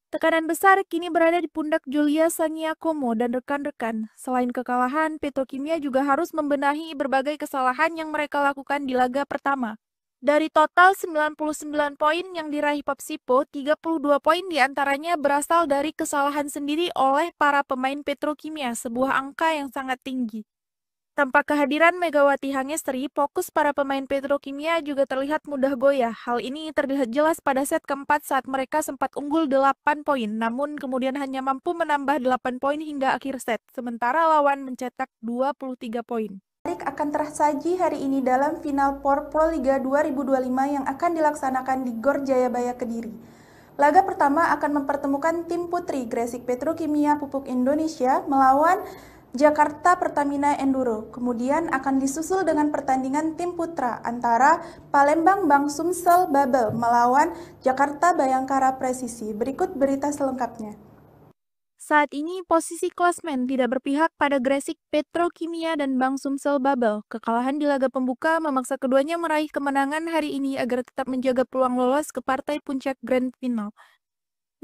Tekanan besar kini berada di pundak Julia Sangiakomo dan rekan-rekan. Selain kekalahan, Petrokimia juga harus membenahi berbagai kesalahan yang mereka lakukan di laga pertama. Dari total 99 poin yang diraih Popsipo, 32 poin diantaranya berasal dari kesalahan sendiri oleh para pemain Petrokimia, sebuah angka yang sangat tinggi. Tanpa kehadiran Megawati Hangestri, fokus para pemain Petrokimia juga terlihat mudah goyah. Hal ini terlihat jelas pada set keempat saat mereka sempat unggul 8 poin, namun kemudian hanya mampu menambah 8 poin hingga akhir set, sementara lawan mencetak 23 poin. Akan tersaji hari ini dalam Final Four Proliga 2025 yang akan dilaksanakan di Gor Jayabaya Kediri. Laga pertama akan mempertemukan tim putri Gresik Petrokimia Pupuk Indonesia melawan Jakarta Pertamina Enduro. Kemudian akan disusul dengan pertandingan tim putra antara Palembang Bank Sumsel Babel melawan Jakarta Bayangkara Presisi. Berikut berita selengkapnya. Saat ini posisi klasmen tidak berpihak pada Gresik Petrokimia dan Bank Sumsel Babel. Kekalahan di laga pembuka memaksa keduanya meraih kemenangan hari ini agar tetap menjaga peluang lolos ke partai puncak Grand Final.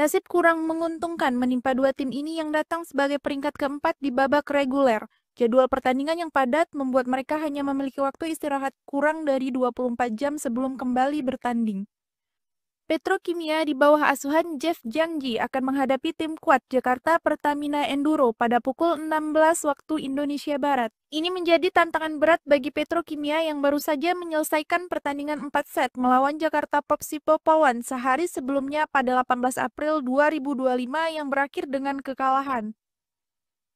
Nasib kurang menguntungkan menimpa dua tim ini yang datang sebagai peringkat keempat di babak reguler. Jadwal pertandingan yang padat membuat mereka hanya memiliki waktu istirahat kurang dari 24 jam sebelum kembali bertanding. Petrokimia di bawah asuhan Jeff Jangji akan menghadapi tim kuat Jakarta Pertamina Enduro pada pukul 16 waktu Indonesia Barat. Ini menjadi tantangan berat bagi Petrokimia yang baru saja menyelesaikan pertandingan 4 set melawan Jakarta Popsipo Polwan sehari sebelumnya pada 18 April 2025 yang berakhir dengan kekalahan.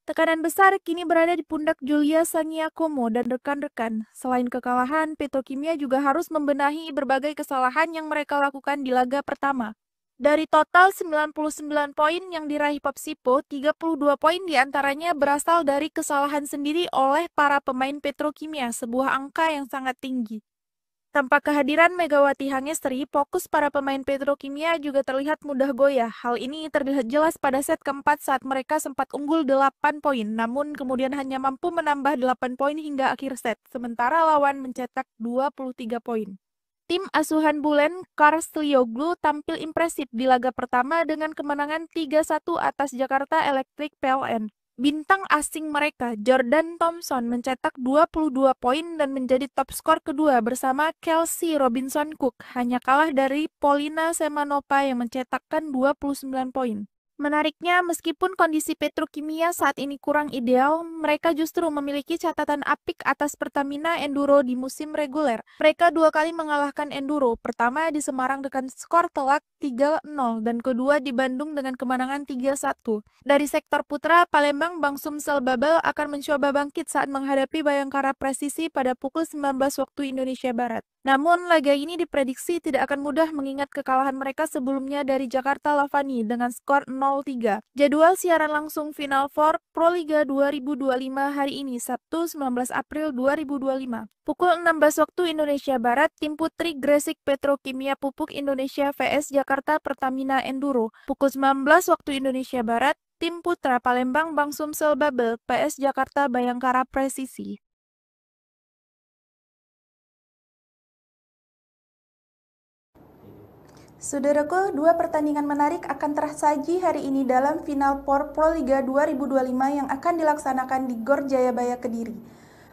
Tekanan besar kini berada di pundak Julia Sangiakomo dan rekan-rekan. Selain kekalahan, Petrokimia juga harus membenahi berbagai kesalahan yang mereka lakukan di laga pertama. Dari total 99 poin yang diraih Popsipo, 32 poin diantaranya berasal dari kesalahan sendiri oleh para pemain Petrokimia, sebuah angka yang sangat tinggi. Tanpa kehadiran Megawati Hangestri, fokus para pemain Petrokimia juga terlihat mudah goyah. Hal ini terlihat jelas pada set keempat saat mereka sempat unggul 8 poin, namun kemudian hanya mampu menambah 8 poin hingga akhir set, sementara lawan mencetak 23 poin. Tim asuhan Bulen, Karslioglu tampil impresif di laga pertama dengan kemenangan 3-1 atas Jakarta Electric PLN. Bintang asing mereka, Jordan Thompson, mencetak 22 poin dan menjadi top skor kedua bersama Kelsey Robinson Cook, hanya kalah dari Polina Semanova yang mencetakkan 29 poin. Menariknya, meskipun kondisi Petrokimia saat ini kurang ideal, mereka justru memiliki catatan apik atas Pertamina Enduro di musim reguler. Mereka dua kali mengalahkan Enduro, pertama di Semarang dengan skor telak 3-0 dan kedua di Bandung dengan kemenangan 3-1. Dari sektor putra, Palembang Bank Sumsel Babel akan mencoba bangkit saat menghadapi Bayangkara Presisi pada pukul 19 waktu Indonesia Barat. Namun, laga ini diprediksi tidak akan mudah mengingat kekalahan mereka sebelumnya dari Jakarta Lavani dengan skor 0-3. Jadwal siaran langsung Final Four Proliga 2025 hari ini, Sabtu 19 April 2025. Pukul 16 waktu Indonesia Barat, tim putri Gresik Petrokimia Pupuk Indonesia vs Jakarta Pertamina Enduro. Pukul 19 waktu Indonesia Barat, tim putra Palembang Bank Sumsel Babel PS Jakarta Bayangkara Presisi. Saudaraku, dua pertandingan menarik akan tersaji hari ini dalam Final Four Proliga 2025 yang akan dilaksanakan di Gor Jayabaya Kediri.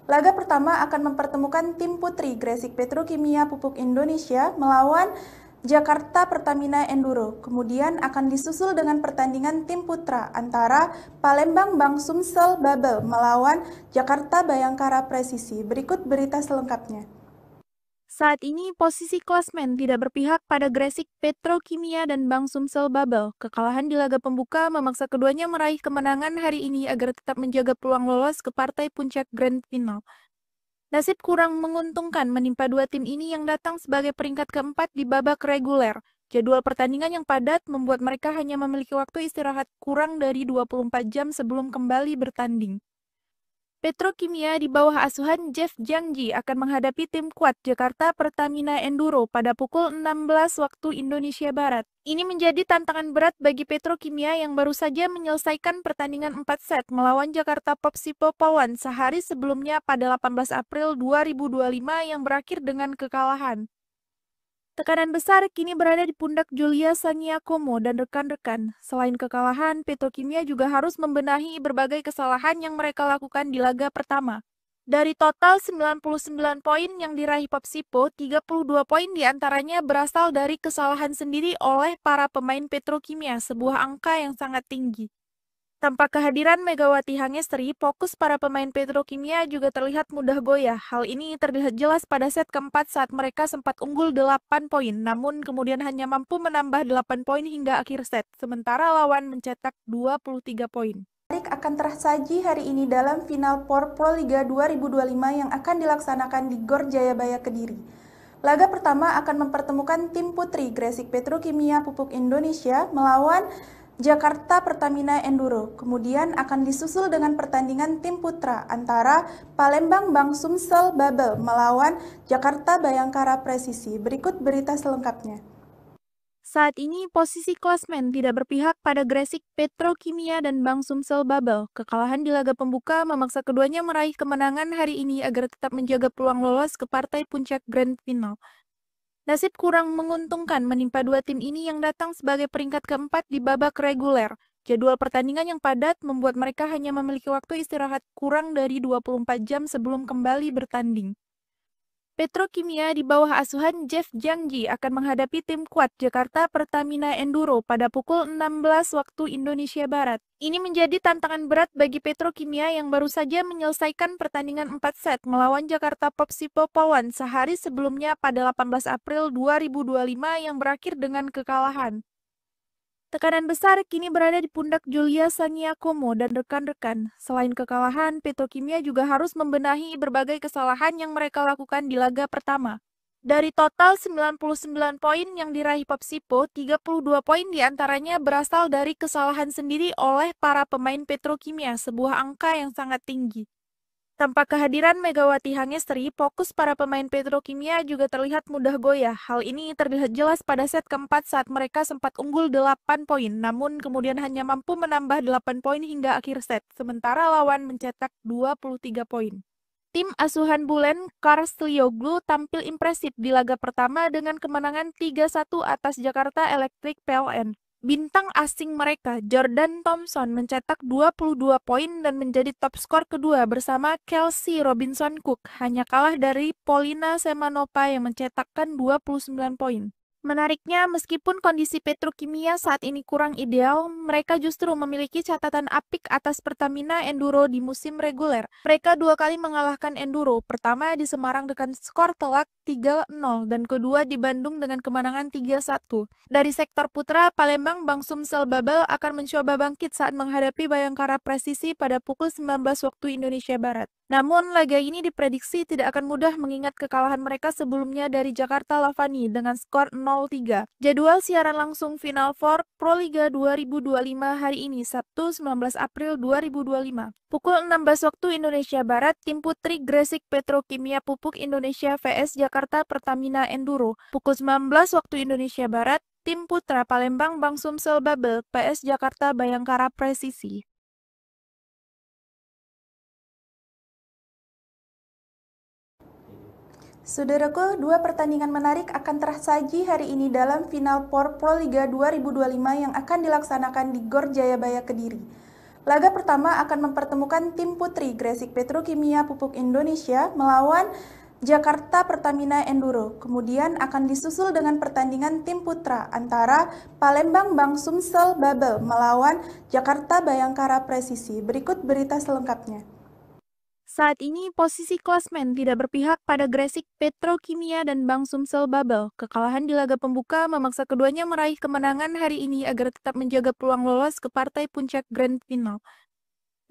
Laga pertama akan mempertemukan tim putri Gresik Petrokimia Pupuk Indonesia melawan Jakarta Pertamina Enduro. Kemudian akan disusul dengan pertandingan tim putra antara Palembang Bank Sumsel Babel melawan Jakarta Bayangkara Presisi. Berikut berita selengkapnya. Saat ini posisi klasmen tidak berpihak pada Gresik Petrokimia dan Bank Sumsel Babel. Kekalahan di laga pembuka memaksa keduanya meraih kemenangan hari ini agar tetap menjaga peluang lolos ke partai puncak Grand Final. Nasib kurang menguntungkan menimpa dua tim ini yang datang sebagai peringkat keempat di babak reguler. Jadwal pertandingan yang padat membuat mereka hanya memiliki waktu istirahat kurang dari 24 jam sebelum kembali bertanding. Petrokimia di bawah asuhan Jeff Jangji akan menghadapi tim kuat Jakarta Pertamina Enduro pada pukul 16 waktu Indonesia Barat. Ini menjadi tantangan berat bagi Petrokimia yang baru saja menyelesaikan pertandingan 4 set melawan Jakarta Popsipo Polwan sehari sebelumnya pada 18 April 2025 yang berakhir dengan kekalahan. Tekanan besar kini berada di pundak Julia Sangiakomo dan rekan-rekan. Selain kekalahan, Petrokimia juga harus membenahi berbagai kesalahan yang mereka lakukan di laga pertama. Dari total 99 poin yang diraih Popsipo, 32 poin diantaranya berasal dari kesalahan sendiri oleh para pemain Petrokimia, sebuah angka yang sangat tinggi. Tanpa kehadiran Megawati Hangestri, fokus para pemain Petrokimia juga terlihat mudah goyah. Hal ini terlihat jelas pada set keempat saat mereka sempat unggul 8 poin, namun kemudian hanya mampu menambah 8 poin hingga akhir set, sementara lawan mencetak 23 poin. Akan tersaji hari ini dalam Final Four Proliga 2025 yang akan dilaksanakan di Gor Jayabaya Kediri. Laga pertama akan mempertemukan tim putri Gresik Petrokimia Pupuk Indonesia melawan Jakarta Pertamina Enduro. Kemudian akan disusul dengan pertandingan tim putra antara Palembang Bank Sumsel Babel melawan Jakarta Bayangkara Presisi. Berikut berita selengkapnya. Saat ini posisi klasmen tidak berpihak pada Gresik Petrokimia dan Bank Sumsel Babel. Kekalahan di laga pembuka memaksa keduanya meraih kemenangan hari ini agar tetap menjaga peluang lolos ke partai puncak Grand Final. Nasib kurang menguntungkan menimpa dua tim ini yang datang sebagai peringkat keempat di babak reguler. Jadwal pertandingan yang padat membuat mereka hanya memiliki waktu istirahat kurang dari 24 jam sebelum kembali bertanding. Petrokimia di bawah asuhan Jeff Jangji akan menghadapi tim kuat Jakarta Pertamina Enduro pada pukul 16 waktu Indonesia Barat. Ini menjadi tantangan berat bagi Petrokimia yang baru saja menyelesaikan pertandingan 4 set melawan Jakarta Popsipo Polwan sehari sebelumnya pada 18 April 2025 yang berakhir dengan kekalahan. Tekanan besar kini berada di pundak Julia Sangiakomo dan rekan-rekan. Selain kekalahan, Petrokimia juga harus membenahi berbagai kesalahan yang mereka lakukan di laga pertama. Dari total 99 poin yang diraih Popsipo, 32 poin diantaranya berasal dari kesalahan sendiri oleh para pemain Petrokimia, sebuah angka yang sangat tinggi. Tanpa kehadiran Megawati Hangestri, fokus para pemain Petrokimia juga terlihat mudah goyah. Hal ini terlihat jelas pada set keempat saat mereka sempat unggul 8 poin, namun kemudian hanya mampu menambah 8 poin hingga akhir set, sementara lawan mencetak 23 poin. Tim asuhan Bulen Karslioglu tampil impresif di laga pertama dengan kemenangan 3-1 atas Jakarta Electric PLN. Bintang asing mereka, Jordan Thompson, mencetak 22 poin dan menjadi top skor kedua bersama Kelsey Robinson Cook, hanya kalah dari Polina Semanova yang mencetakkan 29 poin. Menariknya, meskipun kondisi Petrokimia saat ini kurang ideal, mereka justru memiliki catatan apik atas Pertamina Enduro di musim reguler. Mereka dua kali mengalahkan Enduro, pertama di Semarang dengan skor telak 3-0 dan kedua di Bandung dengan kemenangan 3-1. Dari sektor putra, Palembang Bank Sumsel Babel akan mencoba bangkit saat menghadapi Bayangkara Presisi pada pukul 19 waktu Indonesia Barat. Namun, laga ini diprediksi tidak akan mudah mengingat kekalahan mereka sebelumnya dari Jakarta Lavani dengan skor 0-3. Jadwal siaran langsung Final Four Proliga 2025 hari ini, Sabtu 19 April 2025. Pukul 16 waktu Indonesia Barat, tim putri Gresik Petrokimia Pupuk Indonesia vs Jakarta Pertamina Enduro. Pukul 19 waktu Indonesia Barat, tim putra Palembang Bank Sumsel Babel PS Jakarta Bayangkara Presisi. Saudaraku, dua pertandingan menarik akan tersaji hari ini dalam Final Four Proliga 2025 yang akan dilaksanakan di Gor Jayabaya Kediri. Laga pertama akan mempertemukan tim putri Gresik Petrokimia Pupuk Indonesia melawan Jakarta Pertamina Enduro. Kemudian akan disusul dengan pertandingan tim putra antara Palembang Bank Sumsel Babel melawan Jakarta Bayangkara Presisi. Berikut berita selengkapnya. Saat ini posisi klasmen tidak berpihak pada Gresik Petrokimia dan Bank Sumsel Babel. Kekalahan di laga pembuka memaksa keduanya meraih kemenangan hari ini agar tetap menjaga peluang lolos ke partai puncak Grand Final.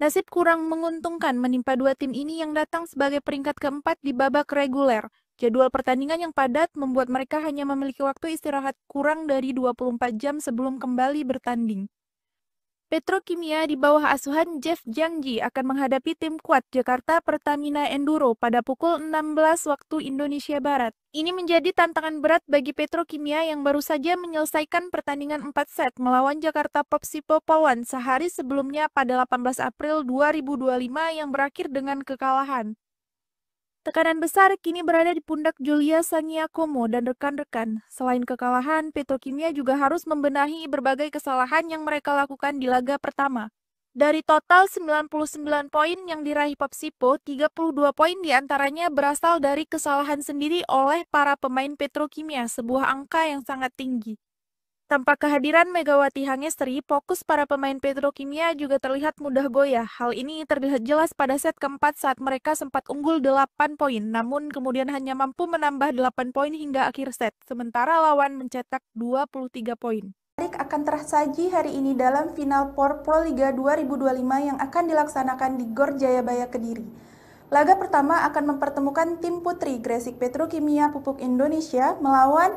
Nasib kurang menguntungkan menimpa dua tim ini yang datang sebagai peringkat keempat di babak reguler. Jadwal pertandingan yang padat membuat mereka hanya memiliki waktu istirahat kurang dari 24 jam sebelum kembali bertanding. Petrokimia di bawah asuhan Jeff Jangji akan menghadapi tim kuat Jakarta Pertamina Enduro pada pukul 16 waktu Indonesia Barat. Ini menjadi tantangan berat bagi Petrokimia yang baru saja menyelesaikan pertandingan 4 set melawan Jakarta Popsipo Polwan sehari sebelumnya pada 18 April 2025 yang berakhir dengan kekalahan. Tekanan besar kini berada di pundak Julia Sangiakomo dan rekan-rekan. Selain kekalahan, Petrokimia juga harus membenahi berbagai kesalahan yang mereka lakukan di laga pertama. Dari total 99 poin yang diraih Popsipo, 32 poin diantaranya berasal dari kesalahan sendiri oleh para pemain Petrokimia, sebuah angka yang sangat tinggi. Tanpa kehadiran Megawati Hangestri, fokus para pemain Petrokimia juga terlihat mudah goyah. Hal ini terlihat jelas pada set keempat saat mereka sempat unggul 8 poin, namun kemudian hanya mampu menambah 8 poin hingga akhir set, sementara lawan mencetak 23 poin. Akan tersaji hari ini dalam Final Four Proliga 2025 yang akan dilaksanakan di Gor Jayabaya Kediri. Laga pertama akan mempertemukan tim putri Gresik Petrokimia Pupuk Indonesia melawan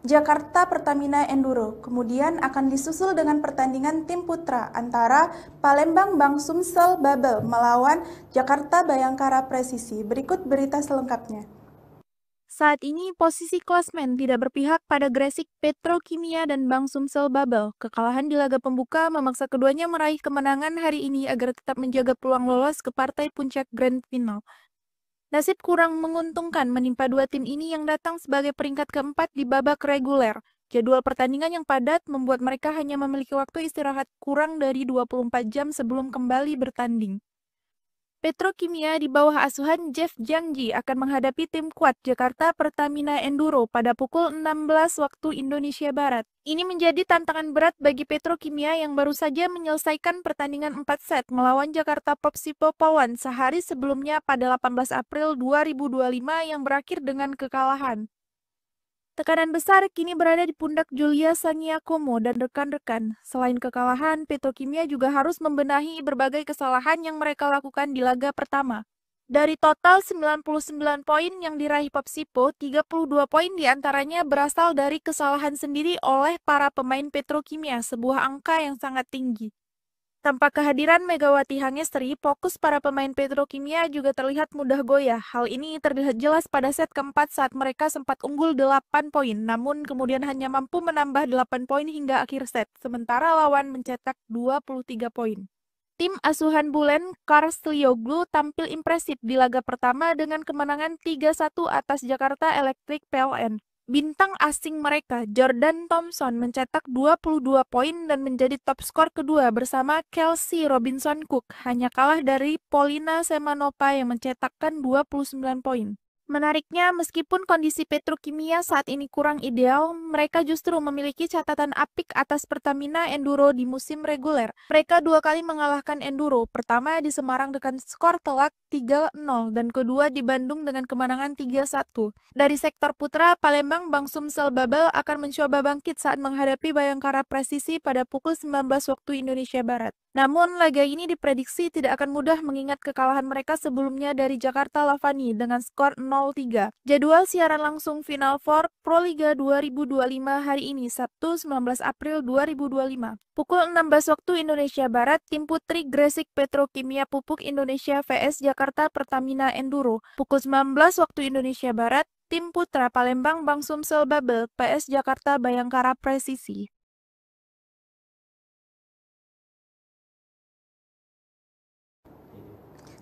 Jakarta Pertamina Enduro. Kemudian akan disusul dengan pertandingan tim putra antara Palembang Bank Sumsel Babel melawan Jakarta Bayangkara Presisi. Berikut berita selengkapnya. Saat ini posisi klasmen tidak berpihak pada Gresik Petrokimia dan Bank Sumsel Babel. Kekalahan di laga pembuka memaksa keduanya meraih kemenangan hari ini agar tetap menjaga peluang lolos ke partai puncak Grand Final. Nasib kurang menguntungkan menimpa dua tim ini yang datang sebagai peringkat keempat di babak reguler. Jadwal pertandingan yang padat membuat mereka hanya memiliki waktu istirahat kurang dari 24 jam sebelum kembali bertanding. Petrokimia di bawah asuhan Jeff Jangji akan menghadapi tim kuat Jakarta Pertamina Enduro pada pukul 16 waktu Indonesia Barat. Ini menjadi tantangan berat bagi Petrokimia yang baru saja menyelesaikan pertandingan 4 set melawan Jakarta Popsipo Pawan sehari sebelumnya pada 18 April 2025 yang berakhir dengan kekalahan. Tekanan besar kini berada di pundak Julia Sangiakomo dan rekan-rekan. Selain kekalahan, Petrokimia juga harus membenahi berbagai kesalahan yang mereka lakukan di laga pertama. Dari total 99 poin yang diraih Popsipo, 32 poin diantaranya berasal dari kesalahan sendiri oleh para pemain Petrokimia, sebuah angka yang sangat tinggi. Tanpa kehadiran Megawati Hangestri, fokus para pemain Petrokimia juga terlihat mudah goyah. Hal ini terlihat jelas pada set keempat saat mereka sempat unggul 8 poin, namun kemudian hanya mampu menambah 8 poin hingga akhir set, sementara lawan mencetak 23 poin. Tim asuhan Bulen Karstlioglu tampil impresif di laga pertama dengan kemenangan 3-1 atas Jakarta Electric PLN. Bintang asing mereka, Jordan Thompson, mencetak 22 poin dan menjadi top skor kedua bersama Kelsey Robinson Cook, hanya kalah dari Polina Semanova yang mencetakkan 29 poin. Menariknya, meskipun kondisi Petrokimia saat ini kurang ideal, mereka justru memiliki catatan apik atas Pertamina Enduro di musim reguler. Mereka dua kali mengalahkan Enduro, pertama di Semarang dengan skor telak 3-0 dan kedua di Bandung dengan kemenangan 3-1. Dari sektor putra, Palembang Bank Sumsel Babel akan mencoba bangkit saat menghadapi Bayangkara Presisi pada pukul 19 waktu Indonesia Barat. Namun, laga ini diprediksi tidak akan mudah mengingat kekalahan mereka sebelumnya dari Jakarta Lavani dengan skor 0-3. Jadwal siaran langsung Final Four Proliga 2025 hari ini, Sabtu 19 April 2025. Pukul 16 waktu Indonesia Barat, tim putri Gresik Petrokimia Pupuk Indonesia vs Jakarta Pertamina Enduro. Pukul 19 waktu Indonesia Barat, tim putra Palembang Bank Sumsel Babel PS Jakarta Bayangkara Presisi.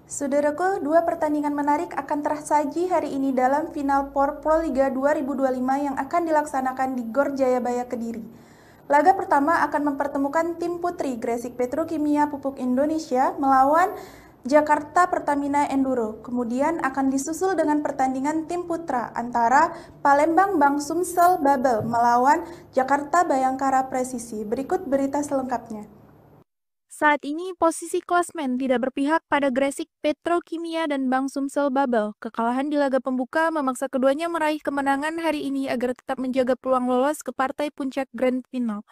Saudaraku, dua pertandingan menarik akan tersaji hari ini dalam Final Four Proliga 2025 yang akan dilaksanakan di Gor Jayabaya Kediri. Laga pertama akan mempertemukan tim putri Gresik Petrokimia Pupuk Indonesia melawan Jakarta Pertamina Enduro. Kemudian akan disusul dengan pertandingan tim putra antara Palembang Bank Sumsel Babel melawan Jakarta Bayangkara Presisi. Berikut berita selengkapnya. Saat ini posisi klasmen tidak berpihak pada Gresik Petrokimia dan Bank Sumsel Babel. Kekalahan di laga pembuka memaksa keduanya meraih kemenangan hari ini agar tetap menjaga peluang lolos ke partai puncak Grand Final.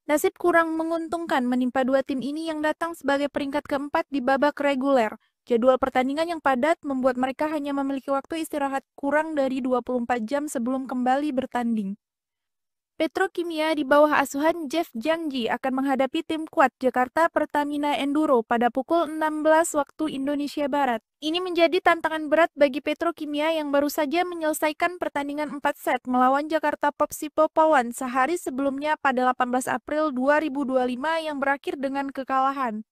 Nasib kurang menguntungkan menimpa dua tim ini yang datang sebagai peringkat keempat di babak reguler. Jadwal pertandingan yang padat membuat mereka hanya memiliki waktu istirahat kurang dari 24 jam sebelum kembali bertanding. Petrokimia di bawah asuhan Jeff Jangji akan menghadapi tim kuat Jakarta Pertamina Enduro pada pukul 16 waktu Indonesia Barat. Ini menjadi tantangan berat bagi Petrokimia yang baru saja menyelesaikan pertandingan 4 set melawan Jakarta Popsipo Pawan sehari sebelumnya pada 18 April 2025 yang berakhir dengan kekalahan.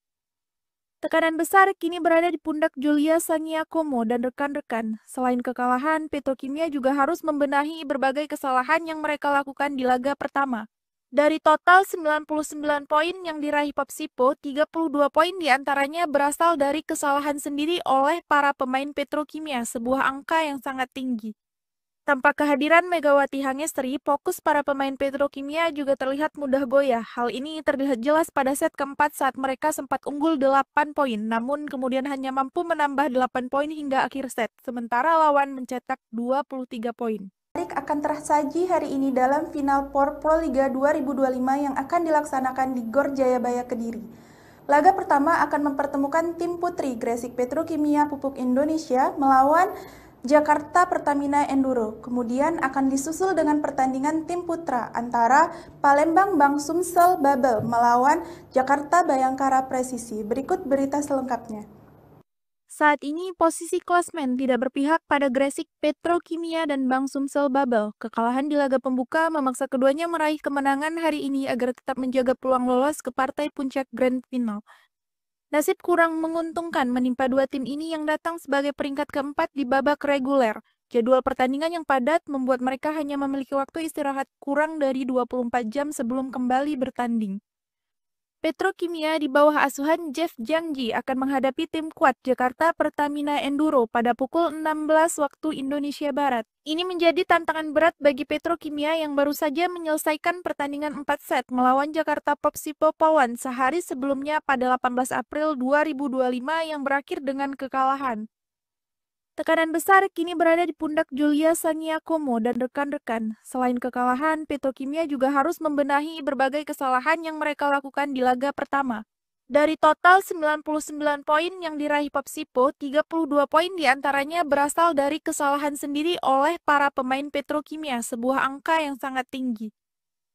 Tekanan besar kini berada di pundak Julia Sangiakomo dan rekan-rekan. Selain kekalahan, Petrokimia juga harus membenahi berbagai kesalahan yang mereka lakukan di laga pertama. Dari total 99 poin yang diraih Popsipo, 32 poin diantaranya berasal dari kesalahan sendiri oleh para pemain Petrokimia, sebuah angka yang sangat tinggi. Tanpa kehadiran Megawati Hangestri, fokus para pemain Petrokimia juga terlihat mudah goyah. Hal ini terlihat jelas pada set keempat saat mereka sempat unggul 8 poin, namun kemudian hanya mampu menambah 8 poin hingga akhir set, sementara lawan mencetak 23 poin. Akan tersaji hari ini dalam Final Four Proliga 2025 yang akan dilaksanakan di Gor Jayabaya Kediri. Laga pertama akan mempertemukan tim putri Gresik Petrokimia Pupuk Indonesia melawan Jakarta Pertamina Enduro. Kemudian akan disusul dengan pertandingan tim putra antara Palembang Bank Sumsel Babel melawan Jakarta Bayangkara Presisi. Berikut berita selengkapnya. Saat ini posisi klasmen tidak berpihak pada Gresik Petrokimia dan Bank Sumsel Babel. Kekalahan di laga pembuka memaksa keduanya meraih kemenangan hari ini agar tetap menjaga peluang lolos ke partai puncak Grand Final. Nasib kurang menguntungkan menimpa dua tim ini yang datang sebagai peringkat keempat di babak reguler. Jadwal pertandingan yang padat membuat mereka hanya memiliki waktu istirahat kurang dari 24 jam sebelum kembali bertanding. Petrokimia di bawah asuhan Jeff Jangji akan menghadapi tim kuat Jakarta Pertamina Enduro pada pukul 16 waktu Indonesia Barat. Ini menjadi tantangan berat bagi Petrokimia yang baru saja menyelesaikan pertandingan 4 set melawan Jakarta Popsipo Pawan sehari sebelumnya pada 18 April 2025 yang berakhir dengan kekalahan. Tekanan besar kini berada di pundak Julia Saniakomo dan rekan-rekan. Selain kekalahan, Petrokimia juga harus membenahi berbagai kesalahan yang mereka lakukan di laga pertama. Dari total 99 poin yang diraih Popsipo, 32 poin diantaranya berasal dari kesalahan sendiri oleh para pemain Petrokimia, sebuah angka yang sangat tinggi.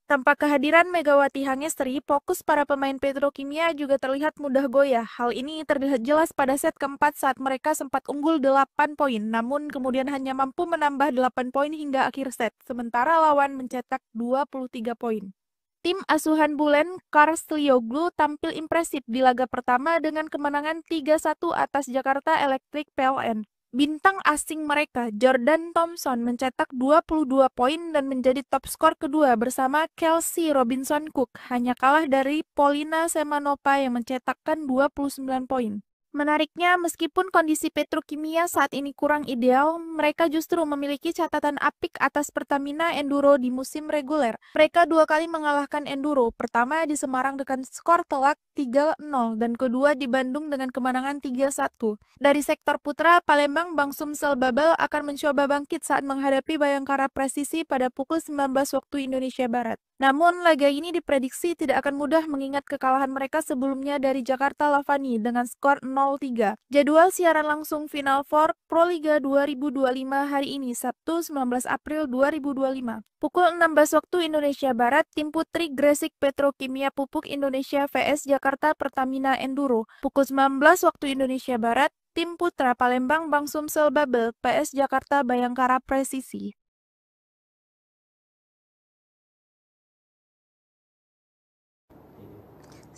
Tanpa kehadiran Megawati Hangestri, fokus para pemain Petrokimia juga terlihat mudah goyah. Hal ini terlihat jelas pada set keempat saat mereka sempat unggul 8 poin, namun kemudian hanya mampu menambah 8 poin hingga akhir set, sementara lawan mencetak 23 poin. Tim asuhan Bulen Karslioglu tampil impresif di laga pertama dengan kemenangan 3-1 atas Jakarta Electric PLN. Bintang asing mereka, Jordan Thompson, mencetak 22 poin dan menjadi top skor kedua bersama Kelsey Robinson Cook, hanya kalah dari Polina Semanova yang mencetakkan 29 poin. Menariknya, meskipun kondisi Petrokimia saat ini kurang ideal, mereka justru memiliki catatan apik atas Pertamina Enduro di musim reguler. Mereka dua kali mengalahkan Enduro, pertama di Semarang dengan skor telak 3-0 dan kedua di Bandung dengan kemenangan 3-1. Dari sektor putra, Palembang Bank Sumsel Babel akan mencoba bangkit saat menghadapi Bayangkara Presisi pada pukul 19 waktu Indonesia Barat. Namun, laga ini diprediksi tidak akan mudah mengingat kekalahan mereka sebelumnya dari Jakarta Lavani dengan skor 0-3. Jadwal siaran langsung Final Four Proliga 2025 hari ini, Sabtu 19 April 2025. Pukul 16 waktu Indonesia Barat, tim putri Gresik Petrokimia Pupuk Indonesia vs Jakarta Pertamina Enduro. Pukul 19 waktu Indonesia Barat, tim putra Palembang Bank Sumsel Babel PS Jakarta Bayangkara Presisi.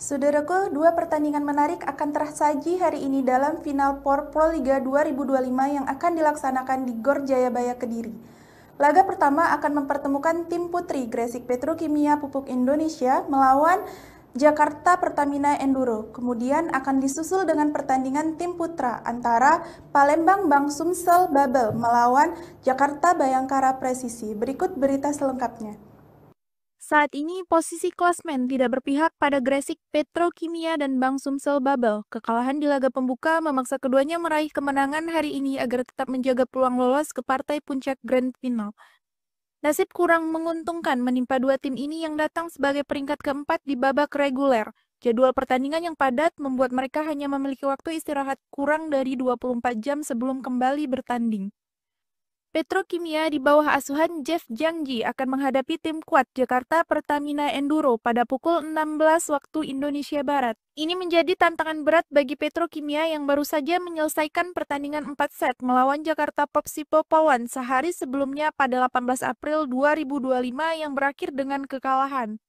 Saudaraku, dua pertandingan menarik akan tersaji hari ini dalam Final Four Proliga 2025 yang akan dilaksanakan di Gor Jayabaya Kediri. Laga pertama akan mempertemukan tim putri Gresik Petrokimia Pupuk Indonesia melawan Jakarta Pertamina Enduro. Kemudian akan disusul dengan pertandingan tim putra antara Palembang Bank Sumsel Babel melawan Jakarta Bayangkara Presisi. Berikut berita selengkapnya. Saat ini posisi klasmen tidak berpihak pada Gresik Petrokimia dan Bank Sumsel Babel. Kekalahan di laga pembuka memaksa keduanya meraih kemenangan hari ini agar tetap menjaga peluang lolos ke partai puncak Grand Final. Nasib kurang menguntungkan menimpa dua tim ini yang datang sebagai peringkat keempat di babak reguler. Jadwal pertandingan yang padat membuat mereka hanya memiliki waktu istirahat kurang dari 24 jam sebelum kembali bertanding. Petrokimia di bawah asuhan Jeff Jangji akan menghadapi tim kuat Jakarta Pertamina Enduro pada pukul 16 waktu Indonesia Barat. Ini menjadi tantangan berat bagi Petrokimia yang baru saja menyelesaikan pertandingan 4 set melawan Jakarta Popsipo Pawan sehari sebelumnya pada 18 April 2025 yang berakhir dengan kekalahan.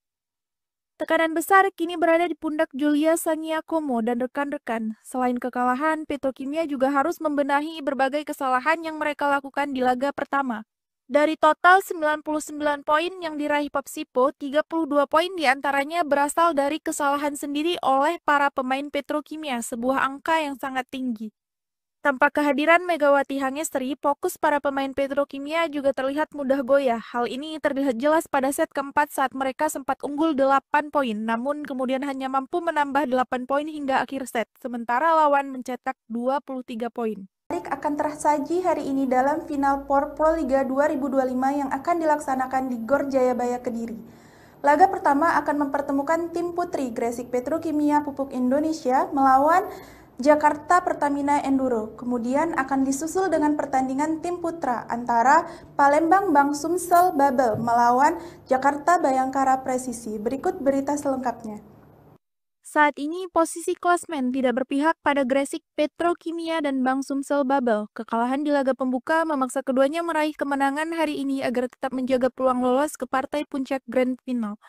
Tekanan besar kini berada di pundak Julia Saniakomo dan rekan-rekan. Selain kekalahan, Petrokimia juga harus membenahi berbagai kesalahan yang mereka lakukan di laga pertama. Dari total 99 poin yang diraih Popsipo, 32 poin diantaranya berasal dari kesalahan sendiri oleh para pemain Petrokimia, sebuah angka yang sangat tinggi. Tanpa kehadiran Megawati Hangestri, fokus para pemain Petrokimia juga terlihat mudah goyah. Hal ini terlihat jelas pada set keempat saat mereka sempat unggul 8 poin, namun kemudian hanya mampu menambah 8 poin hingga akhir set, sementara lawan mencetak 23 poin. Akan tersaji hari ini dalam Final Four Proliga 2025 yang akan dilaksanakan di Gor Jayabaya Kediri. Laga pertama akan mempertemukan tim putri Gresik Petrokimia Pupuk Indonesia melawan Jakarta Pertamina Enduro. Kemudian akan disusul dengan pertandingan tim putra antara Palembang Bank Sumsel Babel melawan Jakarta Bayangkara Presisi. Berikut berita selengkapnya. Saat ini posisi klasmen tidak berpihak pada Gresik Petrokimia dan Bank Sumsel Babel. Kekalahan di laga pembuka memaksa keduanya meraih kemenangan hari ini agar tetap menjaga peluang lolos ke partai puncak Grand Final.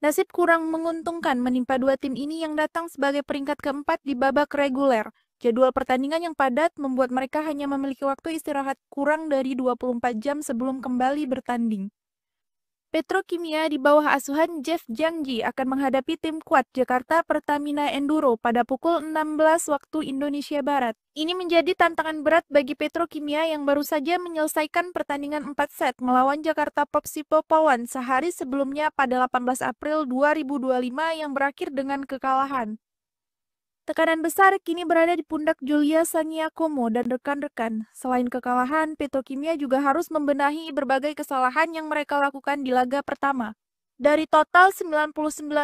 Nasib kurang menguntungkan menimpa dua tim ini yang datang sebagai peringkat keempat di babak reguler. Jadwal pertandingan yang padat membuat mereka hanya memiliki waktu istirahat kurang dari 24 jam sebelum kembali bertanding. Petrokimia di bawah asuhan Jeff Jangji akan menghadapi tim kuat Jakarta Pertamina Enduro pada pukul 16 waktu Indonesia Barat. Ini menjadi tantangan berat bagi Petrokimia yang baru saja menyelesaikan pertandingan 4 set melawan Jakarta Popsipo Polwan sehari sebelumnya pada 18 April 2025 yang berakhir dengan kekalahan. Tekanan besar kini berada di pundak Julia Saniakomo dan rekan-rekan. Selain kekalahan, Petrokimia juga harus membenahi berbagai kesalahan yang mereka lakukan di laga pertama. Dari total 99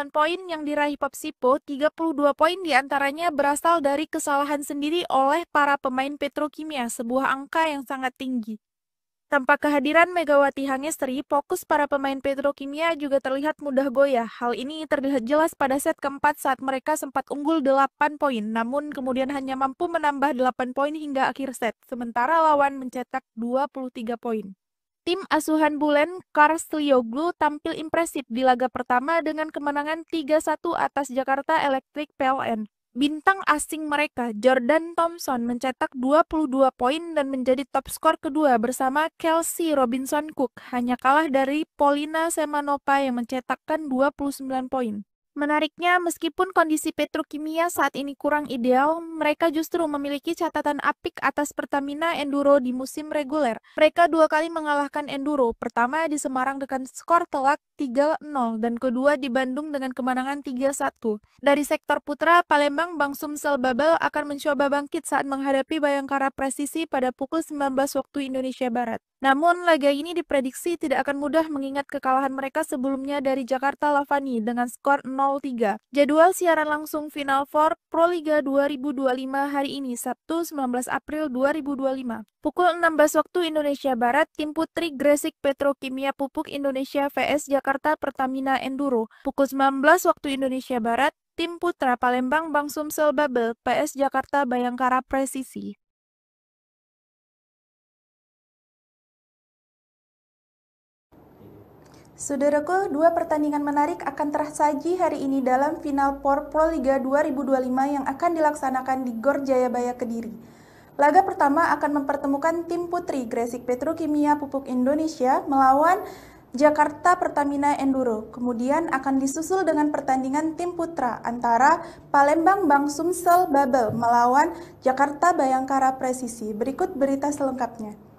poin yang diraih Popsipo, 32 poin diantaranya berasal dari kesalahan sendiri oleh para pemain Petrokimia, sebuah angka yang sangat tinggi. Tanpa kehadiran Megawati Hangestri, fokus para pemain Petrokimia juga terlihat mudah goyah. Hal ini terlihat jelas pada set keempat saat mereka sempat unggul 8 poin, namun kemudian hanya mampu menambah 8 poin hingga akhir set, sementara lawan mencetak 23 poin. Tim asuhan Bulen, Karslioglu tampil impresif di laga pertama dengan kemenangan 3-1 atas Jakarta Electric PLN. Bintang asing mereka, Jordan Thompson, mencetak 22 poin dan menjadi top skor kedua bersama Kelsey Robinson Cook, hanya kalah dari Polina Semanova yang mencetakkan 29 poin. Menariknya, meskipun kondisi Petrokimia saat ini kurang ideal, mereka justru memiliki catatan apik atas Pertamina Enduro di musim reguler. Mereka dua kali mengalahkan Enduro, pertama di Semarang dengan skor telak 3-0 dan kedua di Bandung dengan kemenangan 3-1. Dari sektor putra, Palembang Bank Sumsel Babel akan mencoba bangkit saat menghadapi Bayangkara Presisi pada pukul 19 waktu Indonesia Barat. Namun, laga ini diprediksi tidak akan mudah mengingat kekalahan mereka sebelumnya dari Jakarta Lavani dengan skor 0-3. Jadwal siaran langsung Final Four Proliga 2025 hari ini, Sabtu 19 April 2025. Pukul 16 waktu Indonesia Barat, tim putri Gresik Petrokimia Pupuk Indonesia vs Jakarta Pertamina Enduro. Pukul 19 waktu Indonesia Barat, tim putra Palembang Bank Sumsel Babel PS Jakarta Bayangkara Presisi. Saudaraku, dua pertandingan menarik akan tersaji hari ini dalam Final Four Proliga 2025 yang akan dilaksanakan di Gor Jayabaya Kediri. Laga pertama akan mempertemukan tim putri Gresik Petrokimia Pupuk Indonesia melawan Jakarta Pertamina Enduro. Kemudian akan disusul dengan pertandingan tim putra antara Palembang Bank Sumsel Babel melawan Jakarta Bayangkara Presisi. Berikut berita selengkapnya.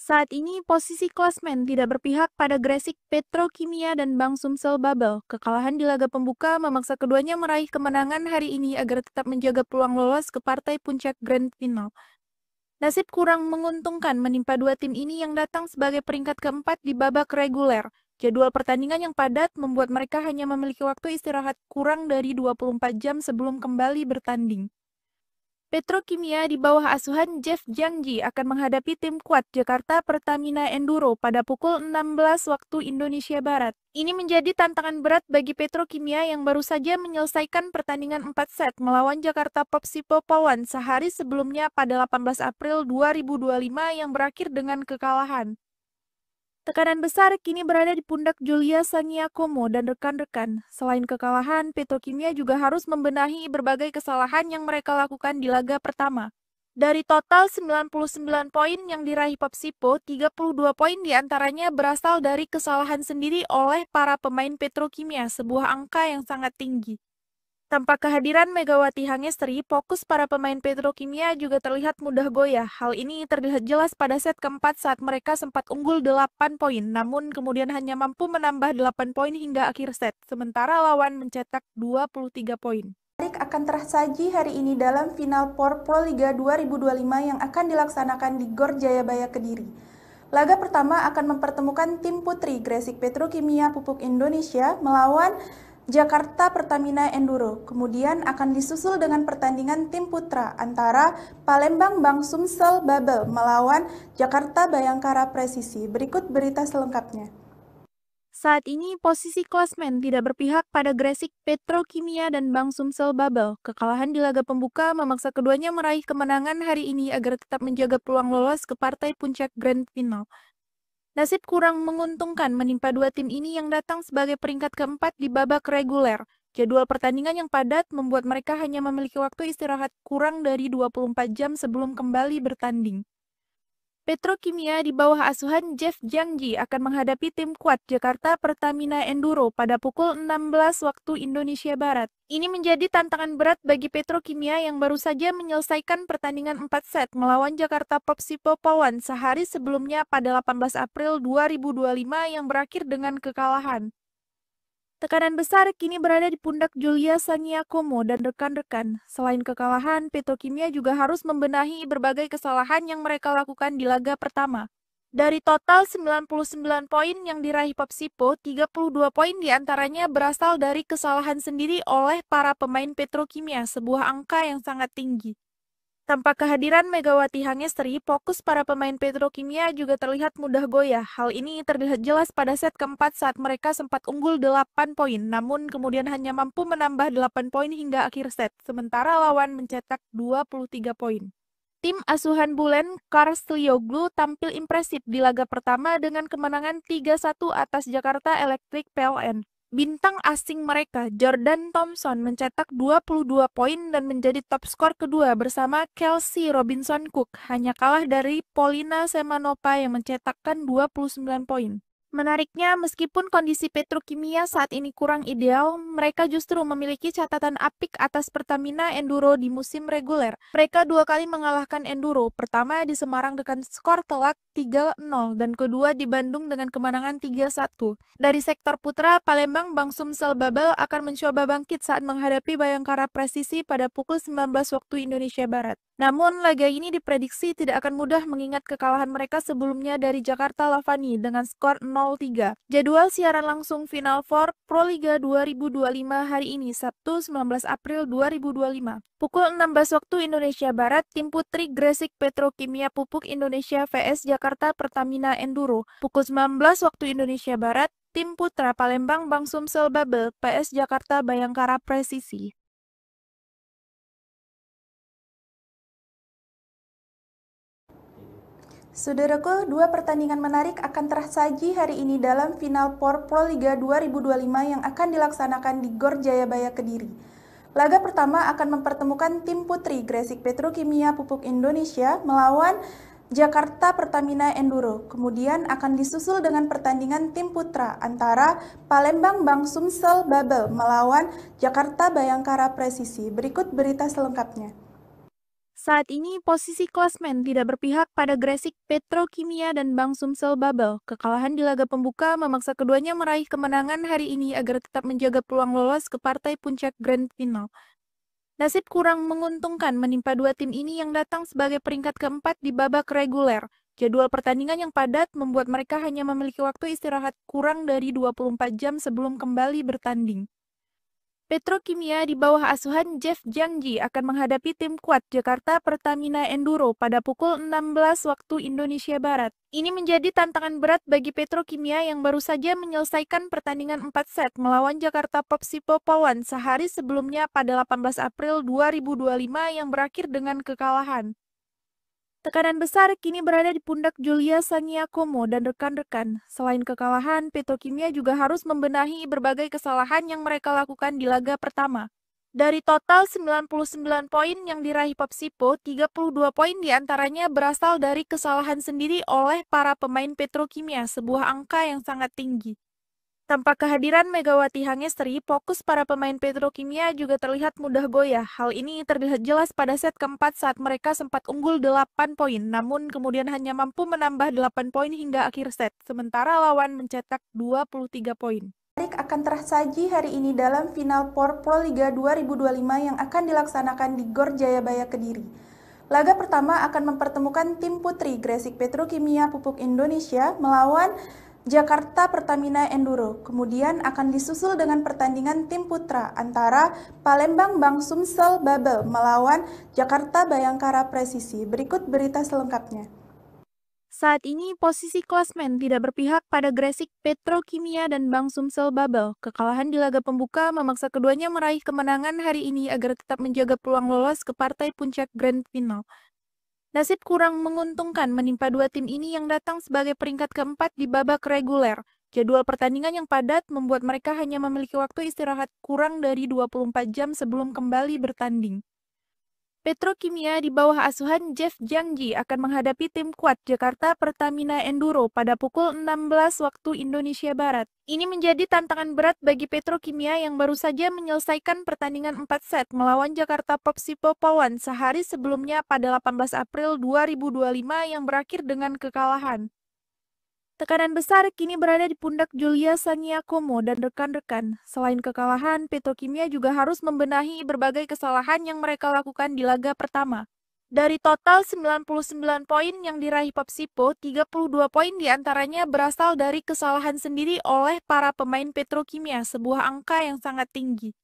Saat ini posisi klasmen tidak berpihak pada Gresik Petrokimia dan Bank Sumsel Babel. Kekalahan di laga pembuka memaksa keduanya meraih kemenangan hari ini agar tetap menjaga peluang lolos ke partai puncak Grand Final. Nasib kurang menguntungkan menimpa dua tim ini yang datang sebagai peringkat keempat di babak reguler. Jadwal pertandingan yang padat membuat mereka hanya memiliki waktu istirahat kurang dari 24 jam sebelum kembali bertanding. Petrokimia di bawah asuhan Jeff Jangji akan menghadapi tim kuat Jakarta Pertamina Enduro pada pukul 16 waktu Indonesia Barat. Ini menjadi tantangan berat bagi Petrokimia yang baru saja menyelesaikan pertandingan 4 set melawan Jakarta Popsipo Polwan sehari sebelumnya pada 18 April 2025 yang berakhir dengan kekalahan. Tekanan besar kini berada di pundak Julia Saniakomo dan rekan-rekan. Selain kekalahan, Petrokimia juga harus membenahi berbagai kesalahan yang mereka lakukan di laga pertama. Dari total 99 poin yang diraih Popsipo, 32 poin diantaranya berasal dari kesalahan sendiri oleh para pemain Petrokimia, sebuah angka yang sangat tinggi. Tanpa kehadiran Megawati Hangestri, fokus para pemain Petrokimia juga terlihat mudah goyah. Hal ini terlihat jelas pada set keempat saat mereka sempat unggul 8 poin, namun kemudian hanya mampu menambah 8 poin hingga akhir set, sementara lawan mencetak 23 poin. Akan tersaji hari ini dalam Final Four Proliga 2025 yang akan dilaksanakan di Gor Jayabaya Kediri. Laga pertama akan mempertemukan tim putri Gresik Petrokimia Pupuk Indonesia melawan Jakarta Pertamina Enduro. Kemudian akan disusul dengan pertandingan tim putra antara Palembang Bank Sumsel Babel melawan Jakarta Bayangkara Presisi. Berikut berita selengkapnya. Saat ini posisi klasmen tidak berpihak pada Gresik Petrokimia dan Bank Sumsel Babel. Kekalahan di laga pembuka memaksa keduanya meraih kemenangan hari ini agar tetap menjaga peluang lolos ke partai puncak Grand Final. Nasib kurang menguntungkan menimpa dua tim ini yang datang sebagai peringkat keempat di babak reguler. Jadwal pertandingan yang padat membuat mereka hanya memiliki waktu istirahat kurang dari 24 jam sebelum kembali bertanding. Petrokimia di bawah asuhan Jeff Jiangji akan menghadapi tim kuat Jakarta Pertamina Enduro pada pukul 16 waktu Indonesia Barat. Ini menjadi tantangan berat bagi Petrokimia yang baru saja menyelesaikan pertandingan 4 set melawan Jakarta Popsipo Polwan sehari sebelumnya pada 18 April 2025 yang berakhir dengan kekalahan. Tekanan besar kini berada di pundak Julia Sangiakomo dan rekan-rekan. Selain kekalahan, Petrokimia juga harus membenahi berbagai kesalahan yang mereka lakukan di laga pertama. Dari total 99 poin yang diraih Popsipo, 32 poin diantaranya berasal dari kesalahan sendiri oleh para pemain Petrokimia, sebuah angka yang sangat tinggi. Tanpa kehadiran Megawati Hangestri, fokus para pemain Petrokimia juga terlihat mudah goyah. Hal ini terlihat jelas pada set keempat saat mereka sempat unggul 8 poin, namun kemudian hanya mampu menambah 8 poin hingga akhir set, sementara lawan mencetak 23 poin. Tim asuhan Bulen Karslioglu tampil impresif di laga pertama dengan kemenangan 3-1 atas Jakarta Electric PLN. Bintang asing mereka, Jordan Thompson, mencetak 22 poin dan menjadi top skor kedua bersama Kelsey Robinson Cook, hanya kalah dari Polina Semanova yang mencetakkan 29 poin. Menariknya, meskipun kondisi Petrokimia saat ini kurang ideal, mereka justru memiliki catatan apik atas Pertamina Enduro di musim reguler. Mereka dua kali mengalahkan Enduro, pertama di Semarang dengan skor telak 3-0 dan kedua di Bandung dengan kemenangan 3-1. Dari sektor putra, Palembang Bank Sumsel Babel akan mencoba bangkit saat menghadapi Bayangkara Presisi pada pukul 19 waktu Indonesia Barat. Namun, laga ini diprediksi tidak akan mudah mengingat kekalahan mereka sebelumnya dari Jakarta Lavani dengan skor 0-3. Jadwal siaran langsung Final Four Proliga 2025 hari ini, Sabtu 19 April 2025. Pukul 16 waktu Indonesia Barat, tim putri Gresik Petrokimia Pupuk Indonesia vs Jakarta Pertamina Enduro. Pukul 19 waktu Indonesia Barat, tim putra Palembang Bank Sumsel Babel PS Jakarta Bayangkara Presisi. Saudaraku, dua pertandingan menarik akan tersaji hari ini dalam Final Four Proliga 2025 yang akan dilaksanakan di Gor Jayabaya Kediri. Laga pertama akan mempertemukan tim putri Gresik Petrokimia Pupuk Indonesia melawan Jakarta Pertamina Enduro. Kemudian akan disusul dengan pertandingan tim putra antara Palembang Bank Sumsel Babel melawan Jakarta Bayangkara Presisi. Berikut berita selengkapnya. Saat ini posisi klasmen tidak berpihak pada Gresik Petrokimia dan Bank Sumsel Babel. Kekalahan di laga pembuka memaksa keduanya meraih kemenangan hari ini agar tetap menjaga peluang lolos ke partai puncak Grand Final. Nasib kurang menguntungkan menimpa dua tim ini yang datang sebagai peringkat keempat di babak reguler. Jadwal pertandingan yang padat membuat mereka hanya memiliki waktu istirahat kurang dari 24 jam sebelum kembali bertanding. Petrokimia di bawah asuhan Jeff Jiangji akan menghadapi tim kuat Jakarta Pertamina Enduro pada pukul 16 waktu Indonesia Barat. Ini menjadi tantangan berat bagi Petrokimia yang baru saja menyelesaikan pertandingan 4 set melawan Jakarta Popsipo Polwan sehari sebelumnya pada 18 April 2025 yang berakhir dengan kekalahan. Tekanan besar kini berada di pundak Julia Sangiakomo dan rekan-rekan. Selain kekalahan, Petrokimia juga harus membenahi berbagai kesalahan yang mereka lakukan di laga pertama. Dari total 99 poin yang diraih Popsipo, 32 poin diantaranya berasal dari kesalahan sendiri oleh para pemain Petrokimia, sebuah angka yang sangat tinggi. Tanpa kehadiran Megawati Hangestri, fokus para pemain Petrokimia juga terlihat mudah goyah. Hal ini terlihat jelas pada set keempat saat mereka sempat unggul 8 poin, namun kemudian hanya mampu menambah 8 poin hingga akhir set, sementara lawan mencetak 23 poin. Akan tersaji hari ini dalam Final Four Proliga 2025 yang akan dilaksanakan di Gor Jayabaya Kediri. Laga pertama akan mempertemukan tim putri Gresik Petrokimia Pupuk Indonesia melawan Jakarta Pertamina Enduro. Kemudian akan disusul dengan pertandingan tim putra antara Palembang Bank Sumsel Babel melawan Jakarta Bayangkara Presisi. Berikut berita selengkapnya. Saat ini posisi klasmen tidak berpihak pada Gresik Petrokimia dan Bank Sumsel Babel. Kekalahan di laga pembuka memaksa keduanya meraih kemenangan hari ini agar tetap menjaga peluang lolos ke partai puncak Grand Final. Nasib kurang menguntungkan menimpa dua tim ini yang datang sebagai peringkat keempat di babak reguler. Jadwal pertandingan yang padat membuat mereka hanya memiliki waktu istirahat kurang dari 24 jam sebelum kembali bertanding. Petrokimia di bawah asuhan Jeff Jangji akan menghadapi tim kuat Jakarta Pertamina Enduro pada pukul 16 waktu Indonesia Barat. Ini menjadi tantangan berat bagi Petrokimia yang baru saja menyelesaikan pertandingan 4 set melawan Jakarta Popsipo Polwan sehari sebelumnya pada 18 April 2025 yang berakhir dengan kekalahan. Tekanan besar kini berada di pundak Julia Saniakomo dan rekan-rekan. Selain kekalahan, Petrokimia juga harus membenahi berbagai kesalahan yang mereka lakukan di laga pertama. Dari total 99 poin yang diraih Popsipo, 32 poin diantaranya berasal dari kesalahan sendiri oleh para pemain Petrokimia, sebuah angka yang sangat tinggi.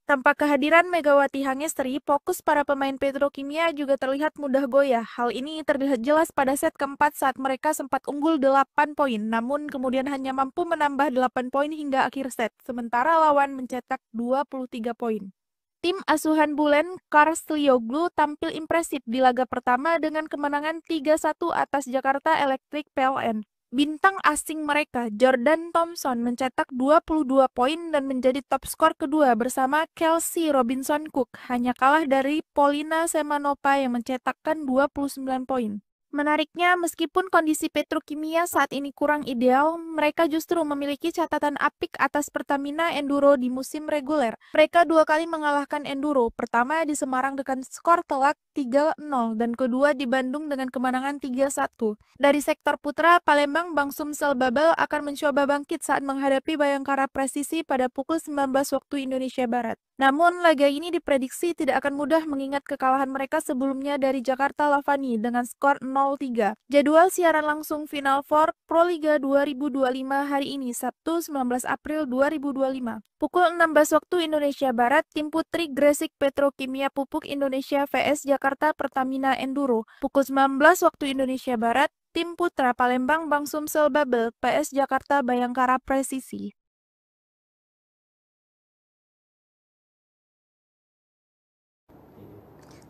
Tanpa kehadiran Megawati Hangestri, fokus para pemain Petrokimia juga terlihat mudah goyah. Hal ini terlihat jelas pada set keempat saat mereka sempat unggul 8 poin, namun kemudian hanya mampu menambah 8 poin hingga akhir set, sementara lawan mencetak 23 poin. Tim asuhan Bulen Karstlioglu tampil impresif di laga pertama dengan kemenangan 3-1 atas Jakarta Electric PLN. Bintang asing mereka, Jordan Thompson, mencetak 22 poin dan menjadi top skor kedua bersama Kelsey Robinson Cook, hanya kalah dari Polina Semanova yang mencetakkan 29 poin. Menariknya, meskipun kondisi Petrokimia saat ini kurang ideal, mereka justru memiliki catatan apik atas Pertamina Enduro di musim reguler. Mereka dua kali mengalahkan Enduro, pertama di Semarang dengan skor telak 3-0 dan kedua di Bandung dengan kemenangan 3-1. Dari sektor putra, Palembang Bank Sumsel Babel akan mencoba bangkit saat menghadapi Bayangkara Presisi pada pukul 19 waktu Indonesia Barat. Namun, laga ini diprediksi tidak akan mudah mengingat kekalahan mereka sebelumnya dari Jakarta Lavani dengan skor 0-3. Jadwal siaran langsung Final Four Proliga 2025 hari ini, Sabtu 19 April 2025. Pukul 16 waktu Indonesia Barat, tim putri Gresik Petrokimia Pupuk Indonesia vs Jakarta Pertamina Enduro. Pukul 19 waktu Indonesia Barat, tim putra Palembang Bank Sumsel Babel PS Jakarta Bayangkara Presisi.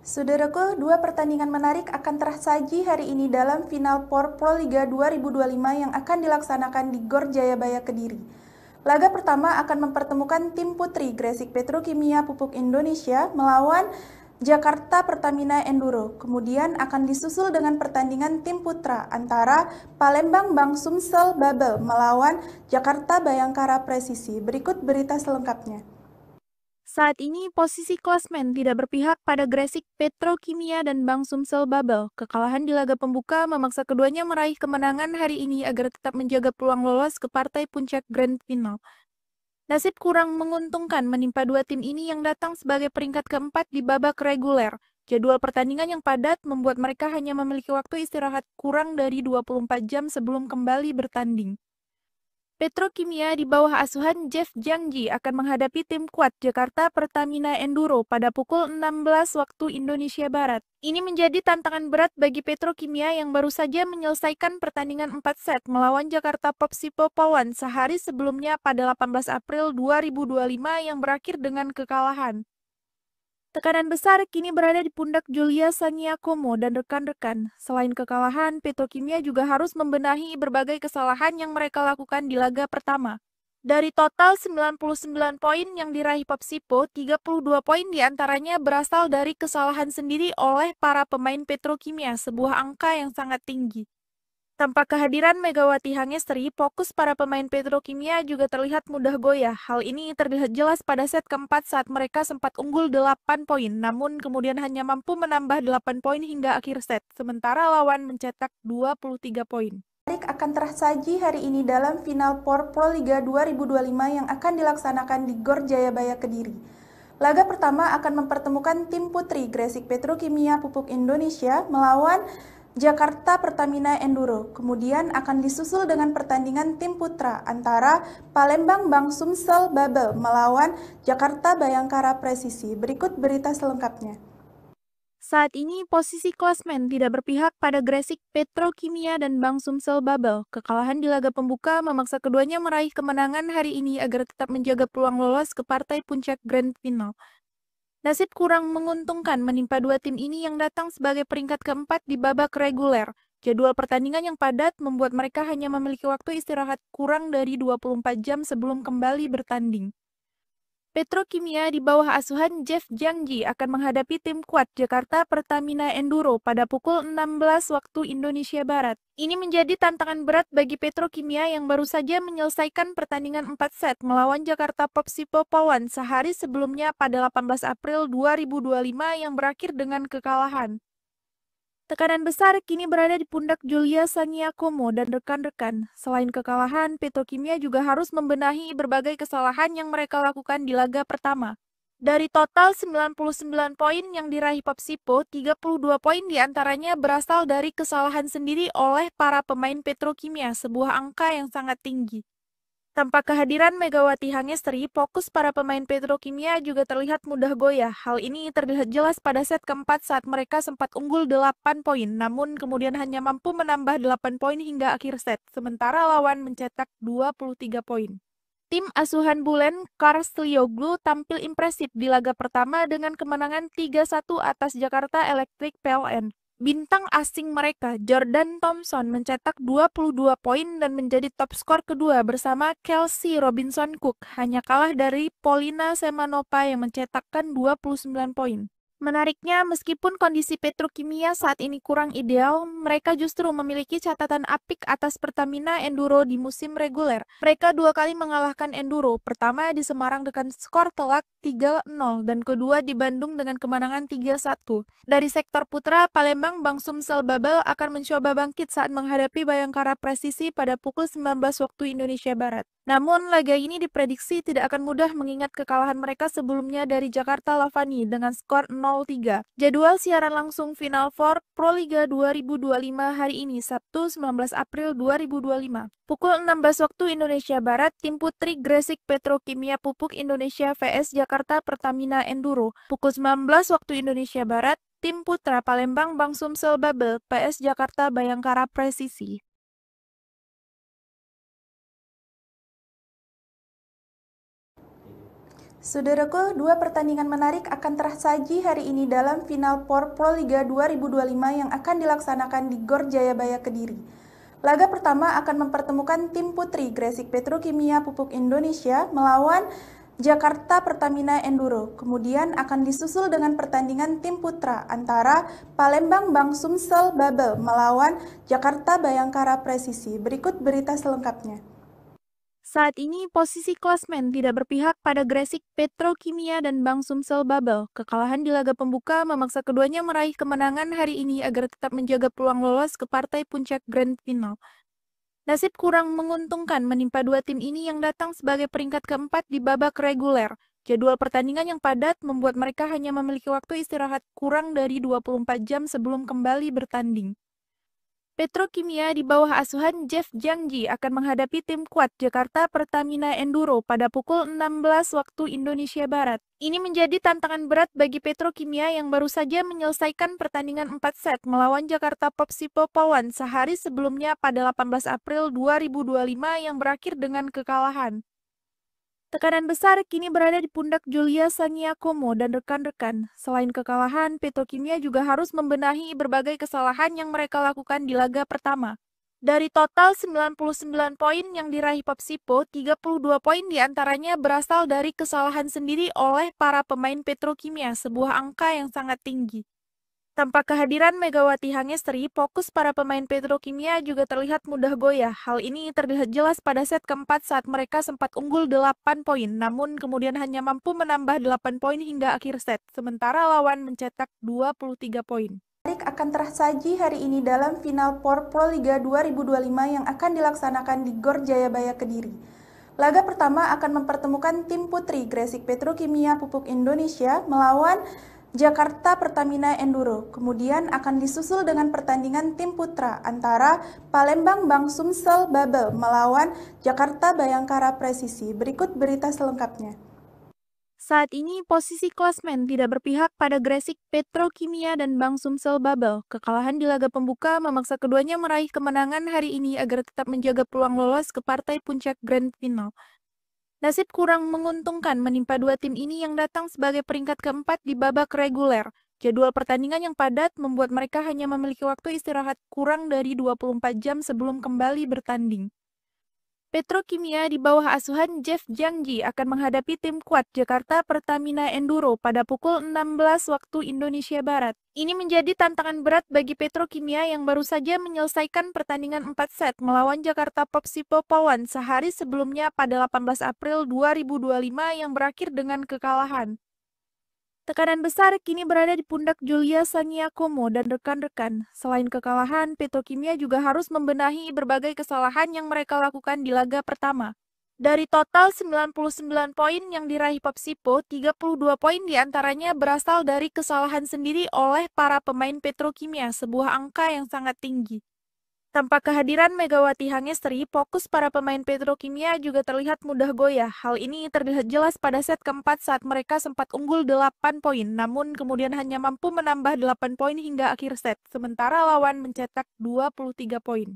Saudaraku, dua pertandingan menarik akan tersaji hari ini dalam Final Four Proliga 2025 yang akan dilaksanakan di Gor Jayabaya Kediri. Laga pertama akan mempertemukan tim putri Gresik Petrokimia Pupuk Indonesia melawan Jakarta Pertamina Enduro. Kemudian akan disusul dengan pertandingan tim putra antara Palembang Bank Sumsel Babel melawan Jakarta Bayangkara Presisi. Berikut berita selengkapnya. Saat ini posisi klasmen tidak berpihak pada Gresik Petrokimia dan Bank Sumsel Babel. Kekalahan di laga pembuka memaksa keduanya meraih kemenangan hari ini agar tetap menjaga peluang lolos ke partai puncak Grand Final. Nasib kurang menguntungkan menimpa dua tim ini yang datang sebagai peringkat keempat di babak reguler. Jadwal pertandingan yang padat membuat mereka hanya memiliki waktu istirahat kurang dari 24 jam sebelum kembali bertanding. Petrokimia di bawah asuhan Jeff Jangji akan menghadapi tim kuat Jakarta Pertamina Enduro pada pukul 16 waktu Indonesia Barat. Ini menjadi tantangan berat bagi Petrokimia yang baru saja menyelesaikan pertandingan 4 set melawan Jakarta Popsipo Polwan sehari sebelumnya pada 18 April 2025 yang berakhir dengan kekalahan. Tekanan besar kini berada di pundak Julia Saniakomo dan rekan-rekan. Selain kekalahan, Petrokimia juga harus membenahi berbagai kesalahan yang mereka lakukan di laga pertama. Dari total 99 poin yang diraih Popsipo, 32 poin diantaranya berasal dari kesalahan sendiri oleh para pemain Petrokimia, sebuah angka yang sangat tinggi. Tanpa kehadiran Megawati Hangestri, fokus para pemain Petrokimia juga terlihat mudah goyah. Hal ini terlihat jelas pada set keempat saat mereka sempat unggul 8 poin, namun kemudian hanya mampu menambah 8 poin hingga akhir set, sementara lawan mencetak 23 poin. Akan tersaji hari ini dalam Final Four Proliga 2025 yang akan dilaksanakan di Gor Jayabaya Kediri. Laga pertama akan mempertemukan tim putri Gresik Petrokimia Pupuk Indonesia melawan Jakarta Pertamina Enduro. Kemudian akan disusul dengan pertandingan tim putra antara Palembang Bank Sumsel Babel melawan Jakarta Bayangkara Presisi. Berikut berita selengkapnya. Saat ini posisi klasmen tidak berpihak pada Gresik Petrokimia dan Bank Sumsel Babel. Kekalahan di laga pembuka memaksa keduanya meraih kemenangan hari ini agar tetap menjaga peluang lolos ke partai puncak Grand Final. Nasib kurang menguntungkan menimpa dua tim ini yang datang sebagai peringkat keempat di babak reguler. Jadwal pertandingan yang padat membuat mereka hanya memiliki waktu istirahat kurang dari 24 jam sebelum kembali bertanding. Petrokimia di bawah asuhan Jeff Jangji akan menghadapi tim kuat Jakarta Pertamina Enduro pada pukul 16 waktu Indonesia Barat. Ini menjadi tantangan berat bagi Petrokimia yang baru saja menyelesaikan pertandingan 4 set melawan Jakarta Popsipo Polwan sehari sebelumnya pada 18 April 2025 yang berakhir dengan kekalahan. Tekanan besar kini berada di pundak Julia Sangiakomo dan rekan-rekan. Selain kekalahan, Petrokimia juga harus membenahi berbagai kesalahan yang mereka lakukan di laga pertama. Dari total 99 poin yang diraih Popsipo, 32 poin diantaranya berasal dari kesalahan sendiri oleh para pemain Petrokimia, sebuah angka yang sangat tinggi. Tanpa kehadiran Megawati Hangestri, fokus para pemain Petrokimia juga terlihat mudah goyah. Hal ini terlihat jelas pada set keempat saat mereka sempat unggul 8 poin, namun kemudian hanya mampu menambah 8 poin hingga akhir set, sementara lawan mencetak 23 poin. Tim asuhan Bulen Karslioglu tampil impresif di laga pertama dengan kemenangan 3-1 atas Jakarta Electric PLN. Bintang asing mereka, Jordan Thompson, mencetak 22 poin dan menjadi top skor kedua bersama Kelsey Robinson Cook, hanya kalah dari Polina Semanova yang mencetakkan 29 poin. Menariknya, meskipun kondisi Petrokimia saat ini kurang ideal, mereka justru memiliki catatan apik atas Pertamina Enduro di musim reguler. Mereka dua kali mengalahkan Enduro, pertama di Semarang dengan skor telak 3-0 dan kedua di Bandung dengan kemenangan 3-1. Dari sektor putra, Palembang Bank Sumsel Babel akan mencoba bangkit saat menghadapi Bayangkara Presisi pada pukul 19 waktu Indonesia Barat. Namun, laga ini diprediksi tidak akan mudah mengingat kekalahan mereka sebelumnya dari Jakarta Lavani dengan skor 0-3. Jadwal siaran langsung Final Four Proliga 2025 hari ini, Sabtu 19 April 2025. Pukul 16 waktu Indonesia Barat, tim putri Gresik Petrokimia Pupuk Indonesia vs Jakarta Pertamina Enduro. Pukul 19 waktu Indonesia Barat, tim putra Palembang Bank Sumsel Babel vs Jakarta Bayangkara Presisi. Saudaraku, dua pertandingan menarik akan tersaji hari ini dalam Final Four Proliga 2025 yang akan dilaksanakan di Gor Jayabaya Kediri. Laga pertama akan mempertemukan tim putri Gresik Petrokimia Pupuk Indonesia melawan Jakarta Pertamina Enduro. Kemudian akan disusul dengan pertandingan tim putra antara Palembang Bank Sumsel Babel melawan Jakarta Bayangkara Presisi. Berikut berita selengkapnya. Saat ini posisi klasmen tidak berpihak pada Gresik Petrokimia dan Bank Sumsel Babel. Kekalahan di laga pembuka memaksa keduanya meraih kemenangan hari ini agar tetap menjaga peluang lolos ke partai puncak Grand Final. Nasib kurang menguntungkan menimpa dua tim ini yang datang sebagai peringkat keempat di babak reguler. Jadwal pertandingan yang padat membuat mereka hanya memiliki waktu istirahat kurang dari 24 jam sebelum kembali bertanding. Petrokimia di bawah asuhan Jeff Jangji akan menghadapi tim kuat Jakarta Pertamina Enduro pada pukul 16 waktu Indonesia Barat. Ini menjadi tantangan berat bagi Petrokimia yang baru saja menyelesaikan pertandingan 4 set melawan Jakarta Popsipo Polwan sehari sebelumnya pada 18 April 2025 yang berakhir dengan kekalahan. Tekanan besar kini berada di pundak Julia Sangiakomo dan rekan-rekan. Selain kekalahan, Petrokimia juga harus membenahi berbagai kesalahan yang mereka lakukan di laga pertama. Dari total 99 poin yang diraih Popsipo, 32 poin diantaranya berasal dari kesalahan sendiri oleh para pemain Petrokimia, sebuah angka yang sangat tinggi. Tanpa kehadiran Megawati Hangestri, fokus para pemain Petrokimia juga terlihat mudah goyah. Hal ini terlihat jelas pada set keempat saat mereka sempat unggul 8 poin, namun kemudian hanya mampu menambah 8 poin hingga akhir set, sementara lawan mencetak 23 poin. Akan tersaji hari ini dalam Final Four Proliga 2025 yang akan dilaksanakan di Gor Jayabaya Kediri. Laga pertama akan mempertemukan tim putri Gresik Petrokimia Pupuk Indonesia melawan Jakarta Pertamina Enduro. Kemudian akan disusul dengan pertandingan tim putra antara Palembang Bank Sumsel Babel melawan Jakarta Bayangkara Presisi. Berikut berita selengkapnya. Saat ini posisi klasmen tidak berpihak pada Gresik Petrokimia dan Bank Sumsel Babel. Kekalahan di laga pembuka memaksa keduanya meraih kemenangan hari ini agar tetap menjaga peluang lolos ke partai puncak Grand Final. Nasib kurang menguntungkan menimpa dua tim ini yang datang sebagai peringkat keempat di babak reguler. Jadwal pertandingan yang padat membuat mereka hanya memiliki waktu istirahat kurang dari 24 jam sebelum kembali bertanding. Petrokimia di bawah asuhan Jeff Jangji akan menghadapi tim kuat Jakarta Pertamina Enduro pada pukul 16 waktu Indonesia Barat. Ini menjadi tantangan berat bagi Petrokimia yang baru saja menyelesaikan pertandingan 4 set melawan Jakarta Popsipo Polwan sehari sebelumnya pada 18 April 2025 yang berakhir dengan kekalahan. Tekanan besar kini berada di pundak Julia Saniakomo dan rekan-rekan. Selain kekalahan, Petrokimia juga harus membenahi berbagai kesalahan yang mereka lakukan di laga pertama. Dari total 99 poin yang diraih Popsipo, 32 poin diantaranya berasal dari kesalahan sendiri oleh para pemain Petrokimia, sebuah angka yang sangat tinggi. Tanpa kehadiran Megawati Hangestri, fokus para pemain Petrokimia juga terlihat mudah goyah. Hal ini terlihat jelas pada set keempat saat mereka sempat unggul 8 poin, namun kemudian hanya mampu menambah 8 poin hingga akhir set, sementara lawan mencetak 23 poin.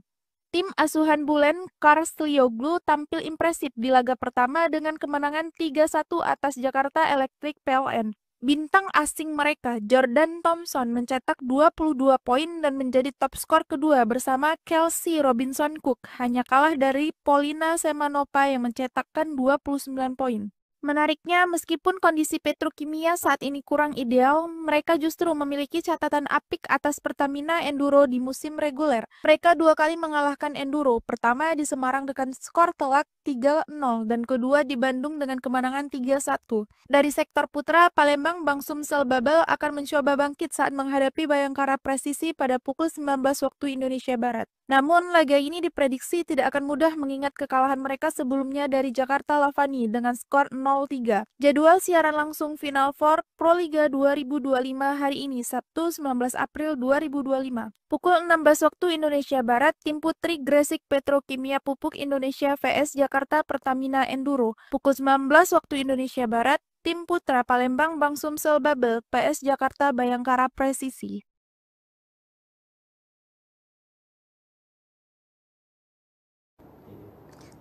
Tim asuhan Bulen Karslioglu tampil impresif di laga pertama dengan kemenangan 3-1 atas Jakarta Electric PLN. Bintang asing mereka, Jordan Thompson, mencetak 22 poin dan menjadi top skor kedua bersama Kelsey Robinson Cook, hanya kalah dari Polina Semanova yang mencetakkan 29 poin. Menariknya, meskipun kondisi Petrokimia saat ini kurang ideal, mereka justru memiliki catatan apik atas Pertamina Enduro di musim reguler. Mereka dua kali mengalahkan Enduro, pertama di Semarang dengan skor telak 3-0 dan kedua di Bandung dengan kemenangan 3-1. Dari sektor putra, Palembang Bank Sumsel Babel akan mencoba bangkit saat menghadapi Bayangkara Presisi pada pukul 19 waktu Indonesia Barat. Namun, laga ini diprediksi tidak akan mudah mengingat kekalahan mereka sebelumnya dari Jakarta Lavani dengan skor 0-3. Jadwal siaran langsung Final Four Proliga 2025 hari ini, Sabtu 19 April 2025. Pukul 16 waktu Indonesia Barat, tim putri Gresik Petrokimia Pupuk Indonesia vs Jakarta Pertamina Enduro. Pukul 19 waktu Indonesia Barat, tim putra Palembang Bank Sumsel Babel vs Jakarta Bayangkara Presisi.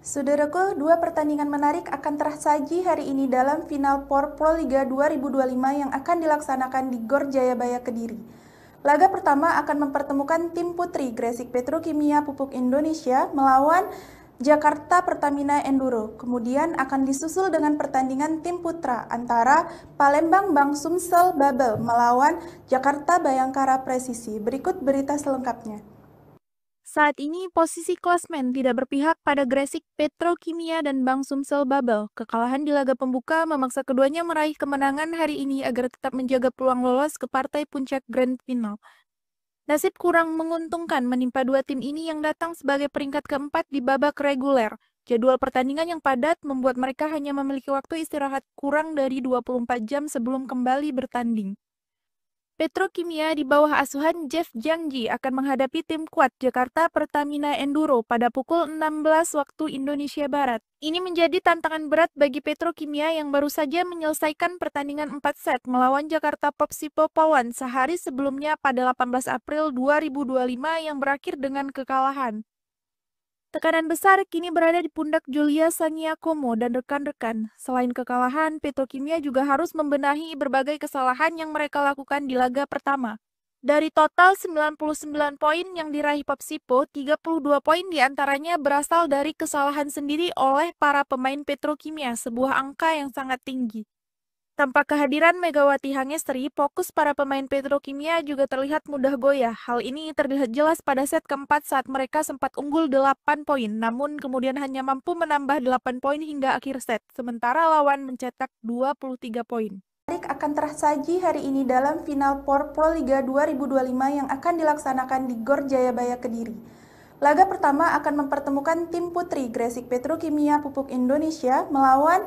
Saudaraku, dua pertandingan menarik akan tersaji hari ini dalam Final Four Proliga 2025 yang akan dilaksanakan di Gor Jayabaya Kediri. Laga pertama akan mempertemukan tim putri Gresik Petrokimia Pupuk Indonesia melawan Jakarta Pertamina Enduro. Kemudian akan disusul dengan pertandingan tim putra antara Palembang Bank Sumsel Babel melawan Jakarta Bayangkara Presisi. Berikut berita selengkapnya. Saat ini posisi klasmen tidak berpihak pada Gresik Petrokimia dan Bank Sumsel Babel. Kekalahan di laga pembuka memaksa keduanya meraih kemenangan hari ini agar tetap menjaga peluang lolos ke partai puncak Grand Final. Nasib kurang menguntungkan menimpa dua tim ini yang datang sebagai peringkat keempat di babak reguler. Jadwal pertandingan yang padat membuat mereka hanya memiliki waktu istirahat kurang dari 24 jam sebelum kembali bertanding. Petrokimia di bawah asuhan Jeff Jangji akan menghadapi tim kuat Jakarta Pertamina Enduro pada pukul 16 waktu Indonesia Barat. Ini menjadi tantangan berat bagi Petrokimia yang baru saja menyelesaikan pertandingan 4 set melawan Jakarta Popsipo Polwan sehari sebelumnya pada 18 April 2025 yang berakhir dengan kekalahan. Tekanan besar kini berada di pundak Julia Saniakomo dan rekan-rekan. Selain kekalahan, Petrokimia juga harus membenahi berbagai kesalahan yang mereka lakukan di laga pertama. Dari total 99 poin yang diraih Popsipo, 32 poin diantaranya berasal dari kesalahan sendiri oleh para pemain Petrokimia, sebuah angka yang sangat tinggi. Tanpa kehadiran Megawati Hangestri, fokus para pemain Petrokimia juga terlihat mudah goyah. Hal ini terlihat jelas pada set keempat saat mereka sempat unggul 8 poin, namun kemudian hanya mampu menambah 8 poin hingga akhir set, sementara lawan mencetak 23 poin. Akan tersaji hari ini dalam Final Four Proliga 2025 yang akan dilaksanakan di Gor Jayabaya Kediri. Laga pertama akan mempertemukan tim putri Gresik Petrokimia Pupuk Indonesia melawan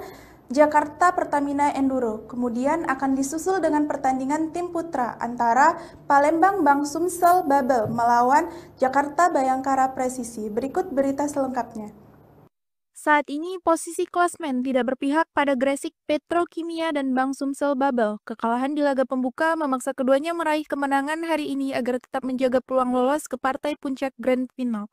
Jakarta Pertamina Enduro. Kemudian akan disusul dengan pertandingan tim putra antara Palembang Bank Sumsel Babel melawan Jakarta Bayangkara Presisi. Berikut berita selengkapnya. Saat ini posisi klasmen tidak berpihak pada Gresik Petrokimia dan Bank Sumsel Babel. Kekalahan di laga pembuka memaksa keduanya meraih kemenangan hari ini agar tetap menjaga peluang lolos ke partai puncak Grand Final.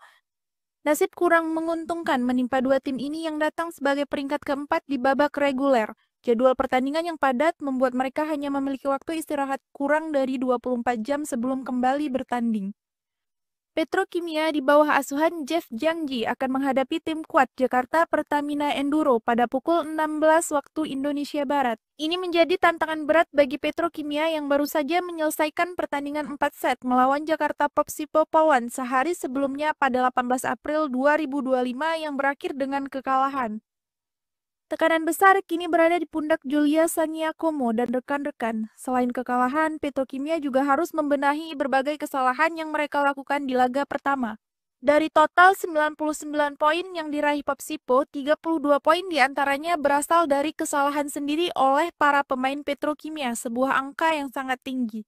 Nasib kurang menguntungkan menimpa dua tim ini yang datang sebagai peringkat keempat di babak reguler. Jadwal pertandingan yang padat membuat mereka hanya memiliki waktu istirahat kurang dari 24 jam sebelum kembali bertanding. Petrokimia di bawah asuhan Jeff Jangji akan menghadapi tim kuat Jakarta Pertamina Enduro pada pukul 16 waktu Indonesia Barat. Ini menjadi tantangan berat bagi Petrokimia yang baru saja menyelesaikan pertandingan 4 set melawan Jakarta Popsipo Polwan sehari sebelumnya pada 18 April 2025 yang berakhir dengan kekalahan. Tekanan besar kini berada di pundak Julia Saniakomo dan rekan-rekan. Selain kekalahan, Petrokimia juga harus membenahi berbagai kesalahan yang mereka lakukan di laga pertama. Dari total 99 poin yang diraih Popsipo, 32 poin diantaranya berasal dari kesalahan sendiri oleh para pemain Petrokimia, sebuah angka yang sangat tinggi.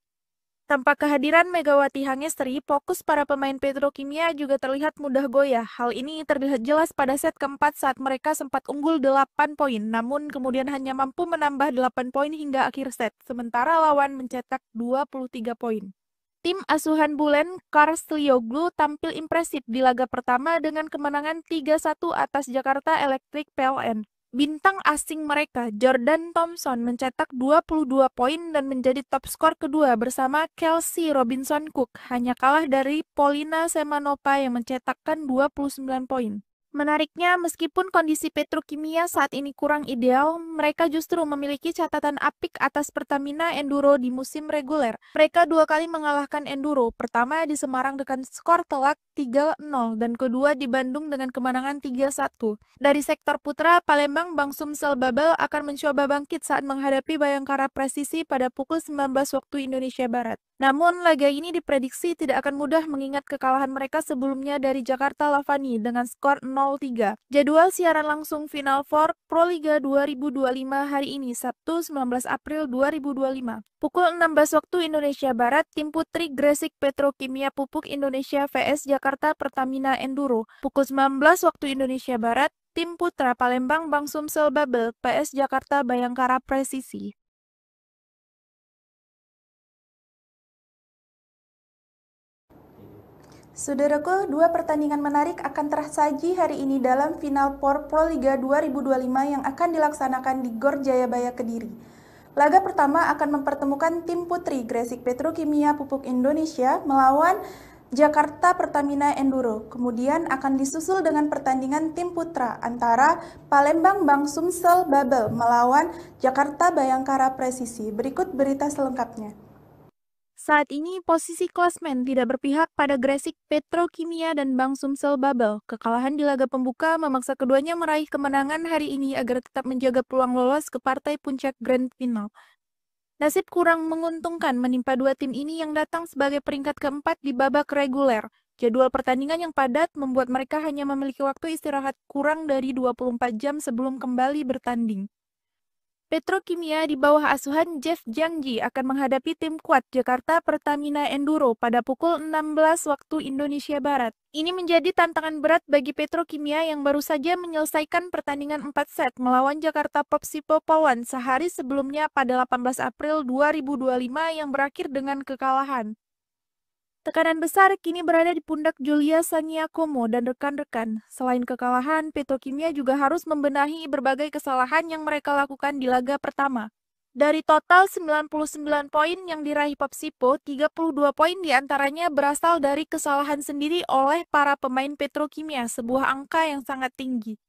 Tanpa kehadiran Megawati Hangestri, fokus para pemain Petrokimia juga terlihat mudah goyah. Hal ini terlihat jelas pada set keempat saat mereka sempat unggul 8 poin, namun kemudian hanya mampu menambah 8 poin hingga akhir set, sementara lawan mencetak 23 poin. Tim asuhan Bulen Karslioglu tampil impresif di laga pertama dengan kemenangan 3-1 atas Jakarta Electric PLN. Bintang asing mereka, Jordan Thompson, mencetak 22 poin dan menjadi top skor kedua bersama Kelsey Robinson Cook, hanya kalah dari Polina Semanova yang mencetakkan 29 poin. Menariknya, meskipun kondisi Petrokimia saat ini kurang ideal, mereka justru memiliki catatan apik atas Pertamina Enduro di musim reguler. Mereka dua kali mengalahkan Enduro, pertama di Semarang dengan skor telak 3-0 dan kedua di Bandung dengan kemenangan 3-1. Dari sektor putra, Palembang Bank Sumsel Babel akan mencoba bangkit saat menghadapi Bayangkara Presisi pada pukul 19 waktu Indonesia Barat. Namun, laga ini diprediksi tidak akan mudah mengingat kekalahan mereka sebelumnya dari Jakarta Lavani dengan skor 0-3. Jadwal siaran langsung Final Four Proliga 2025 hari ini, Sabtu 19 April 2025. Pukul 16 waktu Indonesia Barat, tim putri Gresik Petrokimia Pupuk Indonesia vs Jakarta Pertamina Enduro. Pukul 19 waktu Indonesia Barat, tim putra Palembang Bank Sumsel Babel vs Jakarta Bayangkara Presisi. Saudaraku, dua pertandingan menarik akan tersaji hari ini dalam Final Four Proliga 2025 yang akan dilaksanakan di Gor Jayabaya Kediri. Laga pertama akan mempertemukan tim putri Gresik Petrokimia Pupuk Indonesia melawan Jakarta Pertamina Enduro. Kemudian akan disusul dengan pertandingan tim putra antara Palembang Bank Sumsel Babel melawan Jakarta Bayangkara Presisi. Berikut berita selengkapnya. Saat ini posisi klasmen tidak berpihak pada Gresik Petrokimia dan Bank Sumsel Babel. Kekalahan di laga pembuka memaksa keduanya meraih kemenangan hari ini agar tetap menjaga peluang lolos ke partai puncak Grand Final. Nasib kurang menguntungkan menimpa dua tim ini yang datang sebagai peringkat keempat di babak reguler. Jadwal pertandingan yang padat membuat mereka hanya memiliki waktu istirahat kurang dari 24 jam sebelum kembali bertanding. Petrokimia di bawah asuhan Jeff Jangji akan menghadapi tim kuat Jakarta Pertamina Enduro pada pukul 16 waktu Indonesia Barat. Ini menjadi tantangan berat bagi Petrokimia yang baru saja menyelesaikan pertandingan 4 set melawan Jakarta Popsipo Polwan sehari sebelumnya pada 18 April 2025 yang berakhir dengan kekalahan. Tekanan besar kini berada di pundak Julia Saniakomo dan rekan-rekan. Selain kekalahan, Petrokimia juga harus membenahi berbagai kesalahan yang mereka lakukan di laga pertama. Dari total 99 poin yang diraih Popsipo, 32 poin diantaranya berasal dari kesalahan sendiri oleh para pemain Petrokimia, sebuah angka yang sangat tinggi.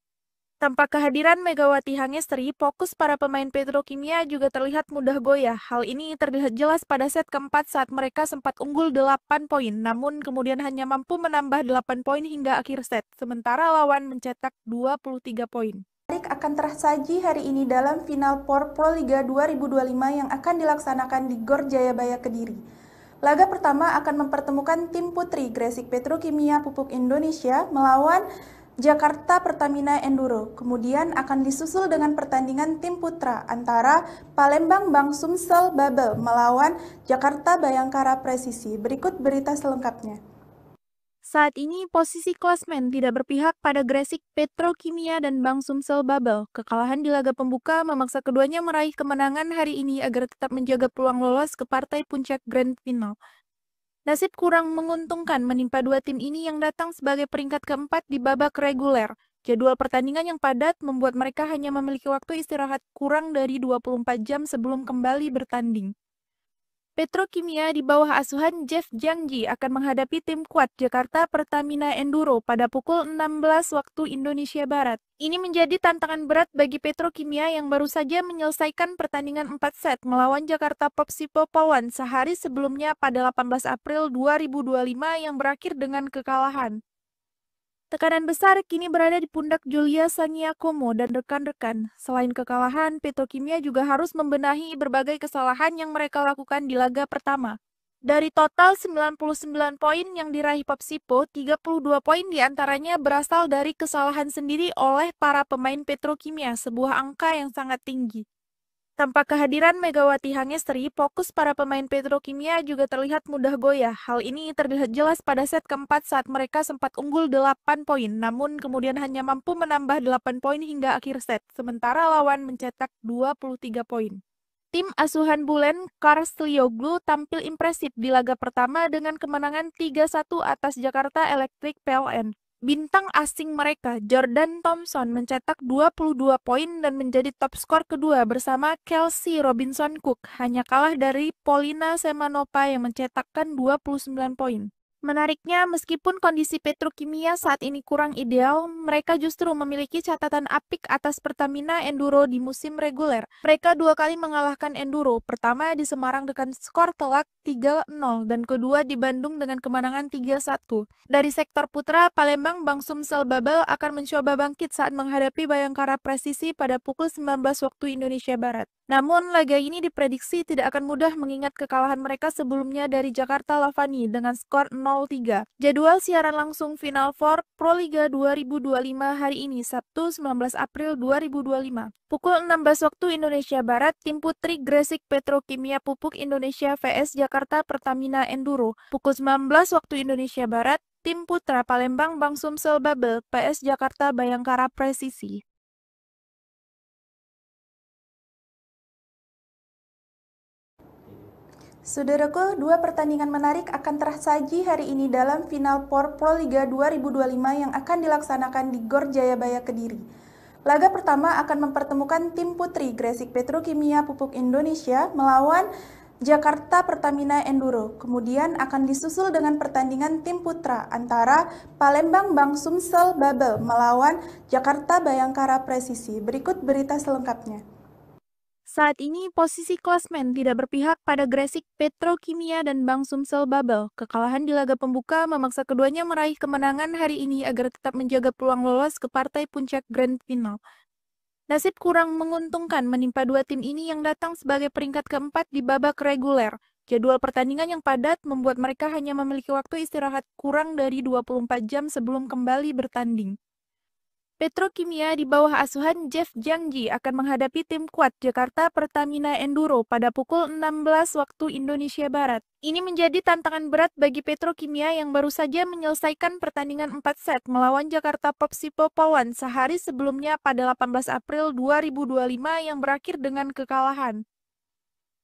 Tanpa kehadiran Megawati Hangestri, fokus para pemain Petrokimia juga terlihat mudah goyah. Hal ini terlihat jelas pada set keempat saat mereka sempat unggul 8 poin, namun kemudian hanya mampu menambah 8 poin hingga akhir set, sementara lawan mencetak 23 poin. Akan tersaji hari ini dalam Final Four Proliga 2025 yang akan dilaksanakan di Gor Jayabaya Kediri. Laga pertama akan mempertemukan tim putri Gresik Petrokimia Pupuk Indonesia melawan Jakarta Pertamina Enduro. Kemudian akan disusul dengan pertandingan tim putra antara Palembang Bank Sumsel Babel melawan Jakarta Bayangkara Presisi. Berikut berita selengkapnya. Saat ini posisi klasmen tidak berpihak pada Gresik Petrokimia dan Bank Sumsel Babel. Kekalahan di laga pembuka memaksa keduanya meraih kemenangan hari ini agar tetap menjaga peluang lolos ke partai puncak Grand Final. Nasib kurang menguntungkan menimpa dua tim ini yang datang sebagai peringkat keempat di babak reguler. Jadwal pertandingan yang padat membuat mereka hanya memiliki waktu istirahat kurang dari 24 jam sebelum kembali bertanding. Petrokimia di bawah asuhan Jeff Jangji akan menghadapi tim kuat Jakarta Pertamina Enduro pada pukul 16 waktu Indonesia Barat. Ini menjadi tantangan berat bagi Petrokimia yang baru saja menyelesaikan pertandingan 4 set melawan Jakarta Popsipo Polwan sehari sebelumnya pada 18 April 2025 yang berakhir dengan kekalahan. Tekanan besar kini berada di pundak Julia Sangiakomo dan rekan-rekan. Selain kekalahan, Petrokimia juga harus membenahi berbagai kesalahan yang mereka lakukan di laga pertama. Dari total 99 poin yang diraih Popsipo, 32 poin diantaranya berasal dari kesalahan sendiri oleh para pemain Petrokimia, sebuah angka yang sangat tinggi. Tanpa kehadiran Megawati Hangestri, fokus para pemain Petrokimia juga terlihat mudah goyah. Hal ini terlihat jelas pada set keempat saat mereka sempat unggul 8 poin, namun kemudian hanya mampu menambah 8 poin hingga akhir set, sementara lawan mencetak 23 poin. Tim asuhan Bulen, Karslioglu tampil impresif di laga pertama dengan kemenangan 3-1 atas Jakarta Electric PLN. Bintang asing mereka, Jordan Thompson, mencetak 22 poin dan menjadi top skor kedua bersama Kelsey Robinson Cook, hanya kalah dari Polina Semanova yang mencetakkan 29 poin. Menariknya, meskipun kondisi Petrokimia saat ini kurang ideal, mereka justru memiliki catatan apik atas Pertamina Enduro di musim reguler. Mereka dua kali mengalahkan Enduro, pertama di Semarang dengan skor telak 3-0 dan kedua di Bandung dengan kemenangan 3-1. Dari sektor putra, Palembang Bank Sumsel Babel akan mencoba bangkit saat menghadapi Bayangkara Presisi pada pukul 19 waktu Indonesia Barat. Namun, laga ini diprediksi tidak akan mudah mengingat kekalahan mereka sebelumnya dari Jakarta Lavani dengan skor 0-3. Jadwal siaran langsung Final Four Proliga 2025 hari ini, Sabtu 19 April 2025. Pukul 16 waktu Indonesia Barat, tim putri Gresik Petrokimia Pupuk Indonesia vs Jakarta Pertamina Enduro. Pukul 19 waktu Indonesia Barat, tim putra Palembang Bank Sumsel Babel PS Jakarta Bayangkara Presisi. Saudaraku, dua pertandingan menarik akan tersaji hari ini dalam Final Four Proliga 2025 yang akan dilaksanakan di Gor Jayabaya Kediri. Laga pertama akan mempertemukan tim putri Gresik Petrokimia Pupuk Indonesia melawan Jakarta Pertamina Enduro. Kemudian akan disusul dengan pertandingan tim putra antara Palembang Bank Sumsel Babel melawan Jakarta Bayangkara Presisi. Berikut berita selengkapnya. Saat ini posisi klasmen tidak berpihak pada Gresik Petrokimia dan Bank Sumsel Babel. Kekalahan di laga pembuka memaksa keduanya meraih kemenangan hari ini agar tetap menjaga peluang lolos ke partai puncak Grand Final. Nasib kurang menguntungkan menimpa dua tim ini yang datang sebagai peringkat keempat di babak reguler. Jadwal pertandingan yang padat membuat mereka hanya memiliki waktu istirahat kurang dari 24 jam sebelum kembali bertanding. Petrokimia di bawah asuhan Jeff Jangji akan menghadapi tim kuat Jakarta Pertamina Enduro pada pukul 16 waktu Indonesia Barat. Ini menjadi tantangan berat bagi Petrokimia yang baru saja menyelesaikan pertandingan 4 set melawan Jakarta Popsipo Polwan sehari sebelumnya pada 18 April 2025 yang berakhir dengan kekalahan.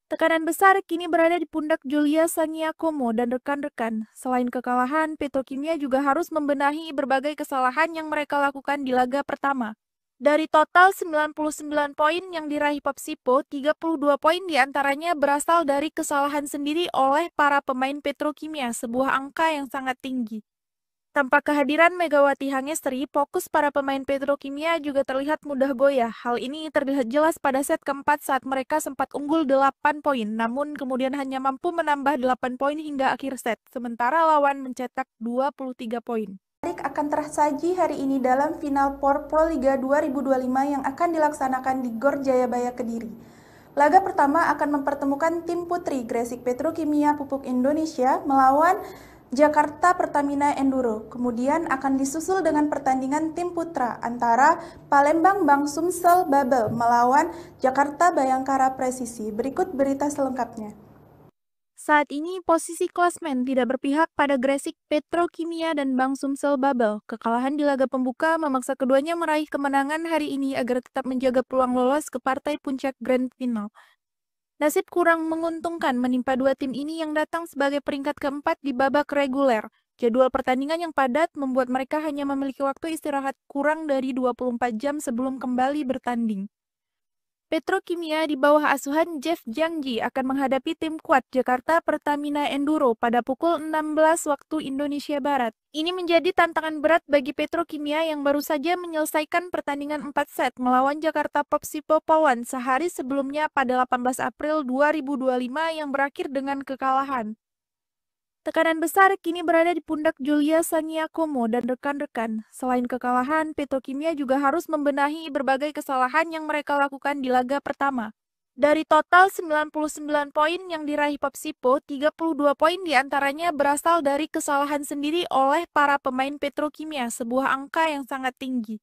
Tekanan besar kini berada di pundak Julia Sangiakomo dan rekan-rekan. Selain kekalahan, Petrokimia juga harus membenahi berbagai kesalahan yang mereka lakukan di laga pertama. Dari total 99 poin yang diraih Popsipo, 32 poin diantaranya berasal dari kesalahan sendiri oleh para pemain Petrokimia, sebuah angka yang sangat tinggi. Tanpa kehadiran Megawati Hangestri, fokus para pemain Petrokimia juga terlihat mudah goyah. Hal ini terlihat jelas pada set keempat saat mereka sempat unggul 8 poin, namun kemudian hanya mampu menambah 8 poin hingga akhir set, sementara lawan mencetak 23 poin. Akan tersaji hari ini dalam Final Four Proliga 2025 yang akan dilaksanakan di Gor Jayabaya Kediri. Laga pertama akan mempertemukan tim putri Gresik Petrokimia Pupuk Indonesia melawan Jakarta Pertamina Enduro. Kemudian akan disusul dengan pertandingan tim putra antara Palembang Bank Sumsel Babel melawan Jakarta Bayangkara Presisi. Berikut berita selengkapnya. Saat ini posisi klasmen tidak berpihak pada Gresik Petrokimia dan Bank Sumsel Babel. Kekalahan di laga pembuka memaksa keduanya meraih kemenangan hari ini agar tetap menjaga peluang lolos ke partai puncak Grand Final. Nasib kurang menguntungkan menimpa dua tim ini yang datang sebagai peringkat keempat di babak reguler. Jadwal pertandingan yang padat membuat mereka hanya memiliki waktu istirahat kurang dari 24 jam sebelum kembali bertanding. Petrokimia di bawah asuhan Jeff Jangji akan menghadapi tim kuat Jakarta Pertamina Enduro pada pukul 16 waktu Indonesia Barat. Ini menjadi tantangan berat bagi Petrokimia yang baru saja menyelesaikan pertandingan 4 set melawan Jakarta Popsipo Pawan sehari sebelumnya pada 18 April 2025 yang berakhir dengan kekalahan. Tekanan besar kini berada di pundak Julia Sangiakomo dan rekan-rekan. Selain kekalahan, Petrokimia juga harus membenahi berbagai kesalahan yang mereka lakukan di laga pertama. Dari total 99 poin yang diraih Popsipo, 32 poin diantaranya berasal dari kesalahan sendiri oleh para pemain Petrokimia, sebuah angka yang sangat tinggi.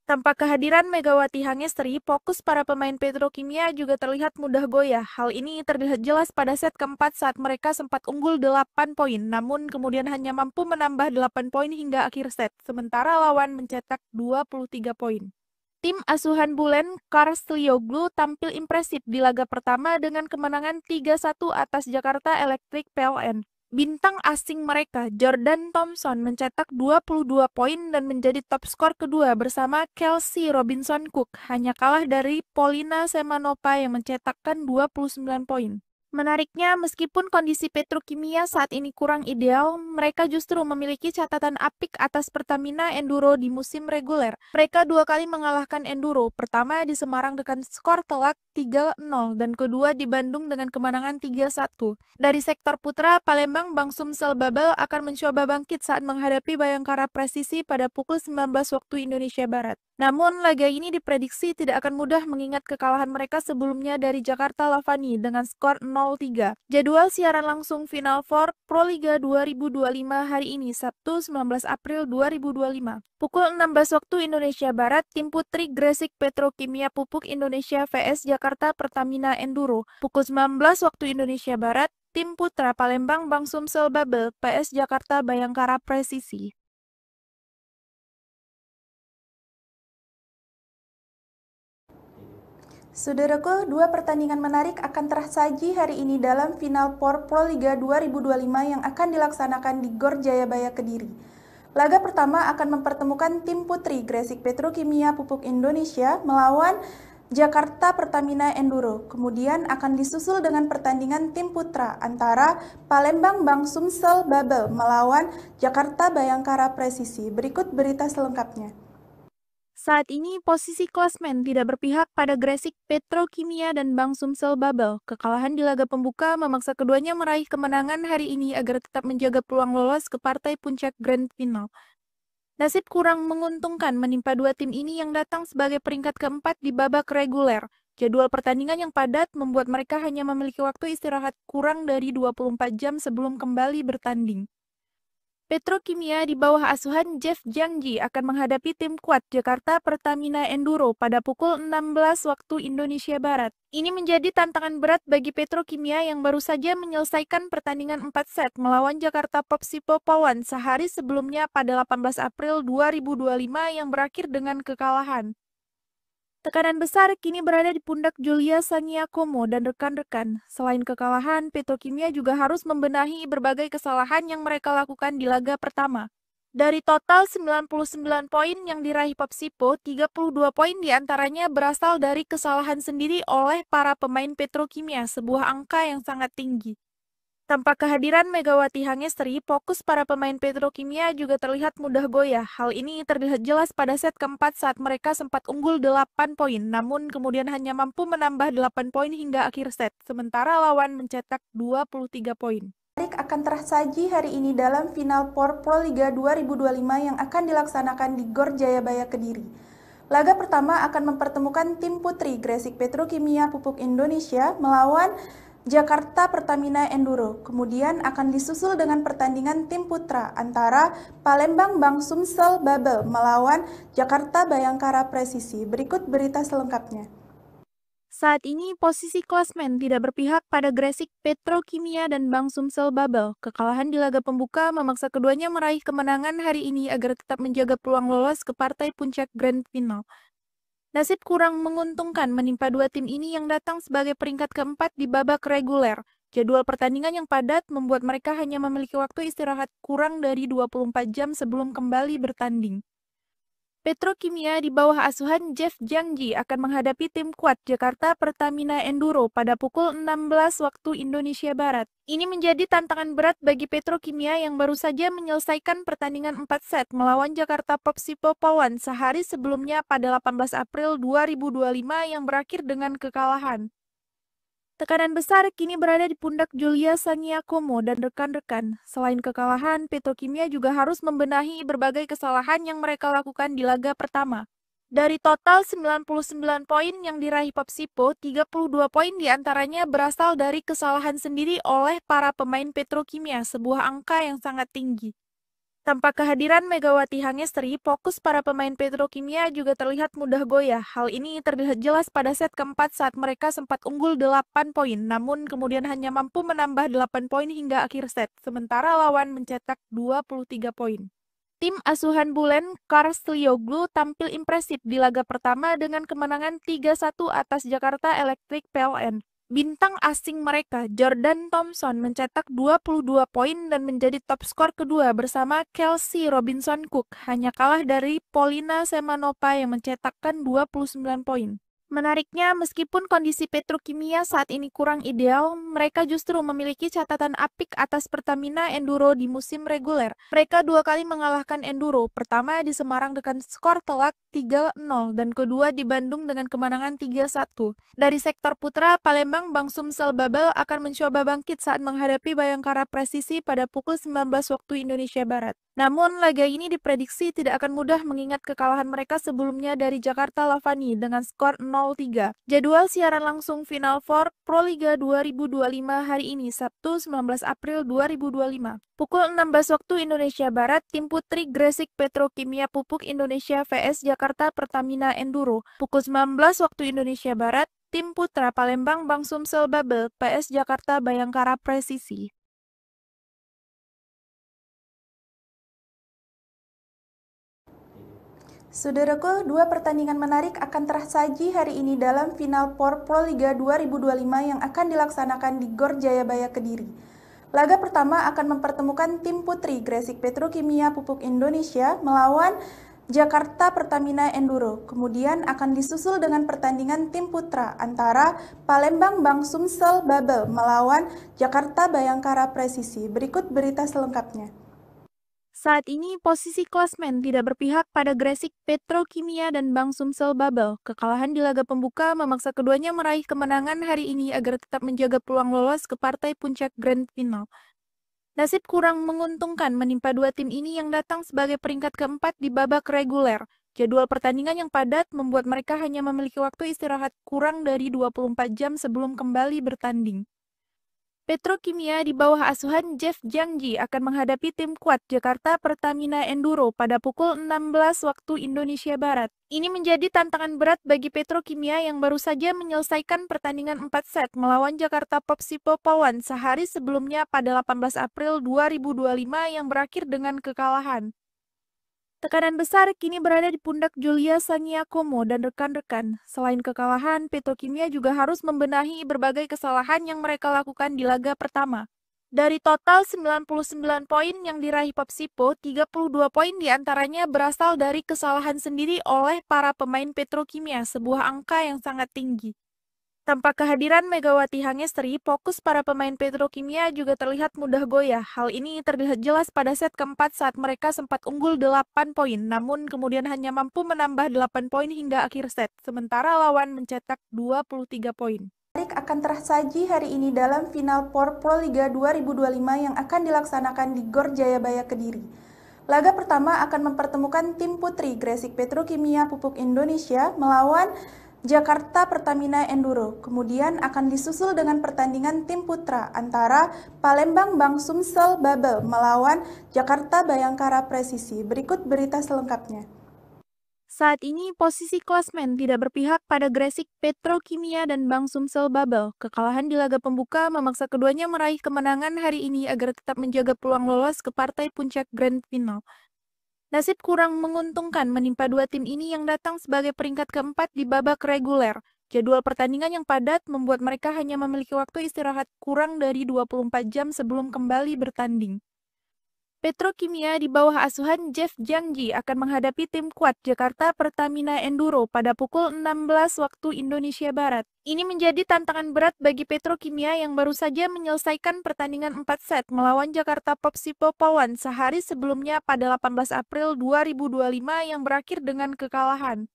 Tanpa kehadiran Megawati Hangestri, fokus para pemain Petrokimia juga terlihat mudah goyah. Hal ini terlihat jelas pada set keempat saat mereka sempat unggul 8 poin, namun kemudian hanya mampu menambah 8 poin hingga akhir set, sementara lawan mencetak 23 poin. Tim asuhan Bulen Karslioglu tampil impresif di laga pertama dengan kemenangan 3-1 atas Jakarta Electric PLN. Bintang asing mereka, Jordan Thompson, mencetak 22 poin dan menjadi top skor kedua bersama Kelsey Robinson Cook, hanya kalah dari Polina Semanova yang mencetakkan 29 poin. Menariknya, meskipun kondisi Petrokimia saat ini kurang ideal, mereka justru memiliki catatan apik atas Pertamina Enduro di musim reguler. Mereka dua kali mengalahkan Enduro, pertama di Semarang dengan skor telak 3-0 dan kedua di Bandung dengan kemenangan 3-1. Dari sektor putra, Palembang Bank Sumsel Babel akan mencoba bangkit saat menghadapi Bayangkara Presisi pada pukul 19 waktu Indonesia Barat. Namun, laga ini diprediksi tidak akan mudah mengingat kekalahan mereka sebelumnya dari Jakarta Lavani dengan skor 0-3. Jadwal siaran langsung Final Four Proliga 2025 hari ini, Sabtu 19 April 2025. Pukul 16 waktu Indonesia Barat, tim putri Gresik Petrokimia Pupuk Indonesia vs Jakarta Pertamina Enduro. Pukul 19 waktu Indonesia Barat, tim putra Palembang Bank Sumsel Babel PS Jakarta Bayangkara Presisi. Saudaraku, dua pertandingan menarik akan tersaji hari ini dalam Final Four Proliga 2025 yang akan dilaksanakan di Gor Jayabaya Kediri. Laga pertama akan mempertemukan tim putri Gresik Petrokimia Pupuk Indonesia melawan Jakarta Pertamina Enduro. Kemudian akan disusul dengan pertandingan tim putra antara Palembang Bank Sumsel Babel melawan Jakarta Bayangkara Presisi. Berikut berita selengkapnya. Saat ini posisi klasmen tidak berpihak pada Gresik Petrokimia dan Bank Sumsel Babel. Kekalahan di laga pembuka memaksa keduanya meraih kemenangan hari ini agar tetap menjaga peluang lolos ke partai puncak Grand Final. Nasib kurang menguntungkan menimpa dua tim ini yang datang sebagai peringkat keempat di babak reguler. Jadwal pertandingan yang padat membuat mereka hanya memiliki waktu istirahat kurang dari 24 jam sebelum kembali bertanding. Petrokimia di bawah asuhan Jeff Jangji akan menghadapi tim kuat Jakarta Pertamina Enduro pada pukul 16 waktu Indonesia Barat. Ini menjadi tantangan berat bagi Petrokimia yang baru saja menyelesaikan pertandingan 4 set melawan Jakarta Popsipo Pawan sehari sebelumnya pada 18 April 2025 yang berakhir dengan kekalahan. Tekanan besar kini berada di pundak Julia Sangiakomo dan rekan-rekan. Selain kekalahan, Petrokimia juga harus membenahi berbagai kesalahan yang mereka lakukan di laga pertama. Dari total 99 poin yang diraih Popsipo, 32 poin diantaranya berasal dari kesalahan sendiri oleh para pemain Petrokimia, sebuah angka yang sangat tinggi. Tanpa kehadiran Megawati Hangestri, fokus para pemain Petrokimia juga terlihat mudah goyah. Hal ini terlihat jelas pada set keempat saat mereka sempat unggul 8 poin, namun kemudian hanya mampu menambah 8 poin hingga akhir set, sementara lawan mencetak 23 poin. Akan tersaji hari ini dalam Final Four Proliga 2025 yang akan dilaksanakan di Gor Jayabaya Kediri. Laga pertama akan mempertemukan tim putri Gresik Petrokimia Pupuk Indonesia melawan Jakarta Pertamina Enduro. Kemudian akan disusul dengan pertandingan tim putra antara Palembang Bank Sumsel Babel melawan Jakarta Bayangkara Presisi. Berikut berita selengkapnya. Saat ini posisi klasmen tidak berpihak pada Gresik Petrokimia dan Bank Sumsel Babel. Kekalahan di laga pembuka memaksa keduanya meraih kemenangan hari ini agar tetap menjaga peluang lolos ke partai puncak Grand Final. Nasib kurang menguntungkan menimpa dua tim ini yang datang sebagai peringkat keempat di babak reguler. Jadwal pertandingan yang padat membuat mereka hanya memiliki waktu istirahat kurang dari 24 jam sebelum kembali bertanding. Petrokimia di bawah asuhan Jeff Jangji akan menghadapi tim kuat Jakarta Pertamina Enduro pada pukul 16 waktu Indonesia Barat. Ini menjadi tantangan berat bagi Petrokimia yang baru saja menyelesaikan pertandingan 4 set melawan Jakarta Popsipo Pawan sehari sebelumnya pada 18 April 2025 yang berakhir dengan kekalahan. Tekanan besar kini berada di pundak Julia Sangiakomo dan rekan-rekan. Selain kekalahan, Petrokimia juga harus membenahi berbagai kesalahan yang mereka lakukan di laga pertama. Dari total 99 poin yang diraih Popsipo, 32 poin diantaranya berasal dari kesalahan sendiri oleh para pemain Petrokimia, sebuah angka yang sangat tinggi. Tanpa kehadiran Megawati Hangestri, fokus para pemain Petrokimia juga terlihat mudah goyah. Hal ini terlihat jelas pada set keempat saat mereka sempat unggul 8 poin, namun kemudian hanya mampu menambah 8 poin hingga akhir set, sementara lawan mencetak 23 poin. Tim asuhan Bulen Karslioglu tampil impresif di laga pertama dengan kemenangan 3-1 atas Jakarta Electric PLN. Bintang asing mereka, Jordan Thompson, mencetak 22 poin dan menjadi top skor kedua bersama Kelsey Robinson Cook, hanya kalah dari Polina Semanova yang mencetakkan 29 poin. Menariknya, meskipun kondisi Petrokimia saat ini kurang ideal, mereka justru memiliki catatan apik atas Pertamina Enduro di musim reguler. Mereka dua kali mengalahkan Enduro, pertama di Semarang dengan skor telak 3-0 dan kedua di Bandung dengan kemenangan 3-1. Dari sektor putra, Palembang Bank Sumsel Babel akan mencoba bangkit saat menghadapi Bayangkara Presisi pada pukul 19 waktu Indonesia Barat. Namun, laga ini diprediksi tidak akan mudah mengingat kekalahan mereka sebelumnya dari Jakarta Lavani dengan skor 0-3. Jadwal siaran langsung Final Four Proliga 2025 hari ini, Sabtu 19 April 2025. Pukul 16 waktu Indonesia Barat, tim putri Gresik Petrokimia Pupuk Indonesia vs Jakarta Pertamina Enduro. Pukul 19 waktu Indonesia Barat, tim putra Palembang Bank Sumsel Babel PS Jakarta Bayangkara Presisi. Saudaraku, dua pertandingan menarik akan tersaji hari ini dalam Final Four Proliga 2025 yang akan dilaksanakan di Gor Jayabaya Kediri. Laga pertama akan mempertemukan tim putri Gresik Petrokimia Pupuk Indonesia melawan Jakarta Pertamina Enduro. Kemudian akan disusul dengan pertandingan tim putra antara Palembang Bank Sumsel Babel melawan Jakarta Bayangkara Presisi. Berikut berita selengkapnya. Saat ini posisi klasmen tidak berpihak pada Gresik Petrokimia dan Bank Sumsel Babel. Kekalahan di laga pembuka memaksa keduanya meraih kemenangan hari ini agar tetap menjaga peluang lolos ke partai puncak Grand Final. Nasib kurang menguntungkan menimpa dua tim ini yang datang sebagai peringkat keempat di babak reguler. Jadwal pertandingan yang padat membuat mereka hanya memiliki waktu istirahat kurang dari 24 jam sebelum kembali bertanding. Petrokimia di bawah asuhan Jeff Jangji akan menghadapi tim kuat Jakarta Pertamina Enduro pada pukul 16 waktu Indonesia Barat. Ini menjadi tantangan berat bagi Petrokimia yang baru saja menyelesaikan pertandingan 4 set melawan Jakarta Popsipo Pawan sehari sebelumnya pada 18 April 2025 yang berakhir dengan kekalahan. Tekanan besar kini berada di pundak Julia Sangiakomo dan rekan-rekan. Selain kekalahan, Petrokimia juga harus membenahi berbagai kesalahan yang mereka lakukan di laga pertama. Dari total 99 poin yang diraih Popsipo, 32 poin diantaranya berasal dari kesalahan sendiri oleh para pemain Petrokimia, sebuah angka yang sangat tinggi. Tanpa kehadiran Megawati Hangestri, fokus para pemain Petrokimia juga terlihat mudah goyah. Hal ini terlihat jelas pada set keempat saat mereka sempat unggul 8 poin, namun kemudian hanya mampu menambah 8 poin hingga akhir set, sementara lawan mencetak 23 poin. Akan tersaji hari ini dalam Final Four Proliga 2025 yang akan dilaksanakan di Gor Jayabaya Kediri. Laga pertama akan mempertemukan tim putri Gresik Petrokimia Pupuk Indonesia melawan Jakarta Pertamina Enduro. Kemudian akan disusul dengan pertandingan tim putra antara Palembang Bank Sumsel Babel melawan Jakarta Bayangkara Presisi. Berikut berita selengkapnya. Saat ini posisi klasmen tidak berpihak pada Gresik Petrokimia dan Bank Sumsel Babel. Kekalahan di laga pembuka memaksa keduanya meraih kemenangan hari ini agar tetap menjaga peluang lolos ke partai puncak Grand Final. Nasib kurang menguntungkan menimpa dua tim ini yang datang sebagai peringkat keempat di babak reguler. Jadwal pertandingan yang padat membuat mereka hanya memiliki waktu istirahat kurang dari 24 jam sebelum kembali bertanding. Petrokimia di bawah asuhan Jeff Jangji akan menghadapi tim kuat Jakarta Pertamina Enduro pada pukul 16 waktu Indonesia Barat. Ini menjadi tantangan berat bagi Petrokimia yang baru saja menyelesaikan pertandingan 4 set melawan Jakarta Popsipo Polwan sehari sebelumnya pada 18 April 2025 yang berakhir dengan kekalahan.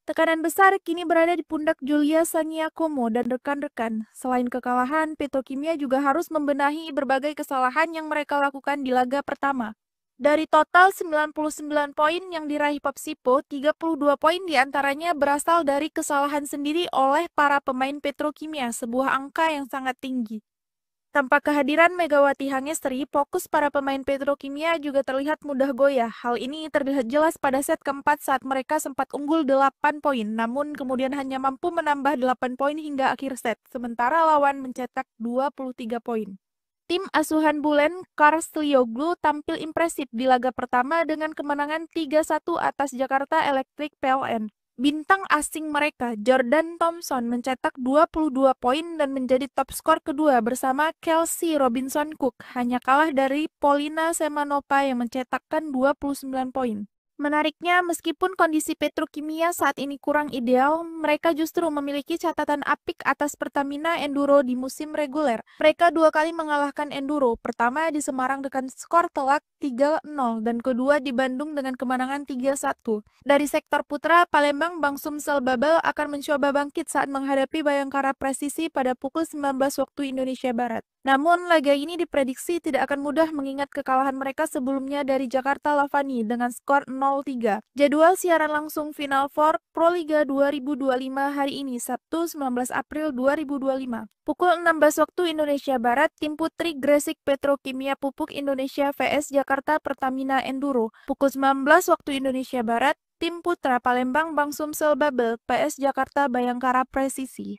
Tekanan besar kini berada di pundak Julia Saniakomo dan rekan-rekan. Selain kekalahan, Petrokimia juga harus membenahi berbagai kesalahan yang mereka lakukan di laga pertama. Dari total 99 poin yang diraih Popsipo, 32 poin diantaranya berasal dari kesalahan sendiri oleh para pemain Petrokimia, sebuah angka yang sangat tinggi. Tanpa kehadiran Megawati Hangestri, fokus para pemain Petrokimia juga terlihat mudah goyah. Hal ini terlihat jelas pada set keempat saat mereka sempat unggul 8 poin, namun kemudian hanya mampu menambah 8 poin hingga akhir set, sementara lawan mencetak 23 poin. Tim asuhan Bulen Karslioglu tampil impresif di laga pertama dengan kemenangan 3-1 atas Jakarta Electric PLN. Bintang asing mereka, Jordan Thompson, mencetak 22 poin dan menjadi top skor kedua bersama Kelsey Robinson Cook, hanya kalah dari Polina Semanova yang mencetakkan 29 poin. Menariknya, meskipun kondisi Petrokimia saat ini kurang ideal, mereka justru memiliki catatan apik atas Pertamina Enduro di musim reguler. Mereka dua kali mengalahkan Enduro, pertama di Semarang dengan skor telak 3-0 dan kedua di Bandung dengan kemenangan 3-1. Dari sektor putra, Palembang Bank Sumsel Babel akan mencoba bangkit saat menghadapi Bayangkara Presisi pada pukul 19 waktu Indonesia Barat. Namun, laga ini diprediksi tidak akan mudah mengingat kekalahan mereka sebelumnya dari Jakarta Lavani dengan skor 0-3. Jadwal siaran langsung Final Four Proliga 2025 hari ini, Sabtu 19 April 2025. Pukul 16 waktu Indonesia Barat, tim putri Gresik Petrokimia Pupuk Indonesia vs Jakarta Pertamina Enduro. Pukul 19 waktu Indonesia Barat, tim putra Palembang Bank Sumsel Babel PS Jakarta Bayangkara Presisi.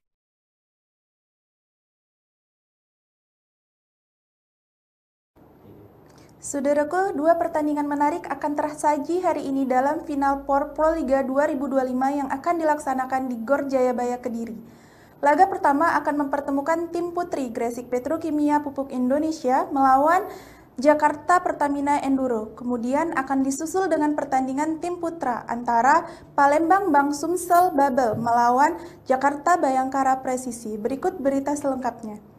Saudaraku, dua pertandingan menarik akan tersaji hari ini dalam Final Four Proliga 2025 yang akan dilaksanakan di Gor Jayabaya Kediri. Laga pertama akan mempertemukan tim putri Gresik Petrokimia Pupuk Indonesia melawan Jakarta Pertamina Enduro. Kemudian akan disusul dengan pertandingan tim putra antara Palembang Bank Sumsel Babel melawan Jakarta Bayangkara Presisi. Berikut berita selengkapnya.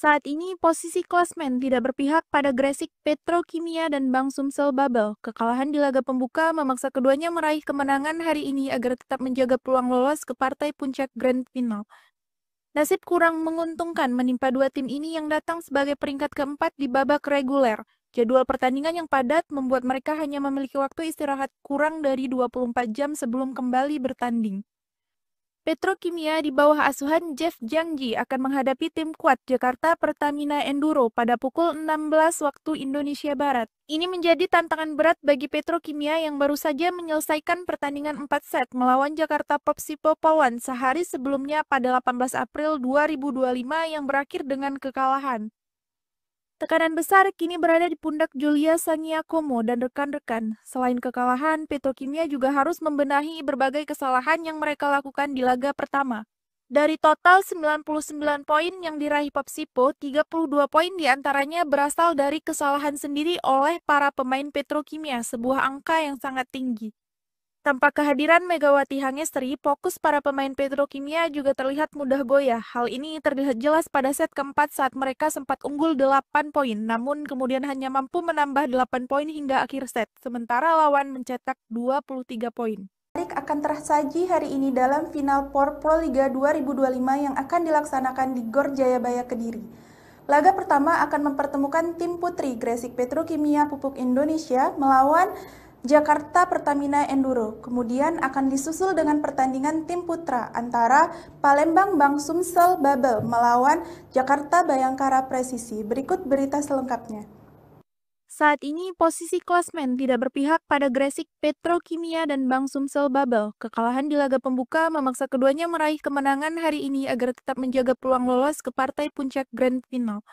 Saat ini posisi klasmen tidak berpihak pada Gresik Petrokimia dan Bank Sumsel Babel. Kekalahan di laga pembuka memaksa keduanya meraih kemenangan hari ini agar tetap menjaga peluang lolos ke partai puncak Grand Final. Nasib kurang menguntungkan menimpa dua tim ini yang datang sebagai peringkat keempat di babak reguler. Jadwal pertandingan yang padat membuat mereka hanya memiliki waktu istirahat kurang dari 24 jam sebelum kembali bertanding. Petrokimia di bawah asuhan Jeff Jangji akan menghadapi tim kuat Jakarta Pertamina Enduro pada pukul 16 waktu Indonesia Barat. Ini menjadi tantangan berat bagi Petrokimia yang baru saja menyelesaikan pertandingan 4 set melawan Jakarta Popsipo Polwan sehari sebelumnya pada 18 April 2025 yang berakhir dengan kekalahan. Tekanan besar kini berada di pundak Julia Saniakomo dan rekan-rekan. Selain kekalahan, Petrokimia juga harus membenahi berbagai kesalahan yang mereka lakukan di laga pertama. Dari total 99 poin yang diraih Popsipo, 32 poin diantaranya berasal dari kesalahan sendiri oleh para pemain Petrokimia, sebuah angka yang sangat tinggi. Tanpa kehadiran Megawati Hangestri, fokus para pemain Petrokimia juga terlihat mudah goyah. Hal ini terlihat jelas pada set keempat saat mereka sempat unggul 8 poin, namun kemudian hanya mampu menambah 8 poin hingga akhir set, sementara lawan mencetak 23 poin. Akan tersaji hari ini dalam Final Four Proliga 2025 yang akan dilaksanakan di Gor Jayabaya Kediri. Laga pertama akan mempertemukan tim putri Gresik Petrokimia Pupuk Indonesia melawan Jakarta Pertamina Enduro. Kemudian akan disusul dengan pertandingan tim putra antara Palembang Bank Sumsel Babel melawan Jakarta Bayangkara Presisi. Berikut berita selengkapnya. Saat ini posisi klasmen tidak berpihak pada Gresik Petrokimia dan Bank Sumsel Babel. Kekalahan di laga pembuka memaksa keduanya meraih kemenangan hari ini agar tetap menjaga peluang lolos ke partai puncak Grand Final.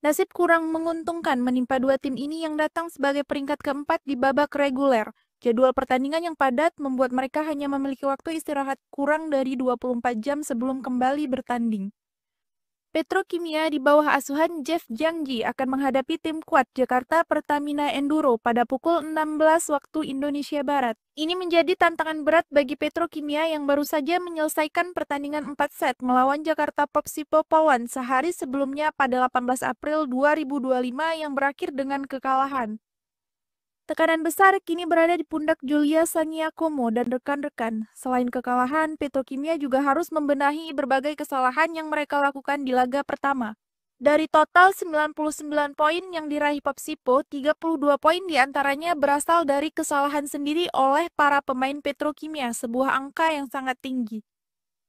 Nasib kurang menguntungkan menimpa dua tim ini yang datang sebagai peringkat keempat di babak reguler. Jadwal pertandingan yang padat membuat mereka hanya memiliki waktu istirahat kurang dari 24 jam sebelum kembali bertanding. Petrokimia di bawah asuhan Jeff Jangji akan menghadapi tim kuat Jakarta Pertamina Enduro pada pukul 16 waktu Indonesia Barat. Ini menjadi tantangan berat bagi Petrokimia yang baru saja menyelesaikan pertandingan 4 set melawan Jakarta Popsipo Polwan sehari sebelumnya pada 18 April 2025 yang berakhir dengan kekalahan. Tekanan besar kini berada di pundak Julia Saniakomo dan rekan-rekan. Selain kekalahan, Petrokimia juga harus membenahi berbagai kesalahan yang mereka lakukan di laga pertama. Dari total 99 poin yang diraih Popsipo, 32 poin diantaranya berasal dari kesalahan sendiri oleh para pemain Petrokimia, sebuah angka yang sangat tinggi.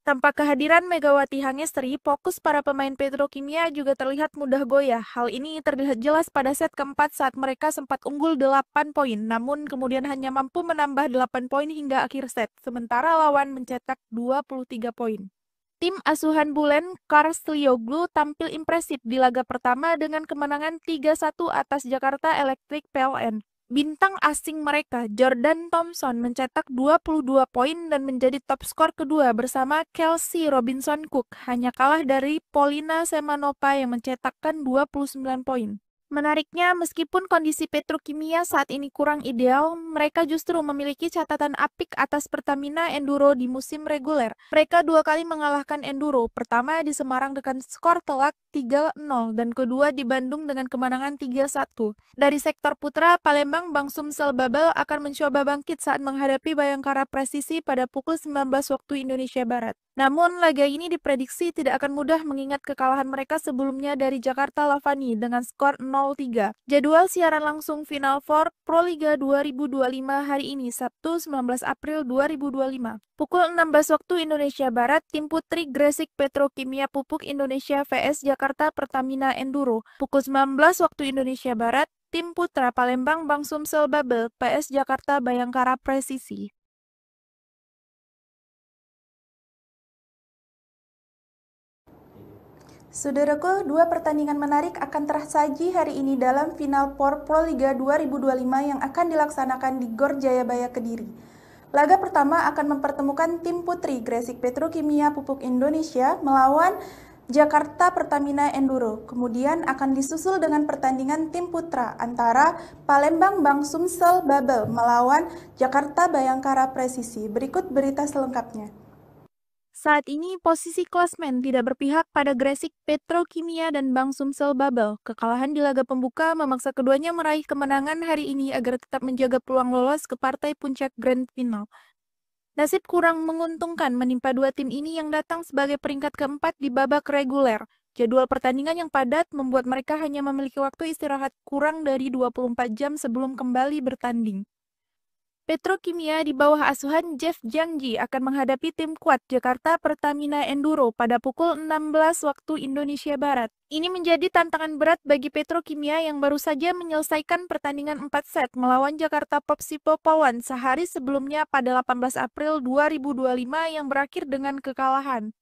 Tanpa kehadiran Megawati Hangestri, fokus para pemain Petrokimia juga terlihat mudah goyah. Hal ini terlihat jelas pada set keempat saat mereka sempat unggul 8 poin, namun kemudian hanya mampu menambah 8 poin hingga akhir set, sementara lawan mencetak 23 poin. Tim asuhan Bulen Karslioglu tampil impresif di laga pertama dengan kemenangan 3-1 atas Jakarta Electric PLN. Bintang asing mereka, Jordan Thompson, mencetak 22 poin dan menjadi top skor kedua bersama Kelsey Robinson Cook, hanya kalah dari Polina Semanova yang mencetakkan 29 poin. Menariknya, meskipun kondisi Petrokimia saat ini kurang ideal, mereka justru memiliki catatan apik atas Pertamina Enduro di musim reguler. Mereka dua kali mengalahkan Enduro, pertama di Semarang dengan skor telak 3-0 dan kedua di Bandung dengan kemenangan 3-1. Dari sektor putra, Palembang Bank Sumsel Babel akan mencoba bangkit saat menghadapi Bayangkara Presisi pada pukul 19 waktu Indonesia Barat. Namun, laga ini diprediksi tidak akan mudah mengingat kekalahan mereka sebelumnya dari Jakarta Lavani dengan skor 0-3. Jadwal siaran langsung Final Four Proliga 2025 hari ini, Sabtu 19 April 2025. Pukul 16 waktu Indonesia Barat, tim putri Gresik Petrokimia Pupuk Indonesia vs Jakarta Pertamina Enduro. Pukul 19 waktu Indonesia Barat, tim putra Palembang Bank Sumsel Babel vs Jakarta Bayangkara Presisi. Saudaraku, dua pertandingan menarik akan tersaji hari ini dalam Final Four Proliga 2025 yang akan dilaksanakan di Gor Jayabaya Kediri. Laga pertama akan mempertemukan tim putri Gresik Petrokimia Pupuk Indonesia melawan Jakarta Pertamina Enduro. Kemudian akan disusul dengan pertandingan tim putra antara Palembang Bank Sumsel Babel melawan Jakarta Bayangkara Presisi. Berikut berita selengkapnya. Saat ini posisi klasmen tidak berpihak pada Gresik Petrokimia dan Bank Sumsel Babel. Kekalahan di laga pembuka memaksa keduanya meraih kemenangan hari ini agar tetap menjaga peluang lolos ke partai puncak Grand Final. Nasib kurang menguntungkan menimpa dua tim ini yang datang sebagai peringkat keempat di babak reguler. Jadwal pertandingan yang padat membuat mereka hanya memiliki waktu istirahat kurang dari 24 jam sebelum kembali bertanding. Petrokimia di bawah asuhan Jeff Jangji akan menghadapi tim kuat Jakarta Pertamina Enduro pada pukul 16 waktu Indonesia Barat. Ini menjadi tantangan berat bagi Petrokimia yang baru saja menyelesaikan pertandingan 4 set melawan Jakarta Popsipo Polwan sehari sebelumnya pada 18 April 2025 yang berakhir dengan kekalahan.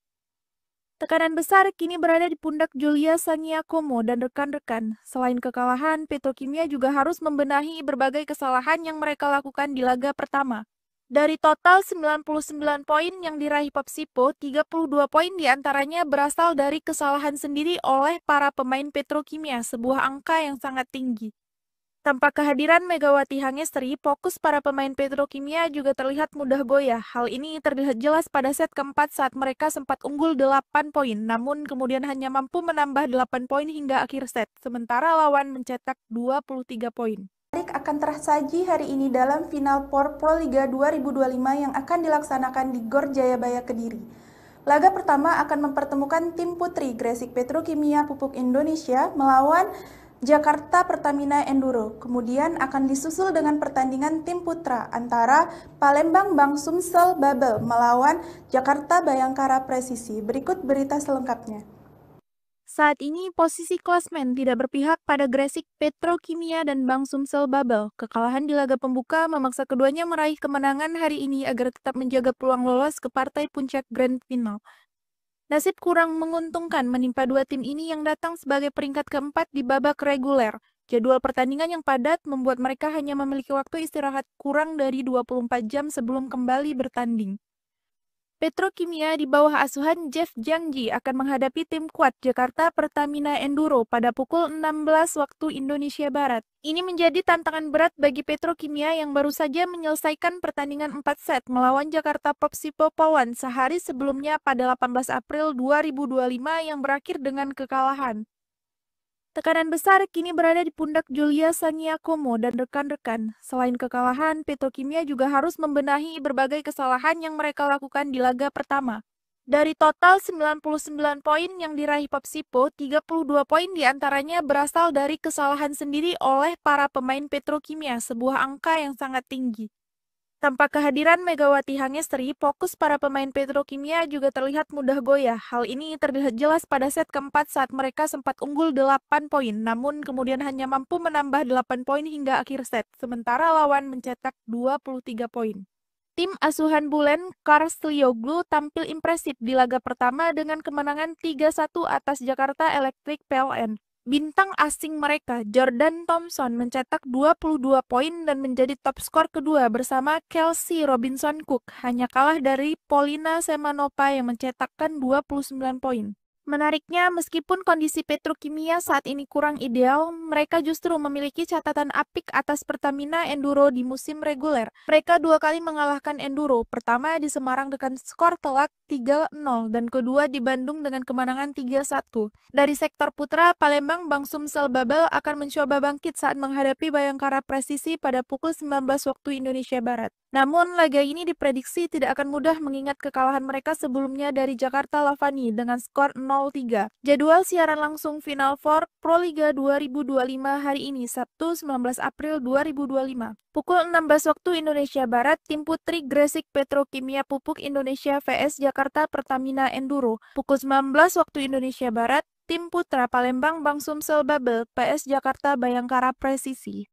Tekanan besar kini berada di pundak Julia Saniakomo dan rekan-rekan. Selain kekalahan, Petrokimia juga harus membenahi berbagai kesalahan yang mereka lakukan di laga pertama. Dari total 99 poin yang diraih Popsipo, 32 poin diantaranya berasal dari kesalahan sendiri oleh para pemain Petrokimia, sebuah angka yang sangat tinggi. Tanpa kehadiran Megawati Hangestri, fokus para pemain Petrokimia juga terlihat mudah goyah. Hal ini terlihat jelas pada set keempat saat mereka sempat unggul 8 poin, namun kemudian hanya mampu menambah 8 poin hingga akhir set, sementara lawan mencetak 23 poin. Akan tersaji hari ini dalam Final Four Proliga 2025 yang akan dilaksanakan di Gor Jayabaya Kediri. Laga pertama akan mempertemukan tim putri Gresik Petrokimia Pupuk Indonesia melawan Jakarta Pertamina Enduro. Kemudian akan disusul dengan pertandingan tim putra antara Palembang Bank Sumsel Babel melawan Jakarta Bayangkara Presisi. Berikut berita selengkapnya. Saat ini posisi klasmen tidak berpihak pada Gresik Petrokimia dan Bank Sumsel Babel. Kekalahan di laga pembuka memaksa keduanya meraih kemenangan hari ini agar tetap menjaga peluang lolos ke partai puncak Grand Final. Nasib kurang menguntungkan menimpa dua tim ini yang datang sebagai peringkat keempat di babak reguler. Jadwal pertandingan yang padat membuat mereka hanya memiliki waktu istirahat kurang dari 24 jam sebelum kembali bertanding. Petrokimia di bawah asuhan Jeff Jangji akan menghadapi tim kuat Jakarta Pertamina Enduro pada pukul 16 waktu Indonesia Barat. Ini menjadi tantangan berat bagi Petrokimia yang baru saja menyelesaikan pertandingan 4 set melawan Jakarta Popsipo Pawan sehari sebelumnya pada 18 April 2025 yang berakhir dengan kekalahan. Tekanan besar kini berada di pundak Julia Saniakomo dan rekan-rekan. Selain kekalahan, Petrokimia juga harus membenahi berbagai kesalahan yang mereka lakukan di laga pertama. Dari total 99 poin yang diraih Popsipo, 32 poin diantaranya berasal dari kesalahan sendiri oleh para pemain Petrokimia, sebuah angka yang sangat tinggi. Tanpa kehadiran Megawati Hangestri, fokus para pemain Petrokimia juga terlihat mudah goyah. Hal ini terlihat jelas pada set keempat saat mereka sempat unggul 8 poin, namun kemudian hanya mampu menambah 8 poin hingga akhir set, sementara lawan mencetak 23 poin. Tim asuhan Bulen Karslioglu tampil impresif di laga pertama dengan kemenangan 3-1 atas Jakarta Electric PLN. Bintang asing mereka, Jordan Thompson, mencetak 22 poin dan menjadi top skor kedua bersama Kelsey Robinson Cook, hanya kalah dari Polina Semanova yang mencetakkan 29 poin. Menariknya, meskipun kondisi Petrokimia saat ini kurang ideal, mereka justru memiliki catatan apik atas Pertamina Enduro di musim reguler. Mereka dua kali mengalahkan Enduro, pertama di Semarang dengan skor telak 3-0 dan kedua di Bandung dengan kemenangan 3-1. Dari sektor putra, Palembang Bank Sumsel Babel akan mencoba bangkit saat menghadapi Bayangkara Presisi pada pukul 19 waktu Indonesia Barat. Namun, laga ini diprediksi tidak akan mudah mengingat kekalahan mereka sebelumnya dari Jakarta Lavani dengan skor 0-3. Jadwal siaran langsung Final Four Proliga 2025 hari ini, Sabtu 19 April 2025. Pukul 16 waktu Indonesia Barat, tim putri Gresik Petrokimia Pupuk Indonesia vs Jakarta Pertamina Enduro. Pukul 19 waktu Indonesia Barat, tim putra Palembang Bank Sumsel Babel vs Jakarta Bayangkara Presisi.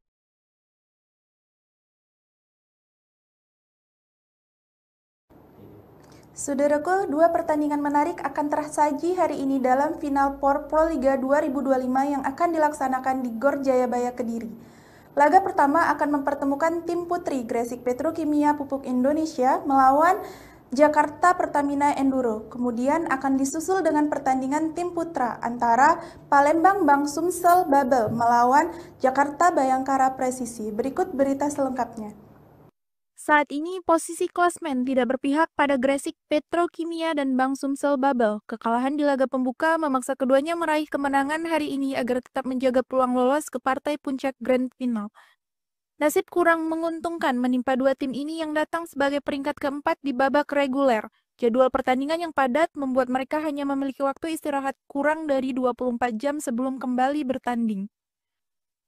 Saudaraku, dua pertandingan menarik akan tersaji hari ini dalam Final Four Proliga 2025 yang akan dilaksanakan di Gor Jayabaya Kediri. Laga pertama akan mempertemukan tim putri Gresik Petrokimia Pupuk Indonesia melawan Jakarta Pertamina Enduro. Kemudian akan disusul dengan pertandingan tim putra antara Palembang Bank Sumsel Babel melawan Jakarta Bayangkara Presisi. Berikut berita selengkapnya. Saat ini posisi klasmen tidak berpihak pada Gresik Petrokimia dan Bank Sumsel Babel. Kekalahan di laga pembuka memaksa keduanya meraih kemenangan hari ini agar tetap menjaga peluang lolos ke partai puncak Grand Final. Nasib kurang menguntungkan menimpa dua tim ini yang datang sebagai peringkat keempat di babak reguler. Jadwal pertandingan yang padat membuat mereka hanya memiliki waktu istirahat kurang dari 24 jam sebelum kembali bertanding.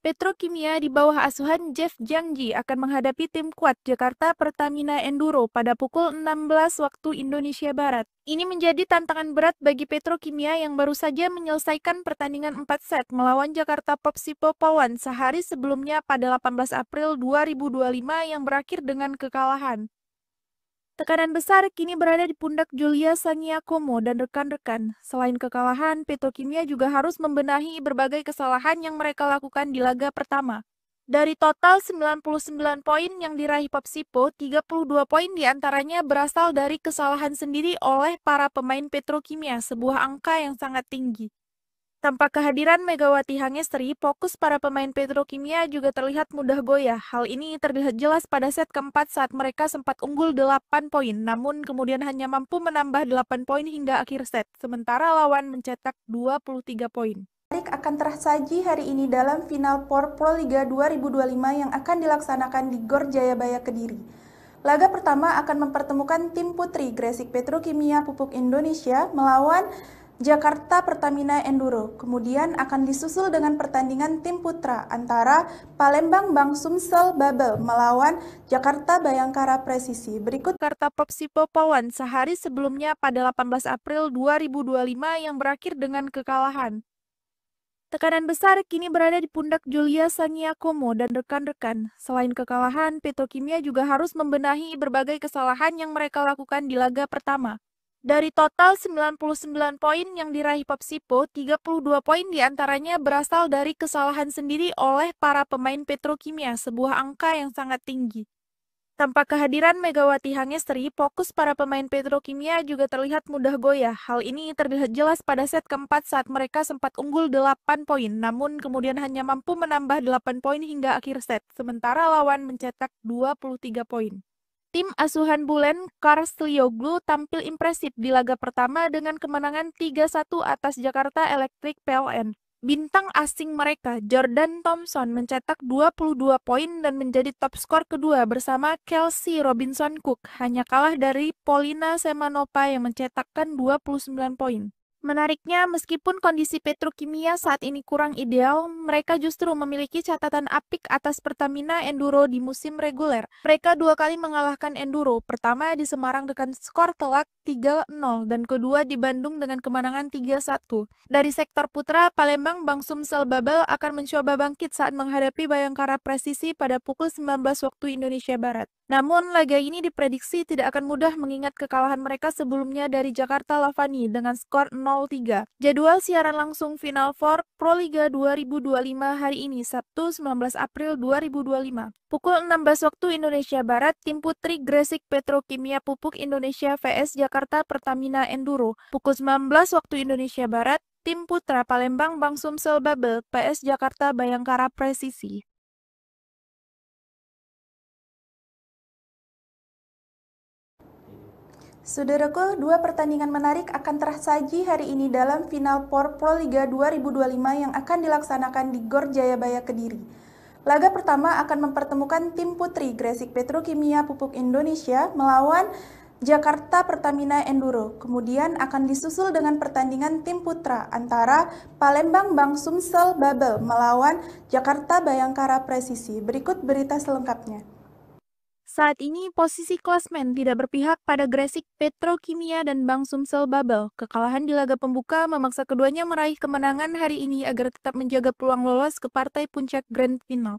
Petrokimia di bawah asuhan Jeff Jangji akan menghadapi tim kuat Jakarta Pertamina Enduro pada pukul 16 waktu Indonesia Barat. Ini menjadi tantangan berat bagi Petrokimia yang baru saja menyelesaikan pertandingan 4 set melawan Jakarta Popsipo Pawan sehari sebelumnya pada 18 April 2025 yang berakhir dengan kekalahan. Tekanan besar kini berada di pundak Julia Saniakomo dan rekan-rekan. Selain kekalahan, Petrokimia juga harus membenahi berbagai kesalahan yang mereka lakukan di laga pertama. Dari total 99 poin yang diraih Popsipo, 32 poin diantaranya berasal dari kesalahan sendiri oleh para pemain Petrokimia, sebuah angka yang sangat tinggi. Tanpa kehadiran Megawati Hangestri, fokus para pemain Petrokimia juga terlihat mudah goyah. Hal ini terlihat jelas pada set keempat saat mereka sempat unggul 8 poin, namun kemudian hanya mampu menambah 8 poin hingga akhir set, sementara lawan mencetak 23 poin. Akan tersaji hari ini dalam Final Four Proliga 2025 yang akan dilaksanakan di Gor Jayabaya Kediri. Laga pertama akan mempertemukan tim putri Gresik Petrokimia Pupuk Indonesia melawan Jakarta Pertamina Enduro, kemudian akan disusul dengan pertandingan tim putra antara Palembang Bang Sumsel Babel melawan Jakarta Bayangkara Presisi. Berikut Jakarta Popsipo Polwan sehari sebelumnya pada 18 April 2025 yang berakhir dengan kekalahan. Tekanan besar kini berada di pundak Julia Sangiakomo dan rekan-rekan. Selain kekalahan, Petrokimia juga harus membenahi berbagai kesalahan yang mereka lakukan di laga pertama. Dari total 99 poin yang diraih Popsipo, 32 poin diantaranya berasal dari kesalahan sendiri oleh para pemain Petrokimia, sebuah angka yang sangat tinggi. Tanpa kehadiran Megawati Hangestri, fokus para pemain Petrokimia juga terlihat mudah goyah. Hal ini terlihat jelas pada set keempat saat mereka sempat unggul 8 poin, namun kemudian hanya mampu menambah 8 poin hingga akhir set, sementara lawan mencetak 23 poin. Tim asuhan Bulen Karslioglu tampil impresif di laga pertama dengan kemenangan 3-1 atas Jakarta Electric PLN. Bintang asing mereka, Jordan Thompson, mencetak 22 poin dan menjadi top skor kedua bersama Kelsey Robinson Cook, hanya kalah dari Polina Semanova yang mencetakkan 29 poin. Menariknya, meskipun kondisi Petrokimia saat ini kurang ideal, mereka justru memiliki catatan apik atas Pertamina Enduro di musim reguler. Mereka dua kali mengalahkan Enduro, pertama di Semarang dengan skor telak 3-0 dan kedua di Bandung dengan kemenangan 3-1. Dari sektor putra, Palembang Bang Sumsel Babel akan mencoba bangkit saat menghadapi Bayangkara Presisi pada pukul 19 waktu Indonesia Barat. Namun, laga ini diprediksi tidak akan mudah mengingat kekalahan mereka sebelumnya dari Jakarta Lavani dengan skor 0-3. Jadwal siaran langsung Final Four Proliga 2025 hari ini, Sabtu 19 April 2025. Pukul 16 waktu Indonesia Barat, tim putri Gresik Petrokimia Pupuk Indonesia vs Jakarta Pertamina Enduro. Pukul 19 waktu Indonesia Barat, tim putra Palembang Bang Sumsel Babel PS Jakarta Bayangkara Presisi. Saudaraku, dua pertandingan menarik akan tersaji hari ini dalam Final Four Proliga 2025 yang akan dilaksanakan di Gor Jayabaya Kediri. Laga pertama akan mempertemukan tim putri Gresik Petrokimia Pupuk Indonesia melawan Jakarta Pertamina Enduro. Kemudian akan disusul dengan pertandingan tim putra antara Palembang Bang Sumsel Babel melawan Jakarta Bayangkara Presisi. Berikut berita selengkapnya. Saat ini posisi klasmen tidak berpihak pada Gresik Petrokimia dan Bang Sumsel Babel. Kekalahan di laga pembuka memaksa keduanya meraih kemenangan hari ini agar tetap menjaga peluang lolos ke partai puncak Grand Final.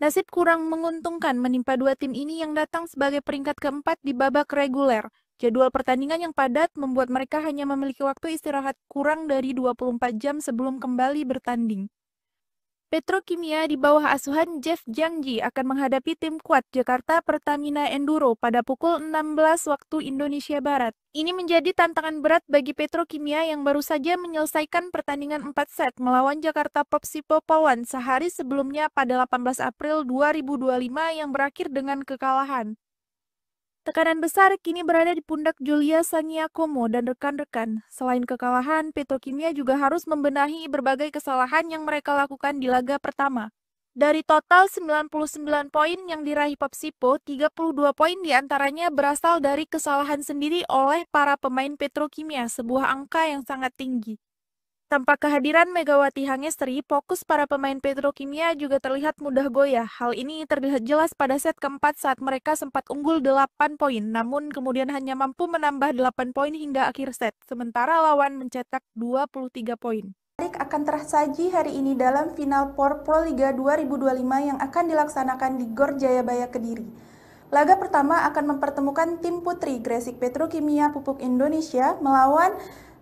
Nasib kurang menguntungkan menimpa dua tim ini yang datang sebagai peringkat keempat di babak reguler. Jadwal pertandingan yang padat membuat mereka hanya memiliki waktu istirahat kurang dari 24 jam sebelum kembali bertanding. Petrokimia di bawah asuhan Jeff Jangji akan menghadapi tim kuat Jakarta Pertamina Enduro pada pukul 16 waktu Indonesia Barat. Ini menjadi tantangan berat bagi Petrokimia yang baru saja menyelesaikan pertandingan 4 set melawan Jakarta Popsipo Polwan sehari sebelumnya pada 18 April 2025 yang berakhir dengan kekalahan. Tekanan besar kini berada di pundak Julia Sangiakomo dan rekan-rekan. Selain kekalahan, Petrokimia juga harus membenahi berbagai kesalahan yang mereka lakukan di laga pertama. Dari total 99 poin yang diraih Popsipo, 32 poin diantaranya berasal dari kesalahan sendiri oleh para pemain Petrokimia, sebuah angka yang sangat tinggi. Tanpa kehadiran Megawati Hangestri, fokus para pemain Petrokimia juga terlihat mudah goyah. Hal ini terlihat jelas pada set keempat saat mereka sempat unggul 8 poin, namun kemudian hanya mampu menambah 8 poin hingga akhir set, sementara lawan mencetak 23 poin. Menarik akan tersaji hari ini dalam Final Four Proliga 2025 yang akan dilaksanakan di Gor Jayabaya Kediri. Laga pertama akan mempertemukan tim putri Gresik Petrokimia Pupuk Indonesia melawan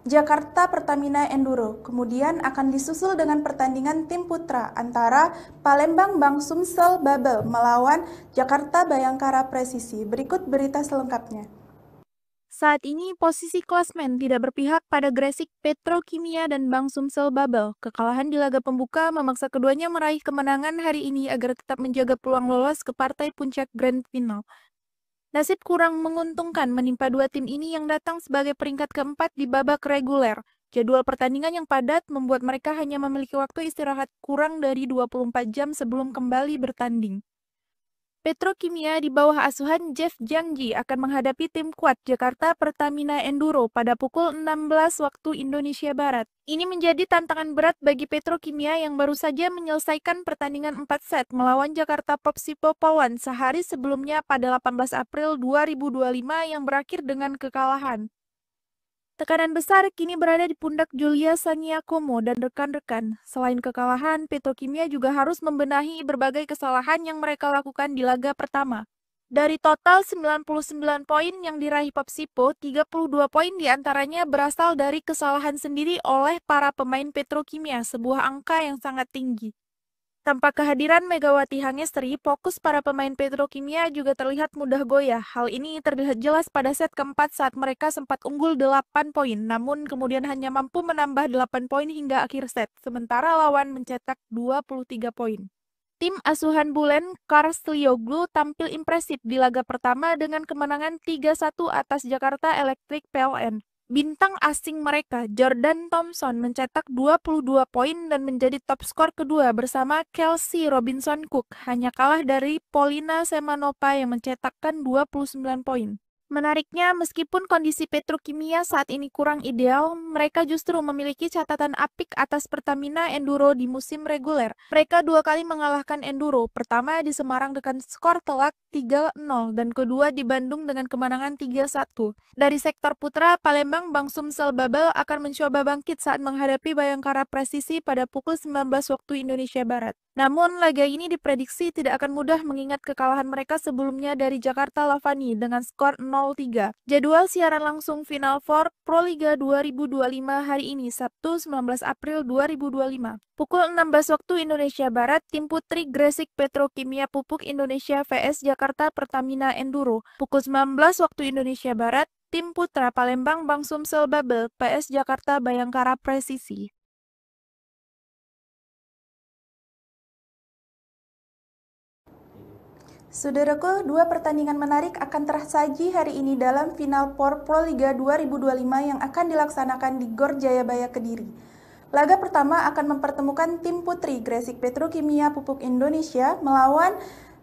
Jakarta Pertamina Enduro. Kemudian akan disusul dengan pertandingan tim putra antara Palembang Bang Sumsel Babel melawan Jakarta Bayangkara Presisi. Berikut berita selengkapnya. Saat ini posisi klasmen tidak berpihak pada Gresik Petrokimia dan Bang Sumsel Babel. Kekalahan di laga pembuka memaksa keduanya meraih kemenangan hari ini agar tetap menjaga peluang lolos ke partai puncak Grand Final. Nasib kurang menguntungkan menimpa dua tim ini yang datang sebagai peringkat keempat di babak reguler. Jadwal pertandingan yang padat membuat mereka hanya memiliki waktu istirahat kurang dari 24 jam sebelum kembali bertanding. Petrokimia di bawah asuhan Jeff Jangji akan menghadapi tim kuat Jakarta Pertamina Enduro pada pukul 16 waktu Indonesia Barat. Ini menjadi tantangan berat bagi Petrokimia yang baru saja menyelesaikan pertandingan 4 set melawan Jakarta Popsipo Pawan sehari sebelumnya pada 18 April 2025 yang berakhir dengan kekalahan. Tekanan besar kini berada di pundak Julia Saniakomo dan rekan-rekan. Selain kekalahan, Petrokimia juga harus membenahi berbagai kesalahan yang mereka lakukan di laga pertama. Dari total 99 poin yang diraih Popsipo, 32 poin diantaranya berasal dari kesalahan sendiri oleh para pemain Petrokimia, sebuah angka yang sangat tinggi. Tanpa kehadiran Megawati Hangestri, fokus para pemain Petrokimia juga terlihat mudah goyah. Hal ini terlihat jelas pada set keempat saat mereka sempat unggul 8 poin, namun kemudian hanya mampu menambah 8 poin hingga akhir set, sementara lawan mencetak 23 poin. Tim asuhan Bulen Karstlioglu tampil impresif di laga pertama dengan kemenangan 3-1 atas Jakarta Electric PLN. Bintang asing mereka, Jordan Thompson, mencetak 22 poin dan menjadi top skor kedua bersama Kelsey Robinson Cook, hanya kalah dari Polina Semanova yang mencetakkan 29 poin. Menariknya, meskipun kondisi Petrokimia saat ini kurang ideal, mereka justru memiliki catatan apik atas Pertamina Enduro di musim reguler. Mereka 2 kali mengalahkan Enduro, pertama di Semarang dengan skor telak 3-0 dan kedua di Bandung dengan kemenangan 3-1. Dari sektor putra, Palembang Bang Sumsel Babel akan mencoba bangkit saat menghadapi Bayangkara Presisi pada pukul 19 waktu Indonesia Barat. Namun, laga ini diprediksi tidak akan mudah mengingat kekalahan mereka sebelumnya dari Jakarta Lavani dengan skor 0-3. Jadwal siaran langsung Final Four Proliga 2025 hari ini, Sabtu 19 April 2025. Pukul 16 waktu Indonesia Barat, tim putri Gresik Petrokimia Pupuk Indonesia vs Jakarta Pertamina Enduro. Pukul 19 waktu Indonesia Barat, tim putra Palembang Bang Sumsel Babel PS Jakarta Bayangkara Presisi. Saudaraku, dua pertandingan menarik akan tersaji hari ini dalam Final Four Proliga 2025 yang akan dilaksanakan di Gor Jayabaya Kediri. Laga pertama akan mempertemukan tim putri Gresik Petrokimia Pupuk Indonesia melawan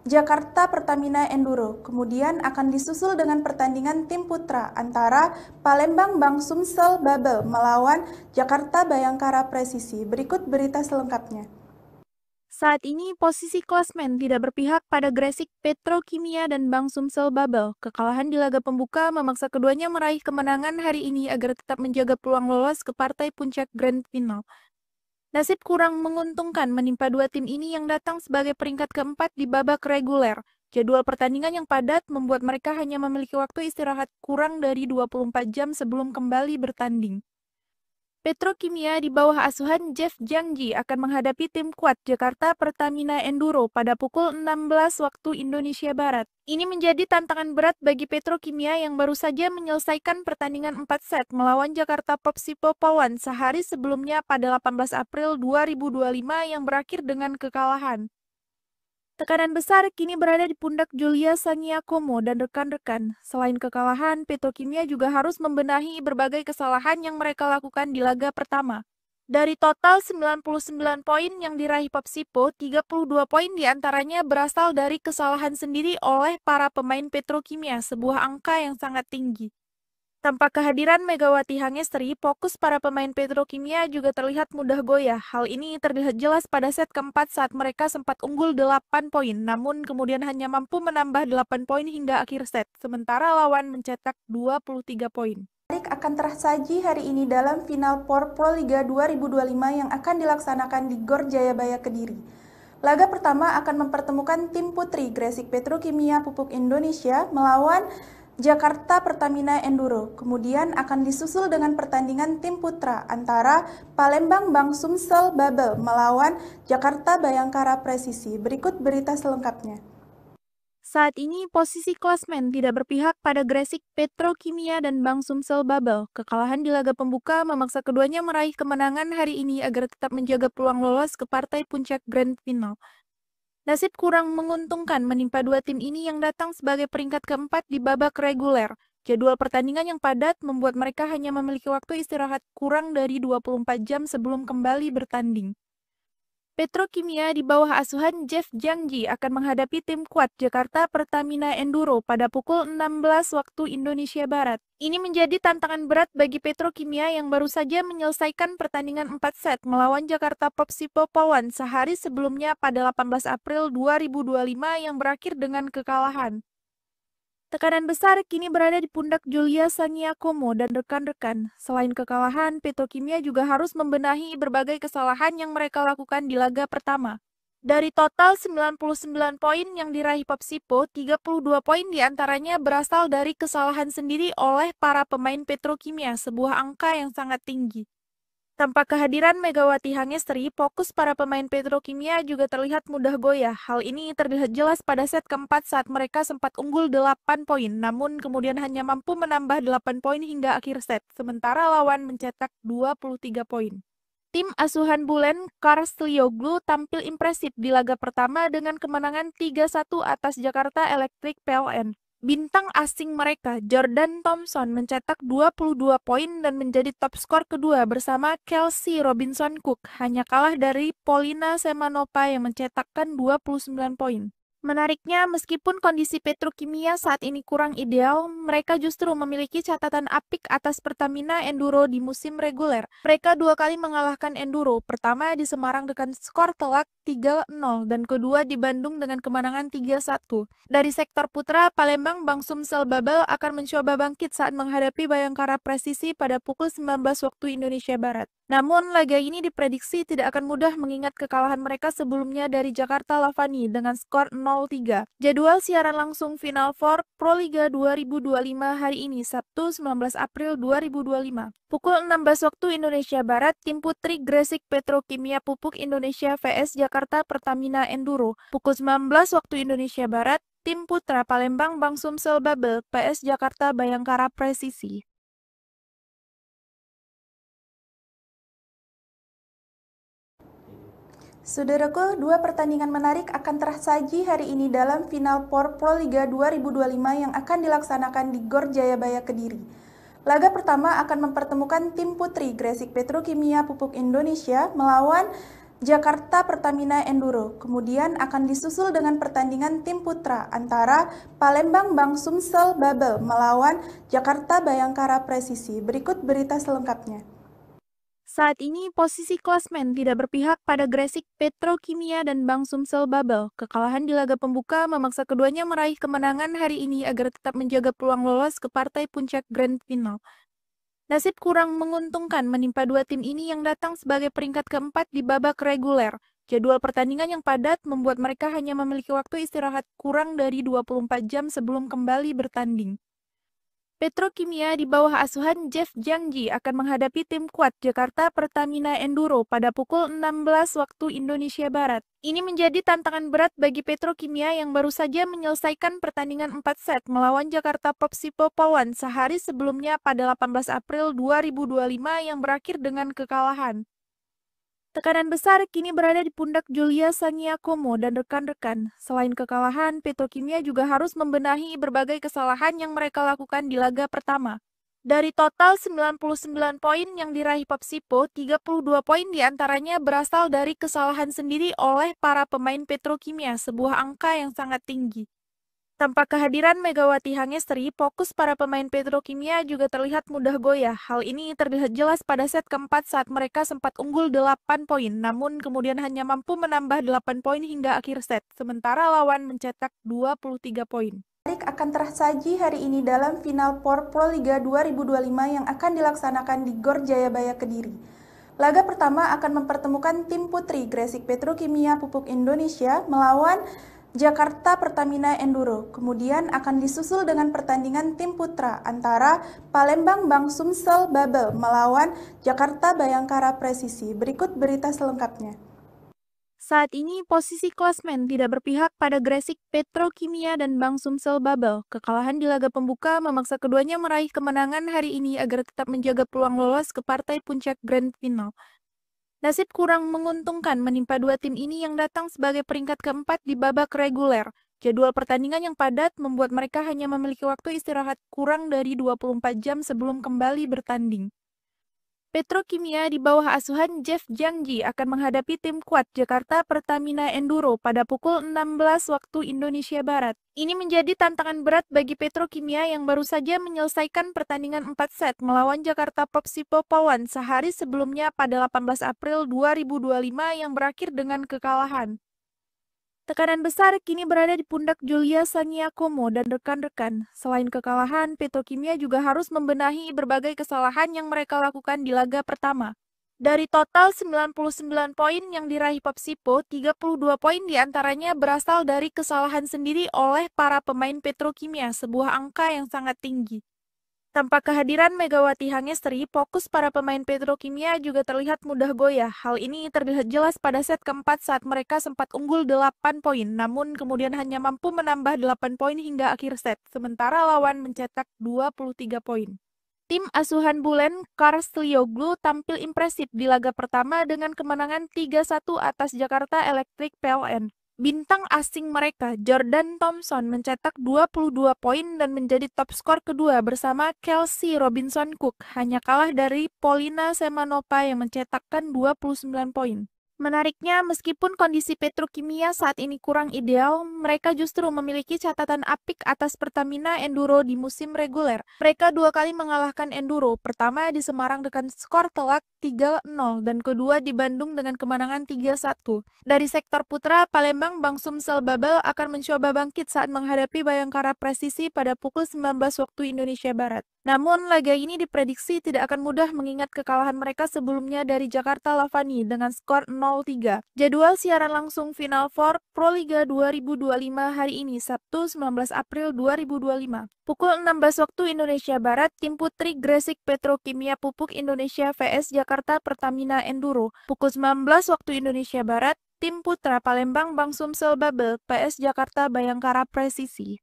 Jakarta Pertamina Enduro. Kemudian akan disusul dengan pertandingan tim putra antara Palembang Bang Sumsel Babel melawan Jakarta Bayangkara Presisi. Berikut berita selengkapnya. Saat ini posisi klasmen tidak berpihak pada Gresik Petrokimia dan Bang Sumsel Babel. Kekalahan di laga pembuka memaksa keduanya meraih kemenangan hari ini agar tetap menjaga peluang lolos ke partai puncak Grand Final. Nasib kurang menguntungkan menimpa dua tim ini yang datang sebagai peringkat keempat di babak reguler. Jadwal pertandingan yang padat membuat mereka hanya memiliki waktu istirahat kurang dari 24 jam sebelum kembali bertanding. Petrokimia di bawah asuhan Jeff Jangji akan menghadapi tim kuat Jakarta Pertamina Enduro pada pukul 16 waktu Indonesia Barat. Ini menjadi tantangan berat bagi Petrokimia yang baru saja menyelesaikan pertandingan 4 set melawan Jakarta Popsipo Pawan sehari sebelumnya pada 18 April 2025 yang berakhir dengan kekalahan. Tekanan besar kini berada di pundak Julia Saniakomo dan rekan-rekan. Selain kekalahan, Petrokimia juga harus membenahi berbagai kesalahan yang mereka lakukan di laga pertama. Dari total 99 poin yang diraih Popsipo, 32 poin diantaranya berasal dari kesalahan sendiri oleh para pemain Petrokimia, sebuah angka yang sangat tinggi. Tanpa kehadiran Megawati Hangestri, fokus para pemain Petrokimia juga terlihat mudah goyah. Hal ini terlihat jelas pada set keempat saat mereka sempat unggul 8 poin, namun kemudian hanya mampu menambah 8 poin hingga akhir set, sementara lawan mencetak 23 poin. Akan tersaji hari ini dalam Final Four Proliga 2025 yang akan dilaksanakan di Gor Jayabaya Kediri. Laga pertama akan mempertemukan tim putri Gresik Petrokimia Pupuk Indonesia melawan Jakarta Pertamina Enduro. Kemudian akan disusul dengan pertandingan tim putra antara Palembang Bang Sumsel Babel melawan Jakarta Bayangkara Presisi. Berikut berita selengkapnya. Saat ini posisi klasmen tidak berpihak pada Gresik Petrokimia dan Bang Sumsel Babel. Kekalahan di laga pembuka memaksa keduanya meraih kemenangan hari ini agar tetap menjaga peluang lolos ke partai puncak Grand Final. Nasib kurang menguntungkan menimpa dua tim ini yang datang sebagai peringkat keempat di babak reguler. Jadwal pertandingan yang padat membuat mereka hanya memiliki waktu istirahat kurang dari 24 jam sebelum kembali bertanding. Petrokimia di bawah asuhan Jeff Jangji akan menghadapi tim kuat Jakarta Pertamina Enduro pada pukul 16 waktu Indonesia Barat. Ini menjadi tantangan berat bagi Petrokimia yang baru saja menyelesaikan pertandingan 4 set melawan Jakarta Popsipo Polwan sehari sebelumnya pada 18 April 2025 yang berakhir dengan kekalahan. Tekanan besar kini berada di pundak Julia Sangiakomo dan rekan-rekan. Selain kekalahan, Petrokimia juga harus membenahi berbagai kesalahan yang mereka lakukan di laga pertama. Dari total 99 poin yang diraih Popsipo, 32 poin diantaranya berasal dari kesalahan sendiri oleh para pemain Petrokimia, sebuah angka yang sangat tinggi. Tanpa kehadiran Megawati Hangestri, fokus para pemain Petrokimia juga terlihat mudah goyah. Hal ini terlihat jelas pada set keempat saat mereka sempat unggul 8 poin, namun kemudian hanya mampu menambah 8 poin hingga akhir set, sementara lawan mencetak 23 poin. Tim asuhan Bulen Karslioglu tampil impresif di laga pertama dengan kemenangan 3-1 atas Jakarta Electric PLN. Bintang asing mereka, Jordan Thompson, mencetak 22 poin dan menjadi top skor kedua bersama Kelsey Robinson Cook, hanya kalah dari Polina Semanova yang mencetakkan 29 poin. Menariknya, meskipun kondisi Petrokimia saat ini kurang ideal, mereka justru memiliki catatan apik atas Pertamina Enduro di musim reguler. Mereka 2 kali mengalahkan Enduro, pertama di Semarang dengan skor telak 3-0 dan kedua di Bandung dengan kemenangan 3-1. Dari sektor putra, Palembang Bang Sumsel Babel akan mencoba bangkit saat menghadapi Bayangkara Presisi pada pukul 19 waktu Indonesia Barat. Namun, laga ini diprediksi tidak akan mudah mengingat kekalahan mereka sebelumnya dari Jakarta Lavani dengan skor 0-3. Jadwal siaran langsung Final Four Proliga 2025 hari ini, Sabtu 19 April 2025. Pukul 16 waktu Indonesia Barat, tim putri Gresik Petrokimia Pupuk Indonesia vs Jakarta Pertamina Enduro. Pukul 19 waktu Indonesia Barat, tim putra Palembang Bang Sumsel Babel vs Jakarta Bayangkara Presisi. Saudaraku, dua pertandingan menarik akan tersaji hari ini dalam Final Four Proliga 2025 yang akan dilaksanakan di Gor Jayabaya Kediri. Laga pertama akan mempertemukan tim putri Gresik Petrokimia Pupuk Indonesia melawan Jakarta Pertamina Enduro. Kemudian akan disusul dengan pertandingan tim putra antara Palembang Bang Sumsel Babel melawan Jakarta Bayangkara Presisi. Berikut berita selengkapnya. Saat ini posisi klasmen tidak berpihak pada Gresik Petrokimia dan Bang Sumsel Babel. Kekalahan di laga pembuka memaksa keduanya meraih kemenangan hari ini agar tetap menjaga peluang lolos ke partai puncak Grand Final. Nasib kurang menguntungkan menimpa dua tim ini yang datang sebagai peringkat keempat di babak reguler. Jadwal pertandingan yang padat membuat mereka hanya memiliki waktu istirahat kurang dari 24 jam sebelum kembali bertanding. Petrokimia di bawah asuhan Jeff Jangji akan menghadapi tim kuat Jakarta Pertamina Enduro pada pukul 16 waktu Indonesia Barat. Ini menjadi tantangan berat bagi Petrokimia yang baru saja menyelesaikan pertandingan 4 set melawan Jakarta Popsipo Polwan sehari sebelumnya pada 18 April 2025 yang berakhir dengan kekalahan. Tekanan besar kini berada di pundak Julia Sangiakomo dan rekan-rekan. Selain kekalahan, Petrokimia juga harus membenahi berbagai kesalahan yang mereka lakukan di laga pertama. Dari total 99 poin yang diraih Popsipo, 32 poin diantaranya berasal dari kesalahan sendiri oleh para pemain Petrokimia, sebuah angka yang sangat tinggi. Tanpa kehadiran Megawati Hangestri, fokus para pemain Petrokimia juga terlihat mudah goyah. Hal ini terlihat jelas pada set keempat saat mereka sempat unggul 8 poin, namun kemudian hanya mampu menambah 8 poin hingga akhir set, sementara lawan mencetak 23 poin. Akan tersaji hari ini dalam Final Four Proliga 2025 yang akan dilaksanakan di Gor Jayabaya Kediri. Laga pertama akan mempertemukan tim putri Gresik Petrokimia Pupuk Indonesia melawan Jakarta Pertamina Enduro. Kemudian akan disusul dengan pertandingan tim putra antara Palembang Bang Sumsel Babel melawan Jakarta Bayangkara Presisi. Berikut berita selengkapnya. Saat ini posisi klasmen tidak berpihak pada Gresik Petrokimia dan Bang Sumsel Babel. Kekalahan di laga pembuka memaksa keduanya meraih kemenangan hari ini agar tetap menjaga peluang lolos ke partai puncak Grand Final. Nasib kurang menguntungkan menimpa dua tim ini yang datang sebagai peringkat keempat di babak reguler. Jadwal pertandingan yang padat membuat mereka hanya memiliki waktu istirahat kurang dari 24 jam sebelum kembali bertanding. Petrokimia di bawah asuhan Jeff Jiangji akan menghadapi tim kuat Jakarta Pertamina Enduro pada pukul 16 waktu Indonesia Barat. Ini menjadi tantangan berat bagi Petrokimia yang baru saja menyelesaikan pertandingan 4 set melawan Jakarta Popsipo Polwan sehari sebelumnya pada 18 April 2025 yang berakhir dengan kekalahan. Tekanan besar kini berada di pundak Julia Sangiakomo dan rekan-rekan. Selain kekalahan, Petrokimia juga harus membenahi berbagai kesalahan yang mereka lakukan di laga pertama. Dari total 99 poin yang diraih Popsipo, 32 poin diantaranya berasal dari kesalahan sendiri oleh para pemain Petrokimia, sebuah angka yang sangat tinggi. Tanpa kehadiran Megawati Hangestri, fokus para pemain Petrokimia juga terlihat mudah goyah. Hal ini terlihat jelas pada set keempat saat mereka sempat unggul 8 poin, namun kemudian hanya mampu menambah 8 poin hingga akhir set, sementara lawan mencetak 23 poin. Tim asuhan Bulen Karslioglu tampil impresif di laga pertama dengan kemenangan 3-1 atas Jakarta Electric PLN. Bintang asing mereka, Jordan Thompson, mencetak 22 poin dan menjadi top skor kedua bersama Kelsey Robinson Cook, hanya kalah dari Polina Semanova yang mencetakkan 29 poin. Menariknya, meskipun kondisi Petrokimia saat ini kurang ideal, mereka justru memiliki catatan apik atas Pertamina Enduro di musim reguler. Mereka dua kali mengalahkan Enduro, pertama di Semarang dengan skor telak 3-0 dan kedua di Bandung dengan kemenangan 3-1. Dari sektor putra, Palembang Bang Sumsel Babel akan mencoba bangkit saat menghadapi Bayangkara Presisi pada pukul 19 waktu Indonesia Barat. Namun, laga ini diprediksi tidak akan mudah mengingat kekalahan mereka sebelumnya dari Jakarta Lavani dengan skor 0-3. Jadwal siaran langsung Final Four Proliga 2025 hari ini, Sabtu 19 April 2025. Pukul 16 waktu Indonesia Barat, tim putri Gresik Petrokimia Pupuk Indonesia vs Jakarta Pertamina Enduro. Pukul 19 waktu Indonesia Barat, tim putra Palembang Bang Sumsel Babel PS Jakarta Bayangkara Presisi.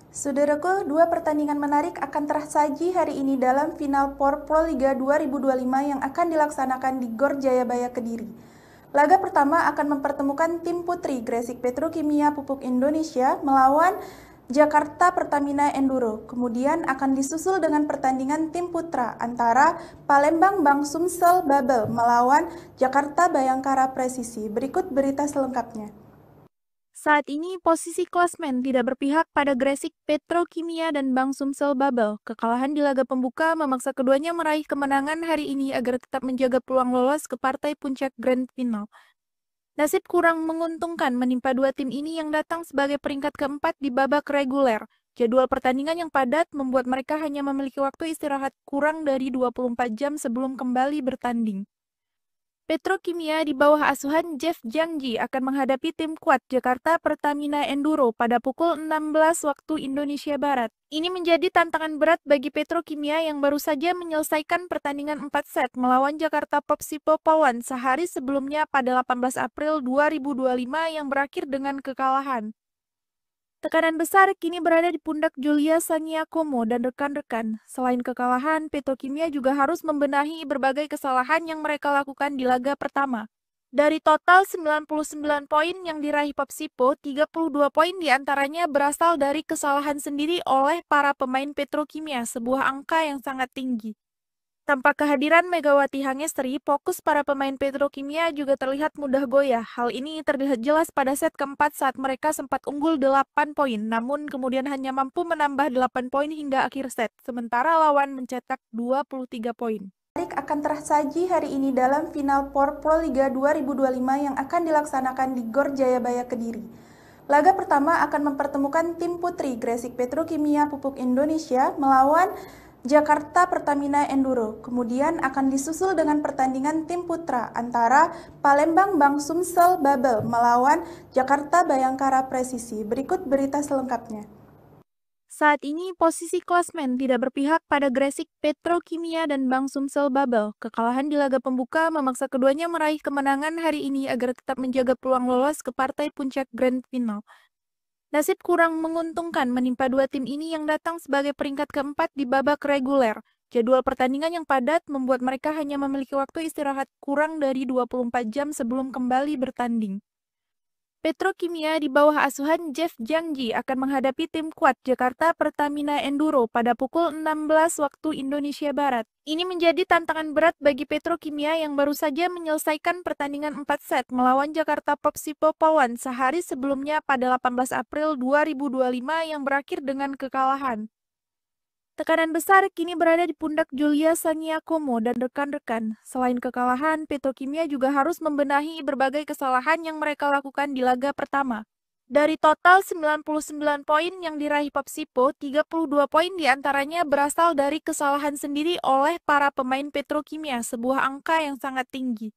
Saudaraku, dua pertandingan menarik akan tersaji hari ini dalam Final Four Proliga 2025 yang akan dilaksanakan di Gor Jayabaya Kediri. Laga pertama akan mempertemukan tim putri Gresik Petrokimia Pupuk Indonesia melawan Jakarta Pertamina Enduro. Kemudian akan disusul dengan pertandingan tim putra antara Palembang Bang Sumsel Babel melawan Jakarta Bayangkara Presisi. Berikut berita selengkapnya. Saat ini posisi klasmen tidak berpihak pada Gresik Petrokimia dan Bang Sumsel Babel. Kekalahan di laga pembuka memaksa keduanya meraih kemenangan hari ini agar tetap menjaga peluang lolos ke partai puncak Grand Final. Nasib kurang menguntungkan menimpa dua tim ini yang datang sebagai peringkat keempat di babak reguler. Jadwal pertandingan yang padat membuat mereka hanya memiliki waktu istirahat kurang dari 24 jam sebelum kembali bertanding. Petrokimia di bawah asuhan Jeff Jiangji akan menghadapi tim kuat Jakarta Pertamina Enduro pada pukul 16 waktu Indonesia Barat. Ini menjadi tantangan berat bagi Petrokimia yang baru saja menyelesaikan pertandingan 4 set melawan Jakarta Popsipo Polwan sehari sebelumnya pada 18 April 2025 yang berakhir dengan kekalahan. Tekanan besar kini berada di pundak Julia Sangiakomo dan rekan-rekan. Selain kekalahan, Petrokimia juga harus membenahi berbagai kesalahan yang mereka lakukan di laga pertama. Dari total 99 poin yang diraih Popsipo, 32 poin diantaranya berasal dari kesalahan sendiri oleh para pemain Petrokimia, sebuah angka yang sangat tinggi. Tanpa kehadiran Megawati Hangestri, fokus para pemain Petrokimia juga terlihat mudah goyah. Hal ini terlihat jelas pada set keempat saat mereka sempat unggul 8 poin, namun kemudian hanya mampu menambah 8 poin hingga akhir set, sementara lawan mencetak 23 poin. Menarik akan tersaji hari ini dalam Final Four Proliga 2025 yang akan dilaksanakan di Gor Jayabaya Kediri. Laga pertama akan mempertemukan tim putri Gresik Petrokimia Pupuk Indonesia melawan Jakarta Pertamina Enduro. Kemudian akan disusul dengan pertandingan tim putra antara Palembang Bang Sumsel Babel melawan Jakarta Bayangkara Presisi. Berikut berita selengkapnya. Saat ini posisi klasmen tidak berpihak pada Gresik Petrokimia dan Bang Sumsel Babel. Kekalahan di laga pembuka memaksa keduanya meraih kemenangan hari ini agar tetap menjaga peluang lolos ke partai puncak Grand Final. Nasib kurang menguntungkan menimpa dua tim ini yang datang sebagai peringkat keempat di babak reguler. Jadwal pertandingan yang padat membuat mereka hanya memiliki waktu istirahat kurang dari 24 jam sebelum kembali bertanding. Petrokimia di bawah asuhan Jeff Jangji akan menghadapi tim kuat Jakarta Pertamina Enduro pada pukul 16 waktu Indonesia Barat. Ini menjadi tantangan berat bagi Petrokimia yang baru saja menyelesaikan pertandingan 4 set melawan Jakarta Popsipo Polwan sehari sebelumnya pada 18 April 2025 yang berakhir dengan kekalahan. Tekanan besar kini berada di pundak Julia Sangiakomo dan rekan-rekan. Selain kekalahan, Petrokimia juga harus membenahi berbagai kesalahan yang mereka lakukan di laga pertama. Dari total 99 poin yang diraih Popsipo, 32 poin diantaranya berasal dari kesalahan sendiri oleh para pemain Petrokimia, sebuah angka yang sangat tinggi.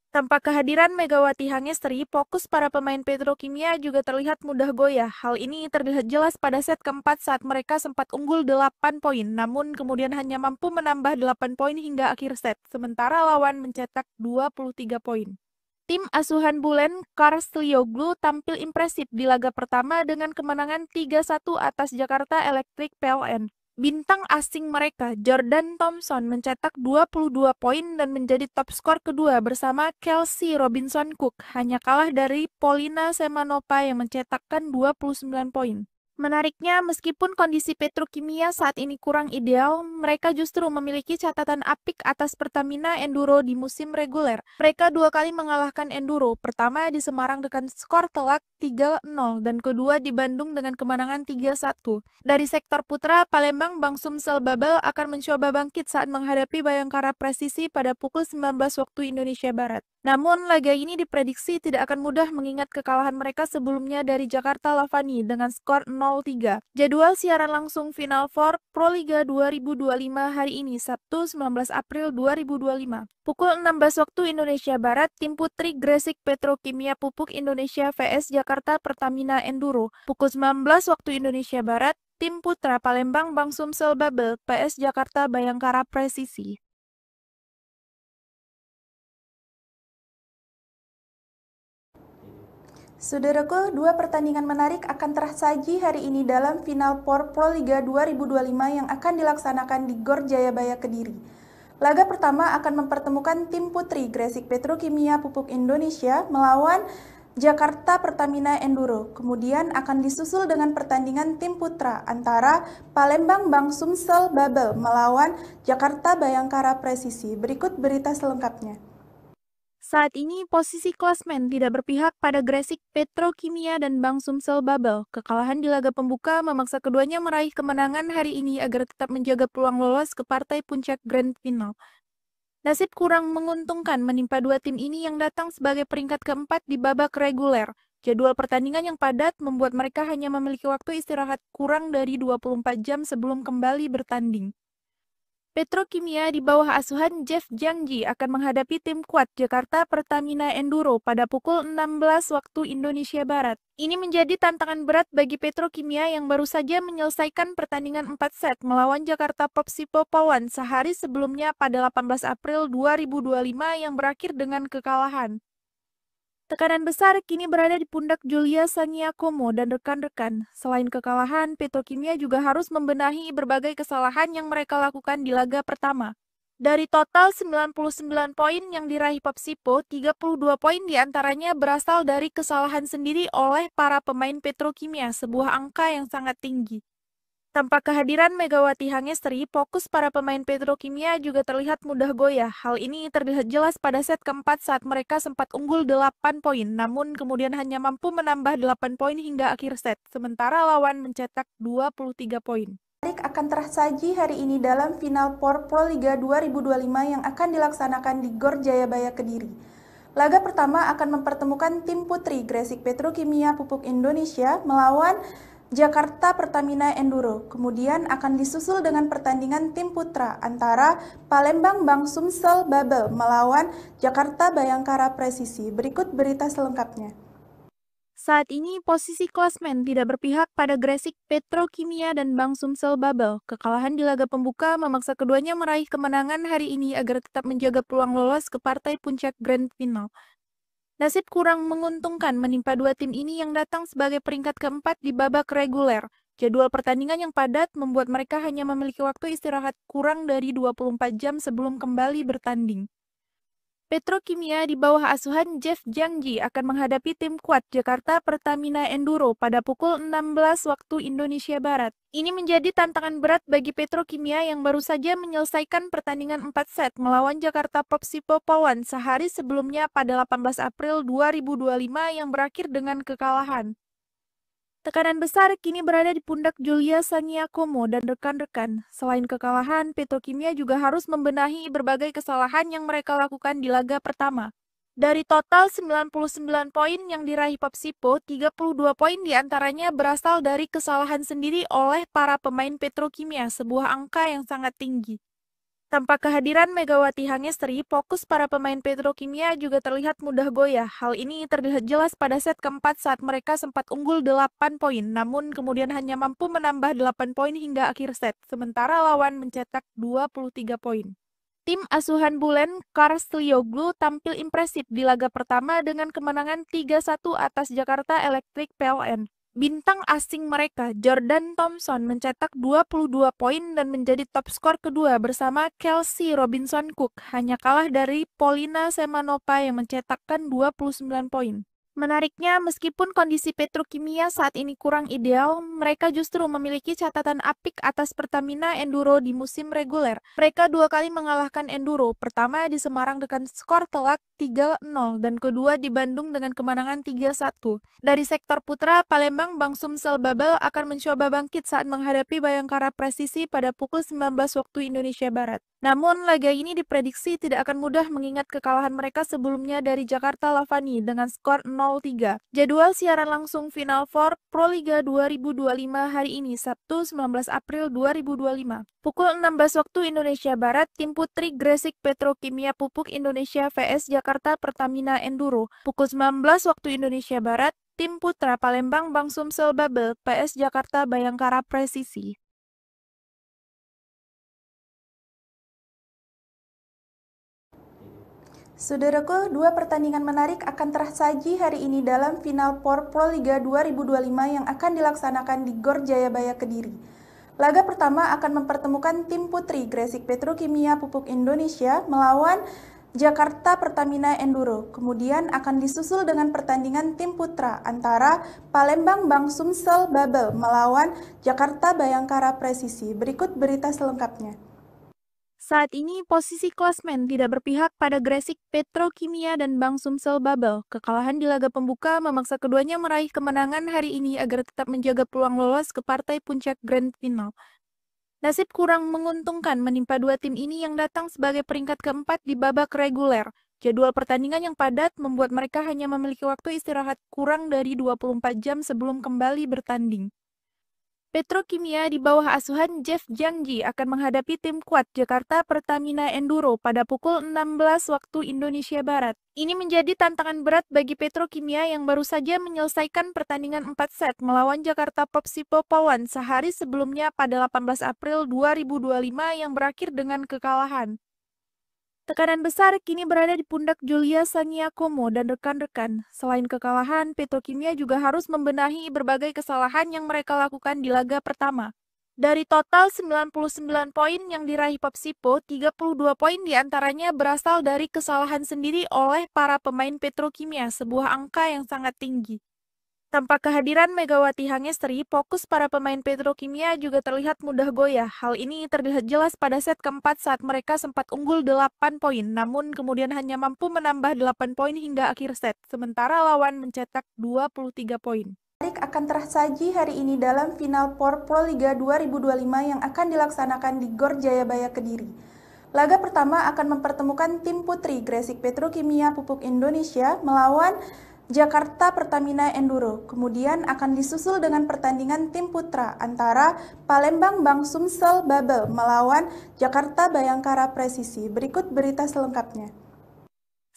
Tanpa kehadiran Megawati Hangestri, fokus para pemain Petrokimia juga terlihat mudah goyah. Hal ini terlihat jelas pada set keempat saat mereka sempat unggul 8 poin, namun kemudian hanya mampu menambah 8 poin hingga akhir set, sementara lawan mencetak 23 poin. Tim asuhan Bulen Karstlioglu tampil impresif di laga pertama dengan kemenangan 3-1 atas Jakarta Electric PLN. Bintang asing mereka, Jordan Thompson, mencetak 22 poin dan menjadi top skor kedua bersama Kelsey Robinson Cook, hanya kalah dari Polina Semanova yang mencetakkan 29 poin. Menariknya, meskipun kondisi Petrokimia saat ini kurang ideal, mereka justru memiliki catatan apik atas Pertamina Enduro di musim reguler. Mereka 2 kali mengalahkan Enduro, pertama di Semarang dengan skor telak 3-0 dan kedua di Bandung dengan kemenangan 3-1. Dari sektor putra, Palembang Bang Sumsel Babel akan mencoba bangkit saat menghadapi Bayangkara Presisi pada pukul 19 waktu Indonesia Barat. Namun, laga ini diprediksi tidak akan mudah mengingat kekalahan mereka sebelumnya dari Jakarta Lavani dengan skor 0-3. Jadwal siaran langsung Final Four Proliga 2025 hari ini, Sabtu 19 April 2025. Pukul 16 waktu Indonesia Barat, tim putri Gresik Petrokimia Pupuk Indonesia vs Jakarta Pertamina Enduro. Pukul 19 waktu Indonesia Barat, tim putra Palembang Bang Sumsel Babel PS Jakarta Bayangkara Presisi. Saudaraku, dua pertandingan menarik akan tersaji hari ini dalam Final Four Proliga 2025 yang akan dilaksanakan di Gor Jayabaya Kediri. Laga pertama akan mempertemukan tim putri Gresik Petrokimia Pupuk Indonesia melawan Jakarta Pertamina Enduro. Kemudian akan disusul dengan pertandingan tim putra antara Palembang Bang Sumsel Babel melawan Jakarta Bayangkara Presisi. Berikut berita selengkapnya. Saat ini posisi klasmen tidak berpihak pada Gresik Petrokimia dan Bang Sumsel Babel. Kekalahan di laga pembuka memaksa keduanya meraih kemenangan hari ini agar tetap menjaga peluang lolos ke partai puncak Grand Final. Nasib kurang menguntungkan menimpa dua tim ini yang datang sebagai peringkat keempat di babak reguler. Jadwal pertandingan yang padat membuat mereka hanya memiliki waktu istirahat kurang dari 24 jam sebelum kembali bertanding. Petrokimia di bawah asuhan Jeff Jangji akan menghadapi tim kuat Jakarta Pertamina Enduro pada pukul 16 waktu Indonesia Barat. Ini menjadi tantangan berat bagi Petrokimia yang baru saja menyelesaikan pertandingan 4 set melawan Jakarta Popsipo Polwan sehari sebelumnya pada 18 April 2025 yang berakhir dengan kekalahan. Tekanan besar kini berada di pundak Julia Sangiakomo dan rekan-rekan. Selain kekalahan, Petrokimia juga harus membenahi berbagai kesalahan yang mereka lakukan di laga pertama. Dari total 99 poin yang diraih Popsipo, 32 poin diantaranya berasal dari kesalahan sendiri oleh para pemain Petrokimia, sebuah angka yang sangat tinggi. Tanpa kehadiran Megawati Hangestri, fokus para pemain Petrokimia juga terlihat mudah goyah. Hal ini terlihat jelas pada set keempat saat mereka sempat unggul 8 poin, namun kemudian hanya mampu menambah 8 poin hingga akhir set, sementara lawan mencetak 23 poin. Akan tersaji hari ini dalam Final Four Proliga 2025 yang akan dilaksanakan di Gor Jayabaya Kediri. Laga pertama akan mempertemukan tim putri Gresik Petrokimia Pupuk Indonesia melawan Jakarta Pertamina Enduro. Kemudian akan disusul dengan pertandingan tim putra antara Palembang Bang Sumsel Babel melawan Jakarta Bayangkara Presisi. Berikut berita selengkapnya. Saat ini posisi klasmen tidak berpihak pada Gresik Petrokimia dan Bang Sumsel Babel. Kekalahan di laga pembuka memaksa keduanya meraih kemenangan hari ini agar tetap menjaga peluang lolos ke partai puncak Grand Final. Nasib kurang menguntungkan menimpa dua tim ini yang datang sebagai peringkat keempat di babak reguler. Jadwal pertandingan yang padat membuat mereka hanya memiliki waktu istirahat kurang dari 24 jam sebelum kembali bertanding. Petrokimia di bawah asuhan Jeff Jangji akan menghadapi tim kuat Jakarta Pertamina Enduro pada pukul 16 waktu Indonesia Barat. Ini menjadi tantangan berat bagi Petrokimia yang baru saja menyelesaikan pertandingan 4 set melawan Jakarta Popsipo Polwan sehari sebelumnya pada 18 April 2025 yang berakhir dengan kekalahan. Tekanan besar kini berada di pundak Julia Sangiakomo dan rekan-rekan. Selain kekalahan, Petrokimia juga harus membenahi berbagai kesalahan yang mereka lakukan di laga pertama. Dari total 99 poin yang diraih Popsipo, 32 poin diantaranya berasal dari kesalahan sendiri oleh para pemain Petrokimia, sebuah angka yang sangat tinggi. Tanpa kehadiran Megawati Hangestri, fokus para pemain Petrokimia juga terlihat mudah goyah. Hal ini terlihat jelas pada set keempat saat mereka sempat unggul 8 poin, namun kemudian hanya mampu menambah 8 poin hingga akhir set, sementara lawan mencetak 23 poin. Tim asuhan Bulen Karslioglu tampil impresif di laga pertama dengan kemenangan 3-1 atas Jakarta Electric PLN. Bintang asing mereka, Jordan Thompson, mencetak 22 poin dan menjadi top skor kedua bersama Kelsey Robinson Cook, hanya kalah dari Polina Semanova yang mencetakkan 29 poin. Menariknya, meskipun kondisi Petrokimia saat ini kurang ideal, mereka justru memiliki catatan apik atas Pertamina Enduro di musim reguler. Mereka 2 kali mengalahkan Enduro, pertama di Semarang dengan skor telak 3-0 dan kedua di Bandung dengan kemenangan 3-1. Dari sektor putra, Palembang Bang Sumsel Babel akan mencoba bangkit saat menghadapi Bayangkara Presisi pada pukul 19 waktu Indonesia Barat. Namun, laga ini diprediksi tidak akan mudah mengingat kekalahan mereka sebelumnya dari Jakarta Lavani dengan skor 0-3. Jadwal siaran langsung Final Four Proliga 2025 hari ini, Sabtu 19 April 2025. Pukul 16 waktu Indonesia Barat, tim putri Gresik Petrokimia Pupuk Indonesia vs Jakarta Pertamina Enduro. Pukul 19 waktu Indonesia Barat, tim putra Palembang Bang Sumsel Babel vs Jakarta Bayangkara Presisi. Saudaraku, dua pertandingan menarik akan tersaji hari ini dalam final POR Proliga 2025 yang akan dilaksanakan di Gor Jayabaya Kediri. Laga pertama akan mempertemukan tim putri Gresik Petrokimia Pupuk Indonesia melawan Jakarta Pertamina Enduro. Kemudian akan disusul dengan pertandingan tim putra antara Palembang Bang Sumsel Babel melawan Jakarta Bayangkara Presisi. Berikut berita selengkapnya. Saat ini, posisi klasmen tidak berpihak pada Gresik Petrokimia dan Bang Sumsel Babel. Kekalahan di laga pembuka memaksa keduanya meraih kemenangan hari ini agar tetap menjaga peluang lolos ke partai puncak Grand Final. Nasib kurang menguntungkan menimpa dua tim ini yang datang sebagai peringkat keempat di babak reguler. Jadwal pertandingan yang padat membuat mereka hanya memiliki waktu istirahat kurang dari 24 jam sebelum kembali bertanding. Petrokimia di bawah asuhan Jeff Jangji akan menghadapi tim kuat Jakarta Pertamina Enduro pada pukul 16 waktu Indonesia Barat. Ini menjadi tantangan berat bagi Petrokimia yang baru saja menyelesaikan pertandingan 4 set melawan Jakarta Popsipo Polwan sehari sebelumnya pada 18 April 2025 yang berakhir dengan kekalahan. Tekanan besar kini berada di pundak Julia Sangiakomo dan rekan-rekan. Selain kekalahan, Petrokimia juga harus membenahi berbagai kesalahan yang mereka lakukan di laga pertama. Dari total 99 poin yang diraih Popsipo, 32 poin diantaranya berasal dari kesalahan sendiri oleh para pemain Petrokimia, sebuah angka yang sangat tinggi. Tanpa kehadiran Megawati Hangestri, fokus para pemain Petrokimia juga terlihat mudah goyah. Hal ini terlihat jelas pada set keempat saat mereka sempat unggul 8 poin, namun kemudian hanya mampu menambah 8 poin hingga akhir set, sementara lawan mencetak 23 poin. Menarik akan tersaji hari ini dalam final POR Proliga 2025 yang akan dilaksanakan di Gor Jayabaya Kediri. Laga pertama akan mempertemukan tim putri Gresik Petrokimia Pupuk Indonesia melawan Jakarta Pertamina Enduro. Kemudian akan disusul dengan pertandingan tim putra antara Palembang Bang Sumsel Babel melawan Jakarta Bayangkara Presisi. Berikut berita selengkapnya.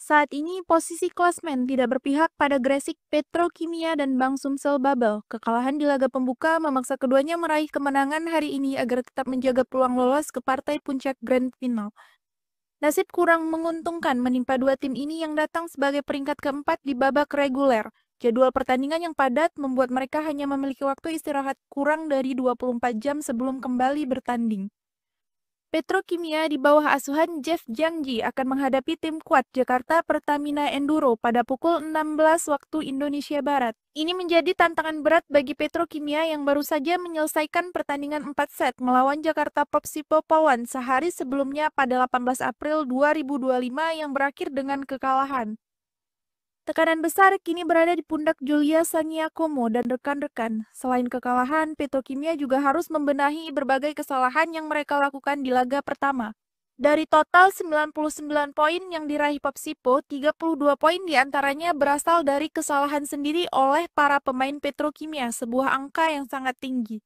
Saat ini, posisi klasmen tidak berpihak pada Gresik Petrokimia dan Bang Sumsel Babel. Kekalahan di laga pembuka memaksa keduanya meraih kemenangan hari ini agar tetap menjaga peluang lolos ke partai puncak Grand Final. Nasib kurang menguntungkan menimpa dua tim ini yang datang sebagai peringkat keempat di babak reguler. Jadwal pertandingan yang padat membuat mereka hanya memiliki waktu istirahat kurang dari 24 jam sebelum kembali bertanding. Petrokimia di bawah asuhan Jeff Jiangji akan menghadapi tim kuat Jakarta Pertamina Enduro pada pukul 16 waktu Indonesia Barat. Ini menjadi tantangan berat bagi Petrokimia yang baru saja menyelesaikan pertandingan 4 set melawan Jakarta Popsipo Pawan sehari sebelumnya pada 18 April 2025 yang berakhir dengan kekalahan. Tekanan besar kini berada di pundak Julia Sangiakomo dan rekan-rekan. Selain kekalahan, Petrokimia juga harus membenahi berbagai kesalahan yang mereka lakukan di laga pertama. Dari total 99 poin yang diraih Popsipo, 32 poin diantaranya berasal dari kesalahan sendiri oleh para pemain Petrokimia, sebuah angka yang sangat tinggi.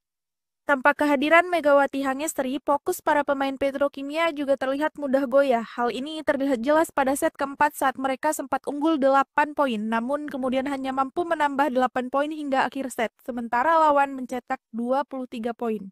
Tanpa kehadiran Megawati Hangestri, fokus para pemain Petrokimia juga terlihat mudah goyah. Hal ini terlihat jelas pada set keempat saat mereka sempat unggul 8 poin, namun kemudian hanya mampu menambah 8 poin hingga akhir set, sementara lawan mencetak 23 poin.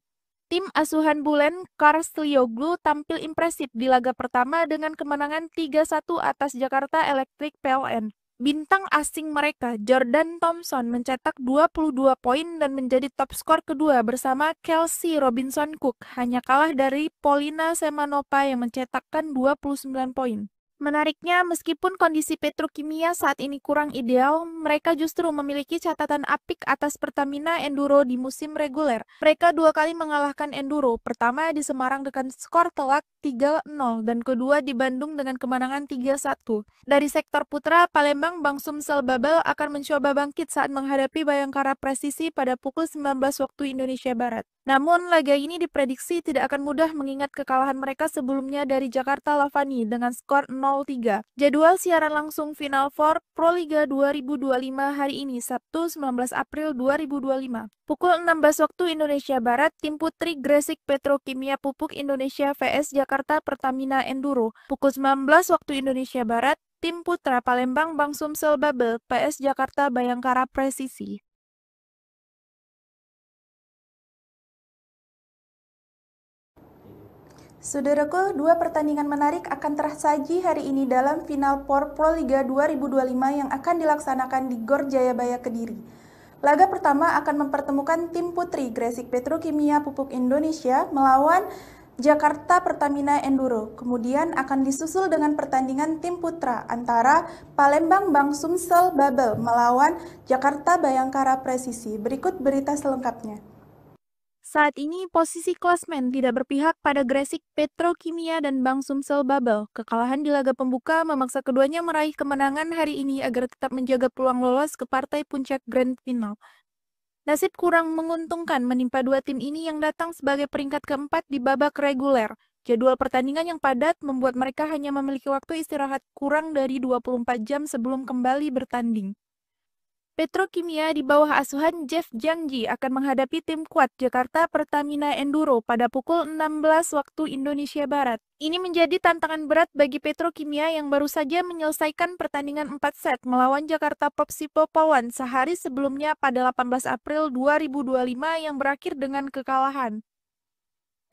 Tim asuhan Bulen Karslioglu tampil impresif di laga pertama dengan kemenangan 3-1 atas Jakarta Electric PLN. Bintang asing mereka, Jordan Thompson, mencetak 22 poin dan menjadi top skor kedua bersama Kelsey Robinson Cook, hanya kalah dari Polina Semanova yang mencetakkan 29 poin. Menariknya, meskipun kondisi Petrokimia saat ini kurang ideal, mereka justru memiliki catatan apik atas Pertamina Enduro di musim reguler. Mereka 2 kali mengalahkan Enduro, pertama di Semarang dengan skor telak 3-0 dan kedua di Bandung dengan kemenangan 3-1. Dari sektor putra, Palembang Bang Sumsel Babel akan mencoba bangkit saat menghadapi Bayangkara Presisi pada pukul 19 waktu Indonesia Barat. Namun, laga ini diprediksi tidak akan mudah mengingat kekalahan mereka sebelumnya dari Jakarta Lavani dengan skor 0-3. Jadwal siaran langsung Final Four Proliga 2025 hari ini, Sabtu 19 April 2025. Pukul 16 waktu Indonesia Barat, tim putri Gresik Petrokimia Pupuk Indonesia vs Jakarta Pertamina Enduro. Pukul 19 waktu Indonesia Barat, tim putra Palembang Bang Sumsel Babel vs Jakarta Bayangkara Presisi. Saudaraku, dua pertandingan menarik akan tersaji hari ini dalam Final Four Proliga 2025 yang akan dilaksanakan di Gor Jayabaya Kediri. Laga pertama akan mempertemukan tim putri Gresik Petrokimia Pupuk Indonesia melawan Jakarta Pertamina Enduro. Kemudian akan disusul dengan pertandingan tim putra antara Palembang Bang Sumsel Babel melawan Jakarta Bayangkara Presisi. Berikut berita selengkapnya. Saat ini posisi klasmen tidak berpihak pada Gresik Petrokimia dan Bang Sumsel Babel. Kekalahan di laga pembuka memaksa keduanya meraih kemenangan hari ini agar tetap menjaga peluang lolos ke partai puncak Grand Final. Nasib kurang menguntungkan menimpa dua tim ini yang datang sebagai peringkat keempat di babak reguler. Jadwal pertandingan yang padat membuat mereka hanya memiliki waktu istirahat kurang dari 24 jam sebelum kembali bertanding. Petrokimia di bawah asuhan Jeff Jiangji akan menghadapi tim kuat Jakarta Pertamina Enduro pada pukul 16 waktu Indonesia Barat. Ini menjadi tantangan berat bagi Petrokimia yang baru saja menyelesaikan pertandingan 4 set melawan Jakarta Popsipo Pawan sehari sebelumnya pada 18 April 2025 yang berakhir dengan kekalahan.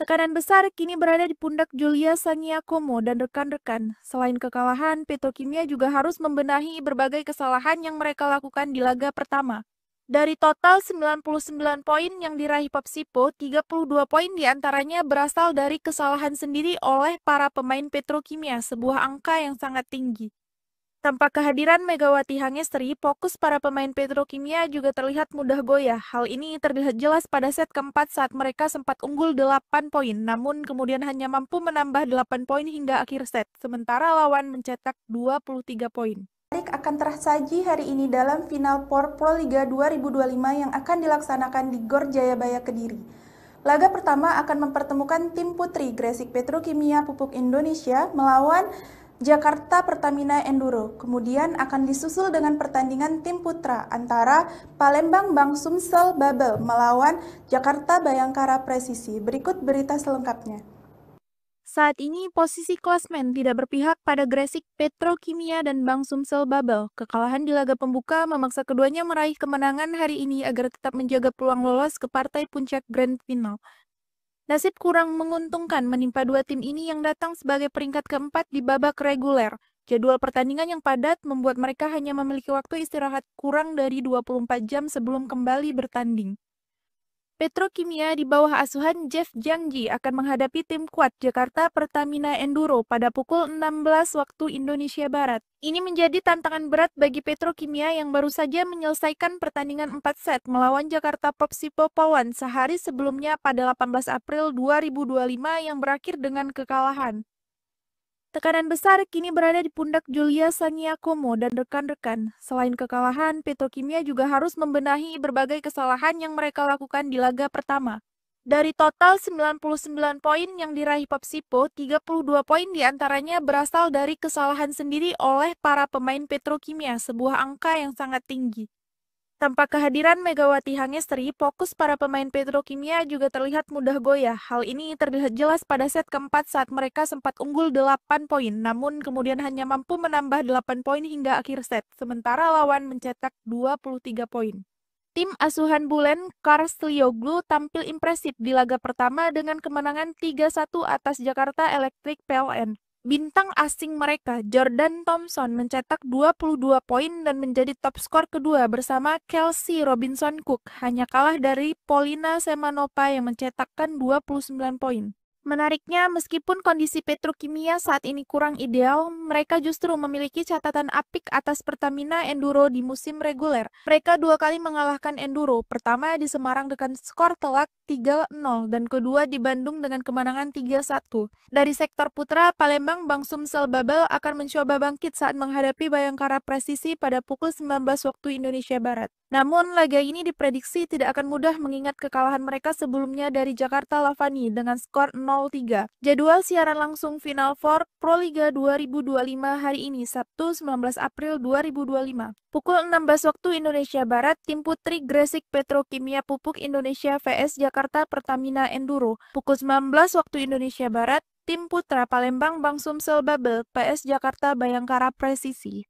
Tekanan besar kini berada di pundak Julia Sangiakomo dan rekan-rekan. Selain kekalahan, Petrokimia juga harus membenahi berbagai kesalahan yang mereka lakukan di laga pertama. Dari total 99 poin yang diraih Popsipo, 32 poin diantaranya berasal dari kesalahan sendiri oleh para pemain Petrokimia, sebuah angka yang sangat tinggi. Tanpa kehadiran Megawati Hangestri, fokus para pemain Petrokimia juga terlihat mudah goyah. Hal ini terlihat jelas pada set keempat saat mereka sempat unggul 8 poin, namun kemudian hanya mampu menambah 8 poin hingga akhir set, sementara lawan mencetak 23 poin. Akan tersaji hari ini dalam Final Four Proliga 2025 yang akan dilaksanakan di Gor Jayabaya Kediri. Laga pertama akan mempertemukan tim putri Gresik Petrokimia Pupuk Indonesia melawan Jakarta Pertamina Enduro. Kemudian akan disusul dengan pertandingan tim putra antara Palembang Bang Sumsel Babel melawan Jakarta Bayangkara Presisi. Berikut berita selengkapnya. Saat ini posisi klasmen tidak berpihak pada Gresik Petrokimia dan Bang Sumsel Babel. Kekalahan di laga pembuka memaksa keduanya meraih kemenangan hari ini agar tetap menjaga peluang lolos ke partai puncak Grand Final. Nasib kurang menguntungkan menimpa dua tim ini yang datang sebagai peringkat keempat di babak reguler. Jadwal pertandingan yang padat membuat mereka hanya memiliki waktu istirahat kurang dari 24 jam sebelum kembali bertanding. Petrokimia di bawah asuhan Jeff Jiangji akan menghadapi tim kuat Jakarta Pertamina Enduro pada pukul 16 waktu Indonesia Barat. Ini menjadi tantangan berat bagi Petrokimia yang baru saja menyelesaikan pertandingan 4 set melawan Jakarta Popsipo Polwan sehari sebelumnya pada 18 April 2025 yang berakhir dengan kekalahan. Tekanan besar kini berada di pundak Julia Saniakomo dan rekan-rekan. Selain kekalahan, Petrokimia juga harus membenahi berbagai kesalahan yang mereka lakukan di laga pertama. Dari total 99 poin yang diraih Popsipo, 32 poin diantaranya berasal dari kesalahan sendiri oleh para pemain Petrokimia, sebuah angka yang sangat tinggi. Tanpa kehadiran Megawati Hangestri, fokus para pemain Petrokimia juga terlihat mudah goyah. Hal ini terlihat jelas pada set keempat saat mereka sempat unggul 8 poin, namun kemudian hanya mampu menambah 8 poin hingga akhir set, sementara lawan mencetak 23 poin. Tim asuhan Bulen, Karslioglu tampil impresif di laga pertama dengan kemenangan 3-1 atas Jakarta Electric PLN. Bintang asing mereka, Jordan Thompson, mencetak 22 poin dan menjadi top skor kedua bersama Kelsey Robinson Cook, hanya kalah dari Polina Semanova yang mencetakkan 29 poin. Menariknya, meskipun kondisi Petrokimia saat ini kurang ideal, mereka justru memiliki catatan apik atas Pertamina Enduro di musim reguler. Mereka 2 kali mengalahkan Enduro, pertama di Semarang dengan skor telak 3-0 dan kedua di Bandung dengan kemenangan 3-1. Dari sektor putra, Palembang Bang Sumsel Babel akan mencoba bangkit saat menghadapi Bayangkara Presisi pada pukul 19 waktu Indonesia Barat. Namun, laga ini diprediksi tidak akan mudah mengingat kekalahan mereka sebelumnya dari Jakarta Lavani dengan skor 0-3. Jadwal siaran langsung Final Four Proliga 2025 hari ini, Sabtu 19 April 2025. Pukul 16 waktu Indonesia Barat, tim putri Gresik Petrokimia Pupuk Indonesia vs Jakarta Pertamina Enduro. Pukul 19 waktu Indonesia Barat, tim putra Palembang Bang Sumsel Babel PS Jakarta Bayangkara Presisi.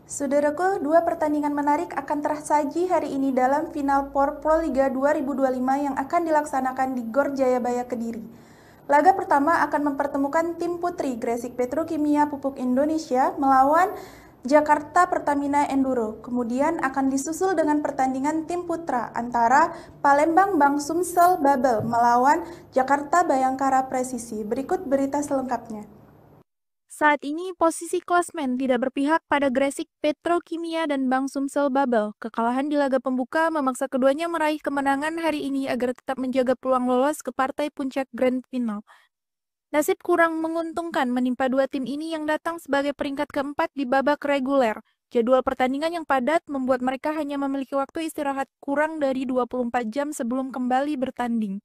Saudaraku, 2 pertandingan menarik akan tersaji hari ini dalam Final Four Proliga 2025 yang akan dilaksanakan di Gor Jayabaya Kediri. Laga pertama akan mempertemukan tim putri Gresik Petrokimia Pupuk Indonesia melawan Jakarta Pertamina Enduro. Kemudian akan disusul dengan pertandingan tim putra antara Palembang Bang Sumsel Babel melawan Jakarta Bayangkara Presisi. Berikut berita selengkapnya. Saat ini posisi klasmen tidak berpihak pada Gresik Petrokimia dan Bang Sumsel Babel. Kekalahan di laga pembuka memaksa keduanya meraih kemenangan hari ini agar tetap menjaga peluang lolos ke partai puncak Grand Final. Nasib kurang menguntungkan menimpa dua tim ini yang datang sebagai peringkat keempat di babak reguler. Jadwal pertandingan yang padat membuat mereka hanya memiliki waktu istirahat kurang dari 24 jam sebelum kembali bertanding.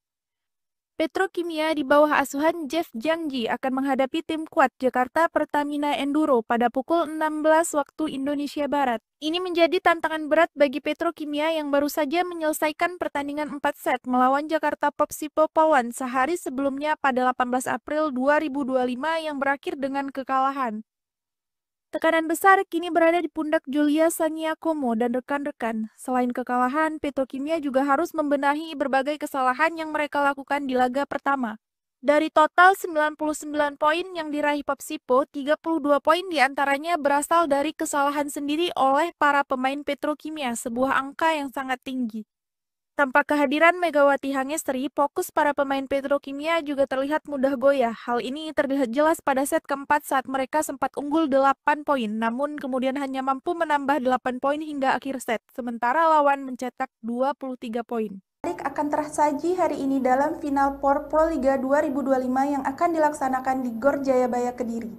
Petrokimia di bawah asuhan Jeff Jiangji akan menghadapi tim kuat Jakarta Pertamina Enduro pada pukul 16 waktu Indonesia Barat. Ini menjadi tantangan berat bagi Petrokimia yang baru saja menyelesaikan pertandingan 4 set melawan Jakarta Popsipo Polwan sehari sebelumnya pada 18 April 2025 yang berakhir dengan kekalahan. Tekanan besar kini berada di pundak Julia Saniakomo dan rekan-rekan. Selain kekalahan, Petrokimia juga harus membenahi berbagai kesalahan yang mereka lakukan di laga pertama. Dari total 99 poin yang diraih Popsipo, 32 poin diantaranya berasal dari kesalahan sendiri oleh para pemain Petrokimia, sebuah angka yang sangat tinggi. Tanpa kehadiran Megawati Hangestri, fokus para pemain Petrokimia juga terlihat mudah goyah. Hal ini terlihat jelas pada set keempat saat mereka sempat unggul 8 poin, namun kemudian hanya mampu menambah 8 poin hingga akhir set, sementara lawan mencetak 23 poin. Akan tersaji hari ini dalam Final Four Proliga 2025 yang akan dilaksanakan di Gor Jayabaya Kediri.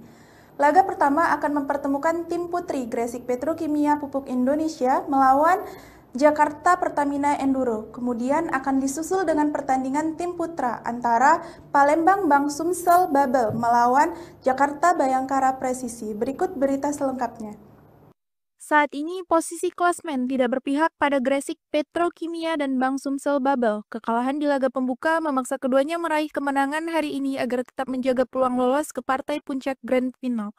Laga pertama akan mempertemukan tim putri Gresik Petrokimia Pupuk Indonesia melawan Jakarta Pertamina Enduro. Kemudian akan disusul dengan pertandingan tim putra antara Palembang Bang Sumsel Babel melawan Jakarta Bayangkara Presisi. Berikut berita selengkapnya. Saat ini posisi klasmen tidak berpihak pada Gresik Petrokimia dan Bang Sumsel Babel. Kekalahan di laga pembuka memaksa keduanya meraih kemenangan hari ini agar tetap menjaga peluang lolos ke partai puncak Grand Final.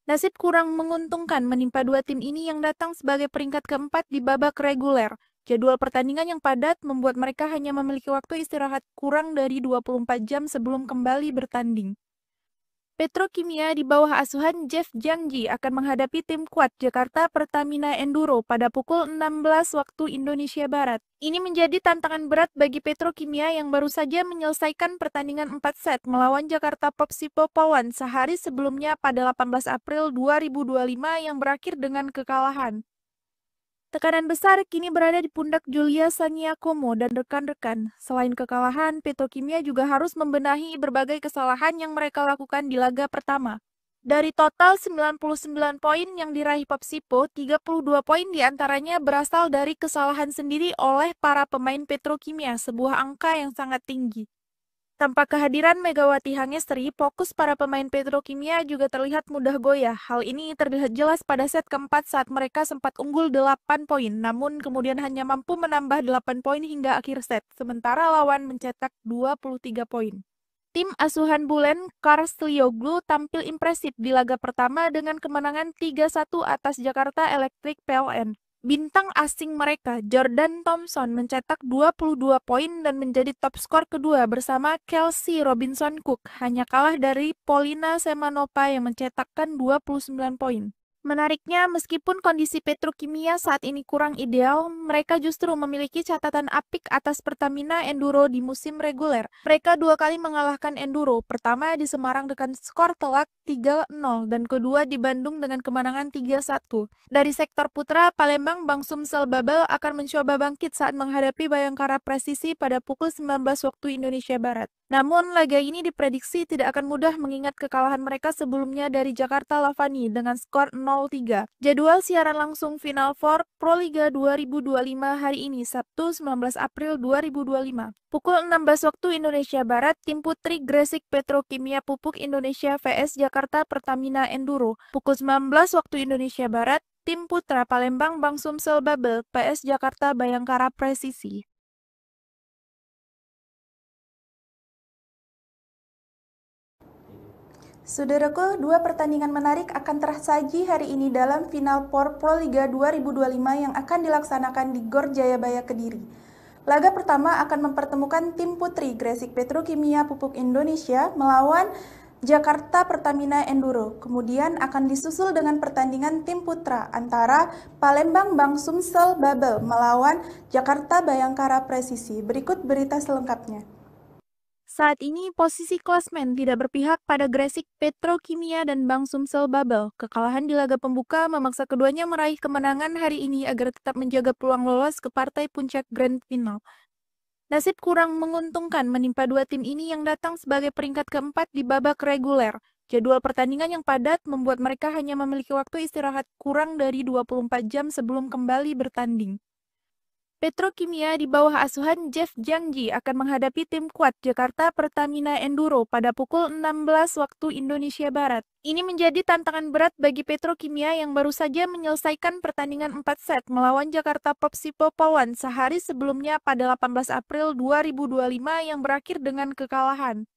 Nasib kurang menguntungkan menimpa dua tim ini yang datang sebagai peringkat keempat di babak reguler. Jadwal pertandingan yang padat membuat mereka hanya memiliki waktu istirahat kurang dari 24 jam sebelum kembali bertanding. Petrokimia di bawah asuhan Jeff Jangji akan menghadapi tim kuat Jakarta Pertamina Enduro pada pukul 16 waktu Indonesia Barat. Ini menjadi tantangan berat bagi Petrokimia yang baru saja menyelesaikan pertandingan 4 set melawan Jakarta Popsipo Pawan sehari sebelumnya pada 18 April 2025 yang berakhir dengan kekalahan. Tekanan besar kini berada di pundak Julia Saniakomo dan rekan-rekan. Selain kekalahan, Petrokimia juga harus membenahi berbagai kesalahan yang mereka lakukan di laga pertama. Dari total 99 poin yang diraih Popsipo, 32 poin diantaranya berasal dari kesalahan sendiri oleh para pemain Petrokimia, sebuah angka yang sangat tinggi. Tanpa kehadiran Megawati Hangestri, fokus para pemain Petrokimia juga terlihat mudah goyah. Hal ini terlihat jelas pada set keempat saat mereka sempat unggul 8 poin, namun kemudian hanya mampu menambah 8 poin hingga akhir set, sementara lawan mencetak 23 poin. Tim asuhan Bulen Karslioglu tampil impresif di laga pertama dengan kemenangan 3-1 atas Jakarta Electric PLN. Bintang asing mereka, Jordan Thompson, mencetak 22 poin dan menjadi top skor kedua bersama Kelsey Robinson Cook, hanya kalah dari Polina Semanova yang mencetakkan 29 poin. Menariknya, meskipun kondisi Petrokimia saat ini kurang ideal, mereka justru memiliki catatan apik atas Pertamina Enduro di musim reguler. Mereka 2 kali mengalahkan Enduro, pertama di Semarang dengan skor telak 3-0 dan kedua di Bandung dengan kemenangan 3-1. Dari sektor putra, Palembang Bang Sumsel Babel akan mencoba bangkit saat menghadapi Bayangkara Presisi pada pukul 19 waktu Indonesia Barat. Namun, laga ini diprediksi tidak akan mudah mengingat kekalahan mereka sebelumnya dari Jakarta Lavani dengan skor 0-3. Jadwal siaran langsung Final Four Proliga 2025 hari ini, Sabtu 19 April 2025. Pukul 16 waktu Indonesia Barat, tim putri Gresik Petrokimia Pupuk Indonesia vs Jakarta Pertamina Enduro. Pukul 19 waktu Indonesia Barat, tim putra Palembang Bang Sumsel Babel PS Jakarta Bayangkara Presisi. Saudaraku, dua pertandingan menarik akan tersaji hari ini dalam Final Four Proliga 2025 yang akan dilaksanakan di Gor Jayabaya Kediri. Laga pertama akan mempertemukan tim putri Gresik Petrokimia Pupuk Indonesia melawan Jakarta Pertamina Enduro. Kemudian akan disusul dengan pertandingan tim putra antara Palembang Bang Sumsel Babel melawan Jakarta Bayangkara Presisi. Berikut berita selengkapnya. Saat ini posisi klasmen tidak berpihak pada Gresik Petrokimia dan Bang Sumsel Babel. Kekalahan di laga pembuka memaksa keduanya meraih kemenangan hari ini agar tetap menjaga peluang lolos ke partai puncak Grand Final. Nasib kurang menguntungkan menimpa dua tim ini yang datang sebagai peringkat keempat di babak reguler. Jadwal pertandingan yang padat membuat mereka hanya memiliki waktu istirahat kurang dari 24 jam sebelum kembali bertanding. Petrokimia di bawah asuhan Jeff Jangji akan menghadapi tim kuat Jakarta Pertamina Enduro pada pukul 16 waktu Indonesia Barat. Ini menjadi tantangan berat bagi Petrokimia yang baru saja menyelesaikan pertandingan 4 set melawan Jakarta Popsipo Pawan sehari sebelumnya pada 18 April 2025 yang berakhir dengan kekalahan.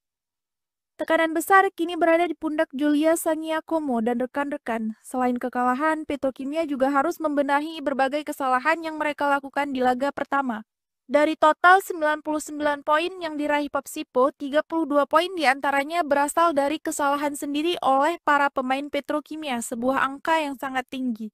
Tekanan besar kini berada di pundak Julia Saniakomo dan rekan-rekan. Selain kekalahan, Petrokimia juga harus membenahi berbagai kesalahan yang mereka lakukan di laga pertama. Dari total 99 poin yang diraih Popsipo, 32 poin diantaranya berasal dari kesalahan sendiri oleh para pemain Petrokimia, sebuah angka yang sangat tinggi.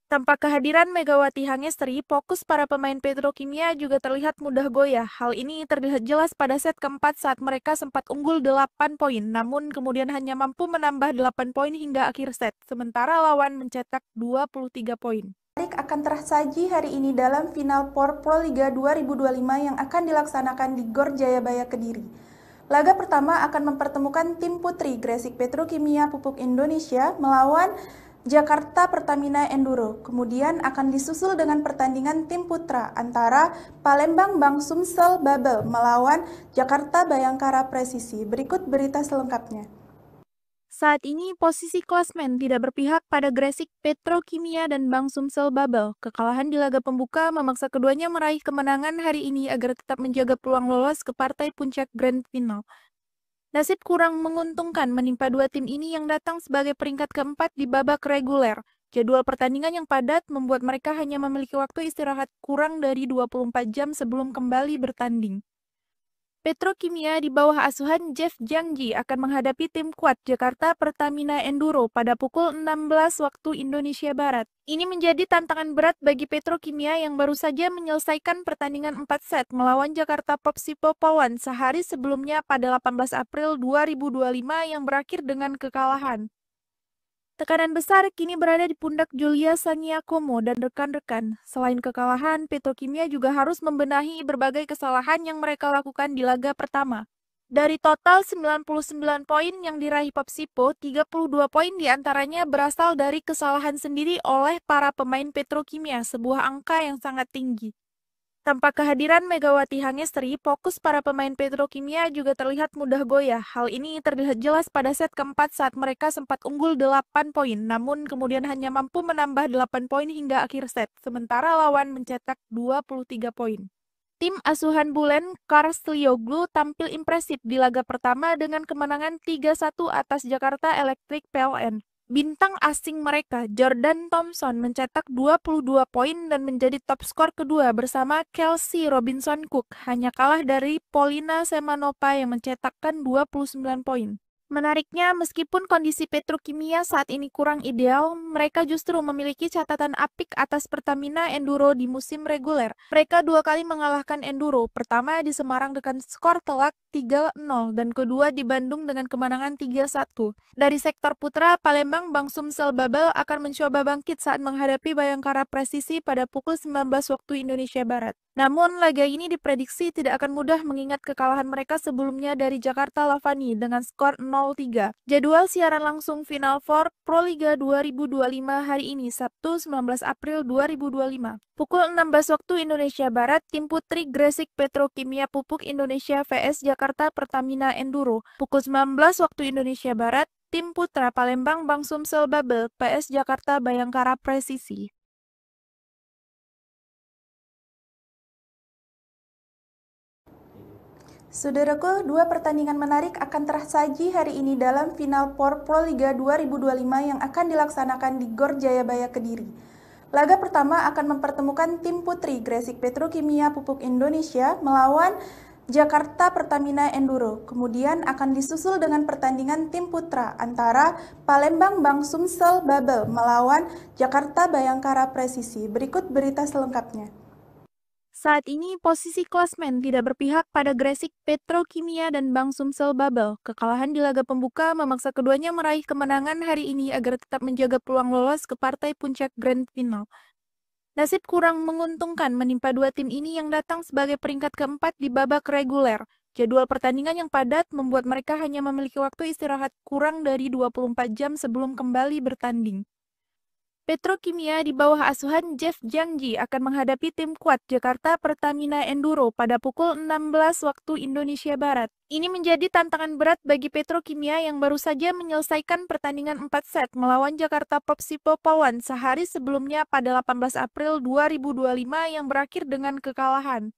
Tanpa kehadiran Megawati Hangestri, fokus para pemain Petrokimia juga terlihat mudah goyah. Hal ini terlihat jelas pada set keempat saat mereka sempat unggul 8 poin, namun kemudian hanya mampu menambah 8 poin hingga akhir set, sementara lawan mencetak 23 poin. Akan tersaji hari ini dalam Final Four Proliga 2025 yang akan dilaksanakan di Gor Jayabaya Kediri. Laga pertama akan mempertemukan tim putri Gresik Petrokimia Pupuk Indonesia melawan Jakarta Pertamina Enduro. Kemudian akan disusul dengan pertandingan tim putra antara Palembang Bang Sumsel Babel melawan Jakarta Bayangkara Presisi. Berikut berita selengkapnya. Saat ini posisi klasmen tidak berpihak pada Gresik Petrokimia dan Bang Sumsel Babel. Kekalahan di laga pembuka memaksa keduanya meraih kemenangan hari ini agar tetap menjaga peluang lolos ke partai puncak Grand Final. Nasib kurang menguntungkan menimpa dua tim ini yang datang sebagai peringkat keempat di babak reguler. Jadwal pertandingan yang padat membuat mereka hanya memiliki waktu istirahat kurang dari 24 jam sebelum kembali bertanding. Petrokimia di bawah asuhan Jeff Jangji akan menghadapi tim kuat Jakarta Pertamina Enduro pada pukul 16 waktu Indonesia Barat. Ini menjadi tantangan berat bagi Petrokimia yang baru saja menyelesaikan pertandingan 4 set melawan Jakarta Popsipo Polwan sehari sebelumnya pada 18 April 2025 yang berakhir dengan kekalahan. Tekanan besar kini berada di pundak Julia Sangiakomo dan rekan-rekan. Selain kekalahan, Petrokimia juga harus membenahi berbagai kesalahan yang mereka lakukan di laga pertama. Dari total 99 poin yang diraih Popsipo, 32 poin diantaranya berasal dari kesalahan sendiri oleh para pemain Petrokimia, sebuah angka yang sangat tinggi. Tanpa kehadiran Megawati Hangestri, fokus para pemain Petrokimia juga terlihat mudah goyah. Hal ini terlihat jelas pada set keempat saat mereka sempat unggul 8 poin, namun kemudian hanya mampu menambah 8 poin hingga akhir set, sementara lawan mencetak 23 poin. Tim asuhan Bulen Karslioglu tampil impresif di laga pertama dengan kemenangan 3-1 atas Jakarta Electric PLN. Bintang asing mereka, Jordan Thompson, mencetak 22 poin dan menjadi top skor kedua bersama Kelsey Robinson Cook, hanya kalah dari Polina Semanova yang mencetakkan 29 poin. Menariknya, meskipun kondisi Petrokimia saat ini kurang ideal, mereka justru memiliki catatan apik atas Pertamina Enduro di musim reguler. Mereka 2 kali mengalahkan Enduro, pertama di Semarang dengan skor telak 3-0 dan kedua di Bandung dengan kemenangan 3-1. Dari sektor putra, Palembang Bang Sumsel Babel akan mencoba bangkit saat menghadapi Bayangkara Presisi pada pukul 19 waktu Indonesia Barat. Namun, laga ini diprediksi tidak akan mudah mengingat kekalahan mereka sebelumnya dari Jakarta Lavani dengan skor 0-3. Jadwal siaran langsung Final Four Proliga 2025 hari ini, Sabtu 19 April 2025. Pukul 16 waktu Indonesia Barat, tim putri Gresik Petrokimia Pupuk Indonesia vs Jakarta Pertamina Enduro. Pukul 19 waktu Indonesia Barat, tim putra Palembang Bang Sumsel Babel vs Jakarta Bayangkara Presisi. Saudaraku, dua pertandingan menarik akan tersaji hari ini dalam Final Four Proliga 2025 yang akan dilaksanakan di Gor Jayabaya Kediri. Laga pertama akan mempertemukan tim putri Gresik Petrokimia Pupuk Indonesia melawan Jakarta Pertamina Enduro. Kemudian akan disusul dengan pertandingan tim putra antara Palembang Bang Sumsel Babel melawan Jakarta Bayangkara Presisi. Berikut berita selengkapnya. Saat ini posisi klasmen tidak berpihak pada Gresik Petrokimia dan Bang Sumsel Babel. Kekalahan di laga pembuka memaksa keduanya meraih kemenangan hari ini agar tetap menjaga peluang lolos ke partai puncak Grand Final. Nasib kurang menguntungkan menimpa dua tim ini yang datang sebagai peringkat keempat di babak reguler. Jadwal pertandingan yang padat membuat mereka hanya memiliki waktu istirahat kurang dari 24 jam sebelum kembali bertanding. Petrokimia di bawah asuhan Jeff Jangji akan menghadapi tim kuat Jakarta Pertamina Enduro pada pukul 16 waktu Indonesia Barat. Ini menjadi tantangan berat bagi Petrokimia yang baru saja menyelesaikan pertandingan 4 set melawan Jakarta Popsipo Polwan sehari sebelumnya pada 18 April 2025 yang berakhir dengan kekalahan.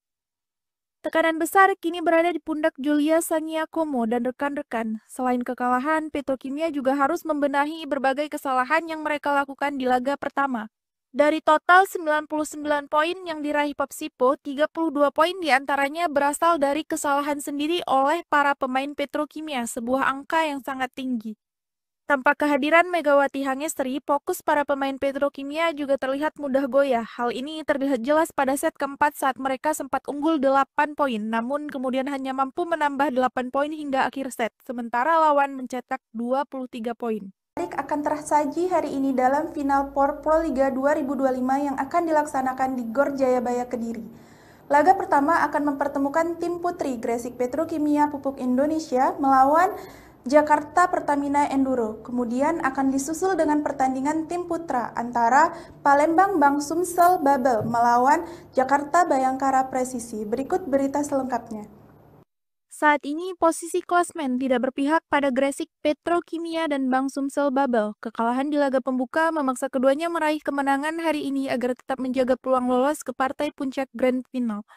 Tekanan besar kini berada di pundak Julia Sangiakomo dan rekan-rekan. Selain kekalahan, Petrokimia juga harus membenahi berbagai kesalahan yang mereka lakukan di laga pertama. Dari total 99 poin yang diraih Popsipo, 32 poin diantaranya berasal dari kesalahan sendiri oleh para pemain Petrokimia, sebuah angka yang sangat tinggi. Tanpa kehadiran Megawati Hangestri, fokus para pemain Petrokimia juga terlihat mudah goyah. Hal ini terlihat jelas pada set keempat saat mereka sempat unggul 8 poin, namun kemudian hanya mampu menambah 8 poin hingga akhir set, sementara lawan mencetak 23 poin. Akan tersaji hari ini dalam Final Four Proliga 2025 yang akan dilaksanakan di Gor Jayabaya Kediri. Laga pertama akan mempertemukan tim putri Gresik Petrokimia Pupuk Indonesia melawan Jakarta Pertamina Enduro. Kemudian akan disusul dengan pertandingan tim putra antara Palembang Bang Sumsel Babel melawan Jakarta Bayangkara Presisi. Berikut berita selengkapnya. Saat ini posisi klasmen tidak berpihak pada Gresik Petrokimia dan Bang Sumsel Babel. Kekalahan di laga pembuka memaksa keduanya meraih kemenangan hari ini agar tetap menjaga peluang lolos ke partai puncak Grand Final.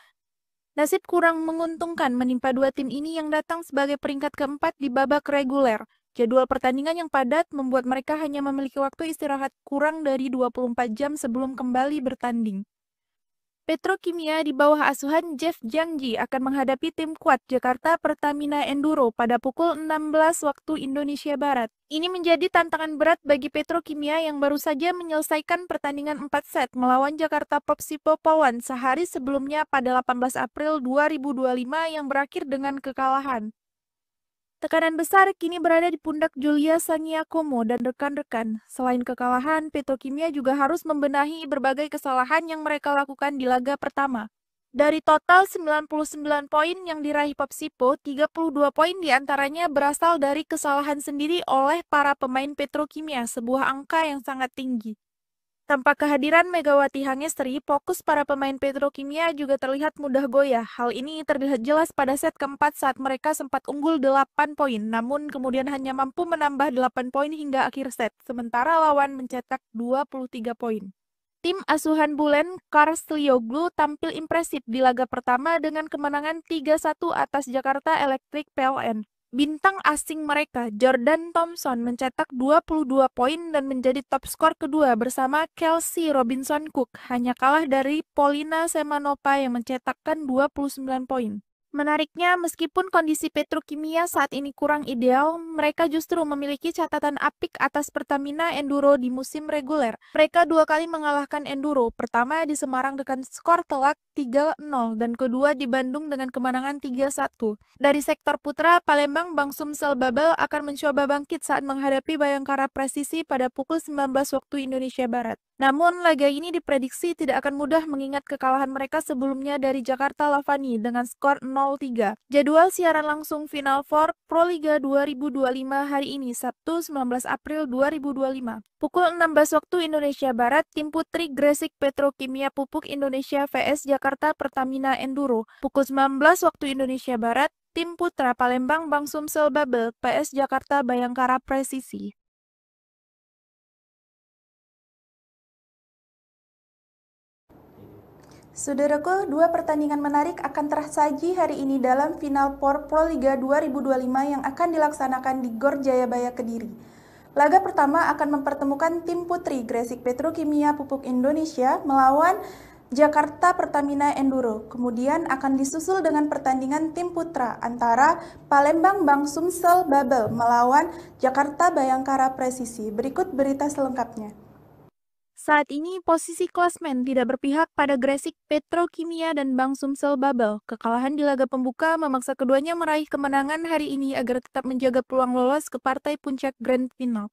Nasib kurang menguntungkan menimpa dua tim ini yang datang sebagai peringkat keempat di babak reguler. Jadwal pertandingan yang padat membuat mereka hanya memiliki waktu istirahat kurang dari 24 jam sebelum kembali bertanding. Petrokimia di bawah asuhan Jeff Jiangji akan menghadapi tim kuat Jakarta Pertamina Enduro pada pukul 16 waktu Indonesia Barat. Ini menjadi tantangan berat bagi Petrokimia yang baru saja menyelesaikan pertandingan 4 set melawan Jakarta Popsipo Polwan sehari sebelumnya pada 18 April 2025 yang berakhir dengan kekalahan. Tekanan besar kini berada di pundak Julia Sangiakomo dan rekan-rekan. Selain kekalahan, Petrokimia juga harus membenahi berbagai kesalahan yang mereka lakukan di laga pertama. Dari total 99 poin yang diraih Popsipo, 32 poin diantaranya berasal dari kesalahan sendiri oleh para pemain Petrokimia, sebuah angka yang sangat tinggi. Tanpa kehadiran Megawati Hangestri, fokus para pemain Petrokimia juga terlihat mudah goyah. Hal ini terlihat jelas pada set keempat saat mereka sempat unggul 8 poin, namun kemudian hanya mampu menambah 8 poin hingga akhir set, sementara lawan mencetak 23 poin. Tim asuhan Bulen, Karslioglu tampil impresif di laga pertama dengan kemenangan 3-1 atas Jakarta Electric PLN. Bintang asing mereka, Jordan Thompson, mencetak 22 poin dan menjadi top skor kedua bersama Kelsey Robinson Cook, hanya kalah dari Polina Semanova yang mencetakkan 29 poin. Menariknya, meskipun kondisi Petrokimia saat ini kurang ideal, mereka justru memiliki catatan apik atas Pertamina Enduro di musim reguler. Mereka 2 kali mengalahkan Enduro, pertama di Semarang dengan skor telak 3-0 dan kedua di Bandung dengan kemenangan 3-1. Dari sektor putra, Palembang Bang Sumsel Babel akan mencoba bangkit saat menghadapi Bayangkara Presisi pada pukul 19 waktu Indonesia Barat. Namun, laga ini diprediksi tidak akan mudah mengingat kekalahan mereka sebelumnya dari Jakarta Lavani dengan skor 0-3. Jadwal siaran langsung Final Four Proliga 2025 hari ini, Sabtu 19 April 2025. Pukul 16 waktu Indonesia Barat, tim putri Gresik Petrokimia Pupuk Indonesia vs Jakarta Pertamina Enduro. Pukul 19 waktu Indonesia Barat, tim putra Palembang Bang Sumsel Babel PS Jakarta Bayangkara Presisi. Saudaraku, 2 pertandingan menarik akan tersaji hari ini dalam Final Four Proliga 2025 yang akan dilaksanakan di Gor Jayabaya Kediri. Laga pertama akan mempertemukan tim putri Gresik Petrokimia Pupuk Indonesia melawan Jakarta Pertamina Enduro. Kemudian akan disusul dengan pertandingan tim putra antara Palembang Bang Sumsel Babel melawan Jakarta Bayangkara Presisi. Berikut berita selengkapnya. Saat ini posisi klasmen tidak berpihak pada Gresik Petrokimia dan Bang Sumsel Babel. Kekalahan di laga pembuka memaksa keduanya meraih kemenangan hari ini agar tetap menjaga peluang lolos ke partai puncak Grand Final.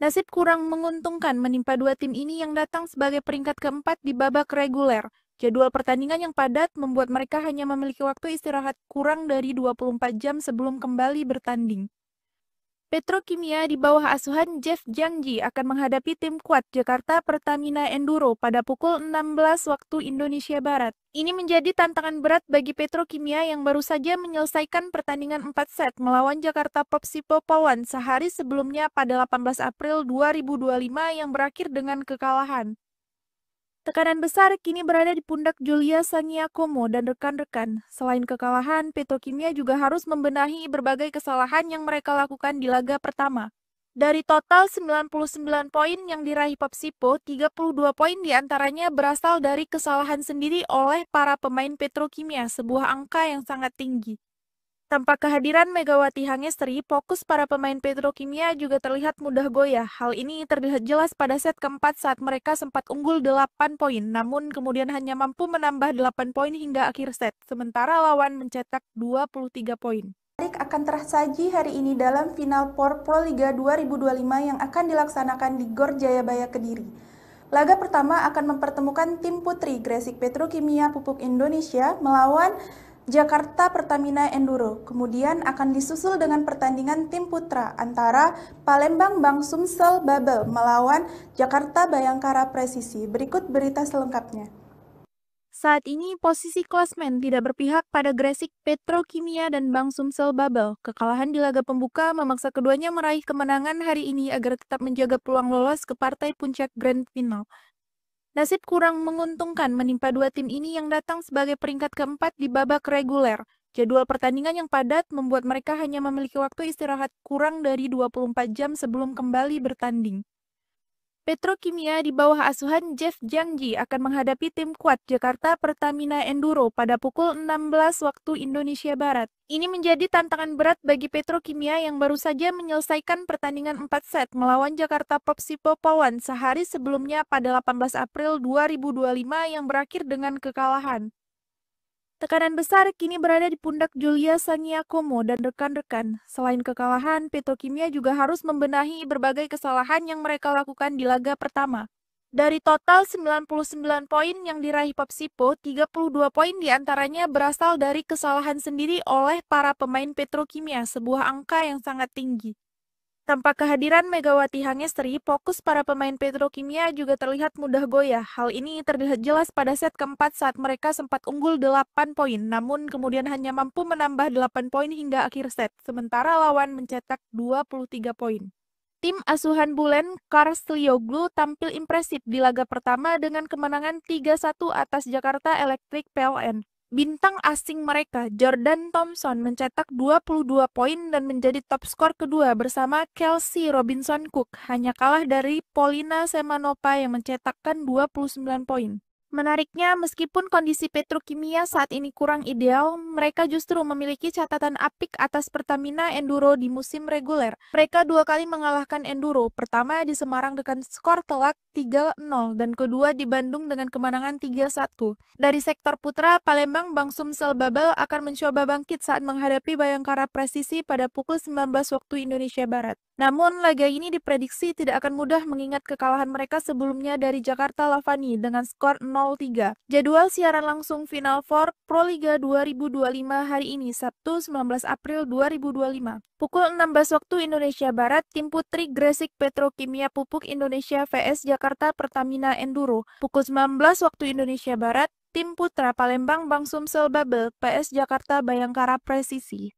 Nasib kurang menguntungkan menimpa dua tim ini yang datang sebagai peringkat keempat di babak reguler. Jadwal pertandingan yang padat membuat mereka hanya memiliki waktu istirahat kurang dari 24 jam sebelum kembali bertanding. Petrokimia di bawah asuhan Jeff Jiangji akan menghadapi tim kuat Jakarta Pertamina Enduro pada pukul 16 waktu Indonesia Barat. Ini menjadi tantangan berat bagi Petrokimia yang baru saja menyelesaikan pertandingan 4 set melawan Jakarta Popsipo Polwan sehari sebelumnya pada 18 April 2025 yang berakhir dengan kekalahan. Tekanan besar kini berada di pundak Julia Sangiakomo dan rekan-rekan. Selain kekalahan, Petrokimia juga harus membenahi berbagai kesalahan yang mereka lakukan di laga pertama. Dari total 99 poin yang diraih Popsipo, 32 poin diantaranya berasal dari kesalahan sendiri oleh para pemain Petrokimia, sebuah angka yang sangat tinggi. Tanpa kehadiran Megawati Hangestri, fokus para pemain Petrokimia juga terlihat mudah goyah. Hal ini terlihat jelas pada set keempat saat mereka sempat unggul 8 poin, namun kemudian hanya mampu menambah 8 poin hingga akhir set, sementara lawan mencetak 23 poin. Akan tersaji hari ini dalam Final Four Proliga 2025 yang akan dilaksanakan di Gor Jayabaya Kediri. Laga pertama akan mempertemukan tim putri Gresik Petrokimia Pupuk Indonesia melawan Jakarta Pertamina Enduro. Kemudian akan disusul dengan pertandingan tim putra antara Palembang Bang Sumsel Babel melawan Jakarta Bayangkara Presisi. Berikut berita selengkapnya. Saat ini posisi klasmen tidak berpihak pada Gresik Petrokimia dan Bang Sumsel Babel. Kekalahan di laga pembuka memaksa keduanya meraih kemenangan hari ini agar tetap menjaga peluang lolos ke partai puncak Grand Final. Nasib kurang menguntungkan menimpa dua tim ini yang datang sebagai peringkat keempat di babak reguler. Jadwal pertandingan yang padat membuat mereka hanya memiliki waktu istirahat kurang dari 24 jam sebelum kembali bertanding. Petrokimia di bawah asuhan Jeff Jiangji akan menghadapi tim kuat Jakarta Pertamina Enduro pada pukul 16 waktu Indonesia Barat. Ini menjadi tantangan berat bagi Petrokimia yang baru saja menyelesaikan pertandingan 4 set melawan Jakarta Popsipo Polwan sehari sebelumnya pada 18 April 2025 yang berakhir dengan kekalahan. Tekanan besar kini berada di pundak Julia Sangiakomo dan rekan-rekan. Selain kekalahan, Petrokimia juga harus membenahi berbagai kesalahan yang mereka lakukan di laga pertama. Dari total 99 poin yang diraih Popsipo, 32 poin diantaranya berasal dari kesalahan sendiri oleh para pemain Petrokimia, sebuah angka yang sangat tinggi. Tanpa kehadiran Megawati Hangestri, fokus para pemain Petrokimia juga terlihat mudah goyah. Hal ini terlihat jelas pada set keempat saat mereka sempat unggul 8 poin, namun kemudian hanya mampu menambah 8 poin hingga akhir set, sementara lawan mencetak 23 poin. Tim asuhan Bulen Karslioglu tampil impresif di laga pertama dengan kemenangan 3-1 atas Jakarta Electric PLN. Bintang asing mereka, Jordan Thompson, mencetak 22 poin dan menjadi top skor kedua bersama Kelsey Robinson Cook, hanya kalah dari Polina Semanova yang mencetakkan 29 poin. Menariknya, meskipun kondisi Petrokimia saat ini kurang ideal, mereka justru memiliki catatan apik atas Pertamina Enduro di musim reguler. Mereka dua kali mengalahkan Enduro, pertama di Semarang dengan skor telak 3-0 dan kedua di Bandung dengan kemenangan 3-1. Dari sektor putra, Palembang Bang Sumsel Babel akan mencoba bangkit saat menghadapi Bayangkara Presisi pada pukul 19 waktu Indonesia Barat. Namun, laga ini diprediksi tidak akan mudah mengingat kekalahan mereka sebelumnya dari Jakarta Lavani dengan skor 0-3. Jadwal siaran langsung Final Four Proliga 2025 hari ini, Sabtu 19 April 2025. Pukul 16 waktu Indonesia Barat, tim putri Gresik Petrokimia Pupuk Indonesia vs Jakarta Pertamina Enduro. Pukul 19 waktu Indonesia Barat, tim putra Palembang Bang Sumsel Babel PS Jakarta Bayangkara Presisi.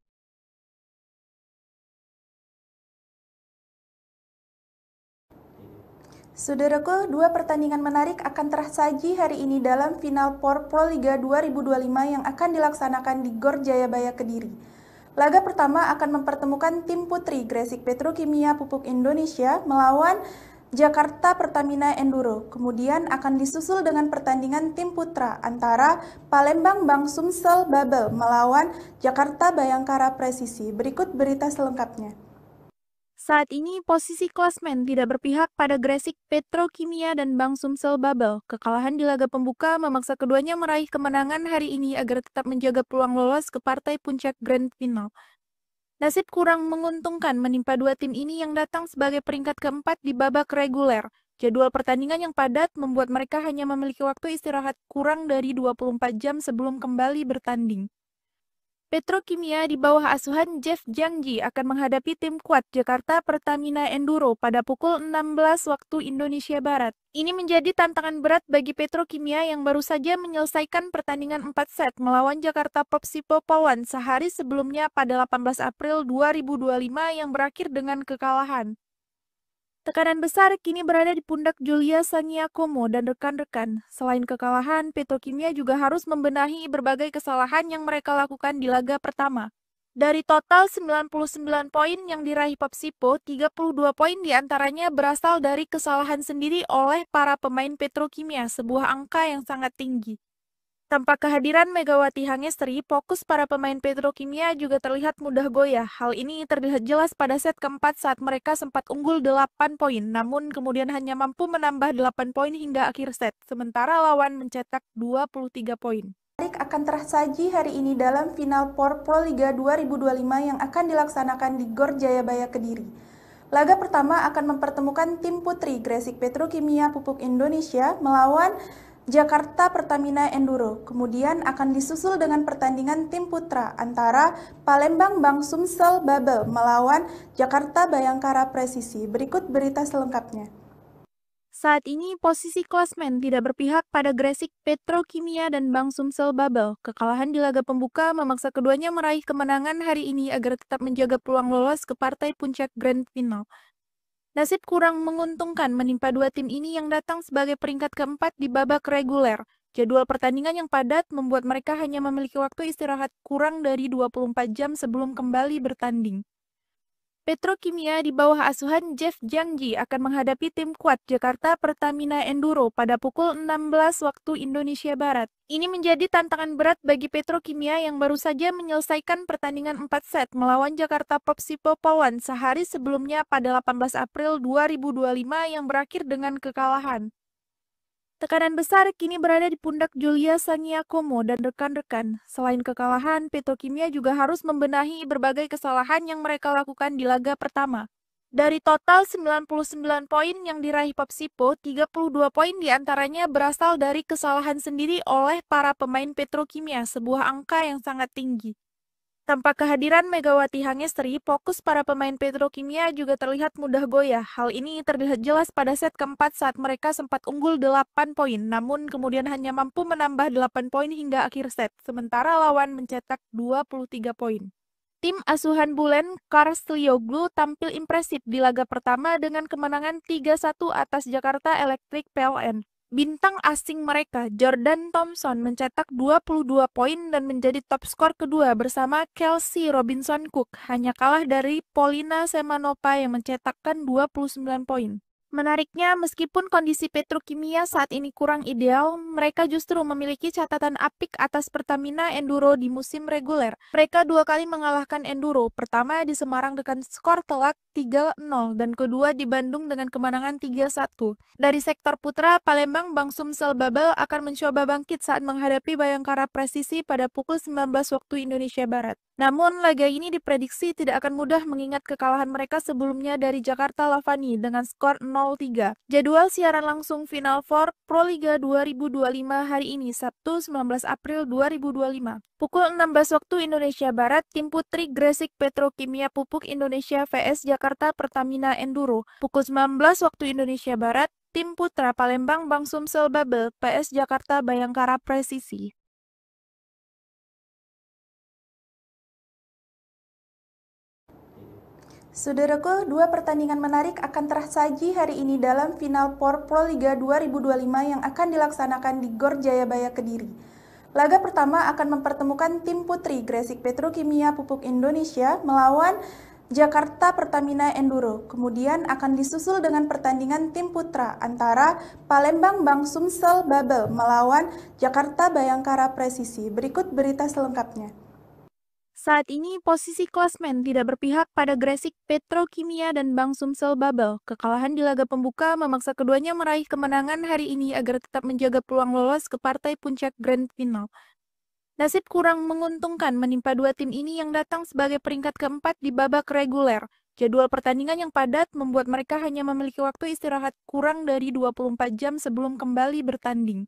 Saudaraku, dua pertandingan menarik akan tersaji hari ini dalam Final Four Proliga 2025 yang akan dilaksanakan di Gor Jayabaya Kediri. Laga pertama akan mempertemukan tim putri Gresik Petrokimia Pupuk Indonesia melawan Jakarta Pertamina Enduro. Kemudian akan disusul dengan pertandingan tim putra antara Palembang Bang Sumsel Babel melawan Jakarta Bayangkara Presisi. Berikut berita selengkapnya. Saat ini posisi klasmen tidak berpihak pada Gresik Petrokimia dan Bang Sumsel Babel. Kekalahan di laga pembuka memaksa keduanya meraih kemenangan hari ini agar tetap menjaga peluang lolos ke partai puncak Grand Final. Nasib kurang menguntungkan menimpa dua tim ini yang datang sebagai peringkat keempat di babak reguler. Jadwal pertandingan yang padat membuat mereka hanya memiliki waktu istirahat kurang dari 24 jam sebelum kembali bertanding. Petrokimia di bawah asuhan Jeff Jiangji akan menghadapi tim kuat Jakarta Pertamina Enduro pada pukul 16 waktu Indonesia Barat. Ini menjadi tantangan berat bagi Petrokimia yang baru saja menyelesaikan pertandingan 4 set melawan Jakarta Popsipo Polwan sehari sebelumnya pada 18 April 2025 yang berakhir dengan kekalahan. Tekanan besar kini berada di pundak Julia Sangiakomo dan rekan-rekan. Selain kekalahan, Petrokimia juga harus membenahi berbagai kesalahan yang mereka lakukan di laga pertama. Dari total 99 poin yang diraih Popsipo, 32 poin diantaranya berasal dari kesalahan sendiri oleh para pemain Petrokimia, sebuah angka yang sangat tinggi. Tanpa kehadiran Megawati Hangestri, fokus para pemain Petrokimia juga terlihat mudah goyah. Hal ini terlihat jelas pada set keempat saat mereka sempat unggul 8 poin, namun kemudian hanya mampu menambah 8 poin hingga akhir set, sementara lawan mencetak 23 poin. Akan tersaji hari ini dalam Final Four Proliga 2025 yang akan dilaksanakan di Gor Jayabaya Kediri. Laga pertama akan mempertemukan tim putri Gresik Petrokimia Pupuk Indonesia melawan Jakarta Pertamina Enduro. Kemudian akan disusul dengan pertandingan tim putra antara Palembang Bang Sumsel Babel melawan Jakarta Bayangkara Presisi. Berikut berita selengkapnya. Saat ini posisi klasmen tidak berpihak pada Gresik Petrokimia dan Bang Sumsel Babel. Kekalahan di laga pembuka memaksa keduanya meraih kemenangan hari ini agar tetap menjaga peluang lolos ke partai puncak Grand Final. Nasib kurang menguntungkan menimpa dua tim ini yang datang sebagai peringkat keempat di babak reguler. Jadwal pertandingan yang padat membuat mereka hanya memiliki waktu istirahat kurang dari 24 jam sebelum kembali bertanding. Petrokimia di bawah asuhan Jeff Jiangji akan menghadapi tim kuat Jakarta Pertamina Enduro pada pukul 16 waktu Indonesia Barat. Ini menjadi tantangan berat bagi Petrokimia yang baru saja menyelesaikan pertandingan 4 set melawan Jakarta Popsipo Poluan sehari sebelumnya pada 18 April 2025 yang berakhir dengan kekalahan. Tekanan besar kini berada di pundak Julia Sangiakomo dan rekan-rekan. Selain kekalahan, Petrokimia juga harus membenahi berbagai kesalahan yang mereka lakukan di laga pertama. Dari total 99 poin yang diraih Popsipo, 32 poin diantaranya berasal dari kesalahan sendiri oleh para pemain Petrokimia, sebuah angka yang sangat tinggi. Tanpa kehadiran Megawati Hangestri, fokus para pemain Petrokimia juga terlihat mudah goyah. Hal ini terlihat jelas pada set keempat saat mereka sempat unggul 8 poin, namun kemudian hanya mampu menambah 8 poin hingga akhir set, sementara lawan mencetak 23 poin. Tim asuhan Bulen Karstlioglu tampil impresif di laga pertama dengan kemenangan 3-1 atas Jakarta Electric PLN. Bintang asing mereka, Jordan Thompson, mencetak 22 poin dan menjadi top skor kedua bersama Kelsey Robinson Cook, hanya kalah dari Polina Semanova yang mencetakkan 29 poin. Menariknya, meskipun kondisi Petrokimia saat ini kurang ideal, mereka justru memiliki catatan apik atas Pertamina Enduro di musim reguler. Mereka 2 kali mengalahkan Enduro, pertama di Semarang dengan skor telak 3-0 dan kedua di Bandung dengan kemenangan 3-1. Dari sektor putra, Palembang Bang Sumsel Babel akan mencoba bangkit saat menghadapi Bayangkara Presisi pada pukul 19 waktu Indonesia Barat. Namun, laga ini diprediksi tidak akan mudah mengingat kekalahan mereka sebelumnya dari Jakarta Lavani dengan skor 0-3. Jadwal siaran langsung Final Four Proliga 2025 hari ini, Sabtu 19 April 2025. Pukul 16 waktu Indonesia Barat, tim putri Gresik Petrokimia Pupuk Indonesia vs Jakarta Pertamina Enduro. Pukul 19 waktu Indonesia Barat, tim putra Palembang Bang Sumsel Babel PS Jakarta Bayangkara Presisi. Saudaraku, dua pertandingan menarik akan tersaji hari ini dalam Final Four Proliga 2025 yang akan dilaksanakan di Gor Jayabaya Kediri. Laga pertama akan mempertemukan tim putri Gresik Petrokimia Pupuk Indonesia melawan Jakarta Pertamina Enduro. Kemudian akan disusul dengan pertandingan tim putra antara Palembang Bang Sumsel Babel melawan Jakarta Bayangkara Presisi. Berikut berita selengkapnya. Saat ini posisi klasmen tidak berpihak pada Gresik Petrokimia dan Bang Sumsel Babel. Kekalahan di laga pembuka memaksa keduanya meraih kemenangan hari ini agar tetap menjaga peluang lolos ke partai puncak Grand Final. Nasib kurang menguntungkan menimpa dua tim ini yang datang sebagai peringkat keempat di babak reguler. Jadwal pertandingan yang padat membuat mereka hanya memiliki waktu istirahat kurang dari 24 jam sebelum kembali bertanding.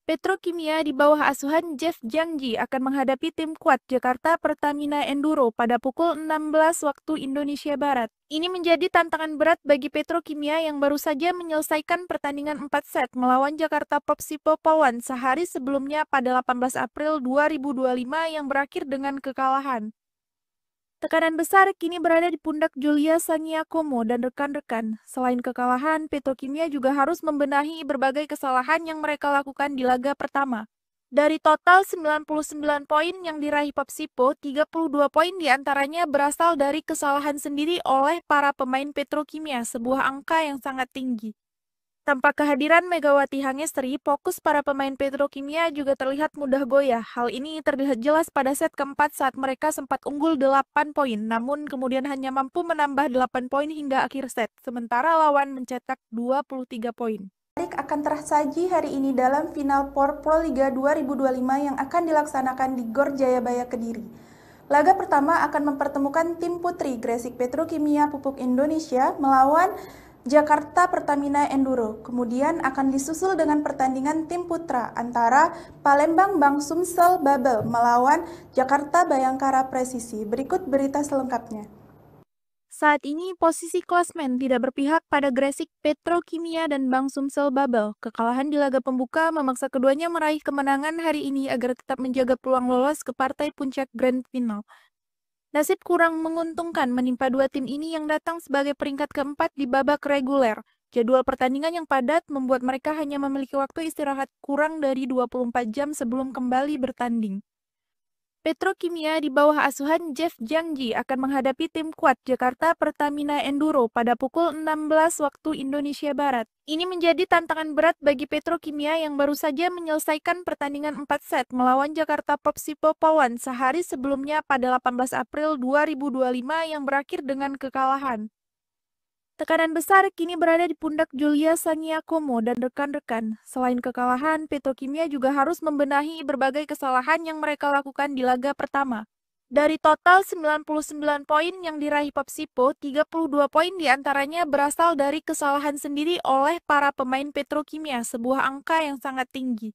Petrokimia di bawah asuhan Jeff Jiangji akan menghadapi tim kuat Jakarta Pertamina Enduro pada pukul 16 waktu Indonesia Barat. Ini menjadi tantangan berat bagi Petrokimia yang baru saja menyelesaikan pertandingan 4 set melawan Jakarta Popsipo Poluan sehari sebelumnya pada 18 April 2025 yang berakhir dengan kekalahan. Tekanan besar kini berada di pundak Julia Sangiakomo dan rekan-rekan. Selain kekalahan, Petrokimia juga harus membenahi berbagai kesalahan yang mereka lakukan di laga pertama. Dari total 99 poin yang diraih Popsipo, 32 poin diantaranya berasal dari kesalahan sendiri oleh para pemain Petrokimia, sebuah angka yang sangat tinggi. Tanpa kehadiran Megawati Hangestri, fokus para pemain Petrokimia juga terlihat mudah goyah. Hal ini terlihat jelas pada set keempat saat mereka sempat unggul 8 poin, namun kemudian hanya mampu menambah 8 poin hingga akhir set, sementara lawan mencetak 23 poin. Menarik akan tersaji hari ini dalam Final Four Proliga 2025 yang akan dilaksanakan di Gor Jayabaya Kediri. Laga pertama akan mempertemukan tim putri Gresik Petrokimia Pupuk Indonesia melawan Jakarta Pertamina Enduro. Kemudian akan disusul dengan pertandingan tim putra antara Palembang Bang Sumsel Babel melawan Jakarta Bayangkara Presisi. Berikut berita selengkapnya. Saat ini posisi klasmen tidak berpihak pada Gresik Petrokimia dan Bang Sumsel Babel. Kekalahan di laga pembuka memaksa keduanya meraih kemenangan hari ini agar tetap menjaga peluang lolos ke partai puncak Grand Final. Nasib kurang menguntungkan menimpa dua tim ini yang datang sebagai peringkat keempat di babak reguler. Jadwal pertandingan yang padat membuat mereka hanya memiliki waktu istirahat kurang dari 24 jam sebelum kembali bertanding. Petrokimia di bawah asuhan Jeff Jangji akan menghadapi tim kuat Jakarta Pertamina Enduro pada pukul 16 waktu Indonesia Barat. Ini menjadi tantangan berat bagi Petrokimia yang baru saja menyelesaikan pertandingan 4 set melawan Jakarta Popsipo Pawan sehari sebelumnya pada 18 April 2025 yang berakhir dengan kekalahan. Tekanan besar kini berada di pundak Julia Sangiakomo dan rekan-rekan. Selain kekalahan, Petrokimia juga harus membenahi berbagai kesalahan yang mereka lakukan di laga pertama. Dari total 99 poin yang diraih Popsipo, 32 poin diantaranya berasal dari kesalahan sendiri oleh para pemain Petrokimia, sebuah angka yang sangat tinggi.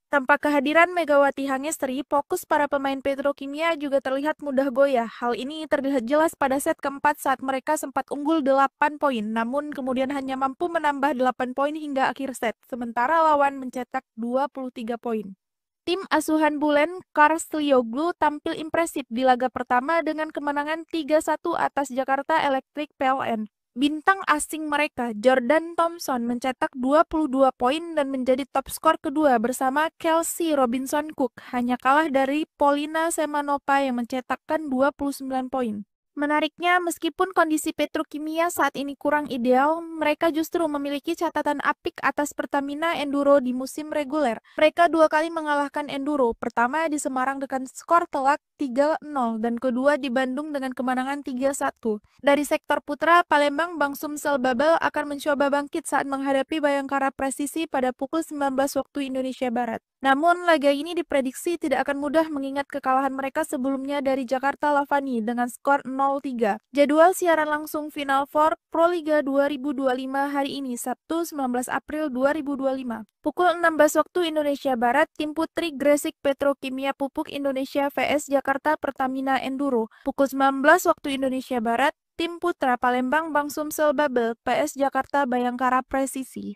Tanpa kehadiran Megawati Hangestri, fokus para pemain Petrokimia juga terlihat mudah goyah. Hal ini terlihat jelas pada set keempat saat mereka sempat unggul 8 poin, namun kemudian hanya mampu menambah 8 poin hingga akhir set, sementara lawan mencetak 23 poin. Tim asuhan Bulen Karstlioglu tampil impresif di laga pertama dengan kemenangan 3-1 atas Jakarta Electric PLN. Bintang asing mereka, Jordan Thompson, mencetak 22 poin dan menjadi top skor kedua bersama Kelsey Robinson Cook, hanya kalah dari Polina Semanova yang mencetakkan 29 poin. Menariknya, meskipun kondisi Petrokimia saat ini kurang ideal, mereka justru memiliki catatan apik atas Pertamina Enduro di musim reguler. Mereka 2 kali mengalahkan Enduro, pertama di Semarang dengan skor telak 3-0 dan kedua di Bandung dengan kemenangan 3-1. Dari sektor putra, Palembang Bang Sumsel Babel akan mencoba bangkit saat menghadapi Bayangkara Presisi pada pukul 19 waktu Indonesia Barat. Namun, laga ini diprediksi tidak akan mudah mengingat kekalahan mereka sebelumnya dari Jakarta Lavani dengan skor 0-3. Jadwal siaran langsung Final Four Proliga 2025 hari ini, Sabtu 19 April 2025. Pukul 16 waktu Indonesia Barat, tim putri Gresik Petrokimia Pupuk Indonesia vs Jakarta Pertamina Enduro. Pukul 19 waktu Indonesia Barat, tim putra Palembang Bang Sumsel Babel PS Jakarta Bayangkara Presisi.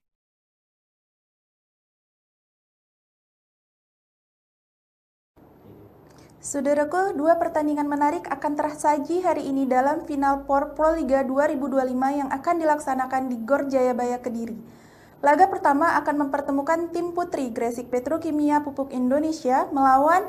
Saudaraku, dua pertandingan menarik akan tersaji hari ini dalam Final Four Proliga 2025 yang akan dilaksanakan di Gor Jayabaya Kediri. Laga pertama akan mempertemukan tim putri Gresik Petrokimia Pupuk Indonesia melawan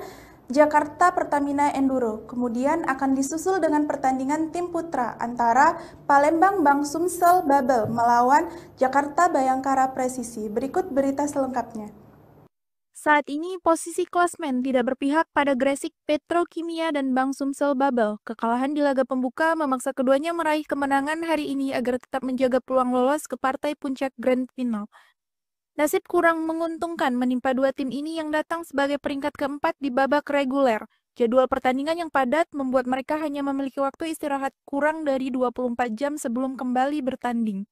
Jakarta Pertamina Enduro. Kemudian akan disusul dengan pertandingan tim putra antara Palembang Bang Sumsel Babel melawan Jakarta Bayangkara Presisi. Berikut berita selengkapnya. Saat ini posisi klasmen tidak berpihak pada Gresik Petrokimia dan Bang Sumsel Babel. Kekalahan di laga pembuka memaksa keduanya meraih kemenangan hari ini agar tetap menjaga peluang lolos ke partai puncak Grand Final. Nasib kurang menguntungkan menimpa dua tim ini yang datang sebagai peringkat keempat di babak reguler. Jadwal pertandingan yang padat membuat mereka hanya memiliki waktu istirahat kurang dari 24 jam sebelum kembali bertanding.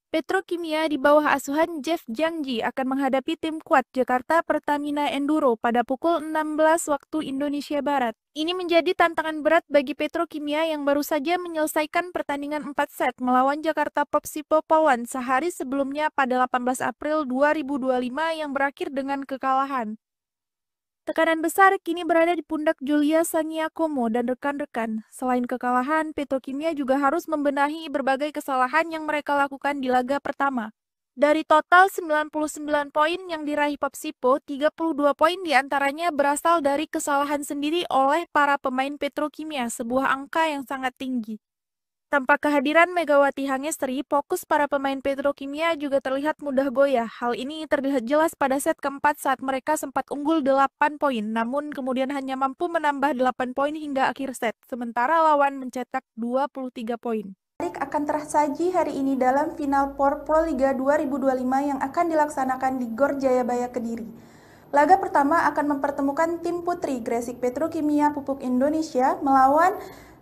Petrokimia di bawah asuhan Jeff Jangji akan menghadapi tim kuat Jakarta Pertamina Enduro pada pukul 16 waktu Indonesia Barat. Ini menjadi tantangan berat bagi Petrokimia yang baru saja menyelesaikan pertandingan 4 set melawan Jakarta Popsipo Pawan sehari sebelumnya pada 18 April 2025 yang berakhir dengan kekalahan. Tekanan besar kini berada di pundak Julia Sangiakomo dan rekan-rekan. Selain kekalahan, Petrokimia juga harus membenahi berbagai kesalahan yang mereka lakukan di laga pertama. Dari total 99 poin yang diraih Popsipo, 32 poin diantaranya berasal dari kesalahan sendiri oleh para pemain Petrokimia, sebuah angka yang sangat tinggi. Tanpa kehadiran Megawati Hangestri, fokus para pemain Petrokimia juga terlihat mudah goyah. Hal ini terlihat jelas pada set keempat saat mereka sempat unggul 8 poin, namun kemudian hanya mampu menambah 8 poin hingga akhir set, sementara lawan mencetak 23 poin. Akan tersaji hari ini dalam Final Four Proliga 2025 yang akan dilaksanakan di Gor Jayabaya Kediri. Laga pertama akan mempertemukan tim putri Gresik Petrokimia Pupuk Indonesia melawan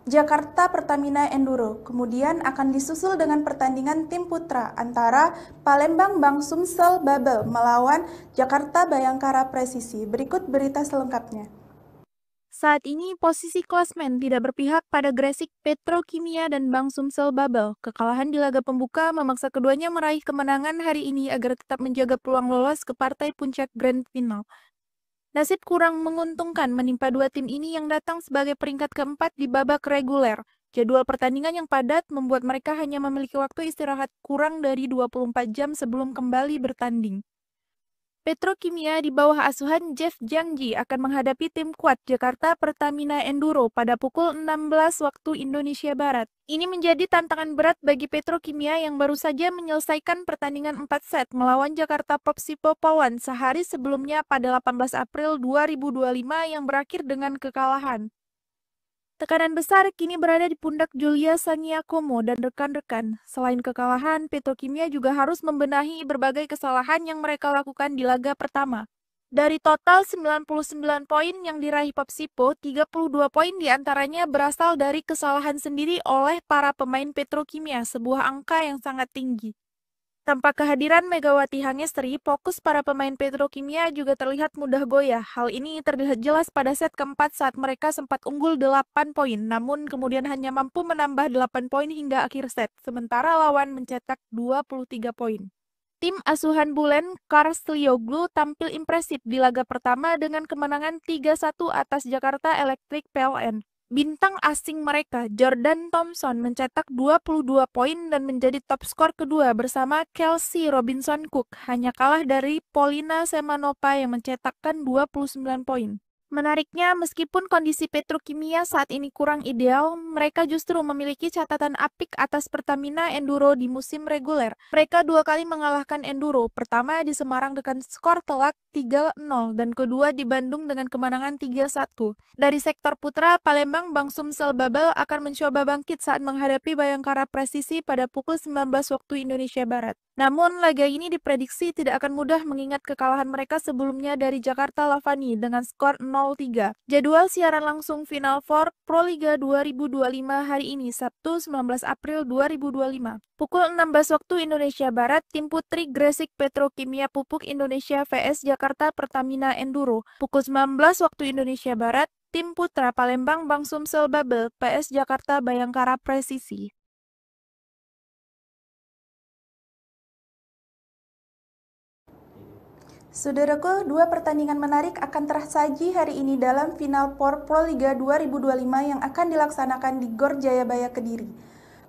Jakarta Pertamina Enduro. Kemudian akan disusul dengan pertandingan tim putra antara Palembang Bang Sumsel Babel melawan Jakarta Bayangkara Presisi. Berikut berita selengkapnya. Saat ini posisi klasmen tidak berpihak pada Gresik Petrokimia dan Bang Sumsel Babel. Kekalahan di laga pembuka memaksa keduanya meraih kemenangan hari ini agar tetap menjaga peluang lolos ke partai puncak Grand Final. Nasib kurang menguntungkan menimpa dua tim ini yang datang sebagai peringkat keempat di babak reguler. Jadwal pertandingan yang padat membuat mereka hanya memiliki waktu istirahat kurang dari 24 jam sebelum kembali bertanding. Petrokimia di bawah asuhan Jeff Jangji akan menghadapi tim kuat Jakarta Pertamina Enduro pada pukul 16 waktu Indonesia Barat. Ini menjadi tantangan berat bagi Petrokimia yang baru saja menyelesaikan pertandingan 4 set melawan Jakarta Popsipo Pawan sehari sebelumnya pada 18 April 2025 yang berakhir dengan kekalahan. Tekanan besar kini berada di pundak Julia Sangiakomo dan rekan-rekan. Selain kekalahan, Petrokimia juga harus membenahi berbagai kesalahan yang mereka lakukan di laga pertama. Dari total 99 poin yang diraih Popsipo, 32 poin diantaranya berasal dari kesalahan sendiri oleh para pemain Petrokimia, sebuah angka yang sangat tinggi. Tanpa kehadiran Megawati Hangestri, fokus para pemain Petrokimia juga terlihat mudah goyah. Hal ini terlihat jelas pada set keempat saat mereka sempat unggul 8 poin, namun kemudian hanya mampu menambah 8 poin hingga akhir set, sementara lawan mencetak 23 poin. Tim asuhan Bulen Karslioglu tampil impresif di laga pertama dengan kemenangan 3-1 atas Jakarta Electric PLN. Bintang asing mereka, Jordan Thompson, mencetak 22 poin dan menjadi top skor kedua bersama Kelsey Robinson Cook, hanya kalah dari Polina Semanova yang mencetakkan 29 poin. Menariknya, meskipun kondisi Petrokimia saat ini kurang ideal, mereka justru memiliki catatan apik atas Pertamina Enduro di musim reguler. Mereka 2 kali mengalahkan Enduro, pertama di Semarang dengan skor telak 3-0 dan kedua di Bandung dengan kemenangan 3-1. Dari sektor putra, Palembang Bang Sumsel Babel akan mencoba bangkit saat menghadapi Bayangkara Presisi pada pukul 19 waktu Indonesia Barat. Namun, laga ini diprediksi tidak akan mudah mengingat kekalahan mereka sebelumnya dari Jakarta Lavani dengan skor 0-3. Jadwal siaran langsung Final Four Proliga 2025 hari ini, Sabtu 19 April 2025. Pukul 16 waktu Indonesia Barat, tim putri Gresik Petrokimia Pupuk Indonesia vs Jakarta Pertamina Enduro. Pukul 19 waktu Indonesia Barat, tim putra Palembang Bang Sumsel Babel PS Jakarta Bayangkara Presisi. Saudaraku, dua pertandingan menarik akan tersaji hari ini dalam final POR Proliga 2025 yang akan dilaksanakan di Gor Jayabaya Kediri.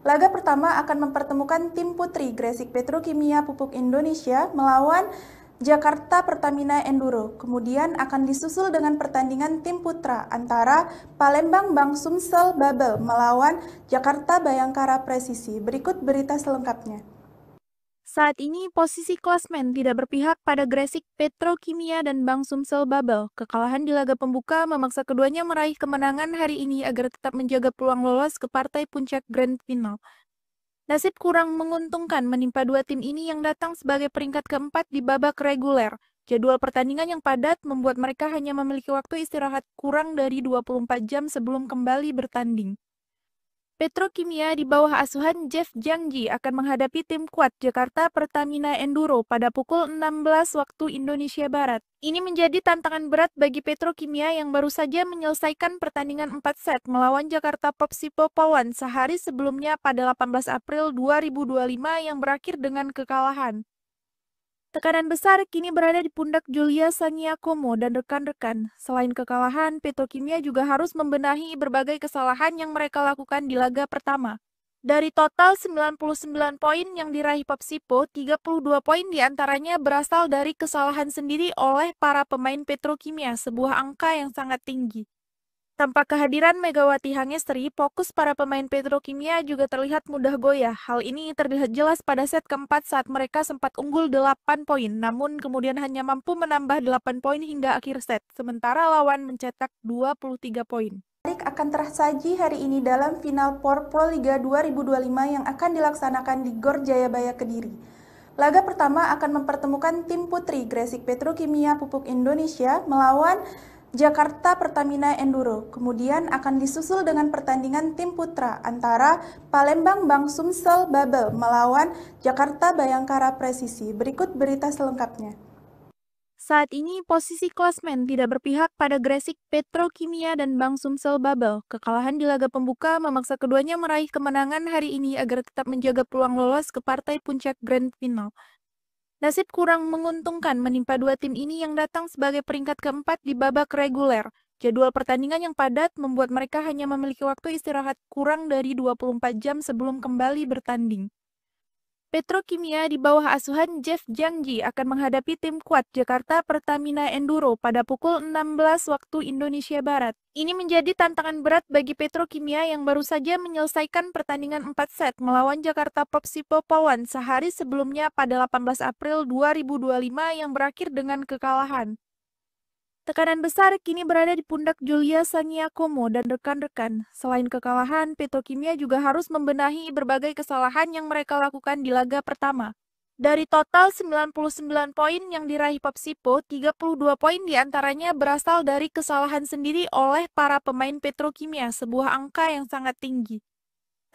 Laga pertama akan mempertemukan tim putri Gresik Petrokimia Pupuk Indonesia melawan Jakarta Pertamina Enduro. Kemudian akan disusul dengan pertandingan tim putra antara Palembang Bang Sumsel Babel melawan Jakarta Bayangkara Presisi. Berikut berita selengkapnya. Saat ini, posisi klasmen tidak berpihak pada Gresik Petrokimia dan Bang Sumsel Babel. Kekalahan di laga pembuka memaksa keduanya meraih kemenangan hari ini agar tetap menjaga peluang lolos ke partai puncak Grand Final. Nasib kurang menguntungkan menimpa dua tim ini yang datang sebagai peringkat keempat di babak reguler. Jadwal pertandingan yang padat membuat mereka hanya memiliki waktu istirahat kurang dari 24 jam sebelum kembali bertanding. Petrokimia di bawah asuhan Jeff Jangji akan menghadapi tim kuat Jakarta Pertamina Enduro pada pukul 16 waktu Indonesia Barat. Ini menjadi tantangan berat bagi Petrokimia yang baru saja menyelesaikan pertandingan 4 set melawan Jakarta Popsipo Pawan sehari sebelumnya pada 18 April 2025 yang berakhir dengan kekalahan. Tekanan besar kini berada di pundak Julia Sangiakomo dan rekan-rekan. Selain kekalahan, Petrokimia juga harus membenahi berbagai kesalahan yang mereka lakukan di laga pertama. Dari total 99 poin yang diraih Popsipo, 32 poin diantaranya berasal dari kesalahan sendiri oleh para pemain Petrokimia, sebuah angka yang sangat tinggi. Tanpa kehadiran Megawati Hangestri, fokus para pemain Petrokimia juga terlihat mudah goyah. Hal ini terlihat jelas pada set keempat saat mereka sempat unggul 8 poin, namun kemudian hanya mampu menambah 8 poin hingga akhir set, sementara lawan mencetak 23 poin. Akan tersaji hari ini dalam final POR Proliga 2025 yang akan dilaksanakan di Gor Jayabaya Kediri. Laga pertama akan mempertemukan tim putri Gresik Petrokimia Pupuk Indonesia melawan Jakarta Pertamina Enduro. Kemudian akan disusul dengan pertandingan tim putra antara Palembang Bang Sumsel Babel melawan Jakarta Bayangkara Presisi. Berikut berita selengkapnya. Saat ini, posisi klasmen tidak berpihak pada Gresik Petrokimia dan Bang Sumsel Babel. Kekalahan di laga pembuka memaksa keduanya meraih kemenangan hari ini agar tetap menjaga peluang lolos ke partai puncak Grand Final. Nasib kurang menguntungkan menimpa dua tim ini yang datang sebagai peringkat keempat di babak reguler. Jadwal pertandingan yang padat membuat mereka hanya memiliki waktu istirahat kurang dari 24 jam sebelum kembali bertanding. Petrokimia di bawah asuhan Jeff Jiangji akan menghadapi tim kuat Jakarta Pertamina Enduro pada pukul 16 waktu Indonesia Barat. Ini menjadi tantangan berat bagi Petrokimia yang baru saja menyelesaikan pertandingan 4 set melawan Jakarta Popsipo Polwan sehari sebelumnya pada 18 April 2025 yang berakhir dengan kekalahan. Tekanan besar kini berada di pundak Julia Sangiakomo dan rekan-rekan. Selain kekalahan, Petrokimia juga harus membenahi berbagai kesalahan yang mereka lakukan di laga pertama. Dari total 99 poin yang diraih Popsipo, 32 poin diantaranya berasal dari kesalahan sendiri oleh para pemain Petrokimia, sebuah angka yang sangat tinggi.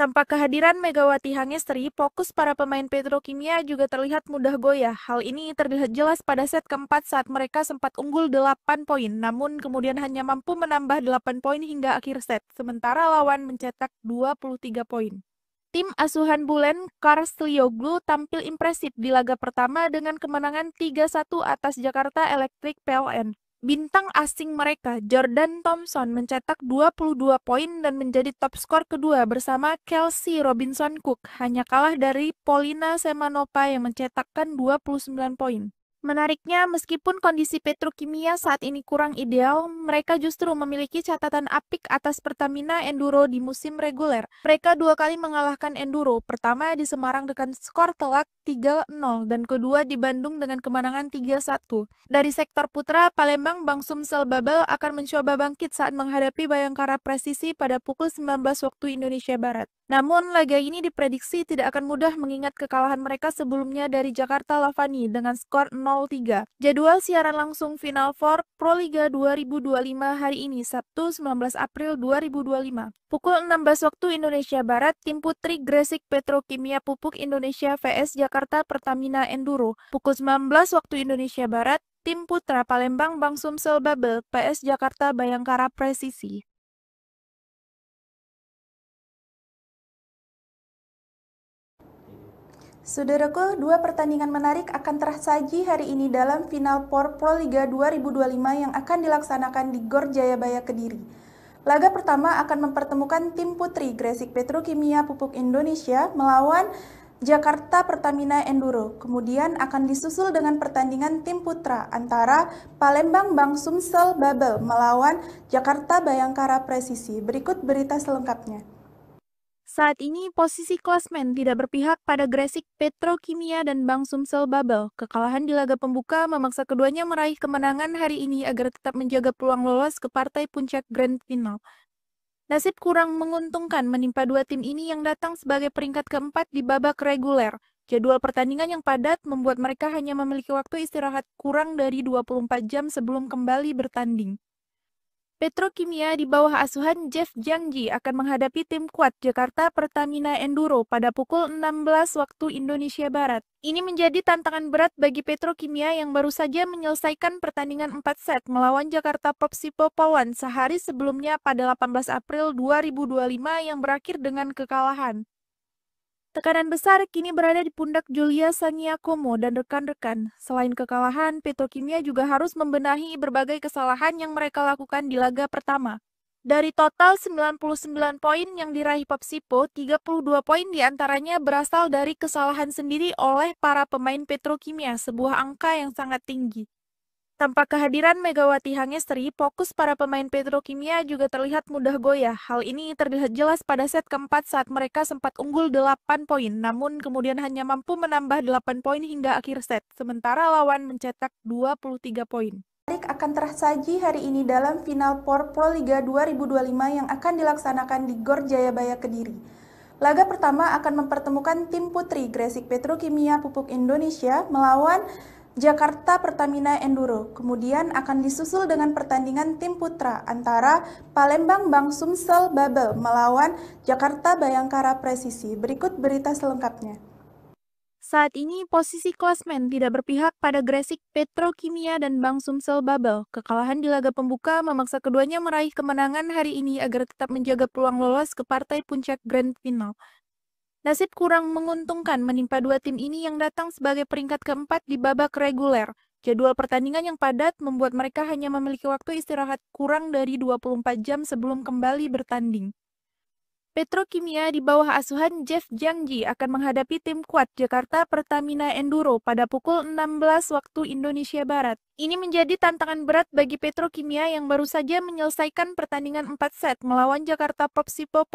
Tanpa kehadiran Megawati Hangestri, fokus para pemain Petrokimia juga terlihat mudah goyah. Hal ini terlihat jelas pada set keempat saat mereka sempat unggul 8 poin, namun kemudian hanya mampu menambah 8 poin hingga akhir set, sementara lawan mencetak 23 poin. Tim asuhan Bulen, Karslioglu tampil impresif di laga pertama dengan kemenangan 3-1 atas Jakarta Electric PLN. Bintang asing mereka, Jordan Thompson, mencetak 22 poin dan menjadi top skor kedua bersama Kelsey Robinson Cook, hanya kalah dari Polina Semanova yang mencetakkan 29 poin. Menariknya, meskipun kondisi Petrokimia saat ini kurang ideal, mereka justru memiliki catatan apik atas Pertamina Enduro di musim reguler. Mereka 2 kali mengalahkan Enduro, pertama di Semarang dengan skor telak 3-0 dan kedua di Bandung dengan kemenangan 3-1. Dari sektor putra, Palembang Bang Sumsel Babel akan mencoba bangkit saat menghadapi Bayangkara Presisi pada pukul 19 waktu Indonesia Barat. Namun, laga ini diprediksi tidak akan mudah mengingat kekalahan mereka sebelumnya dari Jakarta Lavani dengan skor 0-3. Jadwal siaran langsung Final Four Proliga 2025 hari ini, Sabtu 19 April 2025. Pukul 16 waktu Indonesia Barat, tim putri Gresik Petrokimia Pupuk Indonesia vs Jakarta Pertamina Enduro. Pukul 19 waktu Indonesia Barat, tim putra Palembang Bang Sumsel Babel PS Jakarta Bayangkara Presisi. Saudaraku, 2 pertandingan menarik akan tersaji hari ini dalam Final Four Proliga 2025 yang akan dilaksanakan di Gor Jayabaya Kediri. Laga pertama akan mempertemukan tim putri Gresik Petrokimia Pupuk Indonesia melawan Jakarta Pertamina Enduro. Kemudian akan disusul dengan pertandingan tim putra antara Palembang Bang Sumsel Babel melawan Jakarta Bayangkara Presisi. Berikut berita selengkapnya. Saat ini posisi klasmen tidak berpihak pada Gresik Petrokimia dan Bang Sumsel Babel. Kekalahan di laga pembuka memaksa keduanya meraih kemenangan hari ini agar tetap menjaga peluang lolos ke partai puncak Grand Final. Nasib kurang menguntungkan menimpa dua tim ini yang datang sebagai peringkat keempat di babak reguler. Jadwal pertandingan yang padat membuat mereka hanya memiliki waktu istirahat kurang dari 24 jam sebelum kembali bertanding. Petrokimia di bawah asuhan Jeff Jiangji akan menghadapi tim kuat Jakarta Pertamina Enduro pada pukul 16 waktu Indonesia Barat. Ini menjadi tantangan berat bagi Petrokimia yang baru saja menyelesaikan pertandingan 4 set melawan Jakarta Popsipo Polwan sehari sebelumnya pada 18 April 2025 yang berakhir dengan kekalahan. Tekanan besar kini berada di pundak Julia Sangiakomo dan rekan-rekan. Selain kekalahan, Petrokimia juga harus membenahi berbagai kesalahan yang mereka lakukan di laga pertama. Dari total 99 poin yang diraih Popsipo, 32 poin diantaranya berasal dari kesalahan sendiri oleh para pemain Petrokimia, sebuah angka yang sangat tinggi. Tanpa kehadiran Megawati Hangestri, fokus para pemain Petrokimia juga terlihat mudah goyah. Hal ini terlihat jelas pada set keempat saat mereka sempat unggul 8 poin, namun kemudian hanya mampu menambah 8 poin hingga akhir set, sementara lawan mencetak 23 poin. Akan tersaji hari ini dalam Final Four Proliga 2025 yang akan dilaksanakan di Gor Jayabaya Kediri. Laga pertama akan mempertemukan tim putri Gresik Petrokimia Pupuk Indonesia melawan Jakarta Pertamina Enduro. Kemudian akan disusul dengan pertandingan tim putra antara Palembang Bang Sumsel Babel melawan Jakarta Bayangkara Presisi. Berikut berita selengkapnya. Saat ini posisi klasmen tidak berpihak pada Gresik Petrokimia dan Bang Sumsel Babel. Kekalahan di laga pembuka memaksa keduanya meraih kemenangan hari ini agar tetap menjaga peluang lolos ke partai puncak Grand Final. Nasib kurang menguntungkan menimpa dua tim ini yang datang sebagai peringkat keempat di babak reguler. Jadwal pertandingan yang padat membuat mereka hanya memiliki waktu istirahat kurang dari 24 jam sebelum kembali bertanding. Petrokimia di bawah asuhan Jeff Jiangji akan menghadapi tim kuat Jakarta Pertamina Enduro pada pukul 16 waktu Indonesia Barat. Ini menjadi tantangan berat bagi Petrokimia yang baru saja menyelesaikan pertandingan 4 set melawan Jakarta Popsipo